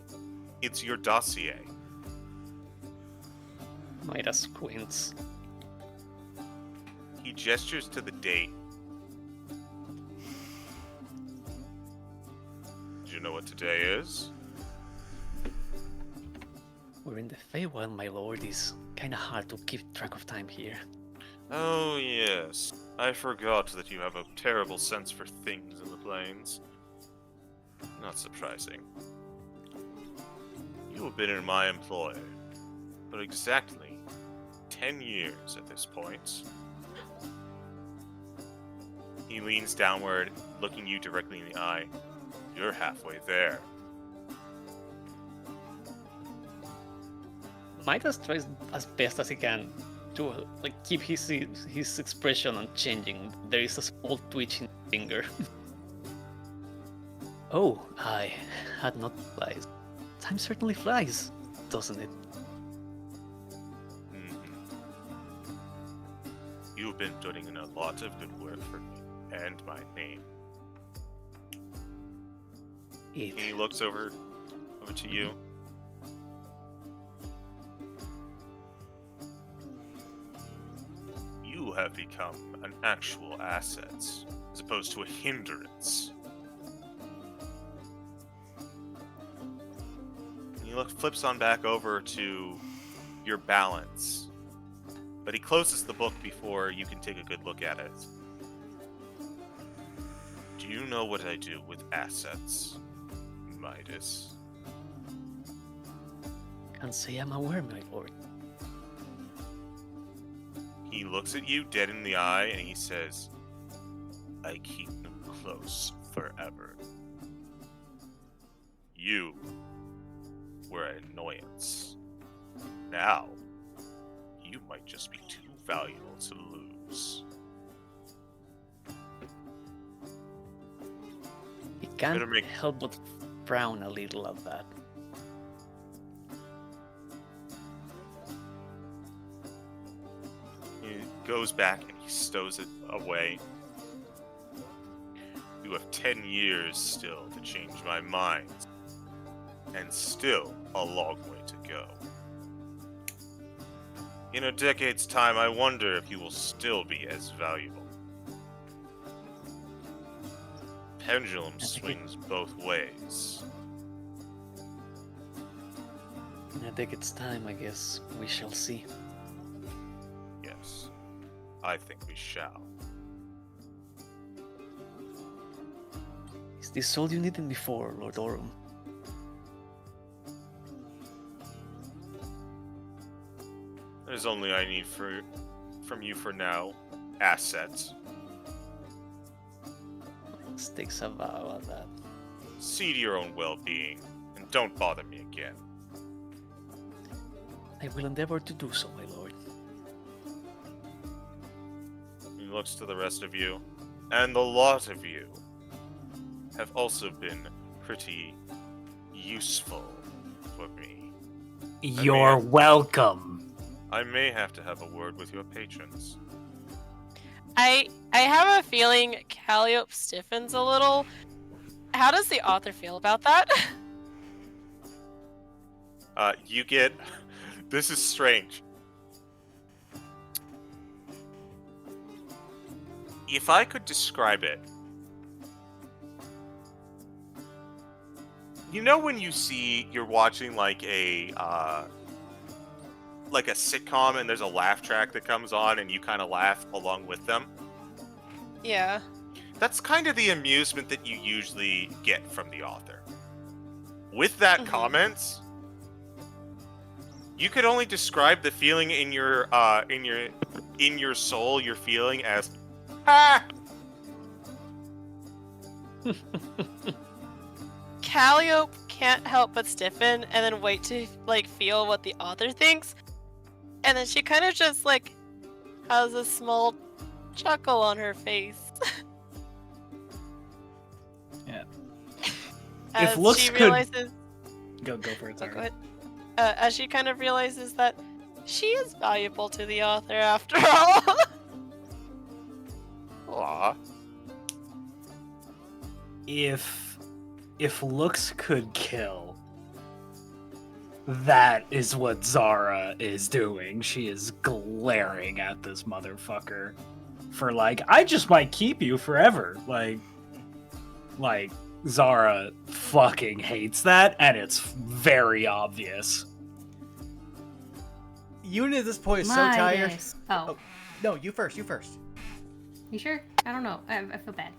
It's your dossier. Midas squints. He gestures to the date. Do you know what today is? We're in the Feywild, my lord. It's kinda hard to keep track of time here. Oh, yes. I forgot that you have a terrible sense for things in the plains. Not surprising. You have been in my employ for exactly 10 years at this point. He leans downward, looking you directly in the eye. You're halfway there. Midas tries as best as he can to keep his expression unchanging. There is a small twitch in his finger. Oh, I had not realized. Time certainly flies, doesn't it? You've been putting in a lot of good work for me and my name. He looks over to you. You have become an actual asset, as opposed to a hindrance. He flips on back over to your balance, but he closes the book before you can take a good look at it. Do you know what I do with assets, Midas? Can't say I'm aware, my lord. He looks at you dead in the eye and he says, I keep them close forever. You were an annoyance. Now, you might just be too valuable to lose. He can't help but frown a little at that. He goes back and he stows it away. You have 10 years still to change my mind. And still a long way to go. In a decade's time, I wonder if you will still be as valuable. pendulum swings both ways. I think it's time, I guess. We shall see. Yes, I think we shall. Is this all you needed before, Lord Orum? There's only I need from you for now. Assets. Let's take some vow on that. See to your own well-being, and don't bother me again. I will endeavor to do so, my lord. He looks to the rest of you, and the lot of you have also been pretty useful for me. You're welcome. I may have to have a word with your patrons. I have a feeling Calliope stiffens a little. How does the author feel about that? You get... This is strange. If I could describe it... You know when you're watching like a sitcom and there's a laugh track that comes on and you kind of laugh along with them? Yeah. That's kind of the amusement that you usually get from the author. With that comment, you could only describe the feeling in your soul you're feeling as ha. Calliope can't help but stiffen and then wait to like feel what the author thinks. And then she kind of just like has a small chuckle on her face. Yeah. As If looks she could realizes, go for it. go Sorry. ahead. As she kind of realizes that she is valuable to the author after all. Aw. If looks could kill, that is what Zara is doing. She is glaring at this motherfucker for like, I just might keep you forever. Like Zara fucking hates that, and it's very obvious. Union at this point is so My tired. days. Oh. No, you first. You first. You sure? I don't know. I feel bad.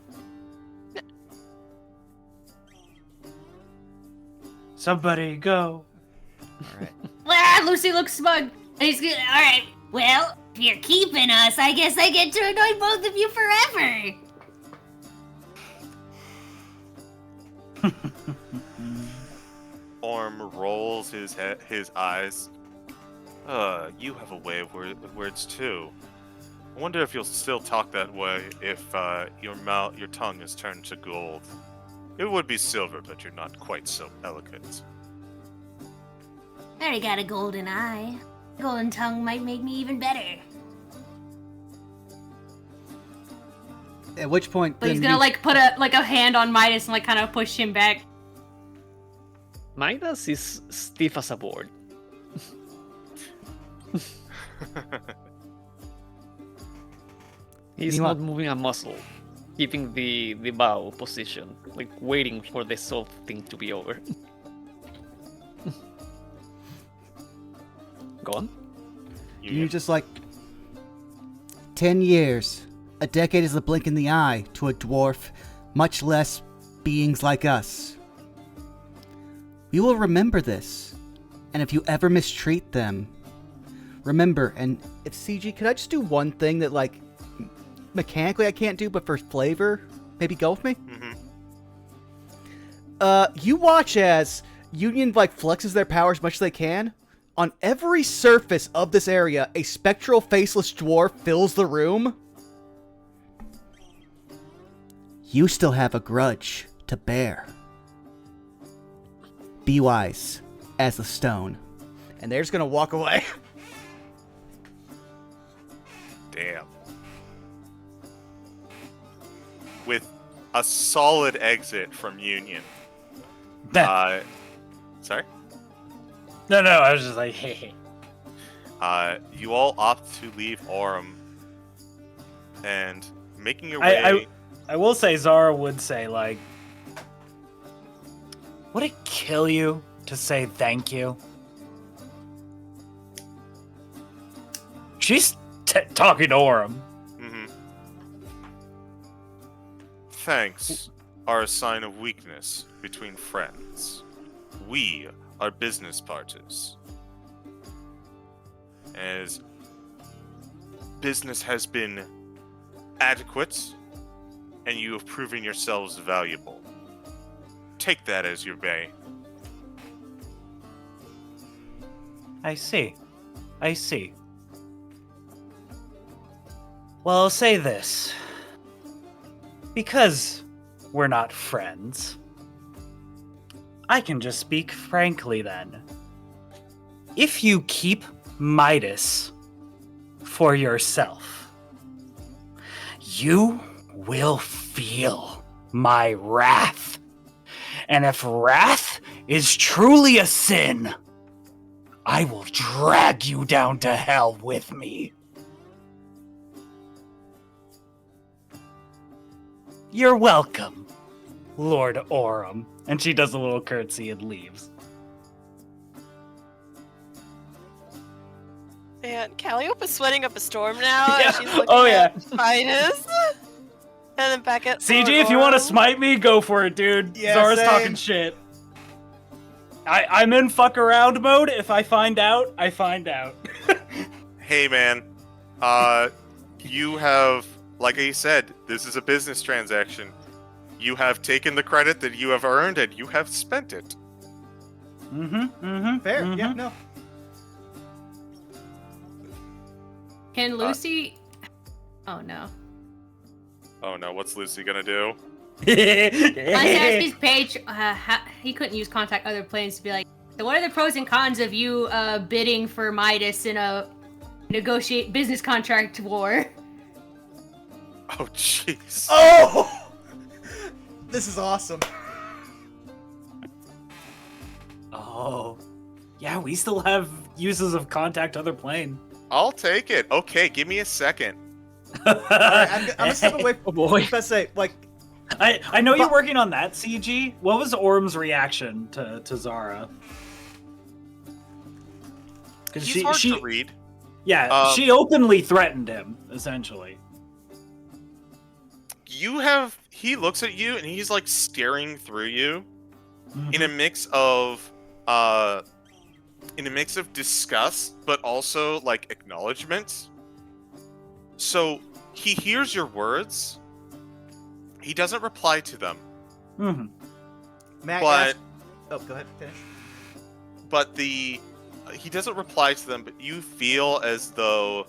Somebody go. All right. Ah, Lucy looks smug. And he's good. All right. Well, if you're keeping us, I guess I get to annoy both of you forever. Orm rolls his eyes. You have a way of words too. I wonder if you'll still talk that way if your tongue is turned to gold. It would be silver, but you're not quite so eloquent. I already got a golden eye. Golden tongue might make me even better. At which point, But he's gonna like put a hand on Midas and like kind of push him back. Midas is stiff as a board. He's not moving a muscle, keeping the bow position, like waiting for this whole thing to be over. Go on. You just like 10 years. A decade is a blink in the eye to a dwarf, much less beings like us. We will remember this, and if you ever mistreat them, remember. And If CG, could I just do one thing that like mechanically I can't do, but for flavor, maybe go with me? Mm-hmm. You watch as Union like flexes their power as much as they can. On every surface of this area, a spectral faceless dwarf fills the room. you still have a grudge to bear. Be wise as a stone. And they're just gonna walk away. Damn. With a solid exit from Union. Sorry? No, I was just like, hey. You all opt to leave Aurum and making your way. I will say Zara would say, like, would it kill you to say thank you? She's talking to Orem. Mm-hmm. Thanks are a sign of weakness between friends. We are business partners. As business has been adequate, and you have proven yourselves valuable. Take that as your bay. I see. I see. Well, I'll say this. Because we're not friends, I can just speak frankly then. If you keep Midas for yourself, you will feel my wrath. And if wrath is truly a sin, I will drag you down to hell with me. You're welcome, Lord Orem. And she does a little curtsy and leaves. And Calliope is sweating up a storm now. Yeah. And she's looking at Midas. And then back at CG, Lord if you want to Orem. smite me, go for it, dude. Yeah, Zara's same. talking shit. I'm in fuck around mode. If I find out, I find out. Hey, man. You have, like I said, this is a business transaction. You have taken the credit that you have earned, and you have spent it. Fair. Yeah, no. Can Lucy? Oh no. Oh no, what's Lucy gonna do? Let's ask his page. He couldn't use contact other planes to be like, so what are the pros and cons of you bidding for Midas in a negotiate business contract war? Oh, jeez. Oh! This is awesome. Oh. Yeah, we still have uses of contact other plane. I'll take it. Okay, give me a second. Alright, I'm gonna step away. Oh boy. I was about to say, like, I know you're working on that, CG. What was Orm's reaction to Zara? He's hard to read. Yeah, she openly threatened him, essentially. He looks at you and he's like staring through you in a mix of disgust, but also like acknowledgement. So he hears your words. He doesn't reply to them. Matt, But oh, go ahead, finish. but he doesn't reply to them, but you feel as though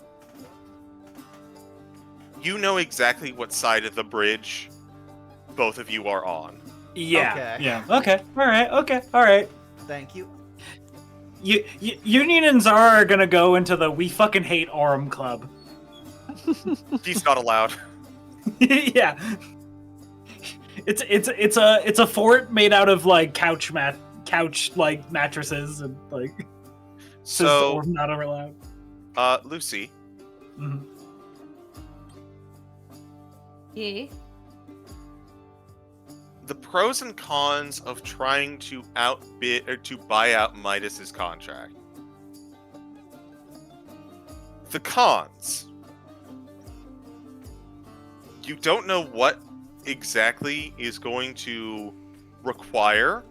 you know exactly what side of the bridge both of you are on. Yeah. Okay. Yeah. Okay. All right. Okay. All right. Thank you. Union and Zara are gonna go into the "we fucking hate Orem" club. He's not allowed. Yeah. It's a fort made out of like couch like mattresses and like. So Orem not allowed. Lucy. Yeah. The pros and cons of trying to outbid or to buy out Midas's contract. The cons. You don't know what exactly is going to require,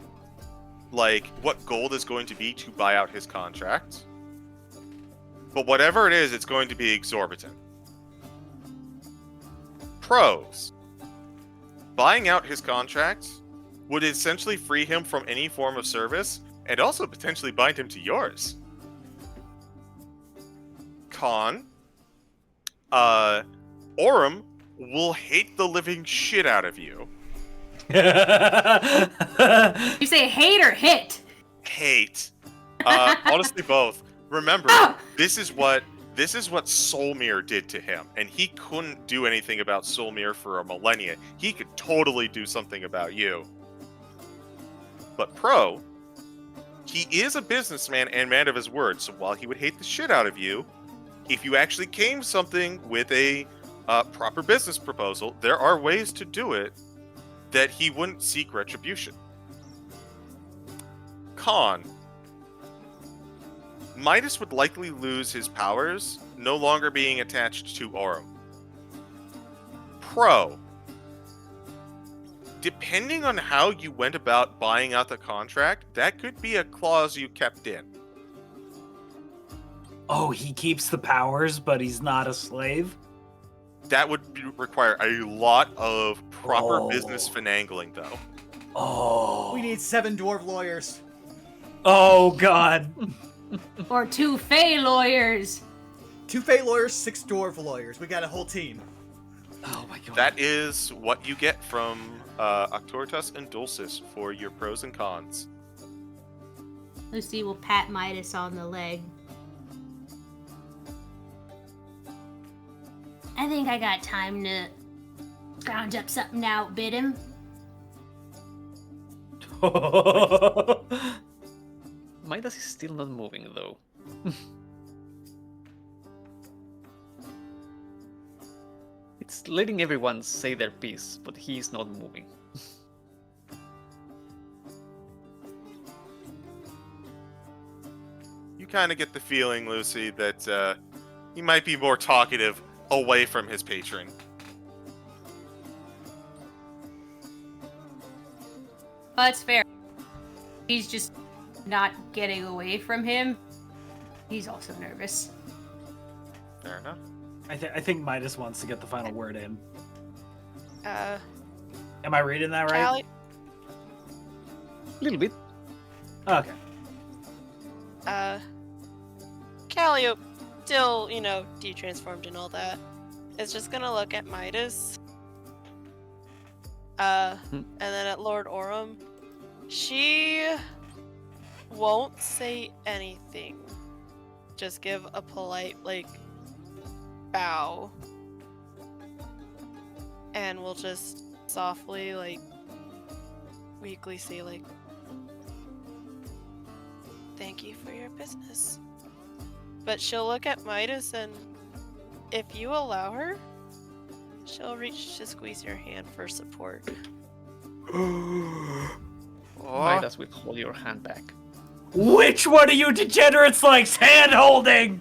like what gold is going to be to buy out his contract. But whatever it is, it's going to be exorbitant. Pros. Buying out his contract would essentially free him from any form of service and also potentially bind him to yours. Con. Orem will hate the living shit out of you. You say hate or hit? Hate. Honestly, both. Remember, this is what Solmir did to him, and he couldn't do anything about Solmir for a millennia. He could totally do something about you. But pro, he is a businessman and man of his word, so while he would hate the shit out of you, if you actually came something with a proper business proposal, there are ways to do it that he wouldn't seek retribution. Con. Midas would likely lose his powers, no longer being attached to Aurum. Pro. Depending on how you went about buying out the contract, that could be a clause you kept in. Oh, he keeps the powers, but he's not a slave? That would require a lot of proper business finagling, though. Oh. We need 7 dwarf lawyers. Oh, God. Or 2 Fey lawyers. 2 Fey lawyers, 6 dwarf lawyers. We got a whole team. Oh, my God. That is what you get from Octoritas and Dulcis for your pros and cons. Lucy will pat Midas on the leg. I think I got time to scrounge up something to outbid him. Midas is still not moving, though. It's letting everyone say their piece, but he's not moving. You kind of get the feeling, Lucy, that he might be more talkative away from his patron. That's fair. He's just not getting away from him. He's also nervous. Fair enough. I think Midas wants to get the final word in. Am I reading that right? Callie? A little bit. Okay. Calliope, still, detransformed and all that, is just gonna look at Midas. And then at Lord Aurum. She won't say anything. Just give a polite, bow. And we'll just softly, weakly say, thank you for your business. But she'll look at Midas, and if you allow her, she'll reach to squeeze your hand for support. Midas will hold your hand back. Which one of you degenerates likes hand-holding?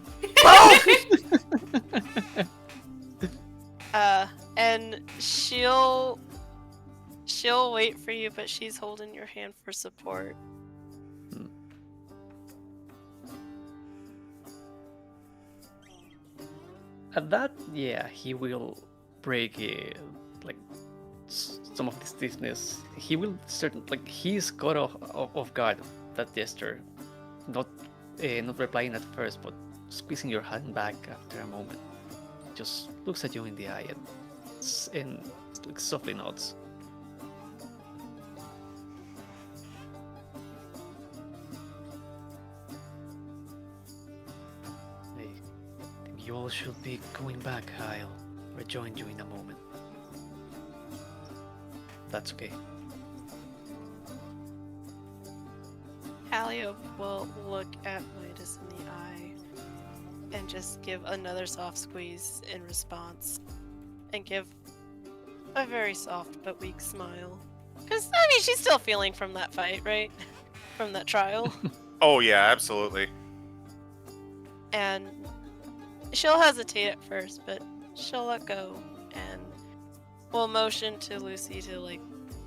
And she'll wait for you, but she's holding your hand for support. At that, yeah, he will break some of this stiffness. He will he's caught off guard. That gesture, not replying at first, but squeezing your hand back after a moment. Just looks at you in the eye and softly nods. You all should be going back. I'll rejoin you in a moment. That's okay. Calliope will look at Midas in the eye and just give another soft squeeze in response. And give a very soft but weak smile. Because, she's still feeling from that fight, right? From that trial. Oh, yeah, absolutely. And she'll hesitate at first, but she'll let go, and we'll motion to Lucy to,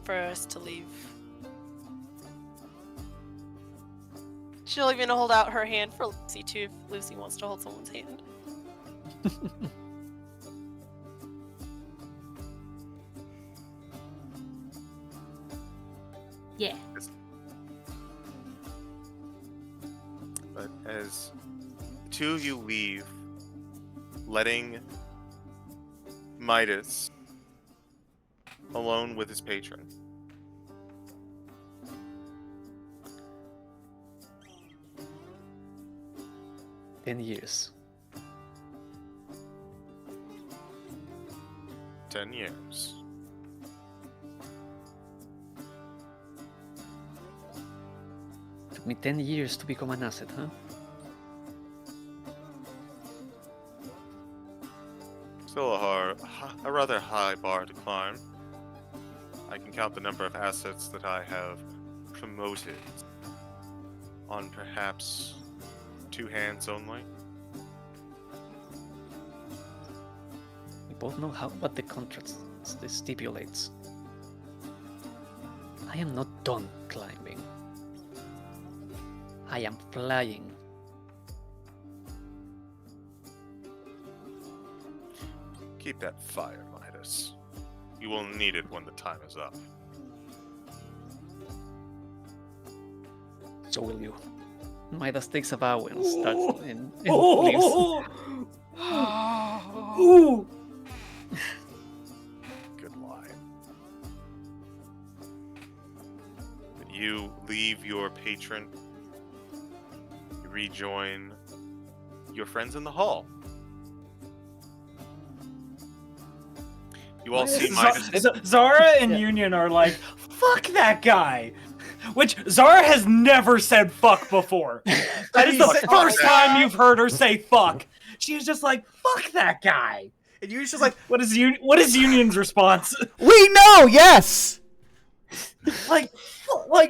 for us to leave. She'll even hold out her hand for Lucy, too, if Lucy wants to hold someone's hand. Yeah. But as the two of you leave, letting Midas alone with his patron. "10 years. 10 years. Took me 10 years to become an asset, huh? still a rather high bar to climb. I can count the number of assets that I have promoted on perhaps 2 hands only. We both know what the contract stipulates. I am not done climbing. I am flying. Keep that fire, Midas. You will need it when the time is up. So will you. Midas takes a bow and starts and leaves. Good line. When you leave your patron, you rejoin your friends in the hall. You all see Midas. Zara and Union are like, fuck that guy! Which Zara has never said fuck before. That is the first time you've heard her say fuck. She was just like, fuck that guy. And you're just like, what is Union's response? We know, yes! like,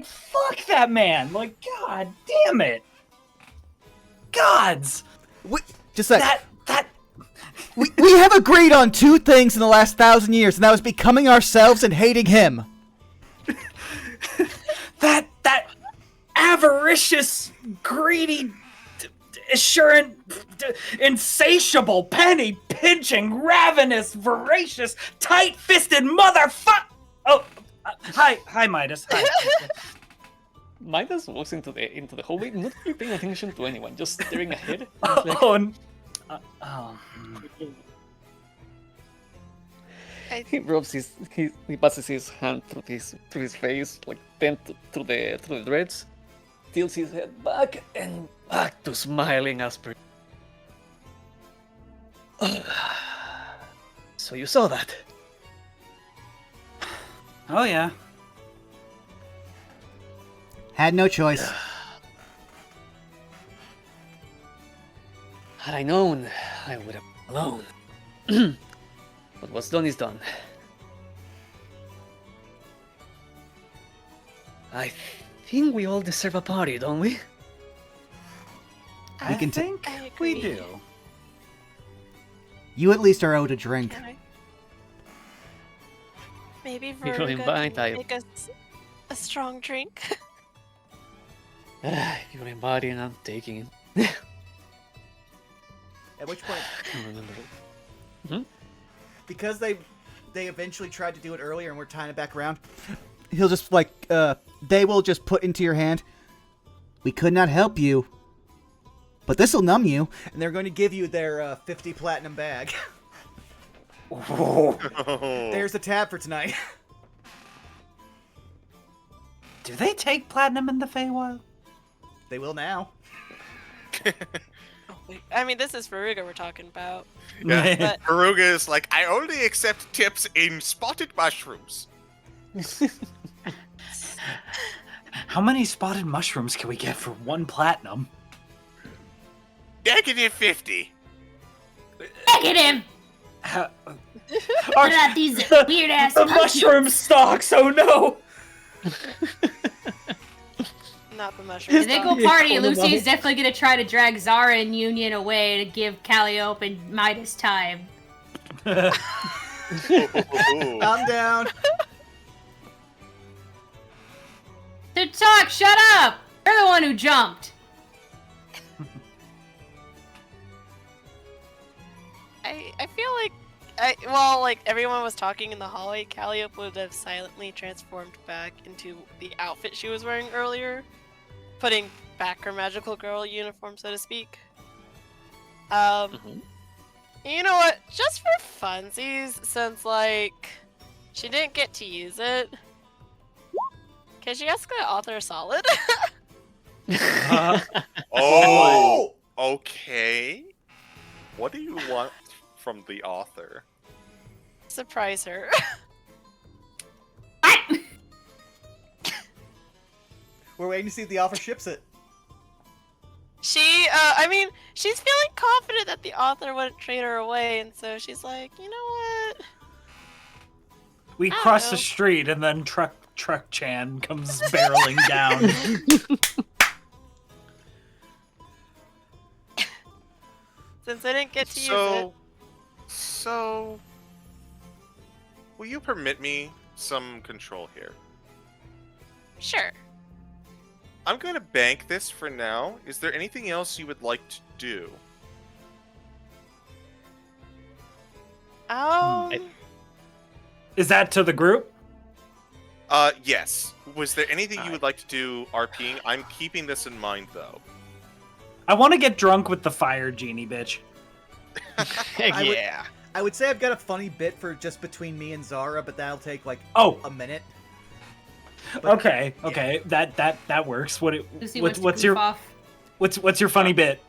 fuck that man. Like, god damn it. Gods. Just like... We have agreed on 2 things in the last 1,000 years, and that was becoming ourselves and hating him. that avaricious, greedy, assurant, insatiable, penny-pinching, ravenous, voracious, tight-fisted motherfucker! Oh, hi, Midas. Hi. Midas walks into the hallway, not really paying attention to anyone, just staring ahead. He rubs he passes his hand through his face, like then through the dreads, tilts his head back and back to smiling as per. So you saw that? Oh yeah. Had no choice. Had I known, I would have been alone. But what's done is done. I think we all deserve a party, don't we? I think we do. You at least are owed a drink. Maybe You're Veruca invite, can make us a strong drink. You're inviting, I'm taking it. At which point, I can't remember. because they eventually tried to do it earlier and we're tying it back around, He'll just they will just put into your hand, we could not help you, but this'll numb you. and they're going to give you their 50 platinum bag. There's the tab for tonight. Do they take platinum in the Feywild? They will now. I mean, this is Veruca we're talking about. Yeah, But Veruca is like, I only accept tips in spotted mushrooms. How many spotted mushrooms can we get for 1 platinum? Negative 50. Negative! What about these weird-ass the monkeys? mushroom stalks, oh no! not the mushroom. If they go party, Lucy's definitely gonna try to drag Zara and Union away to give Calliope and Midas time. I'm down. To talk, shut up! You're the one who jumped. I feel like everyone was talking in the hallway, Calliope would have silently transformed back into the outfit she was wearing earlier, putting back her magical girl uniform, so to speak. You know what? Just for funsies, since she didn't get to use it, can she ask the author a solid? Oh, okay. What do you want from the author? Surprise her. We're waiting to see if the author ships it. I mean, she's feeling confident that the author wouldn't trade her away, and so she's like, you know what? We cross the street, and then Truck Chan comes barreling down. Since I didn't get to use it. So, will you permit me some control here? Sure. I'm going to bank this for now. Is there anything else you would like to do? Is that to the group? Yes. Was there anything you would like to do RPing? I'm keeping this in mind, though. I want to get drunk with the fire genie bitch. Yeah. I would say I've got a funny bit for just between me and Zara, but that'll take like a minute. But, okay. That works. What's your funny bit?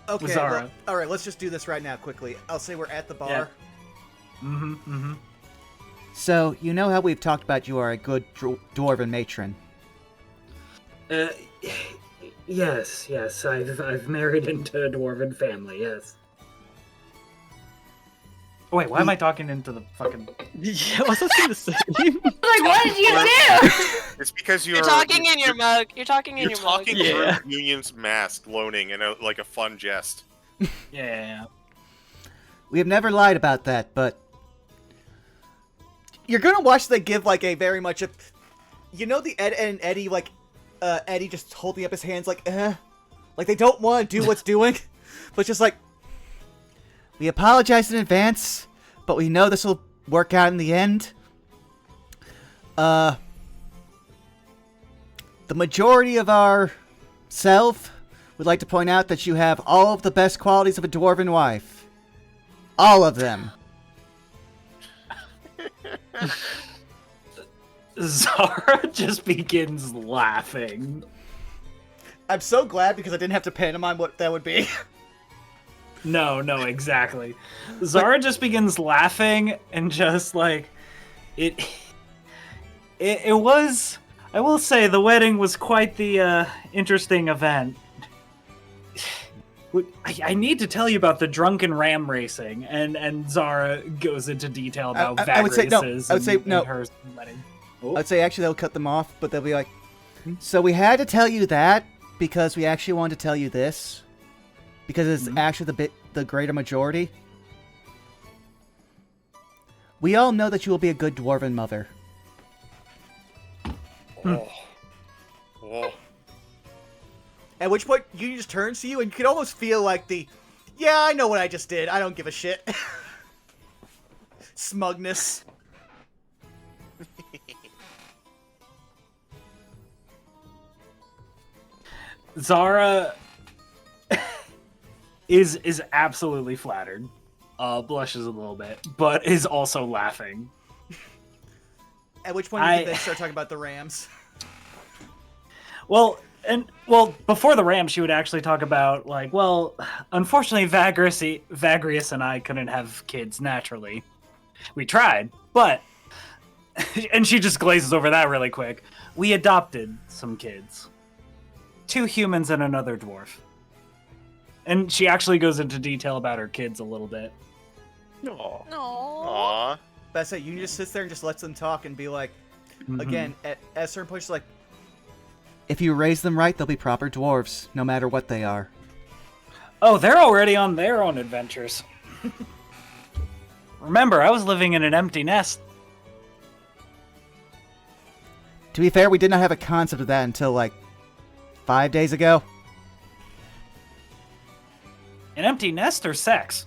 Okay, with Zara? well, all right, let's just do this right now quickly. I'll say we're at the bar. Yeah. So, you know how we've talked about you are a good dwarven matron? Yes. I've married into a dwarven family, yes. Oh, wait, why am I talking into the fucking... Yeah, was I saying the same? Like, what did you do? It's because you're talking in your mug. You're talking in your mug. You're talking through Union's mask, loaning, in like a fun jest. Yeah. We have never lied about that, but... You're gonna watch they give like a very much a... You know the Ed and Eddie, like, Eddie just holding up his hands like, like they don't want to do what's doing, but just like... We apologize in advance, but we know this will work out in the end. The majority of our self would like to point out that you have all of the best qualities of a dwarven wife. All of them. Zara just begins laughing. I'm so glad because I didn't have to pantomime what that would be. No, exactly. Zara just begins laughing and just like it was. I will say the wedding was quite the interesting event. I need to tell you about the drunken ram racing, and Zara goes into detail about Vagrius's and her wedding. Oh. I'd say actually they'll cut them off, but they'll be like, so we had to tell you that because we actually wanted to tell you this. Because it's actually the greater majority. We all know that you will be a good dwarven mother. Oh. At which point, you just turns to you, and you can almost feel like yeah, I know what I just did. I don't give a shit. Smugness. Zara is absolutely flattered, blushes a little bit, but is also laughing. At which point you then start talking about the Rams. Well, before the Rams, she would actually talk about like, well, unfortunately, Vagrius and I couldn't have kids naturally. We tried, but, and she just glazes over that really quick. We adopted some kids, 2 humans and another dwarf. And she actually goes into detail about her kids a little bit. Aww. That's it. You just sits there and just lets them talk and be like, again, at a certain point, she's like, if you raise them right, they'll be proper dwarves, no matter what they are. Oh, they're already on their own adventures. Remember, I was living in an empty nest. To be fair, we did not have a concept of that until, like, 5 days ago. An empty nest or sex?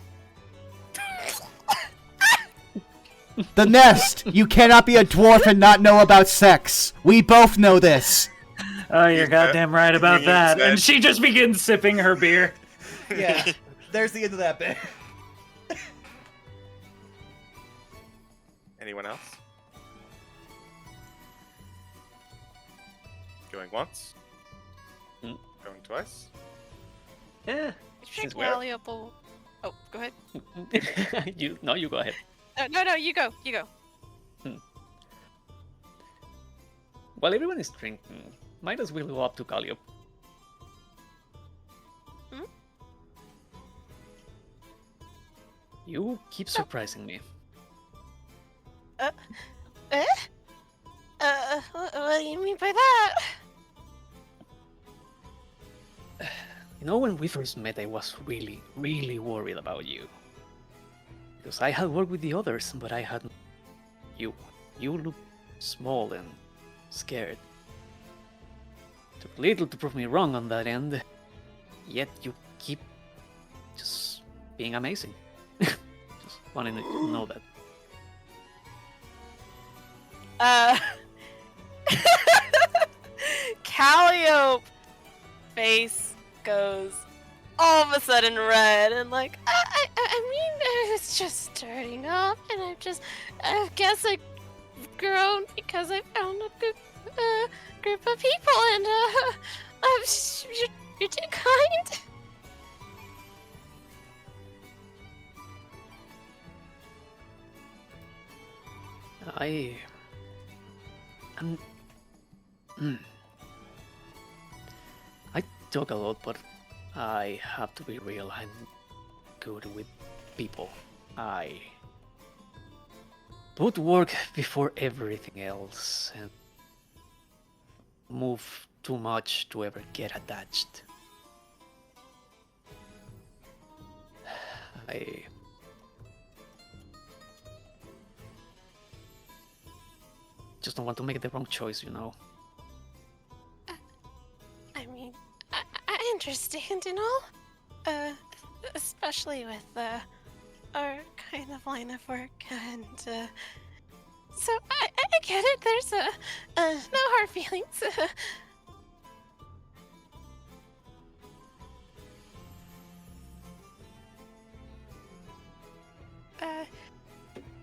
The nest! You cannot be a dwarf and not know about sex. We both know this. Oh, you're goddamn right about that. And she just begins sipping her beer. Yeah, there's the end of that bit. Anyone else? Going once? Going twice? Yeah. She's valuable. Oh, go ahead. You go ahead. No, you go. While everyone is drinking, might as well go up to Calliope. You keep surprising me. What do you mean by that? You know, when we first met, I was really, really worried about you. Because I had worked with the others, but I hadn't... You look small and scared. Took little to prove me wrong on that end. Yet you keep just being amazing. Just wanting to know that. Calliope face goes all of a sudden red and like, I mean, it's just starting off, and I guess I've grown because I found a good group of people, and you're too kind. I talk a lot, but I have to be real. I'm good with people. I put work before everything else and move too much to ever get attached. I just don't want to make the wrong choice, you know. I mean, I understand and all. Especially with our kind of line of work, and so I get it. There's no hard feelings.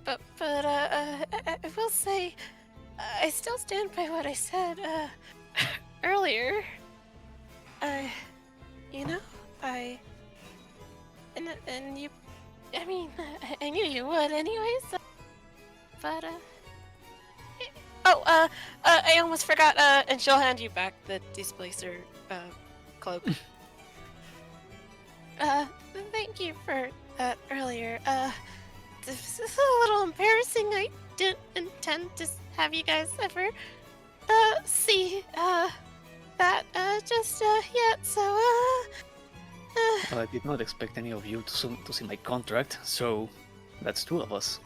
But I will say, I still stand by what I said earlier. You know, and you, I mean, I knew you would anyways. But I almost forgot. And she'll hand you back the displacer cloak. Thank you for that earlier. This is a little embarrassing. I didn't intend to have you guys ever see that just yet. So I did not expect any of you to see my contract, so that's two of us.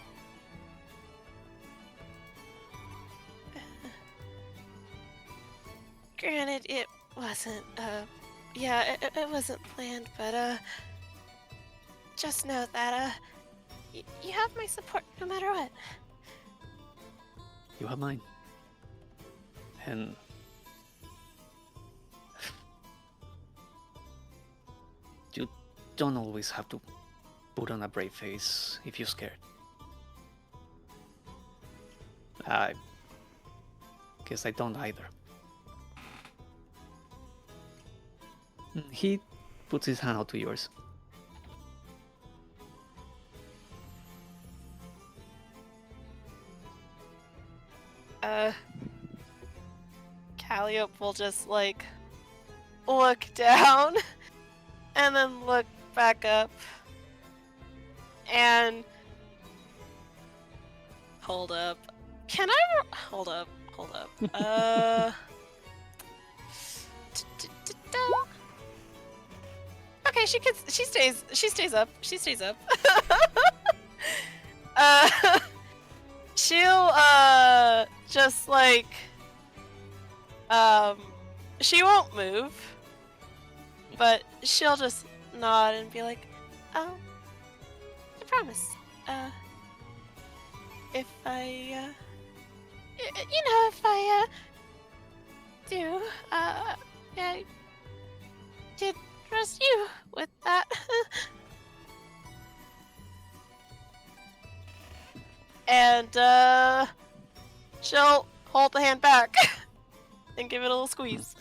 Granted, it wasn't, yeah, it wasn't planned, but, just know that, you have my support no matter what. You have mine. And you don't always have to put on a brave face if you're scared. I guess I don't either. He puts his hand out to yours. Calliope will just, like, look down and then look back up and hold up. Can I hold up? Okay, she stays up. She'll just like she won't move, but she'll just nod and be like, "Oh, I promise. If I if I do, I did trust you with that." And she'll hold the hand back and give it a little squeeze.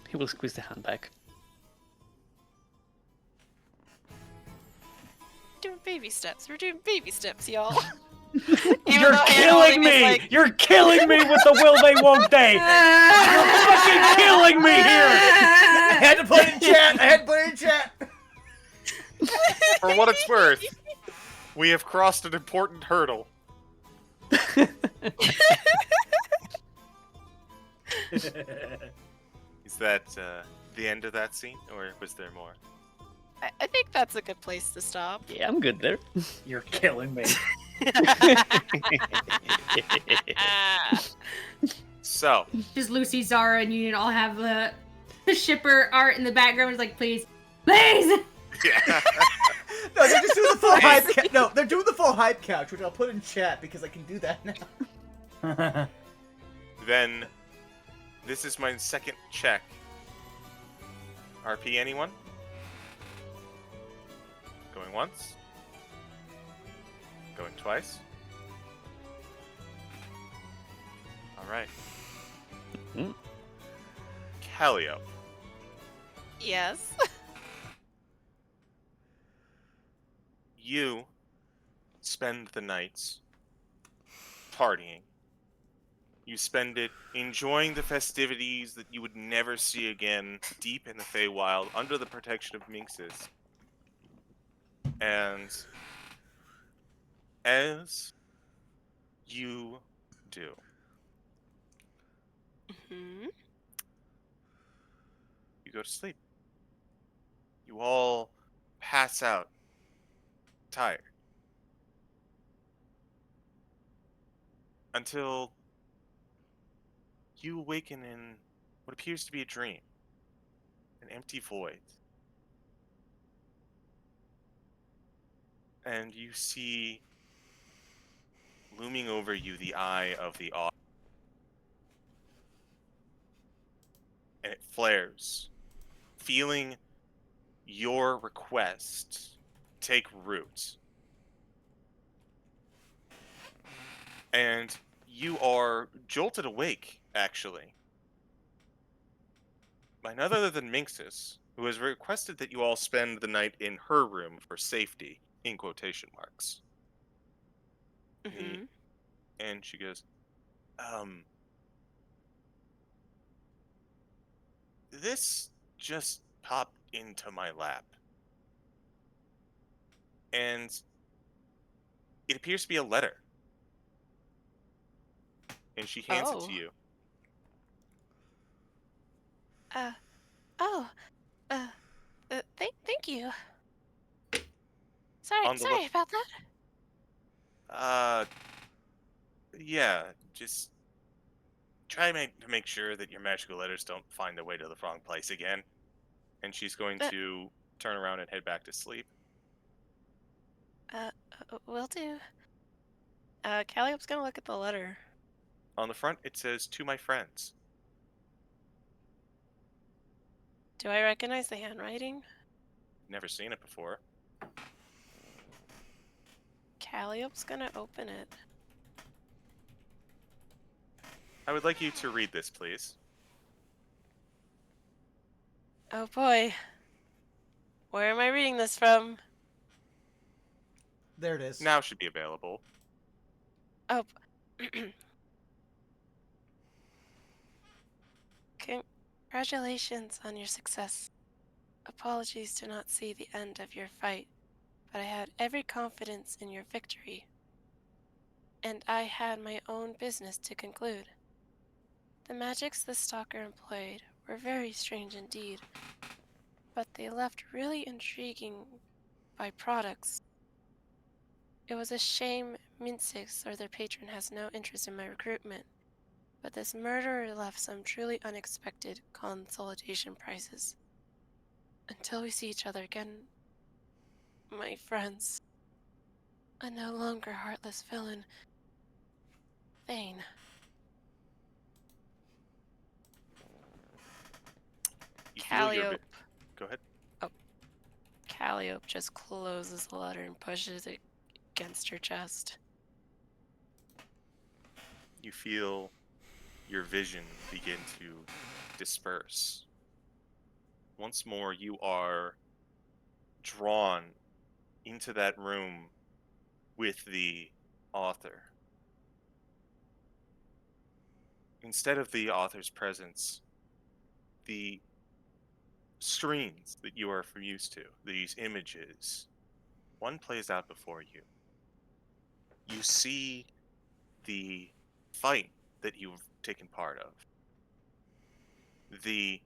He will squeeze the hand back. We're doing baby steps, y'all. You're killing me! Like... You're killing me with the will they, won't they! You're fucking killing me here! I had to put it in chat! For what it's worth, we have crossed an important hurdle. Is that the end of that scene, or was there more? I think that's a good place to stop. Yeah, I'm good there. You're killing me. So, Just Lucy, Zara, and you all have the shipper art in the background. It's like, please, please. yeah. No, they're just doing the full hype. No, they're doing the full hype couch, which I'll put in chat because I can do that now. Then, this is my second check. RP anyone? Going once. Going twice. Alright. Mhm. Callio. Yes. You spend the nights partying. You spend it enjoying the festivities that you would never see again deep in the Feywild under the protection of minxes. And as you do, Hmm. you go to sleep. You all pass out, tired. Until you awaken in what appears to be a dream, an empty void. And you see looming over you the eye of the author. And it flares, feeling your request take root. And you are jolted awake, actually, by none other than Minxus, who has requested that you all spend the night in her room for safety, in quotation marks. Hmm. And she goes, this just popped into my lap. And it appears to be a letter. And she hands it to you. Thank you. Sorry about that. Yeah, just try to make sure that your magical letters don't find their way to the wrong place again. And she's going to turn around and head back to sleep. Will do. Calliope's gonna look at the letter. On the front, it says, "To my friends." Do I recognize the handwriting? Never seen it before. Calliope's gonna open it. I would like you to read this, please. Oh boy. Where am I reading this from? There it is. Now should be available. Oh. Congratulations on your success. Apologies to not see the end of your fight, but I had every confidence in your victory. And I had my own business to conclude. The magics the stalker employed were very strange indeed, but they left really intriguing byproducts. It was a shame Mincex or their patron has no interest in my recruitment, but this murderer left some truly unexpected consolidation prizes. Until we see each other again, my friends, a no longer heartless villain, Thane. Calliope. Go ahead. Oh. Calliope just closes the letter and pushes it against her chest. You feel your vision begin to disperse. Once more, you are drawn into that room with the author. Instead of the author's presence, the screens that you are used to, these images, one plays out before you. You see the fight that you've taken part of. The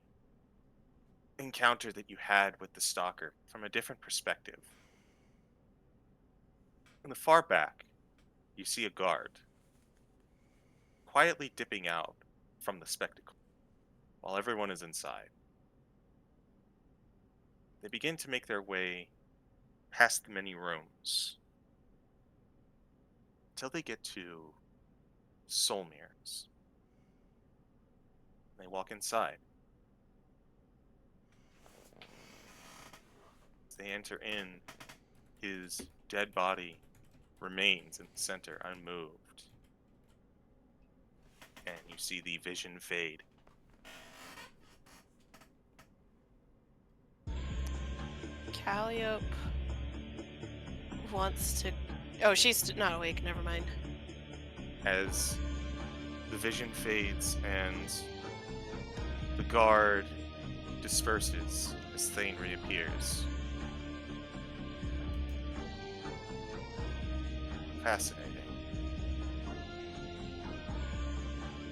encounter that you had with the stalker from a different perspective. In the far back, you see a guard quietly dipping out from the spectacle while everyone is inside. They begin to make their way past the many rooms until they get to Solmir's. They walk inside. As they enter in, his dead body remains in the center, unmoved. And you see the vision fade. Calliope wants to... Oh, she's not awake, never mind. As the vision fades and the guard disperses as Thane reappears. Fascinating.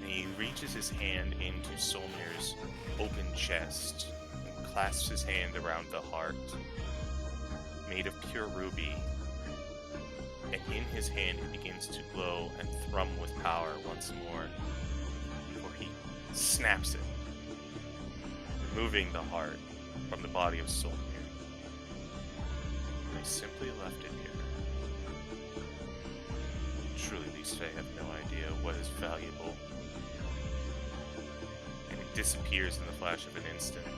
And he reaches his hand into Solmir's open chest and clasps his hand around the heart, made of pure ruby. And in his hand it begins to glow and thrum with power once more, before he snaps it, removing the heart from the body of Solmir. They simply left it here. Truly, these Fae have no idea what is valuable. And it disappears in the flash of an instant.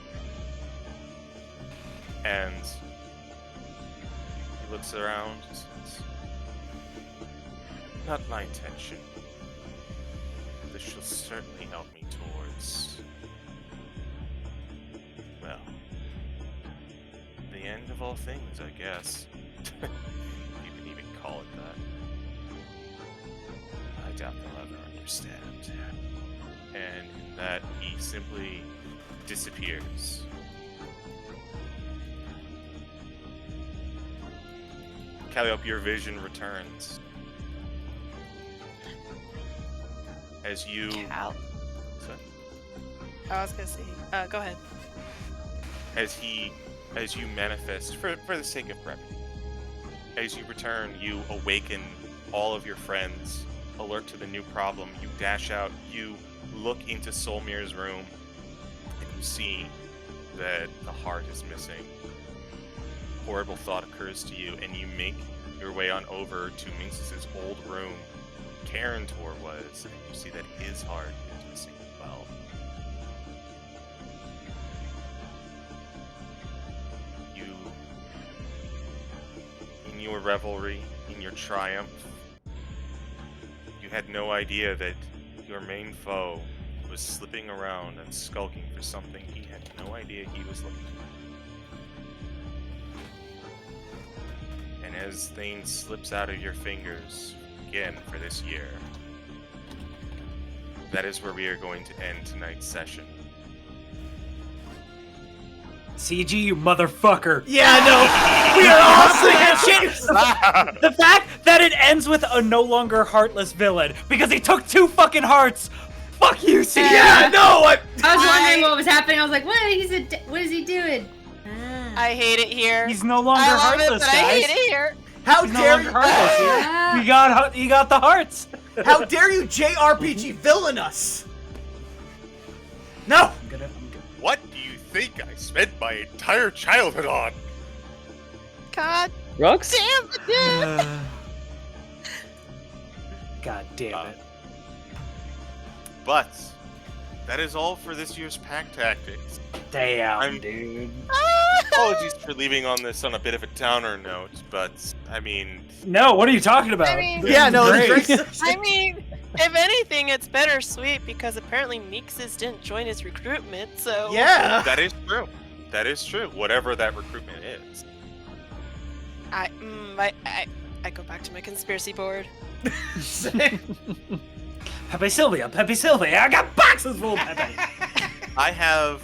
And he looks around and says, "Not my intention. This shall certainly help me towards, well, the end of all things, I guess." You can even call it that. I doubt they'll ever understand. And in that, he simply disappears. Calliope, your vision returns. As you... Cal. Sorry. I was gonna say, go ahead. As you manifest, for the sake of brevity, as you return, you awaken all of your friends, alert to the new problem. You dash out, you look into Solmir's room, and you see that the heart is missing. Horrible thought occurs to you, and you make your way on over to Minx's old room. Karentor was, and you see that his heart is missing as well. You, in your revelry, in your triumph, you had no idea that your main foe was slipping around and skulking for something he had no idea he was looking for. And as Thane slips out of your fingers again for this year, that is where we are going to end tonight's session. CG, you motherfucker. Yeah, no. We are all saying shit. The fact that it ends with a no longer heartless villain because he took 2 fucking hearts. Fuck you, CG. Yeah, no. I was wondering what was happening. I was like, what is he doing? I hate it here. He's no longer I love heartless, it, but guys. I hate it here. How He's no dare longer you? heartless. You got the hearts. How dare you JRPG villain us? No. I'm good. What do you think I spent my entire childhood on? God Rocks? damn it, dude. God damn it. But that is all for this year's Pact Tactics. Damn, dude. Apologies for leaving on this on a bit of a downer note, but I mean... No, what are you talking about? I mean- This Yeah, is no. great. I mean, if anything, it's bittersweet because apparently Meekses didn't join his recruitment, so... Yeah. That is true. That is true. Whatever that recruitment is. I go back to my conspiracy board. Pepe Sylvia, I got boxes full of Pepe. I have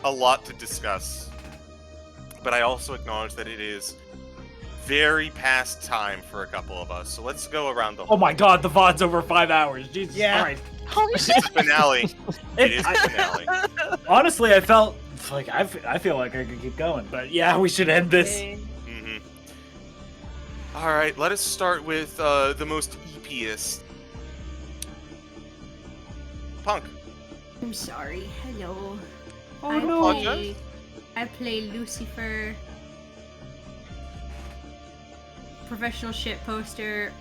a lot to discuss, but I also acknowledge that it is very past time for a couple of us, so let's go around the. Oh my God, the VOD's over 5 hours. Jesus Christ. Holy shit! It's finale. It is finale. Honestly, I felt like I feel like I could keep going, but yeah, we should end this. Okay. All right, let us start with the most epiest. Punk. I'm sorry. Hello. Oh no. I play Lucifer. Professional shit poster.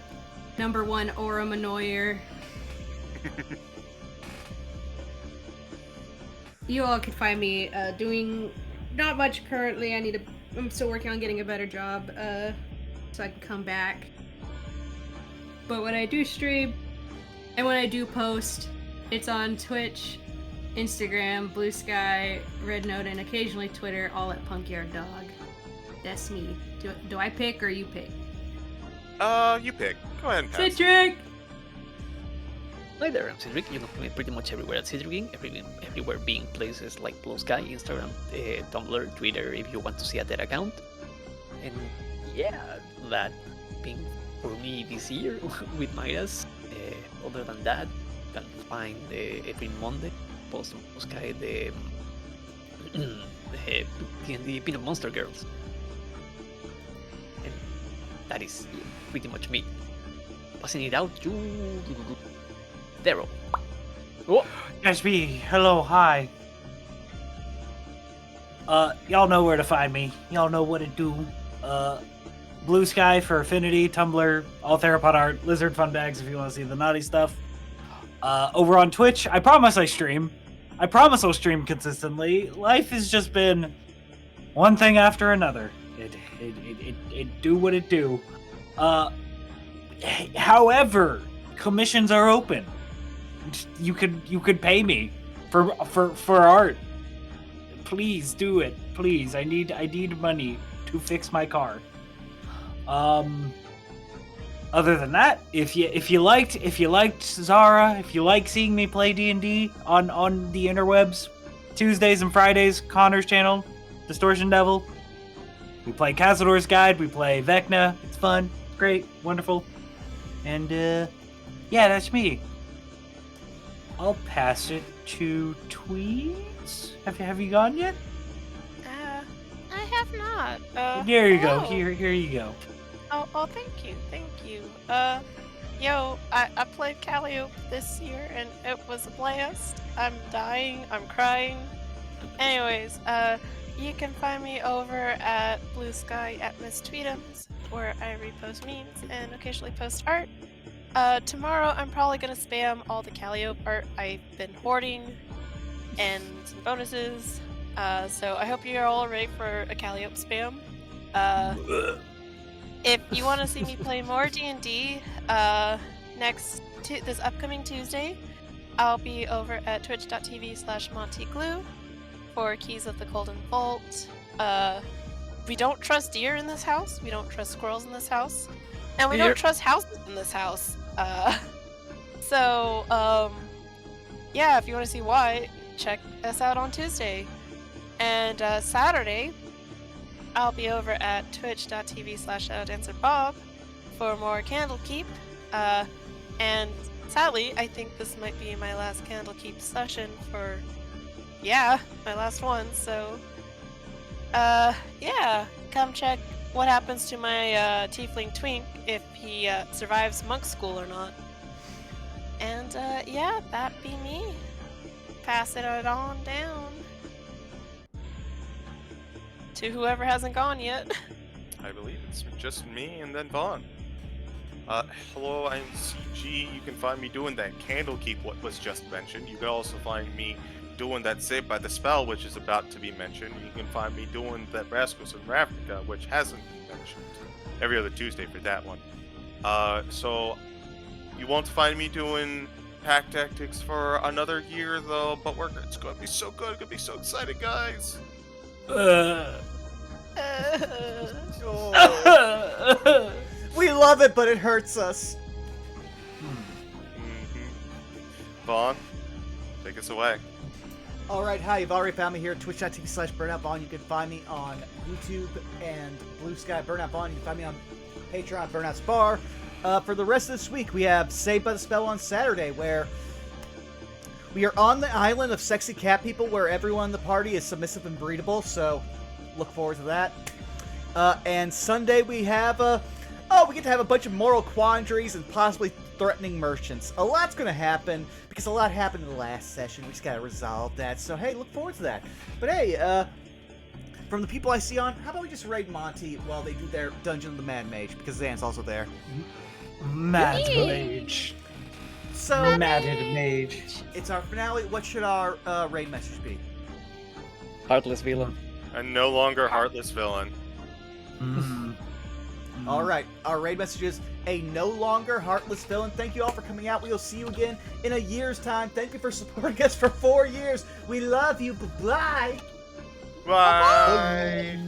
#1 Aurum Annoyer. You all can find me doing not much currently. I'm still working on getting a better job so I can come back. But when I do stream and when I do post, it's on Twitch, Instagram, Blue Sky, Red Note, and occasionally Twitter, all at punkyarddog. That's me. Do I pick or you pick? You pick. Go ahead and pass. Cedric! Hi there, I'm Cedric. You can find me pretty much everywhere at Cedric, everywhere being places like Blue Sky, Instagram, Tumblr, Twitter, if you want to see a dead account. And yeah, that being for me this year with Midas. Other than that, you can find every Monday post on Blue Sky the D&D Peanut Monster Girls. And that is pretty much me. Passing it out to Daryl. Oh, SB, hello, hi. Y'all know where to find me. Y'all know what to do. Blue Sky for Affinity, Tumblr, all Therapod art, Lizard Fun Bags if you want to see the naughty stuff. Over on Twitch, I promise I stream. I promise I'll stream consistently. Life has just been one thing after another. It do what it do. However, commissions are open. You could pay me for art. Please do it. Please, I need money to fix my car. Other than that, if you liked Zara, if you like seeing me play D&D on the interwebs, Tuesdays and Fridays, Connor's channel, Distortion Devil. We play Cazador's Guide, we play Vecna. It's fun, great, wonderful. And yeah, that's me. I'll pass it to Tweets. Have you gone yet? I have not. There you go. Oh. Here you go. Oh, thank you. Yo, I played Calliope this year and it was a blast. I'm dying. I'm crying. Anyways, you can find me over at Blue Sky at Miss Tweetums, where I repost memes and occasionally post art. Tomorrow I'm probably gonna spam all the Calliope art I've been hoarding and some bonuses. So I hope you're all ready for a Calliope spam. If you want to see me play more D&D, this upcoming Tuesday, I'll be over at twitch.tv/MontyGlue for Keys of the Golden Vault. We don't trust deer in this house, we don't trust squirrels in this house, and we don't trust houses in this house. Yeah, if you want to see why, check us out on Tuesday. And Saturday, I'll be over at twitch.tv/DancerBob for more Candlekeep. And sadly, I think this might be my last Candlekeep session for, my last one. So, yeah, come check what happens to my tiefling twink if he survives monk school or not. And yeah, that be me. Pass it on down to whoever hasn't gone yet. I believe it's just me and then Vaughn. Hello, I'm CG. You can find me doing that Candlekeep, what was just mentioned. You can also find me doing that Saved by the Spell, which is about to be mentioned. You can find me doing that Rascals in Ravnica, which hasn't been mentioned. Every other Tuesday for that one. So you won't find me doing Pact Tactics for another year, though, but it's going to be so good. It's going to be so exciting, guys. We love it, but it hurts us. Vaughn, take us away. Alright, hi, you've already found me here at twitch.tv/BurnoutVaughn. You can find me on YouTube and Blue Sky Burnout Vaughn. You can find me on Patreon, Burnout Spar. For the rest of this week, we have Saved by the Spell on Saturday, where we are on the island of sexy cat people where everyone in the party is submissive and breedable, so look forward to that. And Sunday we have we get to have a bunch of moral quandaries and possibly threatening merchants. A lot's going to happen, because a lot happened in the last session. We just got to resolve that, so hey, look forward to that. But hey, from the people I see on, how about we just raid Monty while they do their Dungeon of the Mad Mage, because Zan's also there. Mad Mage. So, Matted Mage. It's our finale. What should our raid message be? Heartless villain. And no longer heartless villain. Alright, our raid message is a no longer heartless villain. Thank you all for coming out. We will see you again in a year's time. Thank you for supporting us for 4 years. We love you. Bye-bye. Bye.